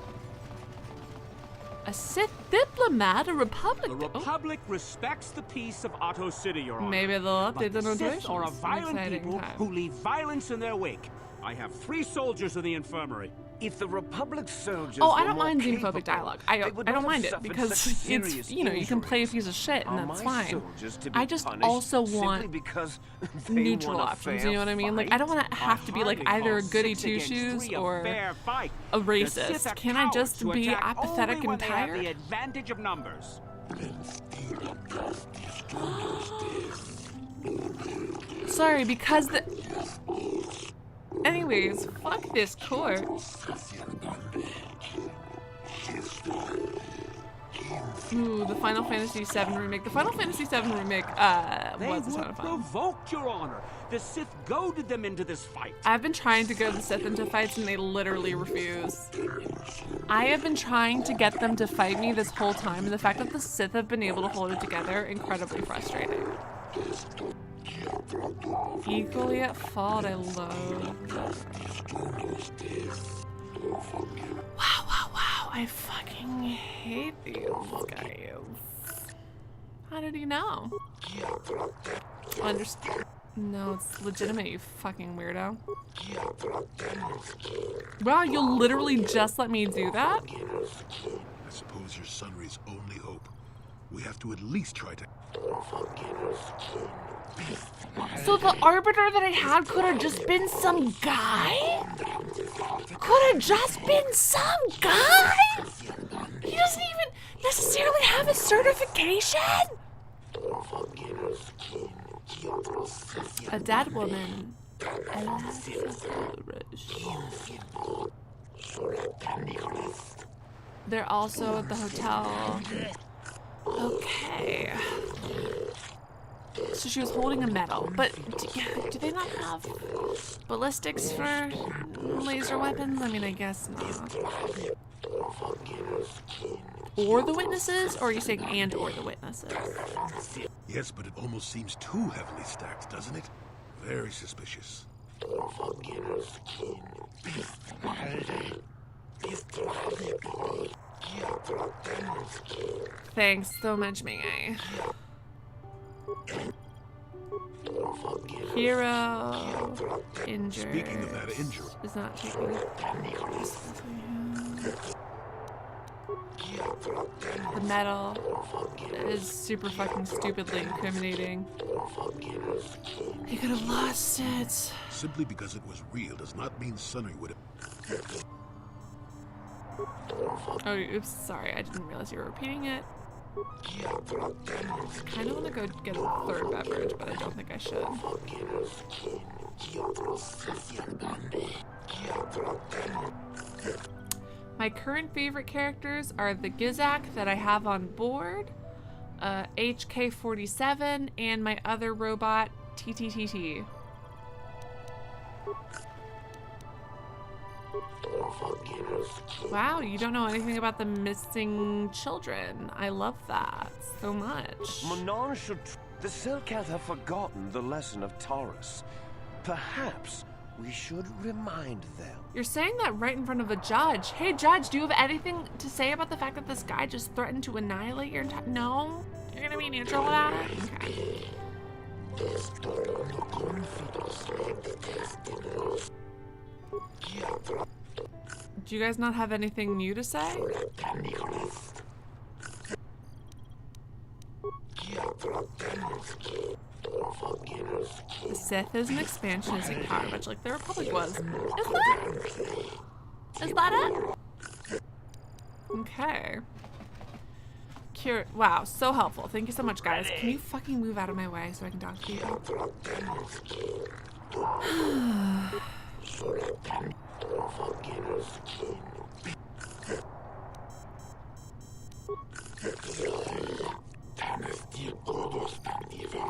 A Sith diplomat, a Republic... The Republic respects the peace of Otto City, Your Honor. Maybe they'll update the Sith notations. are a violent people time. who leave violence in their wake. I have 3 soldiers in the infirmary. If the Republic soldiers Oh, I don't mind xenophobic dialogue. I don't mind it because it's, you know, you can play a piece of shit and that's fine. I just also want neutral options, you know what I mean? Like, I don't want to have to be like either a goody two-shoes or a racist. Can I just be apathetic and tired? The advantage of numbers. Sorry, because the... Anyways, fuck this court. Ooh, the Final Fantasy VII remake. The Final Fantasy VII remake was a ton of fun. Provoked, Your Honor. The Sith goaded them into this fight. I've been trying to go the Sith into fights and they literally refuse. I have been trying to get them to fight me this whole time, and the fact that the Sith have been able to hold it together, incredibly frustrating. Equally at fault, I love that. Wow, I fucking hate these guys. How did he know? Understand. No, it's legitimate, you fucking weirdo. Wow, you'll literally just let me do that? I suppose your Sunry's only hope. We have to at least try to... So the arbiter that I had could have just been some guy? Could have just been some guy? He doesn't even necessarily have a certification? A dead woman. They're also at the hotel. Okay. So she was holding a medal, but do they not have ballistics for laser weapons? I mean, I guess not. Or the witnesses? Or are you saying and or the witnesses? Yes, but it almost seems too heavily stacked, doesn't it? Very suspicious. Thanks so much, May. Hero injured. Speaking of that injury, is not taking. The medal is super fucking stupidly incriminating. He could have lost it. Simply because it was real does not mean Sunny would have. Oh, oops, sorry, I didn't realize you were repeating it. I kind of want to go get a third beverage, but I don't think I should. My current favorite characters are the Gizak that I have on board, HK-47, and my other robot, TTTT. Wow, you don't know anything about the missing children. I love that so much. The Selkath have forgotten the lesson of Taurus. Perhaps we should remind them. You're saying that right in front of a judge. Hey, judge, do you have anything to say about the fact that this guy just threatened to annihilate your entire... No? You're gonna be neutral about it? Okay. Do you guys not have anything new to say? The Sith is an expansionistic power, much like the Republic was. Is that it? Okay. Wow, so helpful. Thank you so much, guys. Can you fucking move out of my way so I can talk to people?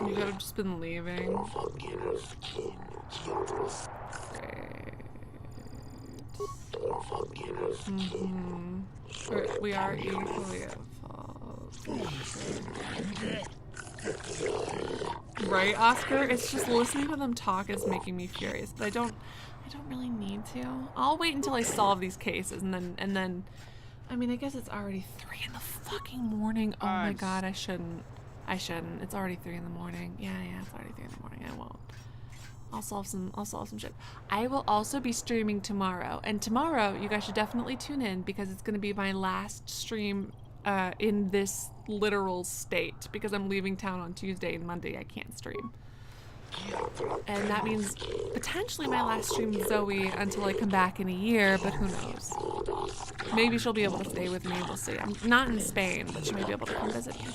You could have just been leaving. Great. We are equally at fault. Right, Oscar? It's just listening to them talk is making me furious, but I don't really need to. I'll wait until I solve these cases and then I mean, I guess it's already 3 in the fucking morning. Oh my god, I shouldn't. It's already 3 in the morning. Yeah, it's already 3 in the morning. I won't. I'll solve some shit. I will also be streaming tomorrow. And tomorrow, you guys should definitely tune in because it's gonna be my last stream in this literal state because I'm leaving town on Tuesday and Monday I can't stream. And that means potentially my last stream with Zoe until I come back in a year, but who knows? Maybe she'll be able to stay with me, we'll see. I'm not in Spain, but she may be able to come visit me.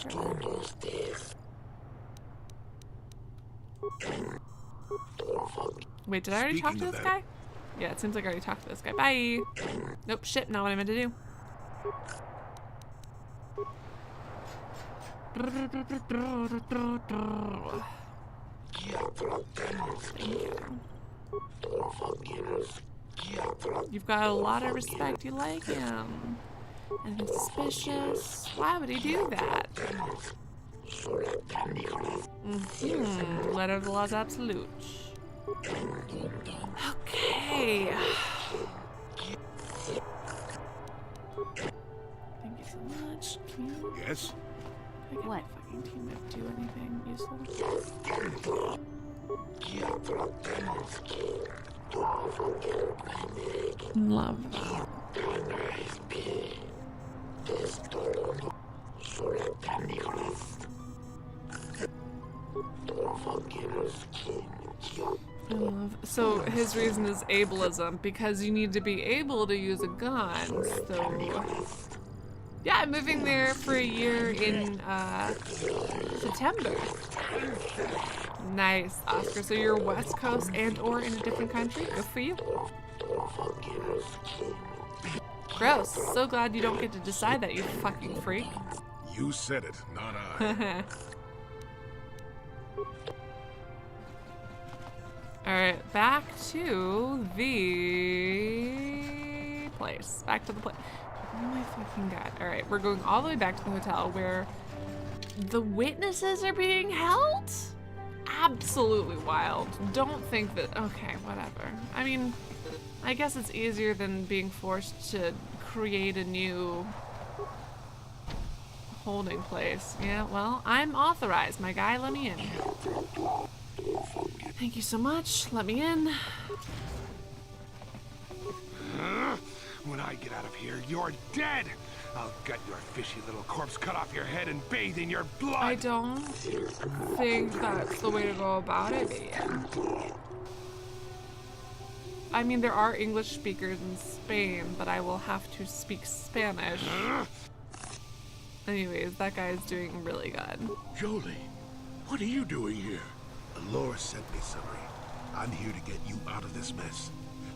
Wait, did I already talk to this guy? Yeah, it seems like I already talked to this guy. Bye! Nope, shit, not what I meant to do. Thank you. You've got a lot of respect. You like him. Anything suspicious? Why would he do that? Letter of the law's absolute. Okay. Thank you so much. Can you... Yes? What? Fucking teammate do anything useful? Love that. I love. So his reason is ableism because you need to be able to use a gun. So yeah, I'm moving there for a year in September. Nice, Oscar. So you're West Coast and or in a different country? Good for you. Gross. So glad you don't get to decide that, you fucking freak. You said it, not I. Alright, back to the place. Back to the place. Oh my fucking god. Alright, we're going all the way back to the hotel where the witnesses are being held? Absolutely wild. Don't think that... Okay, whatever. I mean, I guess it's easier than being forced to create a new holding place. Yeah, well, I'm authorized, my guy. Let me in. Thank you so much. Let me in. When I get out of here, you're dead! I'll gut your fishy little corpse, cut off your head, and bathe in your blood! I don't think that's the way to go about it, but yeah. I mean, there are English speakers in Spain, but I will have to speak Spanish. Anyways, that guy's doing really good. Jolie, what are you doing here? Alora sent me, Summary. I'm here to get you out of this mess.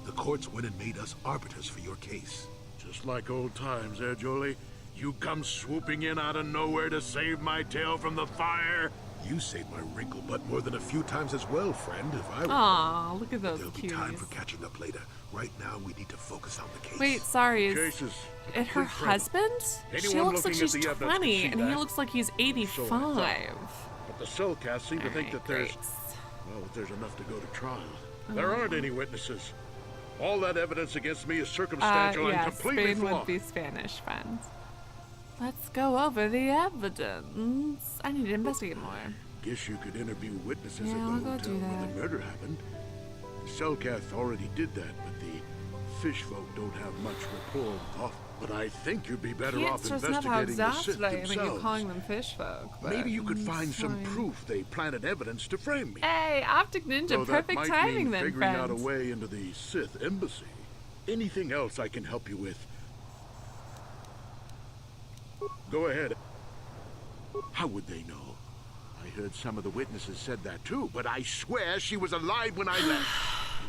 The courts went and made us arbiters for your case. Just like old times, eh, Jolie? You come swooping in out of nowhere to save my tail from the fire. You saved my wrinkle butt more than a few times as well, friend, if I were. Aw, look at those There'll cuties. be time for catching up later. Right now, we need to focus on the case. Wait, sorry, Case is it her husband? She Anyone looks like looking at she's the evidence 20, can see and he that. looks like he's 85. But the Cellcast seem to think that there's... Well, that there's enough to go to trial. There aren't any witnesses. All that evidence against me is circumstantial and completely Spain flawed. would be Spanish, friends. Let's go over the evidence. I need to investigate more. Guess you could interview witnesses Yeah, at I'll the go hotel do where that. the murder happened. The Cellcath already did that, but the fish folk don't have much rapport with off. But I think you'd be better Can't off stress enough how investigating the Sith exhausted I am at you themselves. calling them fish folk. but Maybe you could it's find some fine. proof they planted evidence to frame me. Hey, Optic Ninja, Though that perfect might timing mean then, figuring out a friends. way into the Sith embassy. Anything else I can help you with? Go ahead. How would they know? I heard some of the witnesses said that too, but I swear she was alive when I left.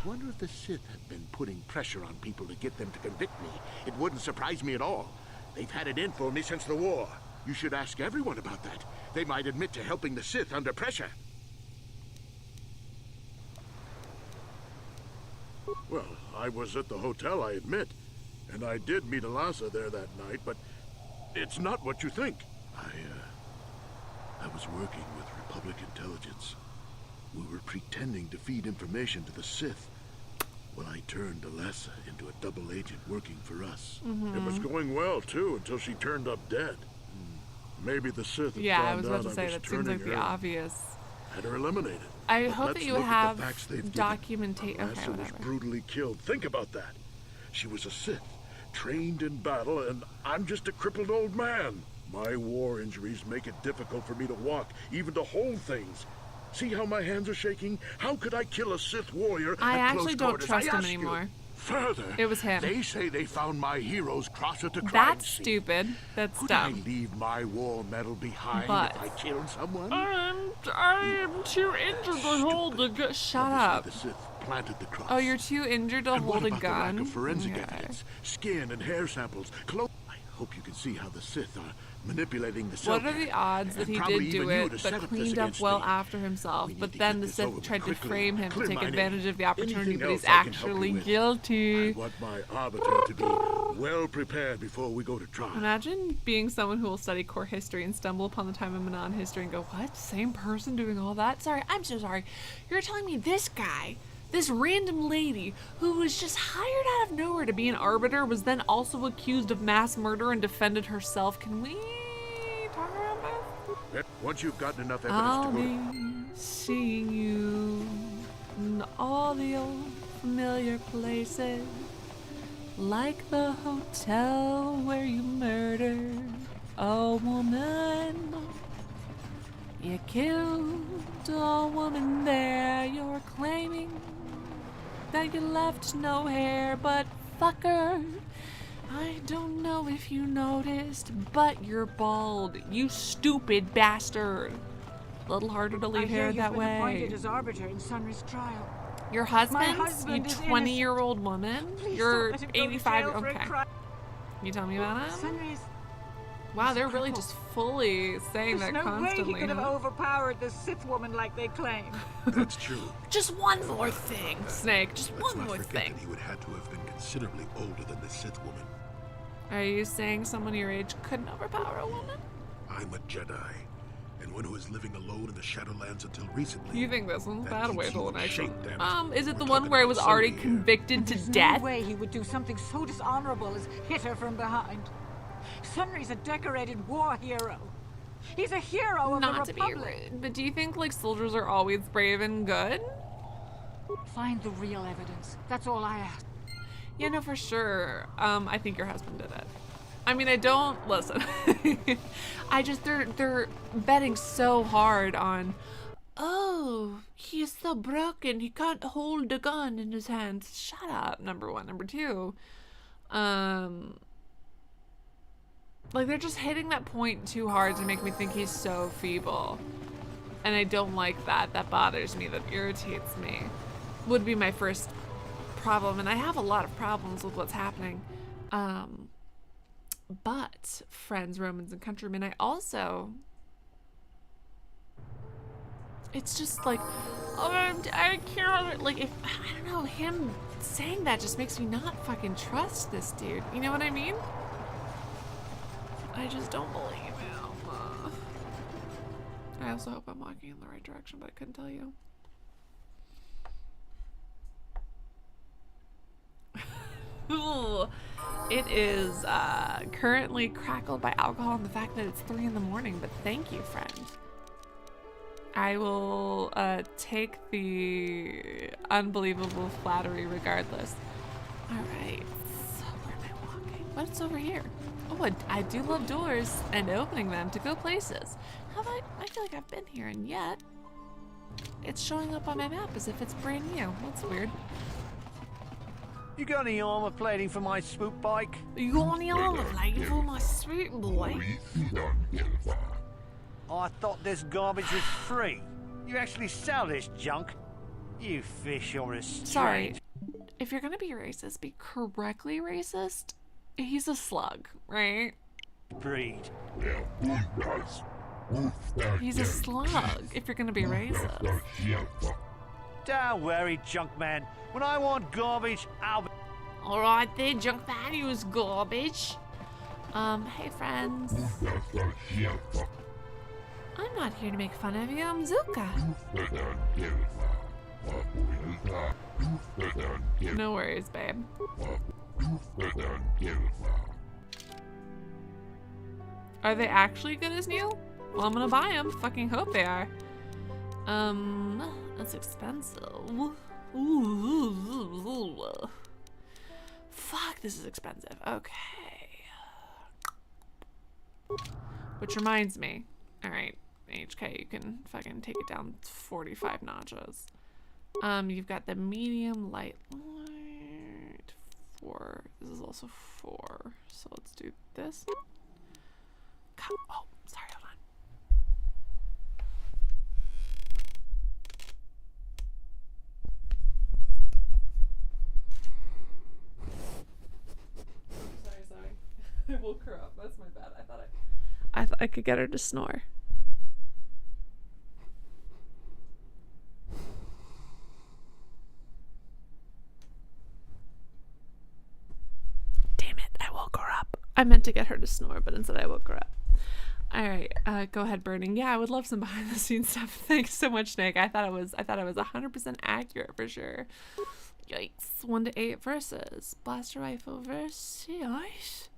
I wonder if the Sith have been putting pressure on people to get them to convict me. It wouldn't surprise me at all. They've had it in for me since the war. You should ask everyone about that. They might admit to helping the Sith under pressure. Well, I was at the hotel, I admit. And I did meet Alasa there that night, but it's not what you think. I was working with Republic intelligence. We were pretending to feed information to the Sith. Well, I turned Alasa into a double agent working for us. It was going well, too, until she turned up dead. Maybe the Sith had Yeah, I found was out about to say, that seems like turning the her. obvious. Had her eliminated. I But hope let's that you look at have the facts they've given. documentation. Okay, Alasa was whatever. brutally killed. Think about that. She was a Sith, trained in battle, and I'm just a crippled old man. My war injuries make it difficult for me to walk, even to hold things. See how my hands are shaking? How could I kill a Sith warrior I at actually close don't quarters? trust I him ask you. anymore. Further, It was him. They say they found my heroes closer to crime That's scene. stupid. That's Could dumb. I leave my war medal behind But- if I killed someone? I'm too injured to hold a gun. Shut up. The Sith planted the cross. Oh, you're too injured to And hold what a about the lack gun? of forensic Okay. evidence, skin and hair samples, clothes? I hope you can see how the Sith are manipulating the What are Cellcat, the odds that and he probably did do even you it, to set but up this cleaned up against well me? after himself, but to then get the this over Sith with tried to quickly. frame him to Clear take my name. advantage of the opportunity, Anything but he's else I can help actually you with? guilty. I want my arbiter to be well prepared before we go to trial. Imagine being someone who will study core history and stumble upon the time of Manon history and go, what? Same person doing all that? Sorry, I'm so sorry. You're telling me this guy, this random lady who was just hired out of nowhere to be an arbiter, was then also accused of mass murder and defended herself? Can we talk around this? Once you've gotten enough evidence I'll to go be seeing you in all the old familiar places, like the hotel where you murdered a woman. You killed a woman there. You're claiming that you left no hair, but fucker, I don't know if you noticed, but you're bald, you stupid bastard. A little harder to leave hair that You've been way. appointed as arbiter in Sunry's trial. Your husband, husband you is 20-year-old woman, Please you're don't let him go to 85. jail for a Okay. crime. Can you tell me about him? Sunry's Wow, they're really just fully saying There's that no constantly. way he could have huh? overpowered the Sith woman like they claim. That's true. Just one more thing, Snake. Just Let's one not more forget thing. that he would have to have been considerably older than the Sith woman. Are you saying someone your age couldn't overpower a woman? I'm a Jedi, and one who is living alone in the Shadowlands until recently. You think this one's That bad keeps way, you the in one shape, damn it. is it the We're one talking where it about was already Sunday convicted to There's death? no way he would do something so dishonorable as hit her from behind. Sunry's a decorated war hero. He's a hero of the Not to be Republic. rude, but do you think like soldiers are always brave and good? Find the real evidence. That's all I ask. Yeah, no, for sure. I think your husband did it. I mean, I don't listen. I just they're betting so hard on. Oh, he's so broken. He can't hold a gun in his hands. Shut up. Number one. Number two. Like they're just hitting that point too hard to make me think he's so feeble. And I don't like that. That bothers me. That irritates me. Would be my first problem. And I have a lot of problems with what's happening. But, friends, Romans, and countrymen, I also... It's just like, oh, I can't, like, if, I don't know, him saying that just makes me not fucking trust this dude. You know what I mean? I just don't believe him. I also hope I'm walking in the right direction, but I couldn't tell you. Ooh, it is currently crackled by alcohol and the fact that it's 3 in the morning, but thank you, friend. I will take the unbelievable flattery regardless. Alright, so where am I walking? What's over here? Oh, I do love doors and opening them to go places. I feel like I've been here, and yet it's showing up on my map as if it's brand new. That's weird. You got any armor plating for my swoop bike? You got any armor plating for my swoop boy? I thought this garbage was free. You actually sell this junk? You fish or a strange. Sorry. If you're gonna be racist, be correctly racist. He's a slug, right? Breed. He's a slug, if you're gonna be racist. Don't worry, junk man. When I want garbage, I'll be... Alright then, junk man, you was garbage. Hey friends. I'm not here to make fun of you, I'm Zuka. No worries, babe. Are they actually good as new? Well, I'm gonna buy them. Fucking hope they are. That's expensive. Ooh. Fuck, this is expensive. Okay. Which reminds me. Alright, HK, you can fucking take it down 45 notches. You've got the medium, light. 4. This is also 4. So let's do this. Oh, sorry, hold on. Sorry. I woke her up. That's my bad. I thought I could get her to snore. Damn it, I woke her up. I meant to get her to snore, but instead I woke her up. Alright, go ahead, Burning. Yeah, I would love some behind the scenes stuff. Thanks so much, Snake. I thought it was 100% accurate for sure. Yikes. 1 to 8 versus blaster rifle versus yikes.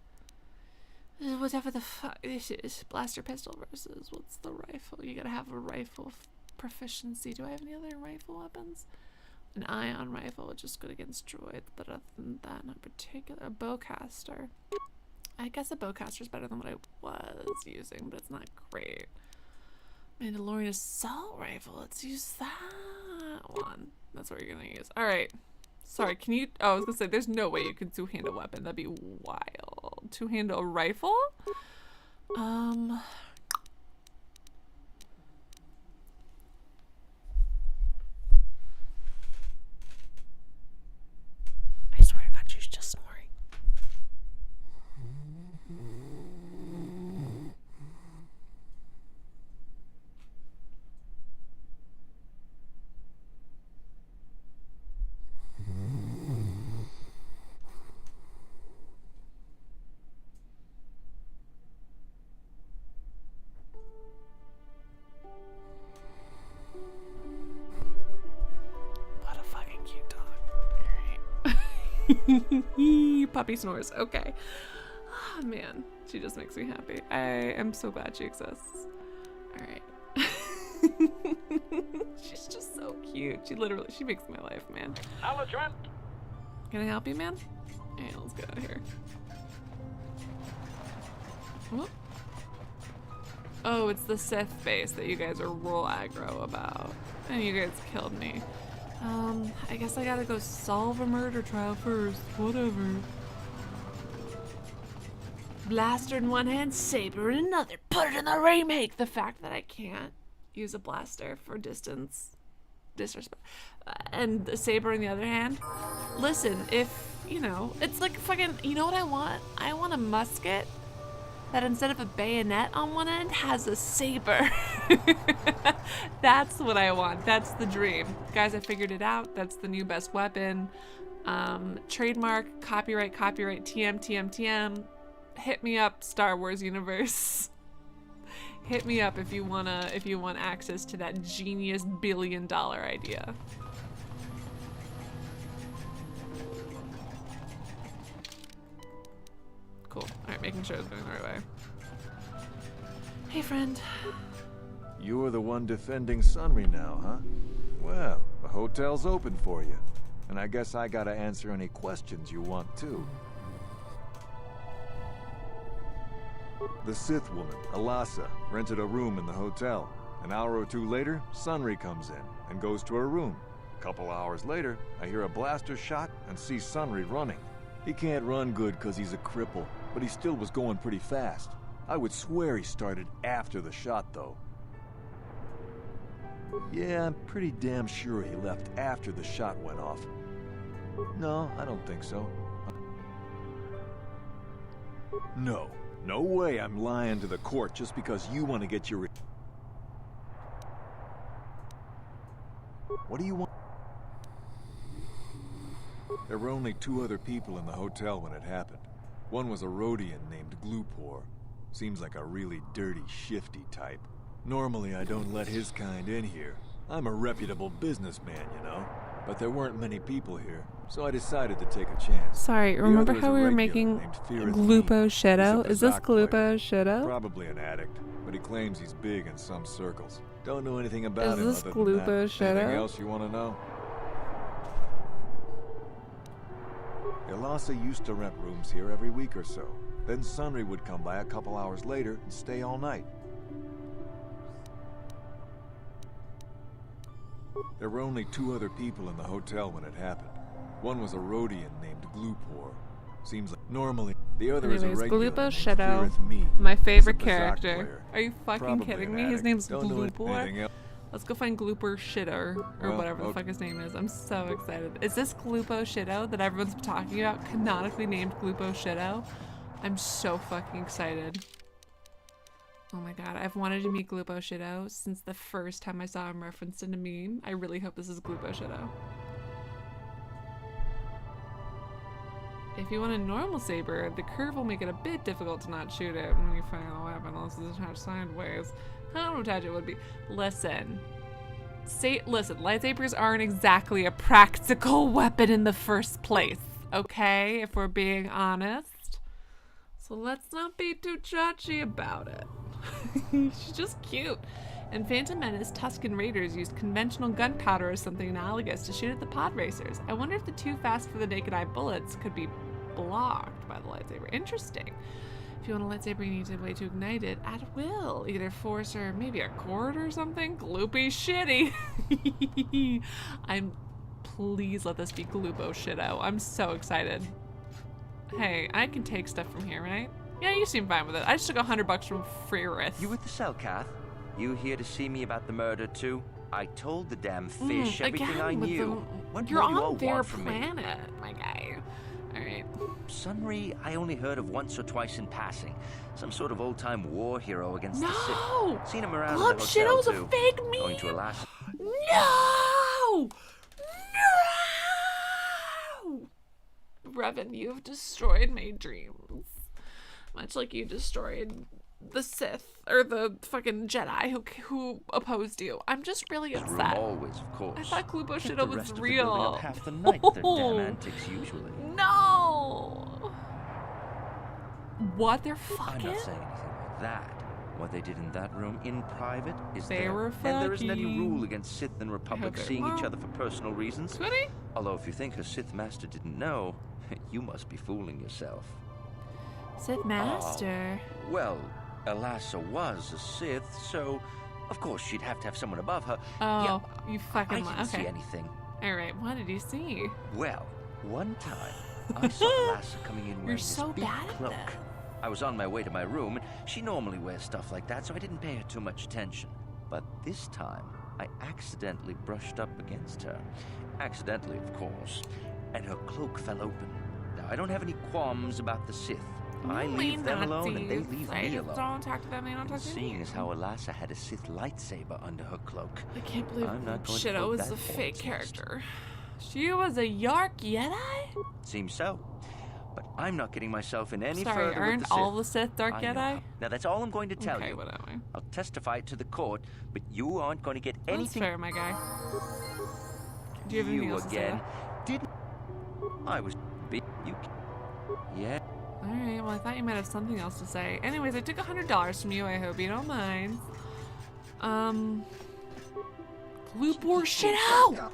Whatever the fuck this is. Blaster pistol versus what's the rifle? You gotta have a rifle proficiency. Do I have any other rifle weapons? An ion rifle, which is good against droids, but other than that, not particular. A bowcaster. I guess a bowcaster is better than what I was using, but it's not great. Mandalorian assault rifle. Let's use that one. That's what you're gonna use. All right. Sorry. Can you? Oh, I was gonna say there's no way you could two-hand a weapon. That'd be wild. Two-hand a rifle? I swear to God, she's just snoring. Puppy snores. Okay. Oh, man. She just makes me happy. I am so glad she exists. Alright. She's just so cute. She makes my life, man. Acknowledgement. Can I help you, man? Alright, let's get out of here. Whoop. Oh, it's the Sith base that you guys are real aggro about. And you guys killed me. I guess I gotta go solve a murder trial first. Whatever. Blaster in one hand, saber in another. Put it in the remake! The fact that I can't use a blaster for disrespect, and the saber in the other hand. Listen, if, you know, it's like fucking, you know what I want? I want a musket that instead of a bayonet on one end has a saber. That's what I want. That's the dream. Guys, I figured it out. That's the new best weapon. Trademark, copyright, TM. Hit me up, Star Wars universe. Hit me up if you want access to that genius billion-dollar idea. Cool. Alright, making sure it's going the right way. Hey, friend. You're the one defending Sunry now, huh? Well, the hotel's open for you. And I guess I gotta answer any questions you want, too. The Sith woman, Alasa, rented a room in the hotel. An hour or two later, Sunry comes in and goes to her room. A couple hours later, I hear a blaster shot and see Sunry running. He can't run good because he's a cripple, but he still was going pretty fast. I would swear he started after the shot, though. Yeah, I'm pretty damn sure he left after the shot went off. No, I don't think so. No. No way I'm lying to the court just because you want to get your... What do you want? There were only 2 other people in the hotel when it happened. One was a Rhodian named Glupor. Seems like a really dirty, shifty type. Normally I don't let his kind in here. I'm a reputable businessman, you know. But there weren't many people here, so I decided to take a chance. Sorry, remember how we were making Glupo Shadow? Is this Glupo Shadow? Probably an addict, but he claims he's big in some circles. Don't know anything about him. Is this other than that. Glupo Shadow? Anything else you want to know? Alasa used to rent rooms here every week or so. Then Sunry would come by a couple hours later and stay all night. There were only 2 other people in the hotel when it happened. One was a Rhodian named Glupor. Seems like normally the other is a regular Glupo Shadow, named me. my favorite He's a Bazak character. player. Are you fucking Probably kidding an me? His addict. name's Don't know anything Glupor. else. Let's go find Glooper Shitter, or Well, whatever the fuck his name is. I'm so excited. Is this Glupo Shido that everyone's been talking about, canonically named Glupo Shido? I'm so fucking excited. Oh my god, I've wanted to meet Glupo Shido since the first time I saw him referenced in a meme. I really hope this is Glupo Shido. If you want a normal saber, the curve will make it a bit difficult to not shoot it when you find the weapon, unless it's attached sideways. How attached it would be. Listen, lightsabers aren't exactly a practical weapon in the first place, okay? If we're being honest. So let's not be too judgy about it. She's just cute. In Phantom Menace, Tusken Raiders used conventional gunpowder or something analogous to shoot at the pod racers. I wonder if the too fast for the naked eye bullets could be blocked by the lightsaber. Interesting. If you want a lightsaber, you need a way to ignite it at will. Either force or maybe a cord or something. Gloopy shitty. Please let this be Glupo Shido. I'm so excited. Hey, I can take stuff from here, right? Yeah, you seem fine with it. I just took $100 from Freerith. You with the Selkath? You here to see me about the murder too? I told the damn fish everything I knew. What You're more do you all on their want from me? planet, my guy. Alright. Sunry, I only heard of once or twice in passing. Some sort of old-time war hero against the No! Sith. Seen him around Club the hotel Shidow's a too. fake meme! Going to Alaska. No! No! Revan, you've destroyed my dreams. Much like you destroyed the Sith, or the fucking Jedi who opposed you. I'm just really upset. Always, of course. I thought Clubo Kept Shido the was rest of the real. building up half the night with their damn antics usually. No! What they're fucking? I'm not saying anything like that. What they did in that room in private is They were and there isn't any fucking. rule against Sith and Republic Okay, seeing each well. other for personal reasons. Could he? Although if you think her Sith master didn't know, you must be fooling yourself. Sith Master. Well, Elassa was a Sith, so of course she'd have to have someone above her. Oh, Yeah, you fucking I didn't see okay. anything. Alright, what did you see? Well, one time I saw Elassa coming in wearing You're this so big bad at cloak. this. I was on my way to my room, and she normally wears stuff like that, so I didn't pay her too much attention. But this time, I accidentally brushed up against her. Accidentally, of course. And her cloak fell open. Now, I don't have any qualms about the Sith. I leave them alone, and they leave me alone. Don't talk to them, they don't talk to Seeing me. as how Elassa had a Sith lightsaber under her cloak, I can't believe I'm not going to Shido put is that a fake forward. character. She was a Yark Jedi? Seems so. But I'm not getting myself in any Sorry, further aren't with the Sith. all the Sith Dark I know. Jedi? Now that's all I'm going to tell Okay, you. whatever. I'll testify to the court, but you aren't going to get That's anything. fair, my guy. Do you have anything else to say? again? Didn't I was big? You? Yeah. Alright, well I thought you might have something else to say. Anyways, I took $100 from you, I hope you don't mind. Glupor Shido!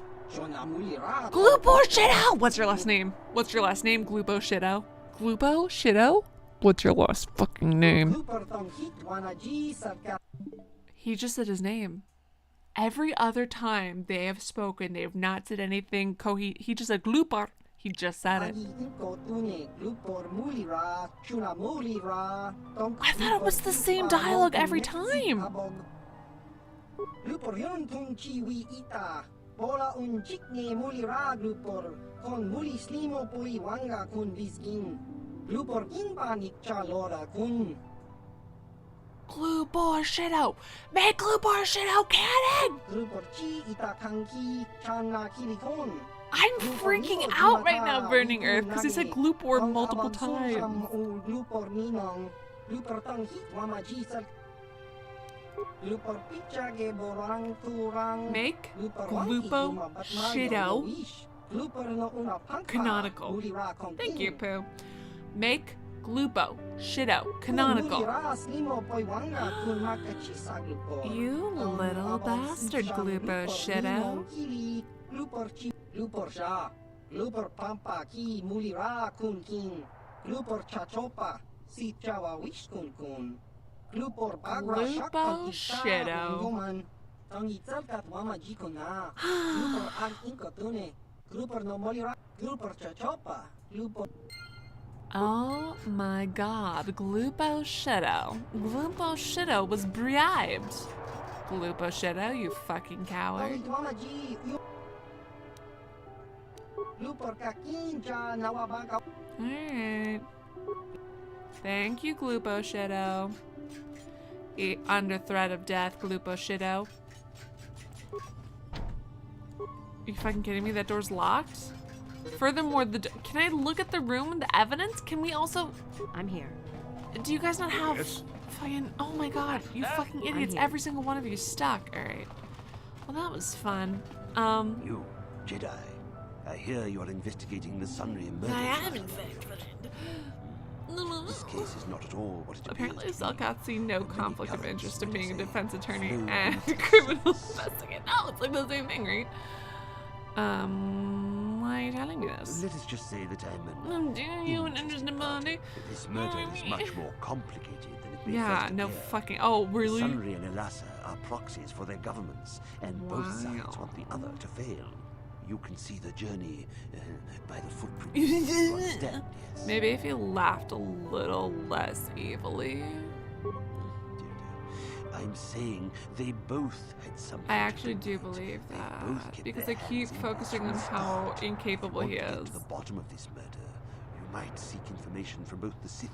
Glupor Shido! What's your last name? What's your last name, Glupo Shido? Glupo Shido? What's your last fucking name? He just said his name. Every other time they have spoken, they have not said anything he just said Glupor. He just said it. I thought it was the same dialogue every time. Glupor Shido! Make Glupor Shido canon! I'm freaking out right now, Burning Earth, because he said Glupor multiple times. Make Glupo Shido canonical. Thank you, Pooh. Make Glupo Shido canonical. You little bastard, Glupo Shido. Lupor Sha, Lupor Pampa Ki Mulira Kun King, Lupor Chachopa, Si Chawa Wish Kun Kun, Lupor Bagra Glupo Shido. Woman, Tangi Zelkat Wama Jikona, Lupor Ag Inkotune, Lupor no Molira, Lupor Chachopa, Lupor. Oh my god, Glupo Shido. Glupo Shido was bribed. Glupo Shido, you fucking coward. Alright. Thank you, Glupo Shido. Under threat of death, Glupo Shido. Are you fucking kidding me? That door's locked? Furthermore, can I look at the room and the evidence? Can we also... I'm here. Do you guys not have... Yes. Fucking... Oh my god, you fucking idiots. Every single one of you is stuck. Alright. Well, that was fun. You, Jedi. I hear you're investigating the Sunry murder. I am investigating. This case is not at all what it Apparently, Selkath see no conflict of interest in being a defense attorney and criminal investigator. No, it's like the same thing, right? Why are you telling me this? Let us just say that I'm doing you an interesting body. This murder is much more complicated than it may Yeah, first no appear. fucking... Oh, really? Sunry and Elassa are proxies for their governments, and both sides want the other to fail. You can see the journey by the footprints. You understand? Yes. Maybe if you laughed a little less evilly. I'm saying they both had something. I actually do believe that because I keep focusing on how incapable he is. To the bottom of this murder, you might seek information from both the Sith.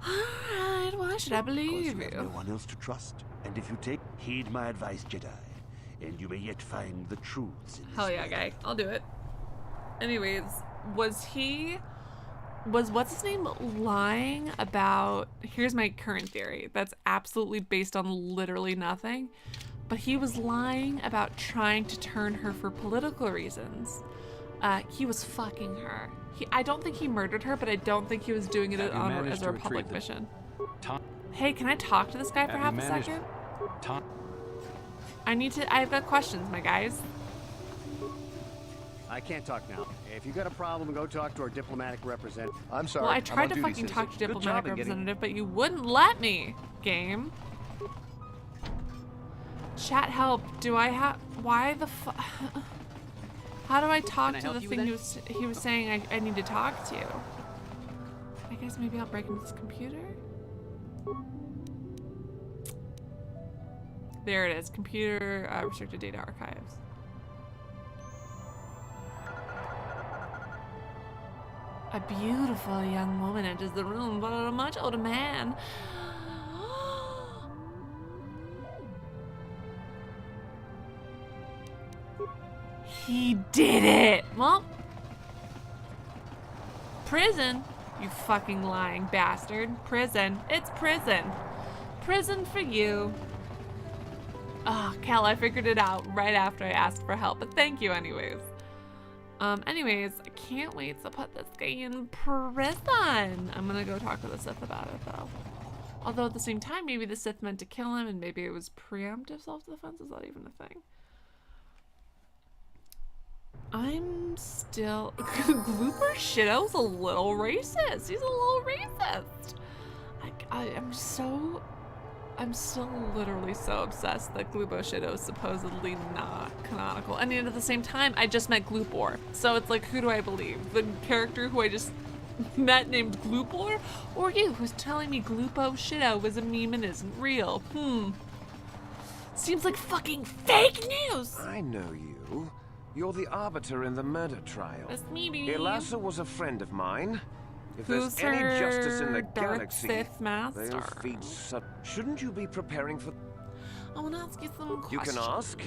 Alright, why should I believe you? Have no one else to trust, and if you heed my advice, Jedi, and you may yet find the truths in this Hell yeah, murder. guy. I'll do it. Anyways, was he was what's his name lying about, here's my current theory that's absolutely based on literally nothing, but he was lying about trying to turn her for political reasons. He was fucking her. I don't think he murdered her, but I don't think he was doing it as a Republic mission. Hey, can I talk to this guy for half a second? I've got questions, my guys. I can't talk now. If you got a problem, go talk to our diplomatic representative. I'm sorry. Well, I tried to fucking talk to diplomatic representative, but you wouldn't let me, game. Chat help. Do I have... Why the fuck... How do I talk to the thing he was saying I need to talk to? I guess maybe I'll break into his computer? There it is. Computer restricted data archives. A beautiful young woman enters the room, but a much older man. He did it! Well, prison, you fucking lying bastard. Prison. It's prison. Prison for you. Oh, Cal, I figured it out right after I asked for help, but thank you anyways. Anyways, I can't wait to put this guy in prison. I'm gonna go talk to the Sith about it though. Although at the same time, maybe the Sith meant to kill him and maybe it was preemptive self-defense. Is that even a thing? I'm still... Glooper Shitto's a little racist. He's a little racist. I'm still literally so obsessed that Gloopo Shitto is supposedly not canonical. And yet at the same time, I just met Gloopor. So it's like, who do I believe? The character who I just met named Gloopor? Or you, who's telling me Gloopo Shitto was a meme and isn't real? Seems like fucking fake news! I know you. You're the arbiter in the murder trial. That's me, baby. Elassa was a friend of mine. If Who's there's any justice in the Darth galaxy, Sith Master? they'll feed Shouldn't you be preparing for... I want to ask you some questions. You can ask.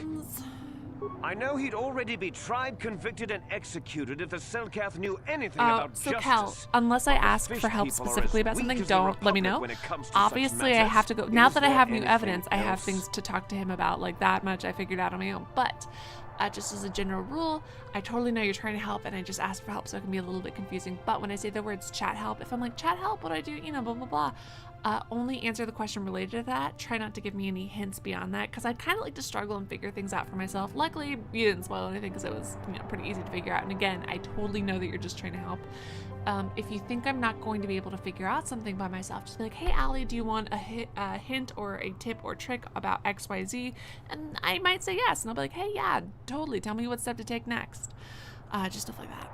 I know he'd already be tried, convicted, and executed if the Selkath knew anything about so justice. Cal, unless I ask for help specifically about something, don't let me know. Obviously, I have to go. Now that I have new evidence, I have things to talk to him about, like that much I figured out on my own. But just as a general rule, I totally know you're trying to help, and I just asked for help, so it can be a little bit confusing. But when I say the words chat help, if I'm like, chat help, what do I do? You know, blah, blah, blah. Only answer the question related to that. Try not to give me any hints beyond that, because I'd kind of like to struggle and figure things out for myself. Luckily, you didn't spoil anything, because it was, you know, pretty easy to figure out. And again, I totally know that you're just trying to help. If you think I'm not going to be able to figure out something by myself, just be like, hey, Allie, do you want a hint or a tip or trick about XYZ? And I might say yes, and I'll be like, hey, yeah, totally. Tell me what step to take next. Just stuff like that.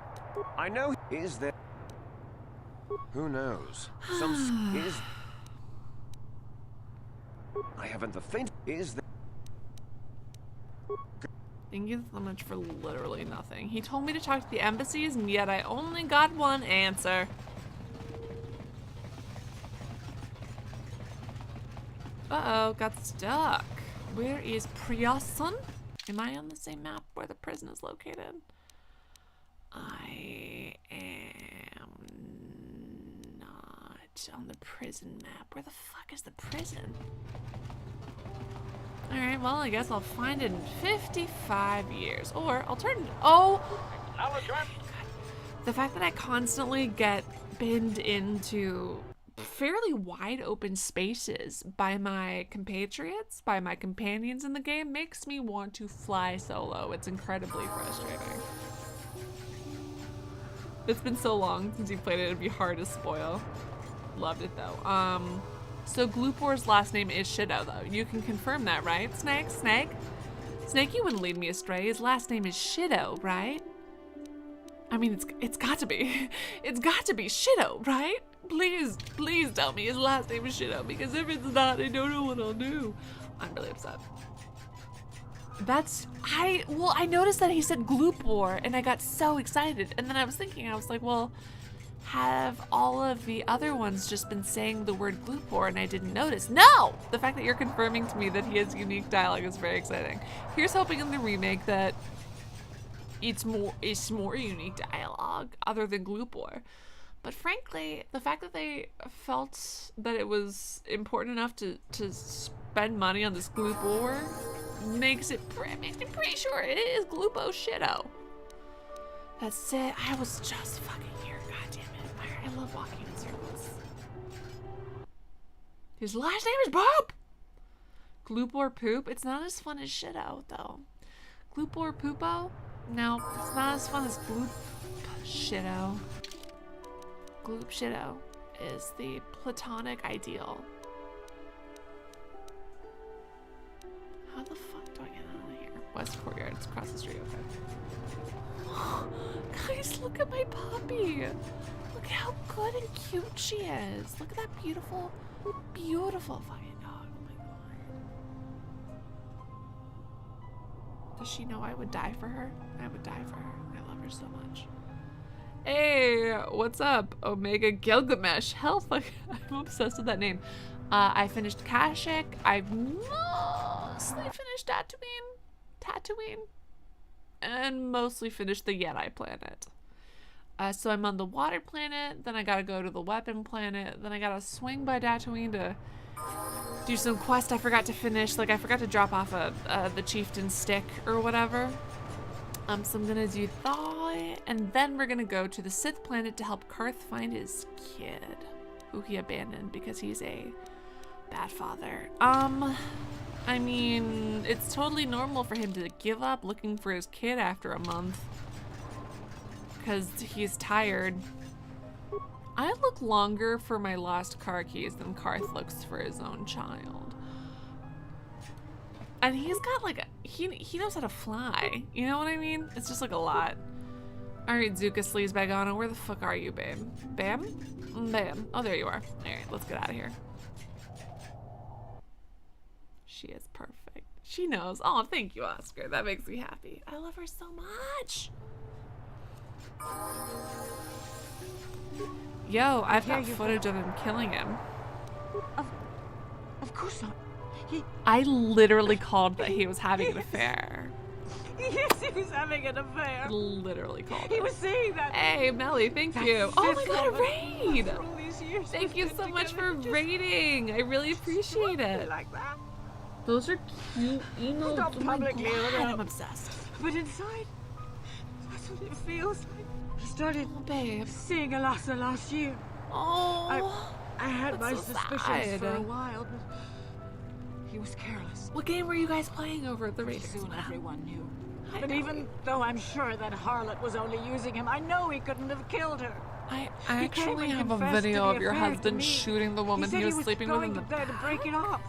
I know. Is there... Who knows? Is... I haven't the faint... Is there... Thank you so much for literally nothing. He told me to talk to the embassies, and yet I only got one answer. Uh-oh, got stuck. Where is Prioson? Am I on the same map where the prison is located? I am not on the prison map. Where the fuck is the prison? Alright, well, I guess I'll find it in 55 years. Or, oh! The fact that I constantly get binned into fairly wide open spaces by my compatriots, by my companions in the game, makes me want to fly solo. It's incredibly frustrating. It's been so long since you played it, it'd be hard to spoil. Loved it though. So Gloopor's last name is Shitto though. You can confirm that, right? Snake? Snake, you wouldn't lead me astray. His last name is Shitto, right? I mean, it's got to be. It's got to be Shitto, right? Please tell me his last name is Shitto, because if it's not, I don't know what I'll do. I'm really upset. I noticed that he said Gloopor, and I got so excited. And then I was like, well, have all of the other ones just been saying the word Gloopor and I didn't notice? No! The fact that you're confirming to me that he has unique dialogue is very exciting. Here's hoping in the remake that it's more unique dialogue other than Gloopor. But frankly, the fact that they felt that it was important enough to spend money on this gloop war makes me pretty sure it is gloopo shitto. That's it. I was just fucking here. God damn it. I love walking in circles. His last name is Poop. Gloop or poop? It's not as fun as shitto, though. Gloop or poopo? No, it's not as fun as gloop shitto. Gloop shitto is the platonic ideal. How the fuck do I get out of here? West Courtyard, it's across the street, okay. Guys, look at my puppy. Look how good and cute she is. Look at that beautiful, beautiful fucking dog. Oh my god. Does she know I would die for her? I would die for her. I love her so much. Hey, what's up? Omega Gilgamesh. Hell, fuck, I'm obsessed with that name. I finished Kashyyyk. I've mostly finished Tatooine, and mostly finished the Jedi planet. So I'm on the water planet, then I gotta go to the weapon planet, then I gotta swing by Tatooine to do some quest I forgot to finish. Like, I forgot to drop off the chieftain stick or whatever. So I'm gonna do that, and then we're gonna go to the Sith planet to help Karth find his kid, who he abandoned because he's a bad father. I mean, it's totally normal for him to give up looking for his kid after a month, because he's tired. I look longer for my lost car keys than Karth looks for his own child. And he's got like he knows how to fly. You know what I mean? It's just like a lot. Alright, Zuka Sleazebagano, where the fuck are you, babe? Bam? Bam. Oh, there you are. Alright, let's get out of here. She is perfect. She knows. Oh, thank you, Oscar. That makes me happy. I love her so much. Yo, I've got footage of him killing him. Of course not. I literally called that he was having an affair. Yes, he was having an affair. Literally called He it. was saying that. Hey, Melly, thank you. Oh my god, a raid! After all these years, Thank you so much for raiding. I really appreciate it. Like that. Those are cute emails. Not Oh my publicly, god, but I'm obsessed. But inside, that's what it feels like. He started babe. seeing Alasa last year. Oh, I had my that's so suspicions sad. for a while, but he was careless. What game were you guys playing over at the Raiders? Soon everyone knew. I But know. even though I'm sure that harlot was only using him, I know he couldn't have killed her. I He came actually and have a confessed video to the of your affair to husband me. shooting the woman he he said was sleeping with going in the to there to break it off,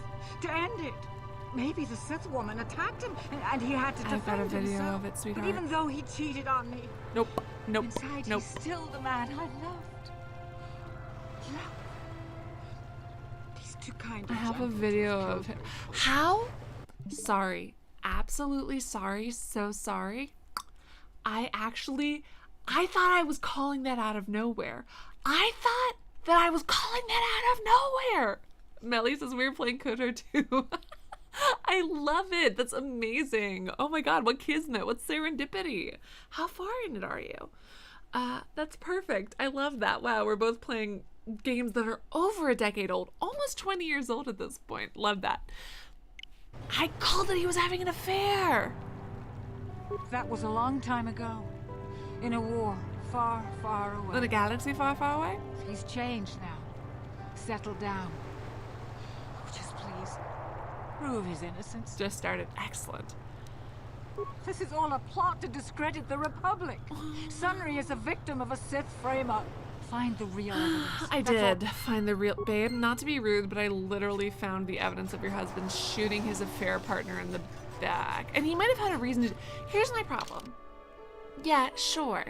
to end it. Maybe the Sith woman attacked him, and he had to defend I've got a video himself. of it, sweetheart. But even though he cheated on me, Nope. Nope. inside Nope. he's still the man I loved. He's too kind. I have a video of him. How? Sorry. Absolutely sorry. So sorry. I thought I was calling that out of nowhere. I thought that I was calling that out of nowhere. Melly says we were playing Kotor too. I love it. That's amazing. Oh my god, what kismet, what serendipity. How far in it are you? That's perfect. I love that. Wow, we're both playing games that are over a decade old, almost 20 years old at this point. Love that. I called it he was having an affair. That was a long time ago. In a war far, far away. In a galaxy far, far away? He's changed now. Settled down. Just please, prove his innocence. Just started. Excellent. This is all a plot to discredit the Republic. Sunry is a victim of a Sith frame-up. Find the real evidence. I That's all. did find the real... Babe, not to be rude, but I literally found the evidence of your husband shooting his affair partner in the back. And he might have had a reason to... Here's my problem. Yeah, sure.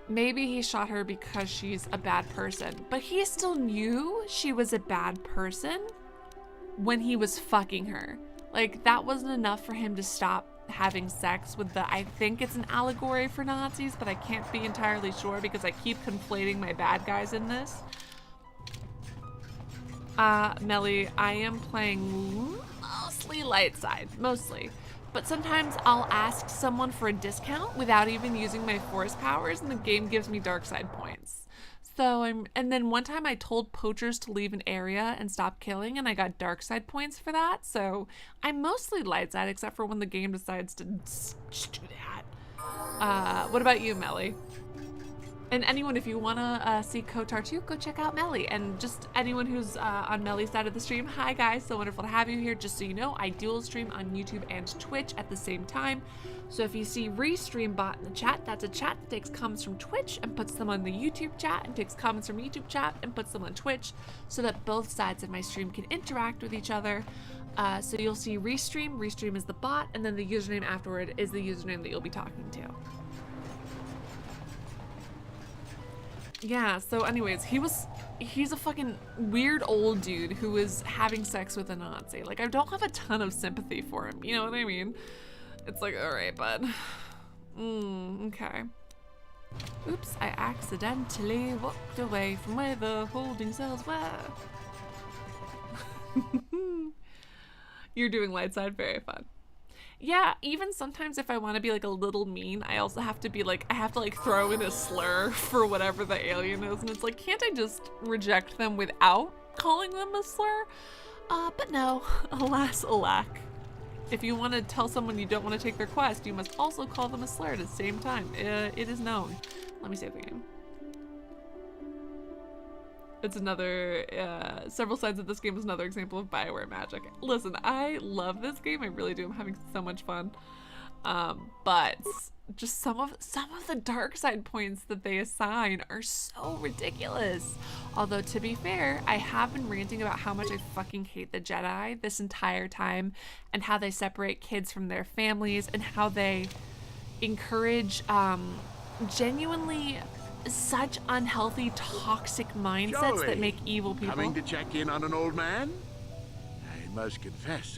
Maybe he shot her because she's a bad person, but he still knew she was a bad person when he was fucking her. Like, that wasn't enough for him to stop having sex with the... I think it's an allegory for Nazis, but I can't be entirely sure because I keep conflating my bad guys in this. Melly, I am playing mostly light side, mostly. But sometimes I'll ask someone for a discount without even using my force powers, and the game gives me dark side points. So and then one time I told poachers to leave an area and stop killing, and I got dark side points for that. So I'm mostly light side, except for when the game decides to just do that. What about you, Melly? And anyone, if you wanna see Kotar too, go check out Melly. And just anyone who's on Melly's side of the stream, hi guys, so wonderful to have you here. Just so you know, I dual stream on YouTube and Twitch at the same time. So if you see Restream bot in the chat, that's a chat that takes comments from Twitch and puts them on the YouTube chat, and takes comments from YouTube chat and puts them on Twitch, so that both sides of my stream can interact with each other. So you'll see Restream. Restream is the bot, and then the username afterward is the username that you'll be talking to. Yeah, so anyways, he's a fucking weird old dude who was having sex with a Nazi. Like, I don't have a ton of sympathy for him, you know what I mean? It's like, alright, bud. Okay. Oops, I accidentally walked away from where the holding cells were. You're doing light side, very fun. Yeah, even sometimes if I want to be like a little mean, I also have to be like, I have to like throw in a slur for whatever the alien is, and it's like, can't I just reject them without calling them a slur? But no, alas, alack. If you want to tell someone you don't want to take their quest, you must also call them a slur at the same time. It is known. Let me save the game. It's another, several sides of this game is another example of BioWare magic. Listen, I love this game, I really do, I'm having so much fun. But just some of the dark side points that they assign are so ridiculous. Although, to be fair, I have been ranting about how much I fucking hate the Jedi this entire time, and how they separate kids from their families, and how they encourage, genuinely such unhealthy, toxic mindsets Joey, that make evil people. Coming to check in on an old man? I must confess,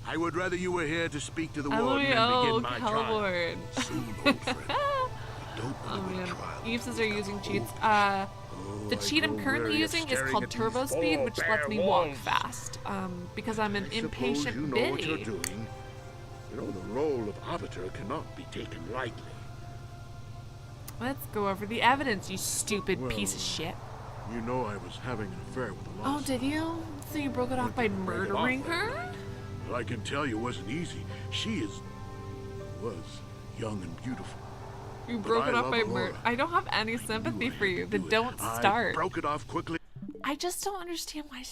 I would rather you were here to speak to the warden and begin my trial. Soon, old friend. Oh man, Eve says they're using cheats. The cheat I'm currently using is called Turbo Speed, which lets me walk fast. Because I'm an impatient you know biddy. what you're doing. You know, the role of arbiter cannot be taken lightly. Let's go over the evidence, you stupid piece of shit. You know I was having an affair with a Oh, did you? So you broke it off by murdering her? Well, I can tell you it wasn't easy. She was young and beautiful. You broke it off by murder. I don't have any sympathy for you. Then don't start. I broke it off quickly. I just don't understand why.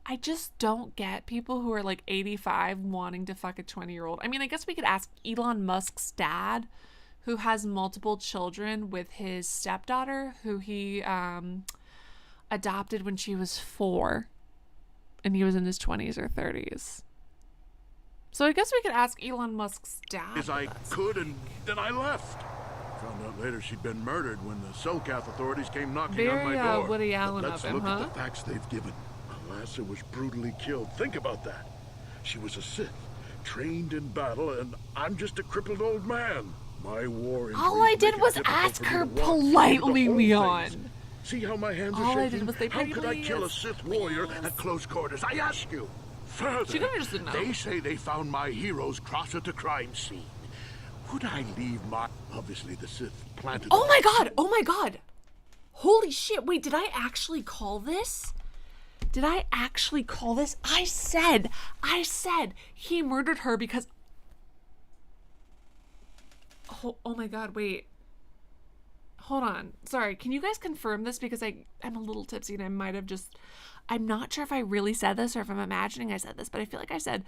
I just don't get people who are like 85 wanting to fuck a 20-year-old. I mean, I guess we could ask Elon Musk's dad, who has multiple children with his stepdaughter, who he adopted when she was 4, and he was in his 20s or 30s. So I guess we could ask Elon Musk's dad. As I could, and then I left. Found out later she'd been murdered when the Selkath authorities came knocking on my door. Woody Allen but let's of him, look huh? at the facts they've given. Alassa was brutally killed. Think about that. She was a Sith, trained in battle, and I'm just a crippled old man. My war injuries All I did was ask her politely, Leon. See how my hands are All I shaking? did was say, how could I kill a Sith warrior at close quarters? I ask you. Further, She could've just said no. They say they found my heroes closer to crime scene. Would I leave my... Obviously the Sith planted... Oh my god! Oh my god! Holy shit, wait, did I actually call this? Did I actually call this? I said he murdered her because... Oh my god, wait. Hold on. Sorry, can you guys confirm this? Because I'm a little tipsy and I might have just... I'm not sure if I really said this or if I'm imagining I said this, but I feel like I said,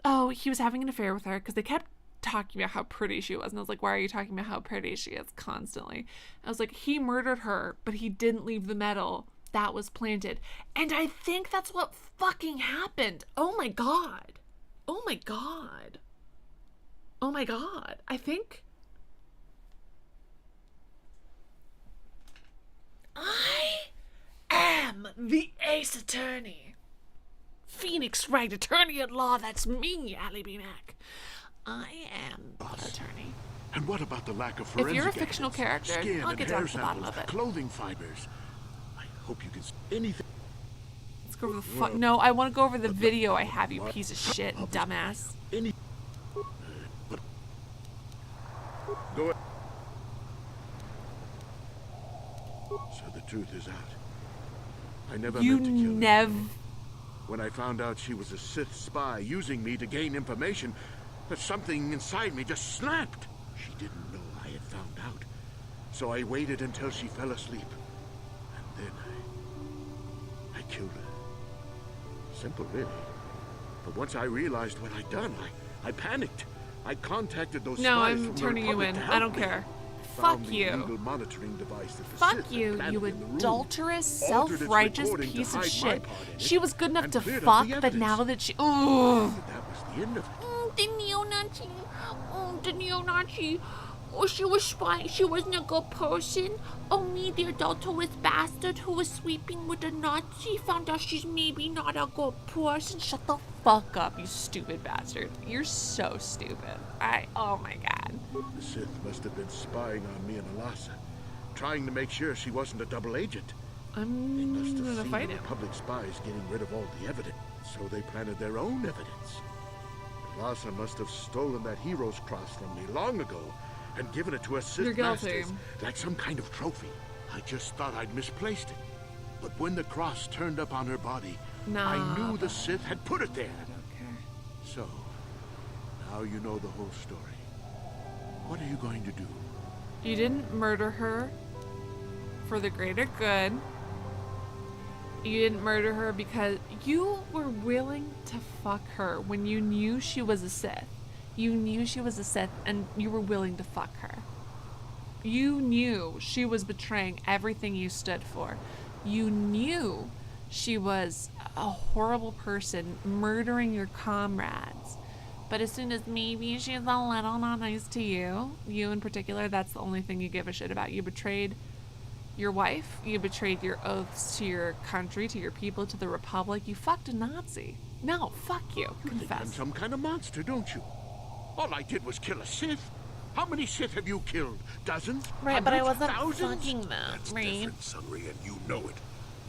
oh, he was having an affair with her because they kept talking about how pretty she was. And I was like, why are you talking about how pretty she is constantly? I was like, he murdered her, but he didn't leave the medal. That was planted. And I think that's what fucking happened. Oh my god. Oh my god. Oh my god. I think... I am the Ace Attorney. Phoenix Wright Attorney at Law. That's me, Allie B. Mac. I am the attorney. And what about the lack of forensic If you're a fictional evidence? character, Skin I'll and get hair down to the bottom samples, of it. clothing fibers. I hope you can... Anything... Let's go over the fuck. No, I want to go over the video I have, you piece of shit, dumbass. Go ahead. truth is out. I never You meant to kill her. never. When I found out she was a Sith spy using me to gain information, that something inside me just snapped. She didn't know I had found out. So I waited until she fell asleep. And then I killed her. Simple, really. But once I realized what I'd done, I panicked. I contacted those No, spies I'm from the turning you Republic in. to I help don't me. care. Found Fuck the you. illegal monitoring device that the Fuck Sith had you, planted you in the room. adulterous, Altered its self-righteous recording to piece of hide my shit. part in it, She was good enough and to cleared up fuck, the but evidence. now that she... Ugh. That was the end of it. The neo-Nazi. Oh, the neo-Nazi. Oh, she was spying. She wasn't a good person. Oh, me, the adulterous bastard who was sleeping with a Nazi, found out she's maybe not a good person. Shut the fuck up, you stupid bastard. You're so stupid. Oh my god. The Sith must have been spying on me and Alasa, trying to make sure she wasn't a double agent. They must have gonna seen fight the him. Republic spies getting rid of all the evidence, so they planted their own evidence. Alasa must have stolen that hero's cross from me long ago and given it to her Sith You're guilty. masters like some kind of trophy. I just thought I'd misplaced it. But when the cross turned up on her body, I knew the Sith had put it there. So, now you know the whole story. What are you going to do? You didn't murder her for the greater good. You didn't murder her because you were willing to fuck her when you knew she was a Sith. You knew she was a Sith and you were willing to fuck her. You knew she was betraying everything you stood for. You knew she was a horrible person, murdering your comrades. But as soon as maybe she's a little not nice to you in particular, that's the only thing you give a shit about. You betrayed your wife, you betrayed your oaths to your country, to your people, to the Republic. You fucked a Nazi. No, fuck you. You think I'm Confess. some kind of monster, don't you? All I did was kill a Sith. How many Sith have you killed? Dozens? Right, but I Hundreds? wasn't Thousands? fucking them, That's right? different, Sunry, and you know it.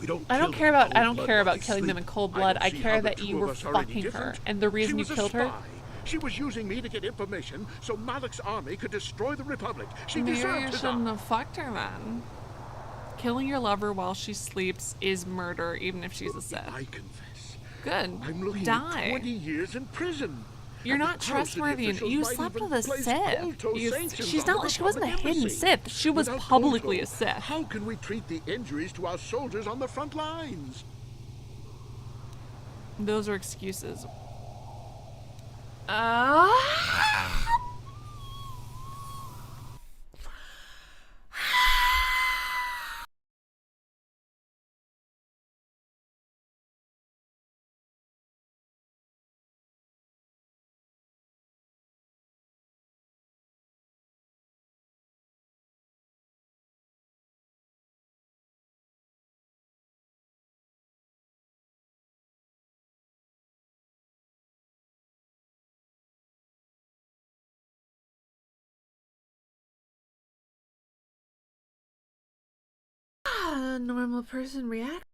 We don't I don't kill care them about in I don't cold care blood about while killing they them in sleep. cold blood. don't I see care how the that two you of were us are any fucking her. different. And the reason She you was a killed her. spy. She was using me to get information so Malak's army could destroy the Republic. She Maybe deserved you to shouldn't die. have fucked her then. Killing your lover while she sleeps is murder, even if she's a Sith. I confess. Good. I'm looking Die. at 20 years in prison. You're And the not powers of the trustworthy. officials You might slept even with a place Sith. Kolto sanctions She's on the not. She wasn't a Republic hidden embassy. Sith. She was Without publicly Kolto, a Sith. How can we treat the injuries to our soldiers on the front lines? Those are excuses. A normal person react.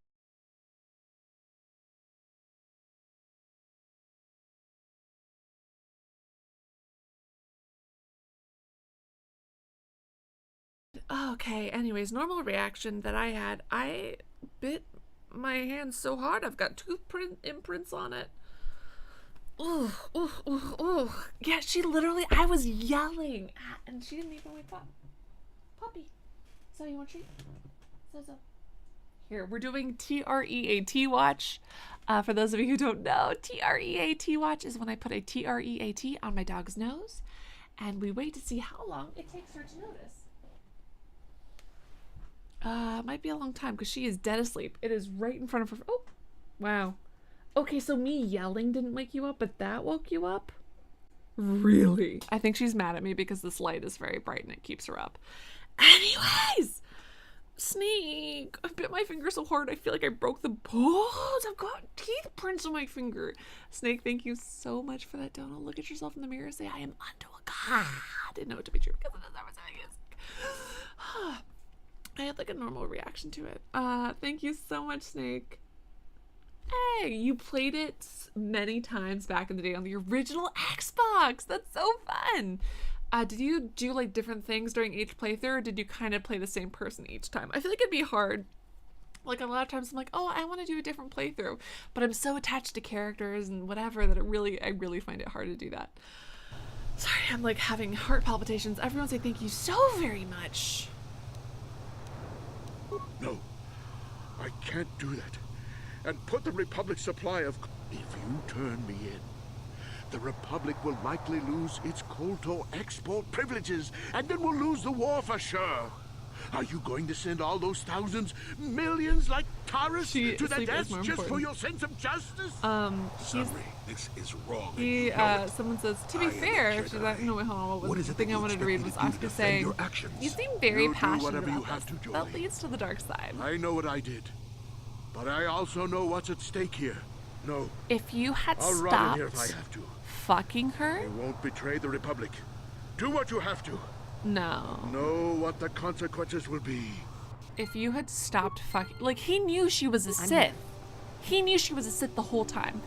Okay, anyways, normal reaction that I had. I bit my hand so hard I've got toothprint imprints on it. Ooh, ooh, ooh, ooh. Yeah, she literally, I was yelling at, and she didn't even wake up. Puppy. So you want a treat? So. Here, we're doing TREAT watch. For those of you who don't know, TREAT watch is when I put a TREAT on my dog's nose, and we wait to see how long it takes her to notice. Might be a long time because she is dead asleep. It is right in front of her. Oh, wow. Okay, so me yelling didn't wake you up, but that woke you up? Really? I think she's mad at me because this light is very bright and it keeps her up. Anyways, Snake, I bit my finger so hard I feel like I broke the bones. I've got teeth prints on my finger. Snake, thank you so much for that donut. Look at yourself in the mirror and say, I am unto a god. I didn't know it to be true because it is everything. I had like a normal reaction to it. Thank you so much, Snake. Hey, you played it many times back in the day on the original Xbox. That's so fun. Did you do like different things during each playthrough, or did you kind of play the same person each time? I feel like it'd be hard. Like a lot of times I'm like, oh, I want to do a different playthrough, but I'm so attached to characters and whatever that I really find it hard to do that. Sorry, I'm like having heart palpitations. Everyone say thank you so very much. No, I can't do that. And put the Republic's supply of... If you turn me in, the Republic will likely lose its Kotor export privileges, and then we'll lose the war for sure. Are you going to send all those thousands, millions like Taurus to the deaths just for your sense of justice? This is wrong. Someone says, to be fair, she's like, no, wait, hold on, what was the thing I wanted to read was Asuka saying, you seem very passionate about this. That leads to the dark side. I know what I did, but I also know what's at stake here. No. If you had I'll stopped run in here if I have to. fucking her? I won't betray the Republic. Do what you have to. No. Know what the consequences will be. If you had stopped fucking... Like, he knew she was a Sith. He knew she was a Sith the whole time.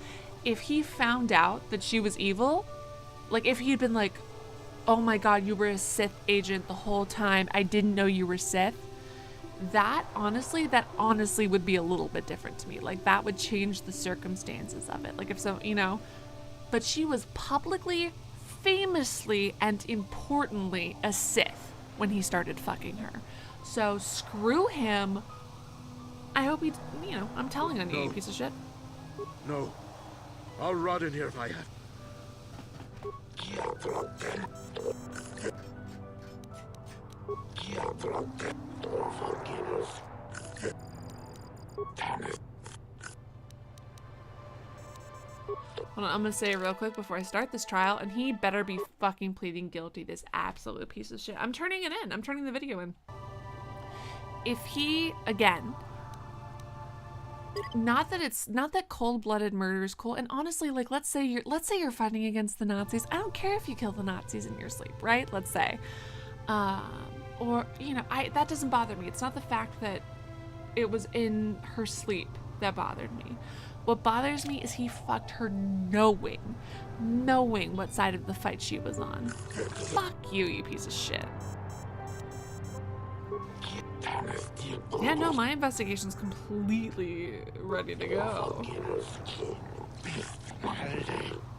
If he found out that she was evil, like, if he'd been like, oh my god, you were a Sith agent the whole time, I didn't know you were Sith, that honestly would be a little bit different to me. Like, that would change the circumstances of it. Like, if so, you know. But she was publicly, famously, and importantly a Sith when he started fucking her. So screw him. I hope he, you know, I'm telling on you, you piece of shit. No. I'll rot in here if I have. Hold on, I'm gonna say it real quick before I start this trial, and he better be fucking pleading guilty, this absolute piece of shit. I'm turning it in. I'm turning the video in. If he, again, not that cold-blooded murder is cool, and honestly, like, let's say you're fighting against the Nazis. I don't care if you kill the Nazis in your sleep, right? Let's say, or you know, that doesn't bother me. It's not the fact that it was in her sleep that bothered me. What bothers me is he fucked her knowing what side of the fight she was on. Fuck you, you piece of shit. Yeah, no, my investigation's completely ready to go.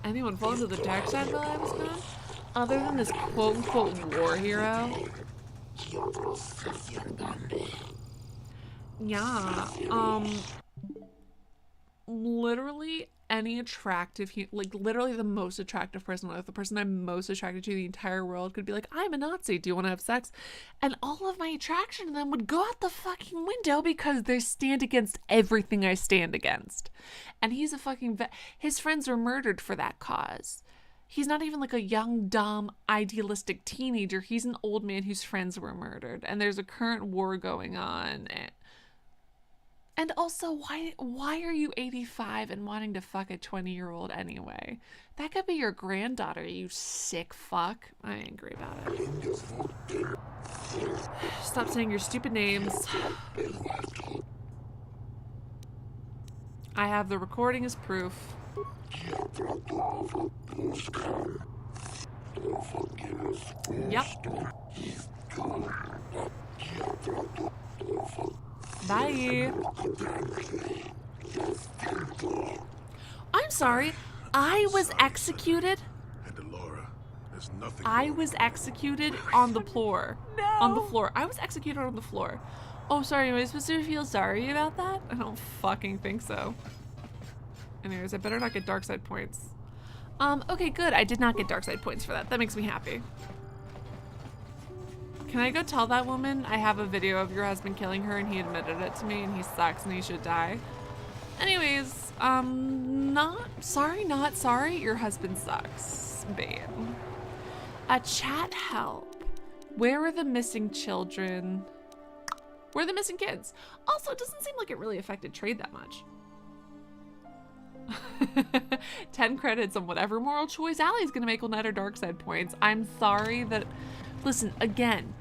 Anyone fall into the dark side while I was gone? Other than this quote-unquote war hero? Yeah, literally any attractive, like literally the most attractive person, like the person I'm most attracted to in the entire world could be like, I'm a Nazi, do you want to have sex? And all of my attraction to them would go out the fucking window because they stand against everything I stand against. And he's a fucking his friends were murdered for that cause. He's not even like a young, dumb, idealistic teenager. He's an old man whose friends were murdered. And there's a current war going on. And also, why are you 85 and wanting to fuck a 20-year-old anyway? That could be your granddaughter, you sick fuck. I ain't angry about it. Stop saying your stupid names. I have the recording as proof. Yep. Bye. I'm sorry. I was executed. I was executed on the floor. No. On the floor. I was executed on the floor. Oh, sorry. Am I supposed to feel sorry about that? I don't fucking think so. Anyways, I better not get dark side points. Okay, good. I did not get dark side points for that. That makes me happy. Can I go tell that woman I have a video of your husband killing her and he admitted it to me and he sucks and he should die? Anyways, not sorry, your husband sucks, babe. A chat help. Where are the missing children? Where are the missing kids? Also, it doesn't seem like it really affected trade that much. 10 credits on whatever moral choice Allie's gonna make will net her dark side points. I'm sorry that... Listen, again,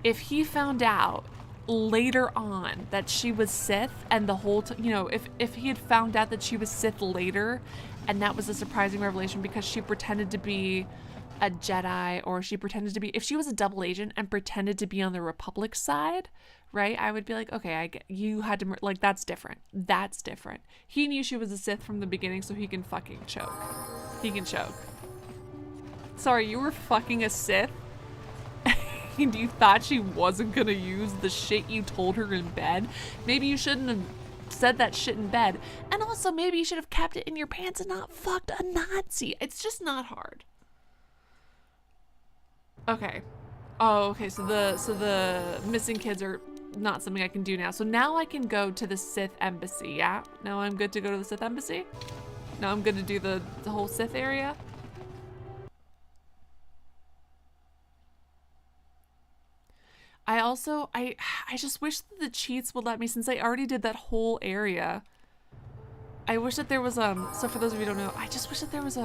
if he found out later on that she was Sith and the whole you know, if he had found out that she was Sith later and that was a surprising revelation because she pretended to be a Jedi, or she pretended to be, if she was a double agent and pretended to be on the Republic side, right, I would be like, okay, I get, you had to, like, that's different. That's different. He knew she was a Sith from the beginning, so he can fucking choke. He can choke. Sorry, you were fucking a Sith? And you thought she wasn't gonna use the shit you told her in bed? Maybe you shouldn't have said that shit in bed. And also, maybe you should have kept it in your pants and not fucked a Nazi. It's just not hard. Okay. Oh, okay, so the missing kids are not something I can do now. So now I can go to the Sith embassy, yeah? Now I'm good to go to the Sith embassy? Now I'm good to do the whole Sith area? I also, I just wish that the cheats would let me, since I already did that whole area. I wish that there was, so for those of you who don't know, I just wish that there was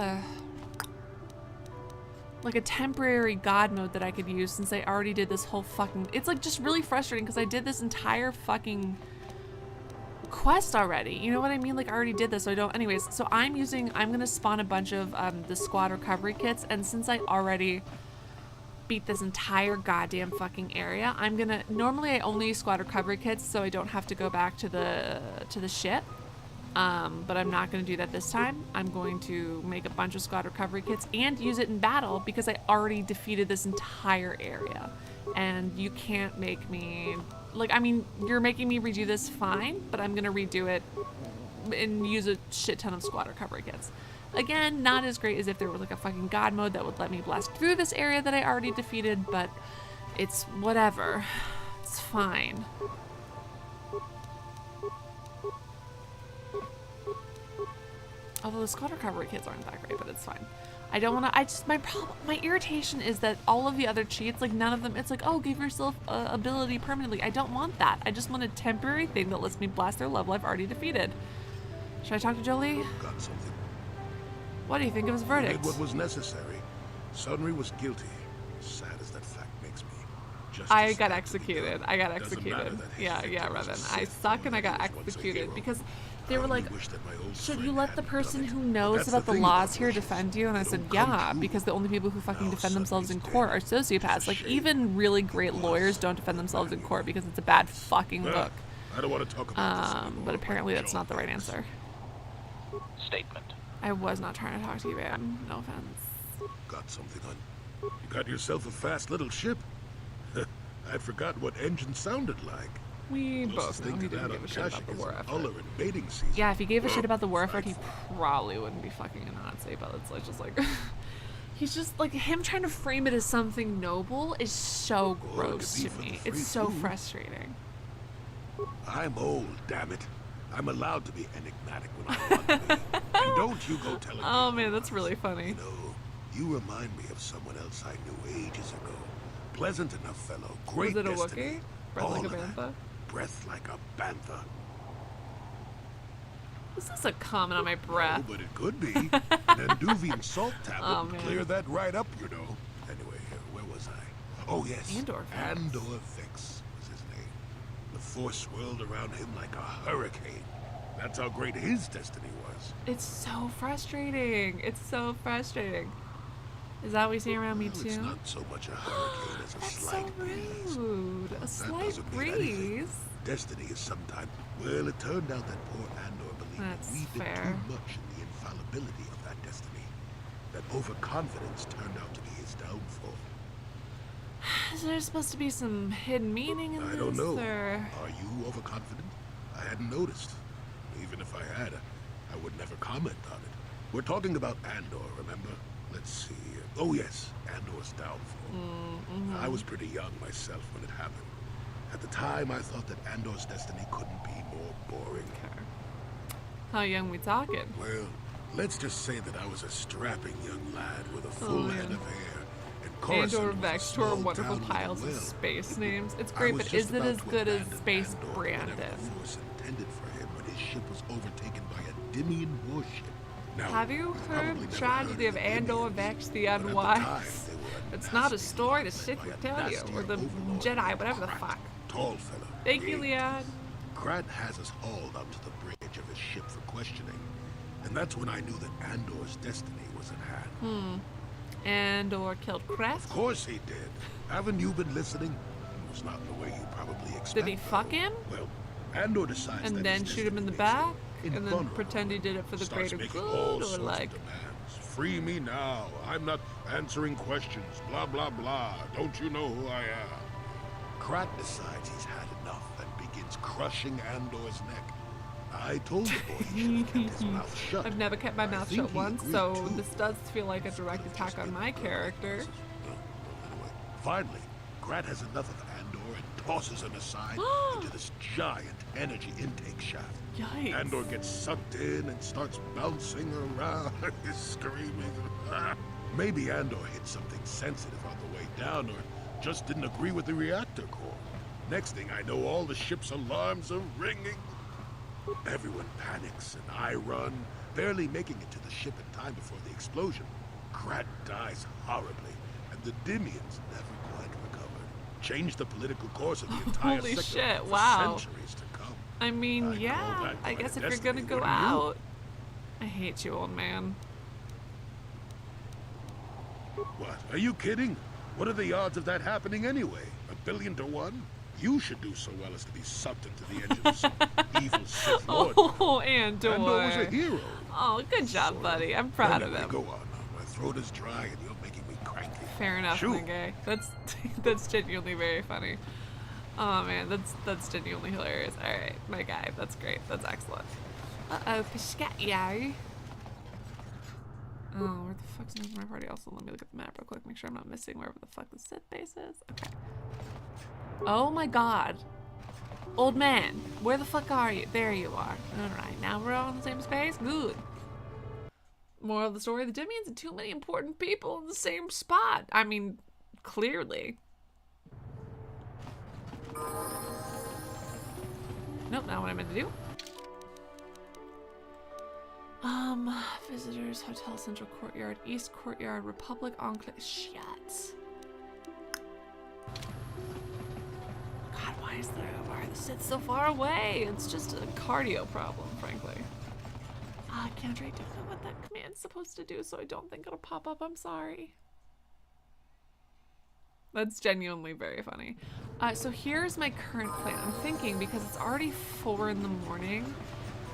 like a temporary God mode that I could use, since I already did this whole fucking, it's like just really frustrating because I did this entire fucking quest already. You know what I mean? Like I already did this, so I don't, anyways, so I'm gonna spawn a bunch of the squad recovery kits, and since I already beat this entire goddamn fucking area, I'm gonna, normally I only use squad recovery kits so I don't have to go back to the ship, but I'm not gonna do that this time. I'm going to make a bunch of squad recovery kits and use it in battle because I already defeated this entire area, and you can't make me, like, I mean, you're making me redo this, fine, but I'm gonna redo it and use a shit ton of squad recovery kits. Again, not as great as if there was like a fucking God mode that would let me blast through this area that I already defeated, but it's whatever. It's fine. Although the squad recovery kits aren't that great, but it's fine. I don't want to, my irritation is that all of the other cheats, like none of them, it's like, oh, give yourself ability permanently. I don't want that. I just want a temporary thing that lets me blast their level I've already defeated. Should I talk to Jolie? Got something. What do you think of his verdict? He did what was necessary. Sunry was guilty. Sad as that fact makes me. I got executed. Yeah, Revan. I suck and I got executed because they were like, should you let the person who knows about the laws here defend you? And I said, yeah, because the only people who fucking defend themselves in court are sociopaths. Like, even really great lawyers don't defend themselves in court because it's a bad fucking look. I don't want to talk about this. But apparently that's not the right answer. Statement. I was not trying to talk to you, man. No offense. Got something on. You got yourself a fast little ship. I'd forgotten what engine sounded like. We both know he didn't give a shit about the war effort. Yeah, if he gave a shit about the war effort, he probably wouldn't be fucking a Nazi, but it's like, just like... He's just, like, him trying to frame it as something noble is so gross to me. It's so frustrating. I'm old, damn it. I'm allowed to be enigmatic when I want to be. And don't you go telling me. Oh man, that's really funny. You know, you remind me of someone else I knew ages ago. Pleasant enough fellow, great destiny. Was it a destiny. Wookiee? Breath like a bantha? Breath like a bantha. This is a comment on my breath. Oh, but it could be. An Anduvian salt tablet would clear that right up, you know. Anyway, where was I? Oh yes, Andor Vex was his name. The Force swirled around him like a hurricane. That's how great his destiny was. It's so frustrating. It's so frustrating. Is that what we see around me too? It's not so much a hurricane as a slight breeze. So rude. A slight breeze? Destiny is sometimes... Well, it turned out that poor Andor believed that we did too much in the infallibility of that destiny. That overconfidence turned out to be his downfall. Is there supposed to be some hidden meaning in this? I don't know. Or... Are you overconfident? I hadn't noticed. Even if I had, I would never comment on it. We're talking about Andor, remember? Let's see. Oh yes, Andor's downfall. I was pretty young myself when it happened. At the time, I thought that Andor's destiny couldn't be more boring. How young we talking? Well, let's just say that I was a strapping young lad with a full head of hair. And Andor Vex to our wonderful piles of space names. It's great, but is it as good as Space Brandon? Intended for him when his ship was overtaken by a Dimian warship. Now, have you heard the tragedy of Andor Vex the Unwise? It's not a story the Sith would tell you, or the Jedi, whatever the fuck. Tall fella. Thank you, Leon. Krat has us hauled up to the bridge of his ship for questioning, and that's when I knew that Andor's destiny was at hand. Andor killed Crest? Of course he did. Haven't you been listening? It was not the way you probably expected. Did he fuck him? Well, Andor decides and that then shoot him in the back? And then vulnerable. pretend he did it for the Starts greater making good? all Or sorts like... of demands. Free me now. I'm not answering questions. Blah, blah, blah. Don't you know who I am? Krat decides he's had enough and begins crushing Andor's neck. I told the boy he should have kept his mouth shut. I've never kept my mouth shut once, so this does feel like a direct attack on my character. Finally, Krat has enough of Andor and tosses him aside into this giant energy intake shaft. Yikes. Andor gets sucked in and starts bouncing around, screaming. Maybe Andor hit something sensitive on the way down, or just didn't agree with the reactor core. Next thing I know, all the ship's alarms are ringing. Everyone panics, and I run, barely making it to the ship in time before the explosion. Krat dies horribly, and the Dimians never quite recovered. Changed the political course of the entire Holy sector shit, for wow. centuries to come. I mean, yeah, I guess if you're gonna go out... I hate you, old man. What? Are you kidding? What are the odds of that happening anyway? 1 billion to 1? You should do so well as to be sucked into the engine of some evil Sith Lord. Oh, Andor. Andor was a hero. Oh, good job, buddy. I'm proud of him. Go on. My throat is dry and you're making me cranky. Fair enough, my guy. That's genuinely very funny. Oh man, that's genuinely hilarious. All right, my guy. That's great. That's excellent. Uh-oh, Piscatio. Oh, where the fuck's my party? Also, let me look at the map real quick. Make sure I'm not missing wherever the fuck the Sith base is. Okay. Oh my god. Old man, where the fuck are you? There you are. Alright, now we're all in the same space? Good. Moral of the story, the Dimians and too many important people in the same spot. I mean, clearly. Nope, not what I meant to do. Visitors, Hotel Central Courtyard, East Courtyard, Republic Enclave. Shit. God, why are the Sith so far away? It's just a cardio problem, frankly. Kendra, I don't know what that command's supposed to do, so I don't think it'll pop up. I'm sorry. That's genuinely very funny. So here's my current plan. I'm thinking, because it's already 4 in the morning,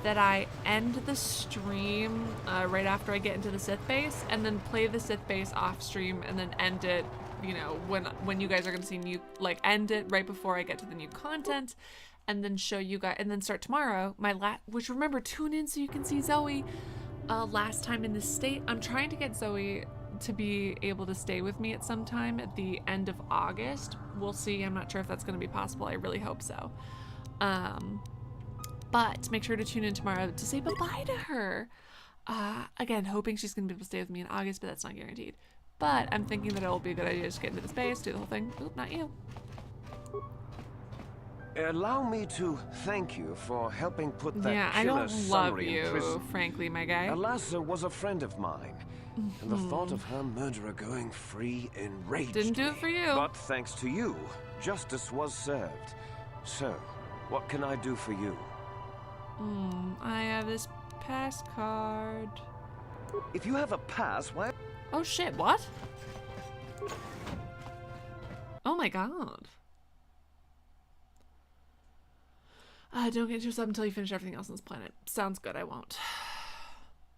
that I end the stream right after I get into the Sith base, and then play the Sith base off stream, and then end it, you know, when you guys are gonna see new, like, end it right before I get to the new content, and then show you guys, and then start tomorrow which, remember, tune in so you can see Zoe last time in this state. I'm trying to get Zoe to be able to stay with me at some time at the end of August. We'll see. I'm not sure if that's going to be possible. I really hope so. But make sure to tune in tomorrow to say bye-bye to her. Again, hoping she's going to be able to stay with me in August, but that's not guaranteed. But I'm thinking that it'll be a good idea to just get into the space, do the whole thing. Oop, not you. Allow me to thank you for helping put that I killer don't love Sunry in you, prison. frankly, my guy. Alasa was a friend of mine, and the thought of her murderer going free enraged Didn't do me. it for you. But thanks to you, justice was served. So, what can I do for you? I have this pass card. If you have a pass, why? Oh shit, what? Oh my god. Don't get yourself until you finish everything else on this planet. Sounds good, I won't.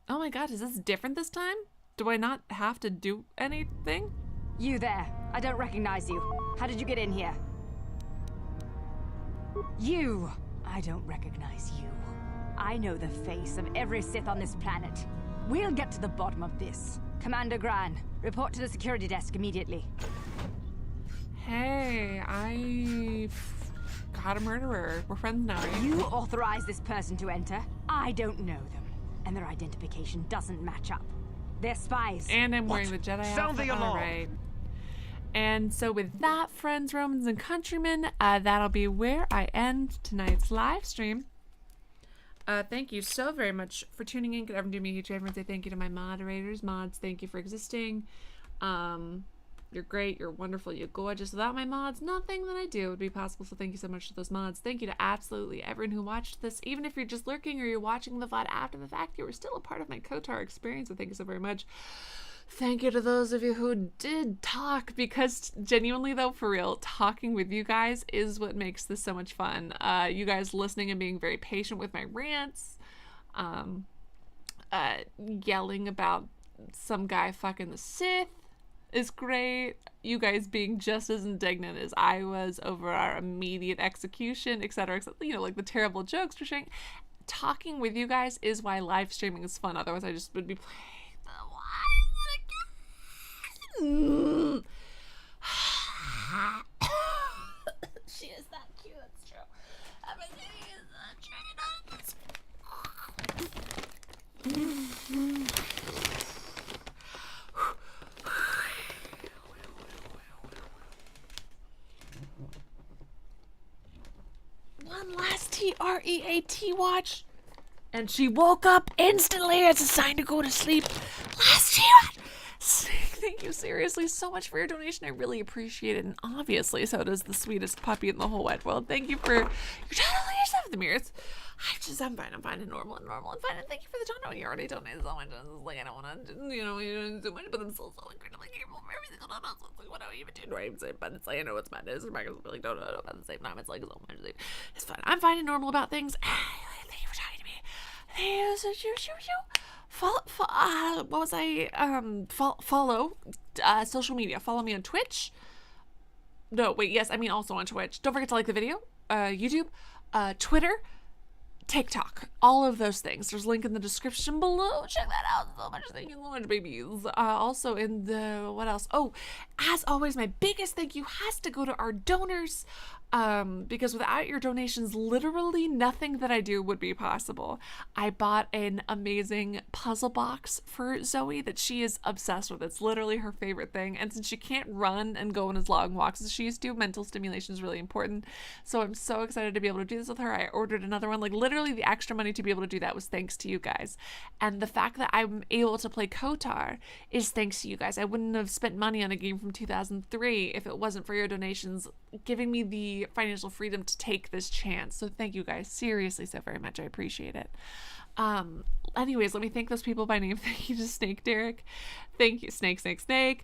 Oh my god, is this different this time? Do I not have to do anything? You there. I don't recognize you. How did you get in here? You! I don't recognize you. I know the face of every Sith on this planet. We'll get to the bottom of this. Commander Gran, report to the security desk immediately. Hey, I got a murderer. We're friends now, right? You authorized this person to enter. I don't know them. And their identification doesn't match up. They're spies. And I'm wearing the Jedi Sound outfit. the alarm. All right. And so with that, friends, Romans, and countrymen, that'll be where I end tonight's live stream. Thank you so very much for tuning in. Could everyone do me a huge favor and say thank you to my moderators. Mods, thank you for existing. You're great, you're wonderful, you're gorgeous. Without my mods, nothing that I do would be possible, so thank you so much to those mods. Thank you to absolutely everyone who watched this. Even if you're just lurking or you're watching the VOD after the fact, you were still a part of my Kotor experience, so thank you so very much. thank you to those of you who did talk, because genuinely though, for real, talking with you guys is what makes this so much fun. You guys listening and being very patient with my rants, yelling about some guy fucking the Sith is great. You guys being just as indignant as I was over our immediate execution, etc., you know, like the terrible jokes we're sharing. Talking with you guys is why live streaming is fun. Otherwise, I just would be playing the one again. She is that cute. That's true. Everything is one last TREAT watch, and she woke up instantly as a sign to go to sleep. Last TREAT. Thank you seriously so much for your donation. I really appreciate it, and obviously so does the sweetest puppy in the whole wide world. Thank you for your totally yourself, the mirrors. I'm fine and normal and fine, and thank you for the donut. You already donated so much. Like, I don't want to, you know, do much, but I'm still so incredibly grateful for every single donut. So it's like, what do I even do? Do I even say, but it's like, I know it's madness. I'm not really donut, but at the same time, it's like so much. Like, it's fine. I'm fine and normal about things. Thank you for talking to me. Thank you. Follow social media. Follow me on Twitch. No, wait, yes, I mean also on Twitch. Don't forget to like the video. YouTube, Twitter, TikTok, all of those things. There's a link in the description below. Check that out. So much. Thank you so much, babies. Also in the, what else? Oh, as always, my biggest thank you has to go to our donors. Because without your donations, literally nothing that I do would be possible. I bought an amazing puzzle box for Zoe that she is obsessed with. It's literally her favorite thing. And since she can't run and go on as long walks as she used to, mental stimulation is really important. So I'm so excited to be able to do this with her. I ordered another one. Like, literally the extra money to be able to do that was thanks to you guys. And the fact that I'm able to play Kotor is thanks to you guys. I wouldn't have spent money on a game from 2003 if it wasn't for your donations giving me the financial freedom to take this chance. So thank you guys seriously so very much. I appreciate it. Anyways, let me thank those people by name. Thank you to Snake Derek. Thank you, Snake. Thank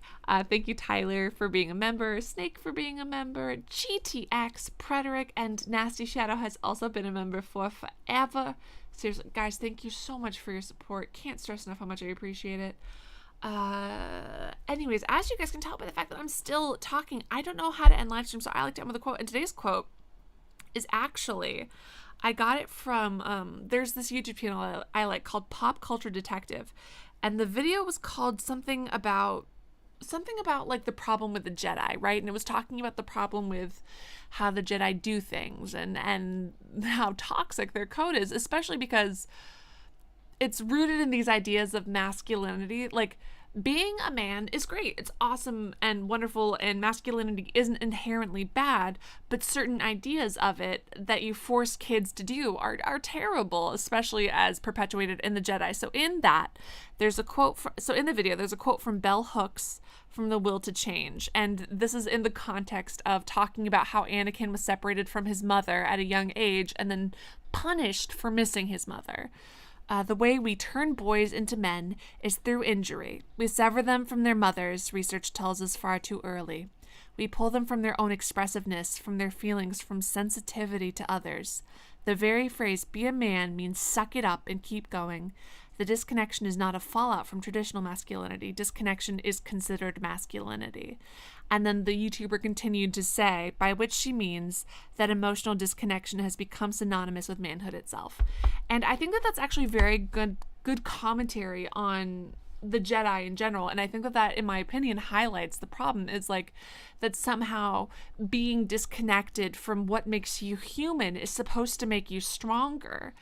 you, Tyler, for being a member. Snake for being a member. GTX, Preteric, and Nasty Shadow has also been a member for forever. Seriously, guys, thank you so much for your support. Can't stress enough how much I appreciate it. Anyways, as you guys can tell by the fact that I'm still talking, I don't know how to end live stream, so I like to end with a quote. And today's quote is actually, I got it from, there's this YouTube channel I like called Pop Culture Detective, and the video was called something about like the problem with the Jedi, right? And it was talking about the problem with how the Jedi do things and how toxic their code is, especially because it's rooted in these ideas of masculinity. Like, being a man is great. It's awesome and wonderful, and masculinity isn't inherently bad, but certain ideas of it that you force kids to do are terrible, especially as perpetuated in the Jedi. So in that, there's a quote in the video, there's a quote from Bell Hooks from The Will to Change, and this is in the context of talking about how Anakin was separated from his mother at a young age and then punished for missing his mother. The way we turn boys into men is through injury. We sever them from their mothers, research tells us, far too early. We pull them from their own expressiveness, from their feelings, from sensitivity to others. The very phrase, be a man, means suck it up and keep going. The disconnection is not a fallout from traditional masculinity. Disconnection is considered masculinity. And then the YouTuber continued to say, by which she means that emotional disconnection has become synonymous with manhood itself. And I think that that's actually very good commentary on the Jedi in general. And I think that in my opinion, highlights the problem is like that somehow being disconnected from what makes you human is supposed to make you stronger.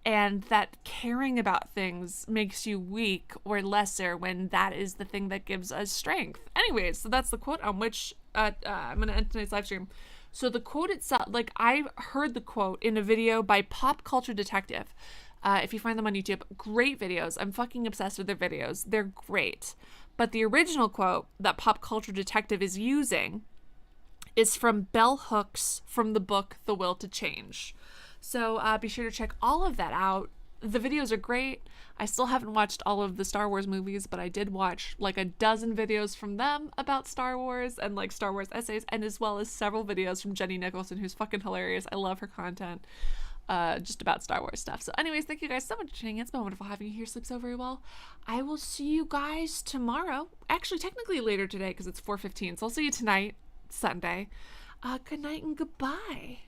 And that caring about things makes you weak or lesser when that is the thing that gives us strength. Anyways, so that's the quote on which I'm going to end tonight's live stream. So the quote itself, like, I heard the quote in a video by Pop Culture Detective. If you find them on YouTube, great videos. I'm fucking obsessed with their videos. They're great. But the original quote that Pop Culture Detective is using is from Bell Hooks from the book The Will to Change. So be sure to check all of that out. The videos are great. I still haven't watched all of the Star Wars movies, but I did watch like a dozen videos from them about Star Wars and like Star Wars essays, and as well as several videos from Jenny Nicholson, who's fucking hilarious. I love her content, just about Star Wars stuff. So anyways, thank you guys so much for tuning in. It's been wonderful having you here. Sleep so very well. I will see you guys tomorrow. Actually, technically later today because it's 4:15. So I'll see you tonight, Sunday. Good night and goodbye.